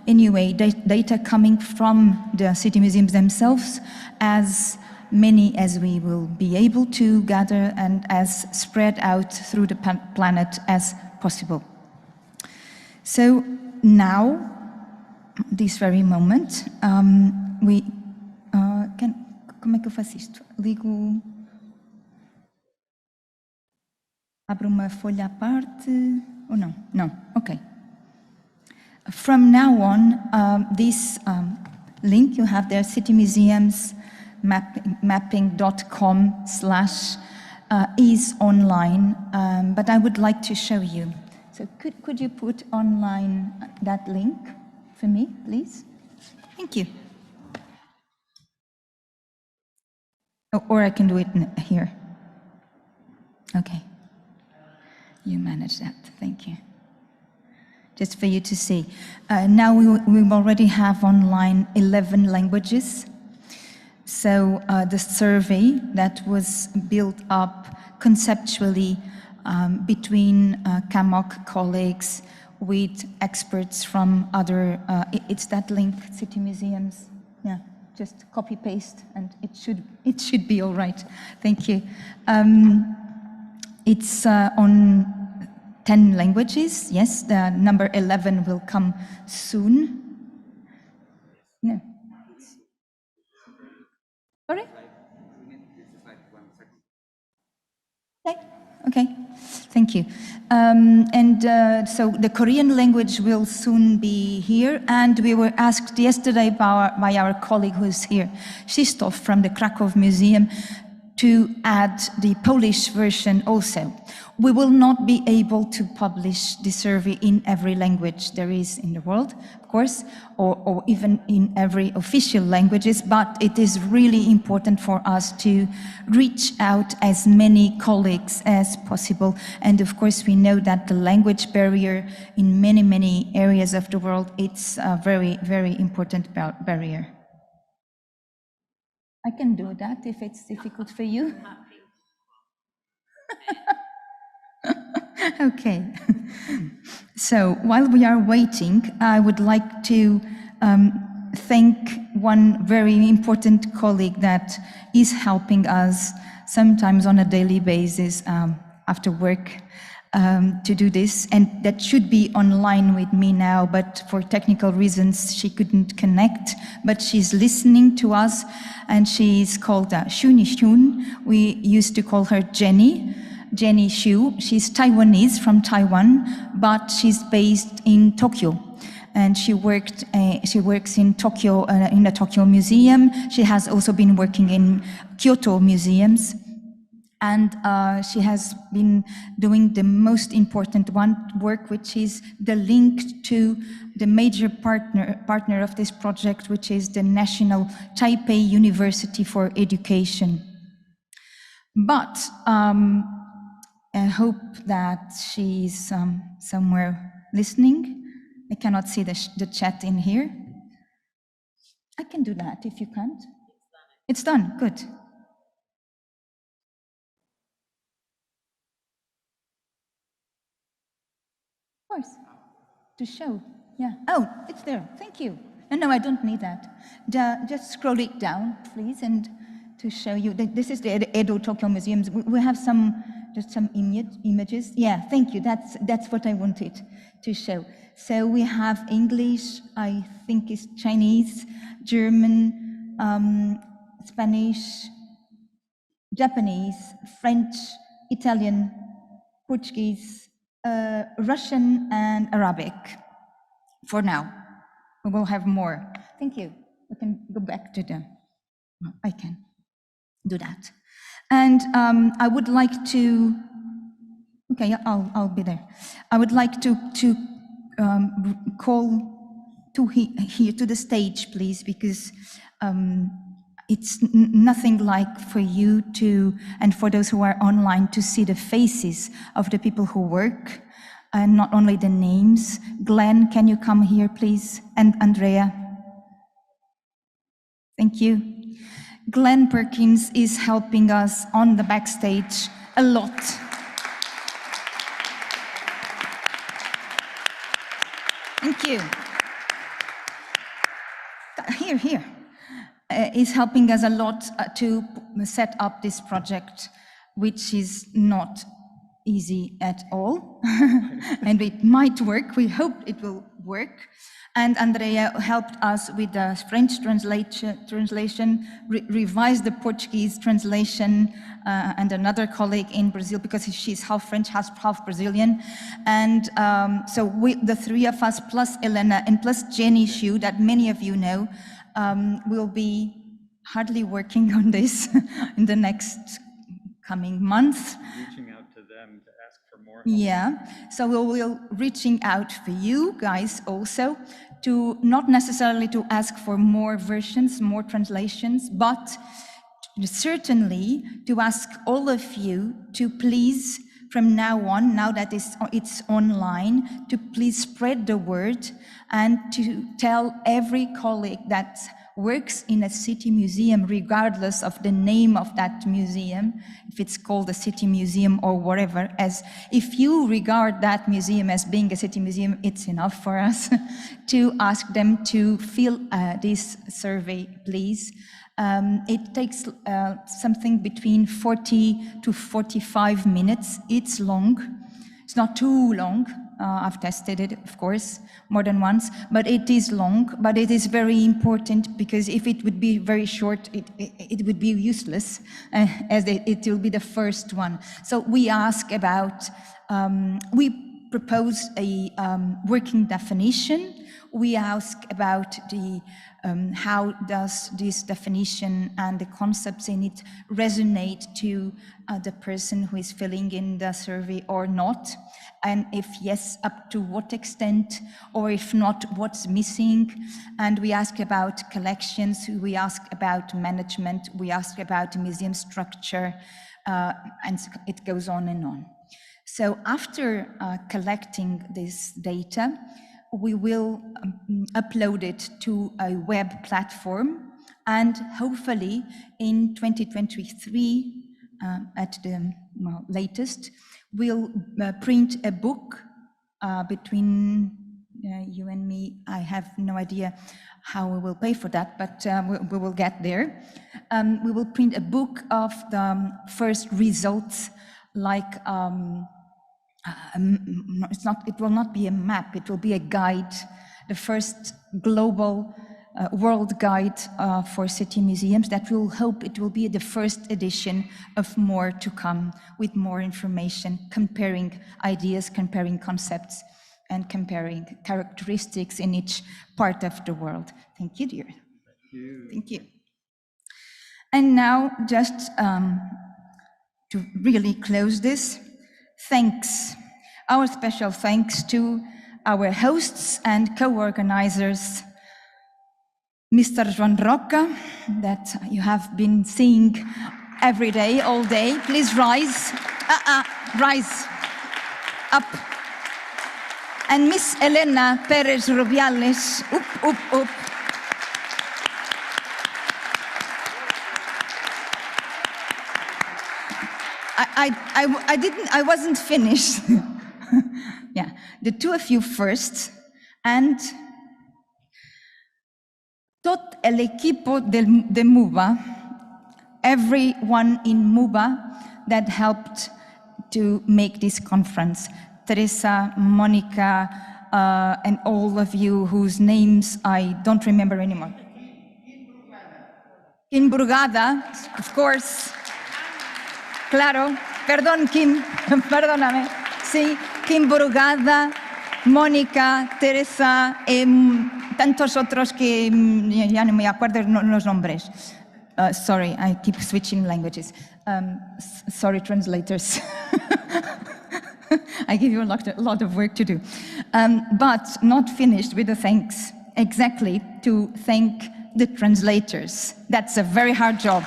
anyway, data coming from the city museums themselves, as many as we will be able to gather and as spread out through the planet as possible. So now, this very moment, como é que eu faço isto? Ligo, abro uma folha à parte, ou não? Não, okay. From now on, this link you have there, citymuseumsmapping.com/ is online, but I would like to show you. So could you put online that link for me, please? Thank you. Oh, or I can do it here. Okay. You manage that. Thank you. Just for you to see. Now we already have online 11 languages. So the survey that was built up conceptually between CAMOC colleagues with experts from other, it's that link, City Museums. Yeah, just copy paste and it should be all right. Thank you. It's on 10 languages. Yes, the number 11 will come soon. No. Sorry? Okay, thank you. So the Korean language will soon be here, and we were asked yesterday by our colleague who is here, Krzysztof from the Krakow Museum, to add the Polish version also. We will not be able to publish the survey in every language there is in the world, of course, or even in every official languages, but it is really important for us to reach out as many colleagues as possible. And of course, we know that the language barrier in many, many areas of the world, it's a very, very important barrier. I can do that if it's difficult for you. Okay. So while we are waiting, I would like to thank one very important colleague that is helping us sometimes on a daily basis after work to do this, and that should be online with me now, but for technical reasons she couldn't connect, but she's listening to us, and she's called Shuni Shun. We used to call her Jenny Xu. She's Taiwanese from Taiwan, but she's based in Tokyo. And she works in Tokyo, in the Tokyo Museum. She has also been working in Kyoto museums. And she has been doing the most important work, which is the link to the major partner of this project, which is the National Taipei University for Education. But I hope that she's somewhere listening. I cannot see the chat in here. I can do that if you can't. It's done, good. Of course, to show, yeah. Oh, it's there, thank you. No, I don't need that. Just scroll it down, please, and to show you. This is the Edo Tokyo Museums. We have just some images. Yeah, thank you, that's what I wanted to show. So we have English, I think it's Chinese, German, Spanish, Japanese, French, Italian, Portuguese, Russian and Arabic for now. We will have more. Thank you. We can go back to the, I can do that. And I would like to, okay, I'll be there. I would like to call to here to the stage, please, because it's nothing like for you to, and for those who are online, to see the faces of the people who work, and not only the names. Glenn, can you come here, please? And Andrea. Thank you. Glenn Perkins is helping us on the backstage a lot. Thank you. Here. Is helping us a lot to set up this project, which is not easy at all. And it might work, we hope it will work. And Andrea helped us with the French translation, revised the Portuguese translation, and another colleague in Brazil, because she's half French, half Brazilian. And so the three of us, plus Elena and plus Jenny Xu, that many of you know, will be hardly working on this in the next coming months. Reaching out to them to ask for more help. Yeah, so we will reaching out for you guys also, to not necessarily to ask for more versions, more translations, but certainly to ask all of you to please, from now on, now that it's online, to please spread the word and to tell every colleague that works in a city museum, regardless of the name of that museum, if it's called a city museum or whatever, as if you regard that museum as being a city museum, it's enough for us to ask them to fill this survey, please. It takes something between 40 to 45 minutes. It's long. It's not too long. I've tested it, of course, more than once, but it is long, but it is very important because if it would be very short, it would be useless, as it will be the first one. So we ask about, we propose a working definition. We ask about the how does this definition and the concepts in it resonate to the person who is filling in the survey or not, and if yes, up to what extent, or if not, what's missing. And we ask about collections, we ask about management, we ask about museum structure, and it goes on and on. So after collecting this data, we will upload it to a web platform, and hopefully in 2023, at the latest, we'll print a book between you and me. I have no idea how we will pay for that, but we will get there. We will print a book of the first results, like it will not be a map, it will be a guide, the first global world guide for city museums that we'll hope it will be the first edition of more to come, with more information, comparing ideas, comparing concepts, and comparing characteristics in each part of the world. Thank you, dear. Thank you. Thank you. And now, just to really close this, thanks. Our special thanks to our hosts and co-organizers, Mr. Joan Roca, that you have been seeing every day, all day. Please rise. Rise. Up. And Miss Elena Perez Rubiales. Up. I wasn't finished. Yeah, the two of you first, and tot el equipo de MUBA, everyone in MUBA that helped to make this conference. Teresa, Monica, and all of you whose names I don't remember anymore. Kim Brugada, of course. Claro, perdón, Kim, perdóname. Sí, Kim Brugada, Mónica, Teresa, tantos otros que ya no me acuerdo los nombres. Sorry, I keep switching languages. Sorry, translators. I give you a lot of work to do. But not finished with the thanks. Exactly, to thank the translators. That's a very hard job.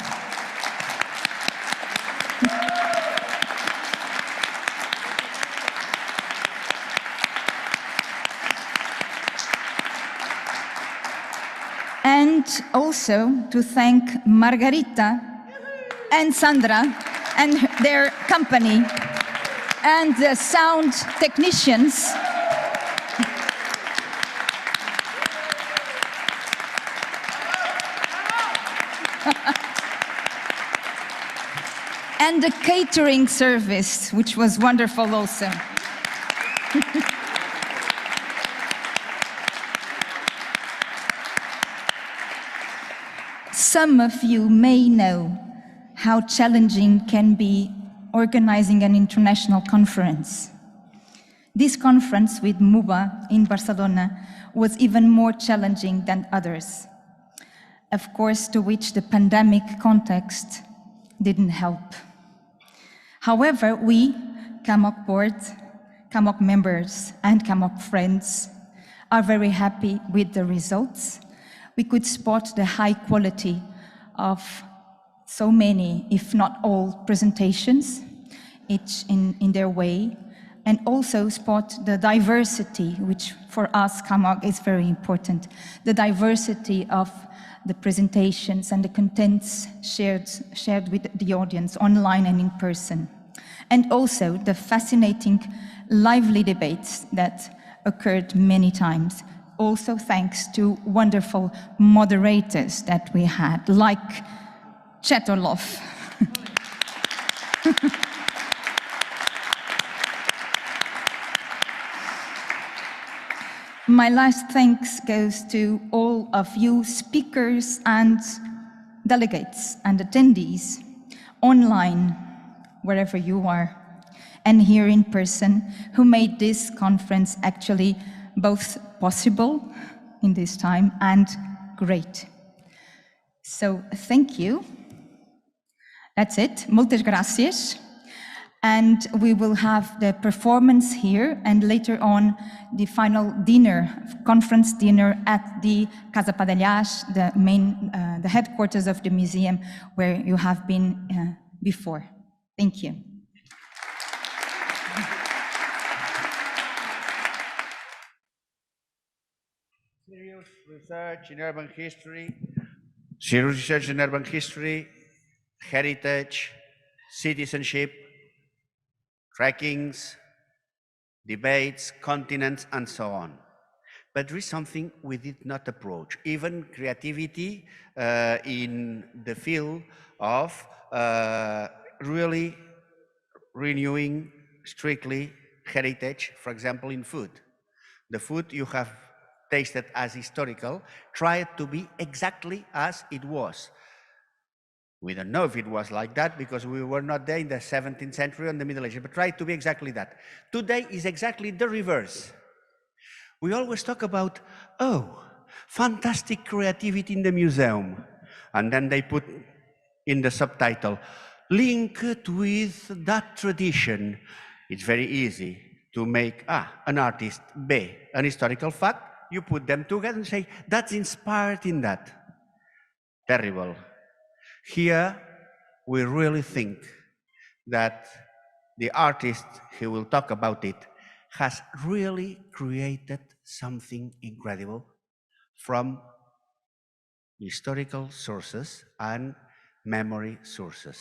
And also to thank Margarita and Sandra and their company and the sound technicians. And the catering service, which was wonderful also. Some of you may know how challenging can be organizing an international conference. This conference with MUBA in Barcelona was even more challenging than others, of course, to which the pandemic context didn't help. However, we, CAMOC board, CAMOC members, and CAMOC friends are very happy with the results. We could spot the high quality of so many, if not all, presentations, each in their way, and also spot the diversity, which for us, CAMOC, is very important, the diversity of the presentations and the contents shared with the audience online and in person. And also the fascinating lively debates that occurred many times. Also thanks to wonderful moderators that we had, like Chetolov. My last thanks goes to all of you speakers and delegates and attendees online, wherever you are, and here in person, who made this conference actually both possible in this time and great. So thank you. That's it. Muchas gracias. And we will have the performance here and later on the final dinner, conference dinner at the Casa Padellage, the headquarters of the museum where you have been before. Thank you. Serious research in urban history, serious research in urban history, heritage, citizenship, trackings, debates, continents, and so on. But there is something we did not approach, even creativity in the field of really renewing strictly heritage, for example, in food. The food you have tasted as historical, try it to be exactly as it was. We don't know if it was like that because we were not there in the 17th century or the Middle Ages, but try it to be exactly that. Today is exactly the reverse. We always talk about, oh, fantastic creativity in the museum. And then they put in the subtitle, linked with that tradition. It's very easy to make an artist, B, an historical fact. You put them together and say, that's inspired in that. Terrible. Here, we really think that the artist who will talk about it has really created something incredible from historical sources and memory sources.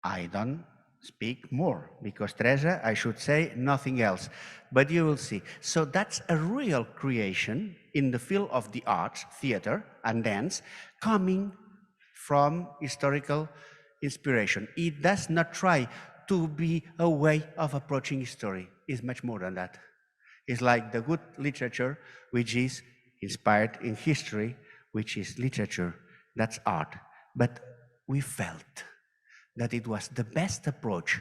I don't speak more because Teresa, I should say nothing else, but you will see. So that's a real creation in the field of the arts, theater and dance, coming from historical inspiration. It does not try to be a way of approaching history. It's much more than that. It's like the good literature, which is inspired in history, which is literature, that's art. But we felt that it was the best approach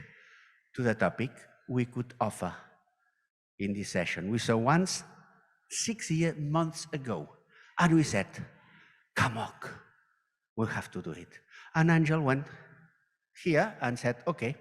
to the topic we could offer in this session. We saw once 6 months ago, and we said, CAMOC, we'll have to do it. And Angel went here and said, okay.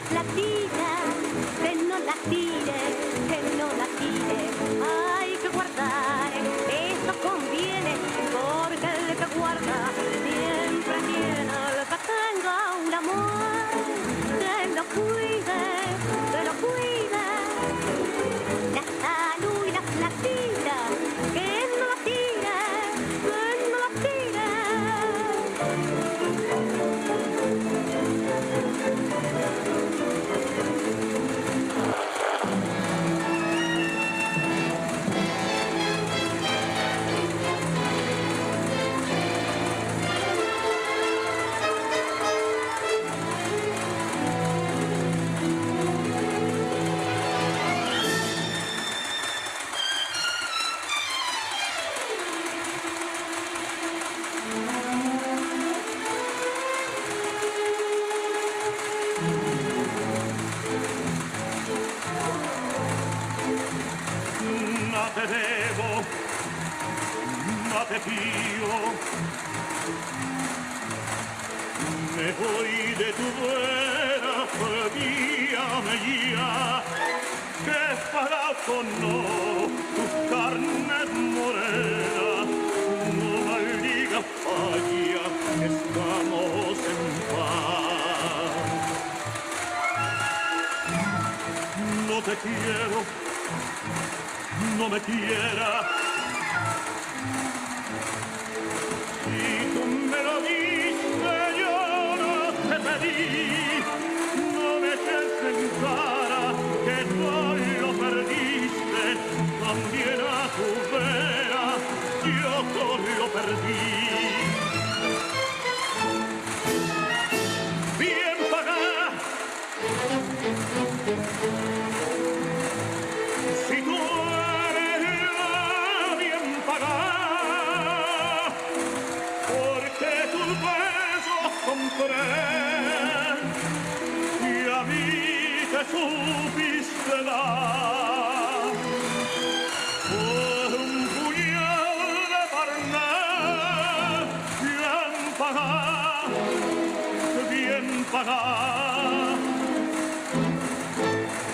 platita, que no la tire, que no la tire. Hay que guardar, eso conviene, porque el que guarda siempre tiene el que tenga un amor. Que lo cuide, que lo cuide. La salud y la platita, que no la tire, que no la tire. No te debo, no te pido. Me voy de tu vera, guíame ya, que para conocer tus carnes morenas, no maldiga falla, estamos en paz. No te quiero, no me quieras. Si tú me lo diste, yo no te pedí. No me eches en cara que tú lo perdiste. También a tu vera yo todo lo perdí. Bien pagada. Si tú eres la bien pagada, porque tus besos compré y a mí te supiste dar. Por un puñal de carne bien pagada, bien pagada.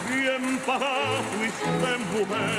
Bien pagada fuiste mujer.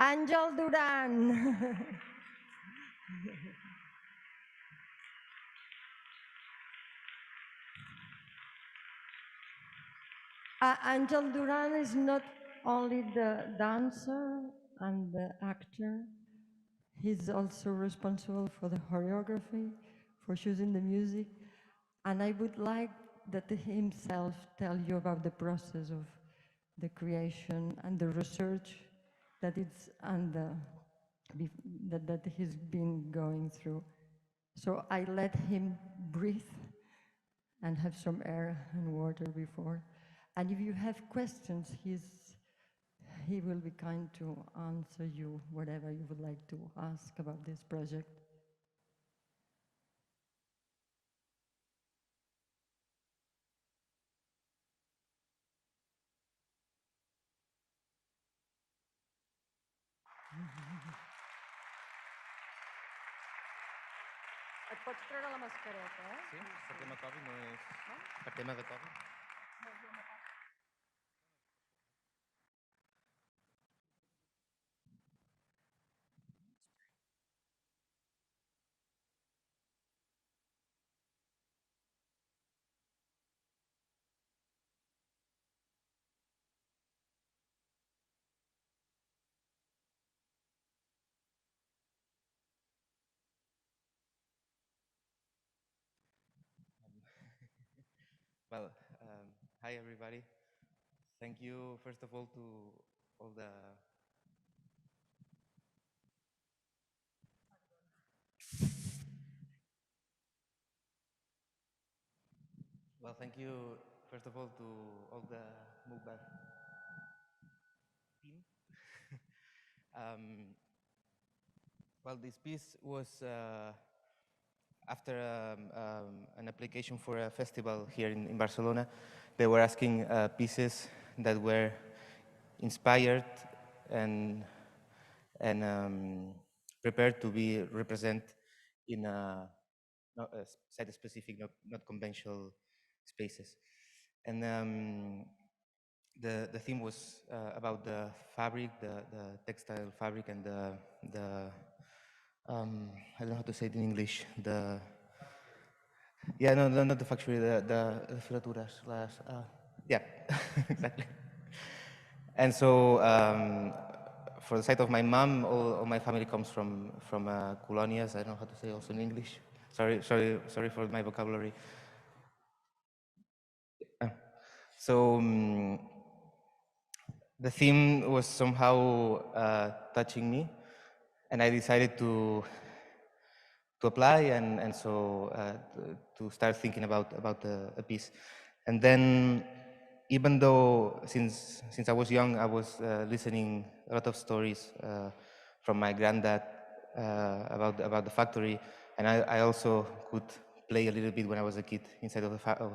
Angel Duran. Angel Duran is not only the dancer and the actor, he's also responsible for the choreography, for choosing the music, and I would like that himself tell you about the process of the creation and the research that it's that he's been going through. So I let him breathe and have some air and water before. And if you have questions, he will be kind to answer you whatever you would like to ask about this project. Et pots treure la mascareta, eh? Sí, per tema Covid no és... Per tema de Covid. Well, hi everybody. Thank you, first of all, to all the... Well, thank you, first of all, to all the MOOC team. Well, this piece was after an application for a festival here in Barcelona. They were asking pieces that were inspired and prepared to be represented in a site-specific, not conventional spaces. And the theme was about the fabric, the textile fabric, and the I don't know how to say it in English. No, not the factory. The filaturas. Yeah, exactly. And so, for the side of my mom, all my family comes from colonias. I don't know how to say also in English. Sorry for my vocabulary. So the theme was somehow touching me, and I decided to apply and so to start thinking about a piece. And then, even though since I was young, I was listening a lot of stories from my granddad about the factory, and I also could play a little bit when I was a kid inside of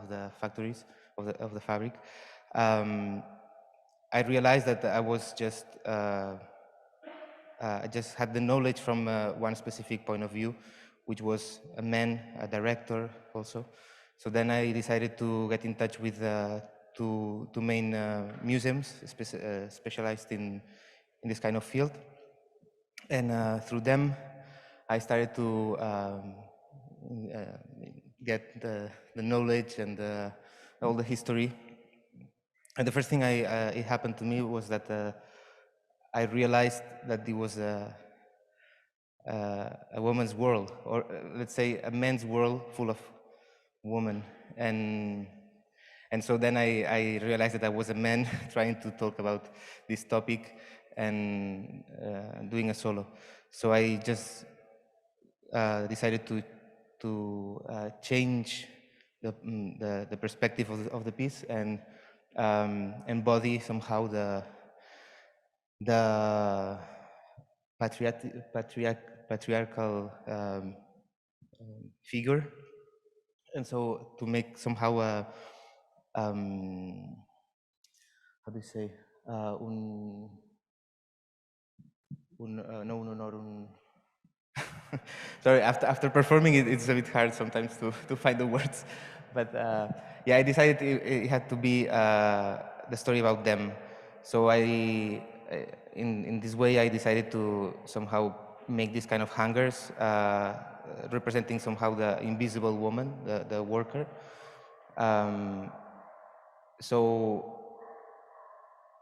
the factories of the fabric. I realized that I was just I just had the knowledge from one specific point of view, which was a man, a director also. So then I decided to get in touch with two main museums specialized in this kind of field. And through them, I started to get the knowledge and all the history. And the first thing it happened to me was that I realized that it was a woman's world, or let's say a man's world full of women. And so then I realized that I was a man trying to talk about this topic and doing a solo. So I just decided to change the perspective of the piece and embody somehow the patriarchal figure, and so to make somehow a how do you say sorry, after performing it's a bit hard sometimes to find the words, but yeah, I decided it had to be the story about them. So I in this way, I decided to somehow make this kind of hangers representing somehow the invisible woman, the worker. So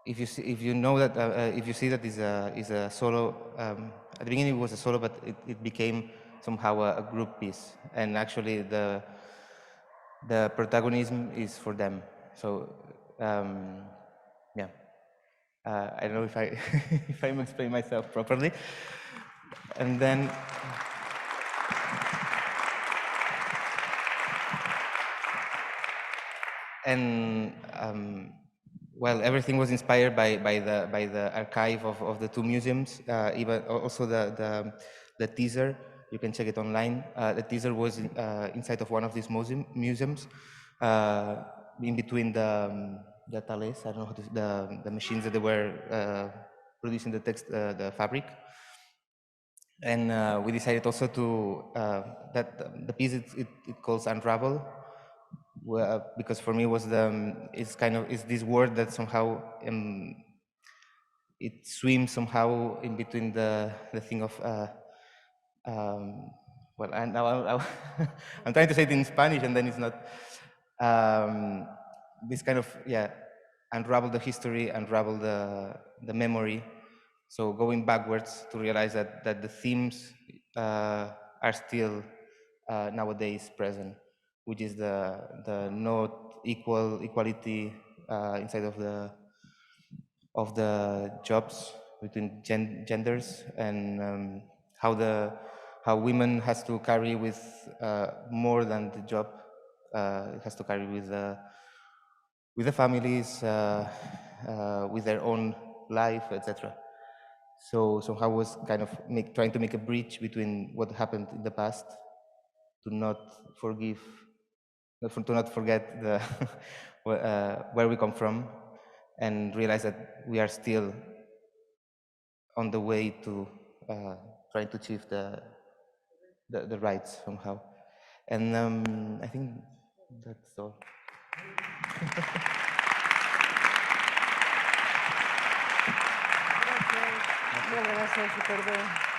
if you know that if you see that is a solo, at the beginning it was a solo, but it became somehow a group piece, and actually the protagonism is for them. So yeah, I don't know if I if I'm explaining myself properly, and then. And well, everything was inspired by the archive of the two museums. Even also the teaser, you can check it online. The teaser was inside of one of these museums, in between the tales, I don't know how to, the machines that they were producing the fabric. And we decided also to that the piece it calls Unravel. Well, because for me was it's this word that somehow it swims somehow in between the thing of well, and now I'm trying to say it in Spanish and then it's not this kind of unravel the history, unravel the memory. So going backwards to realize that the themes are still nowadays present, which is the not equality inside of the jobs between genders, and how women has to carry with more than the job. It has to carry with the families, with their own life, etc. So somehow was kind of trying to make a bridge between what happened in the past, to not forgive, to not forget where we come from, and realize that we are still on the way to trying to achieve the rights somehow. And I think that's all. Gracias, Ricardo.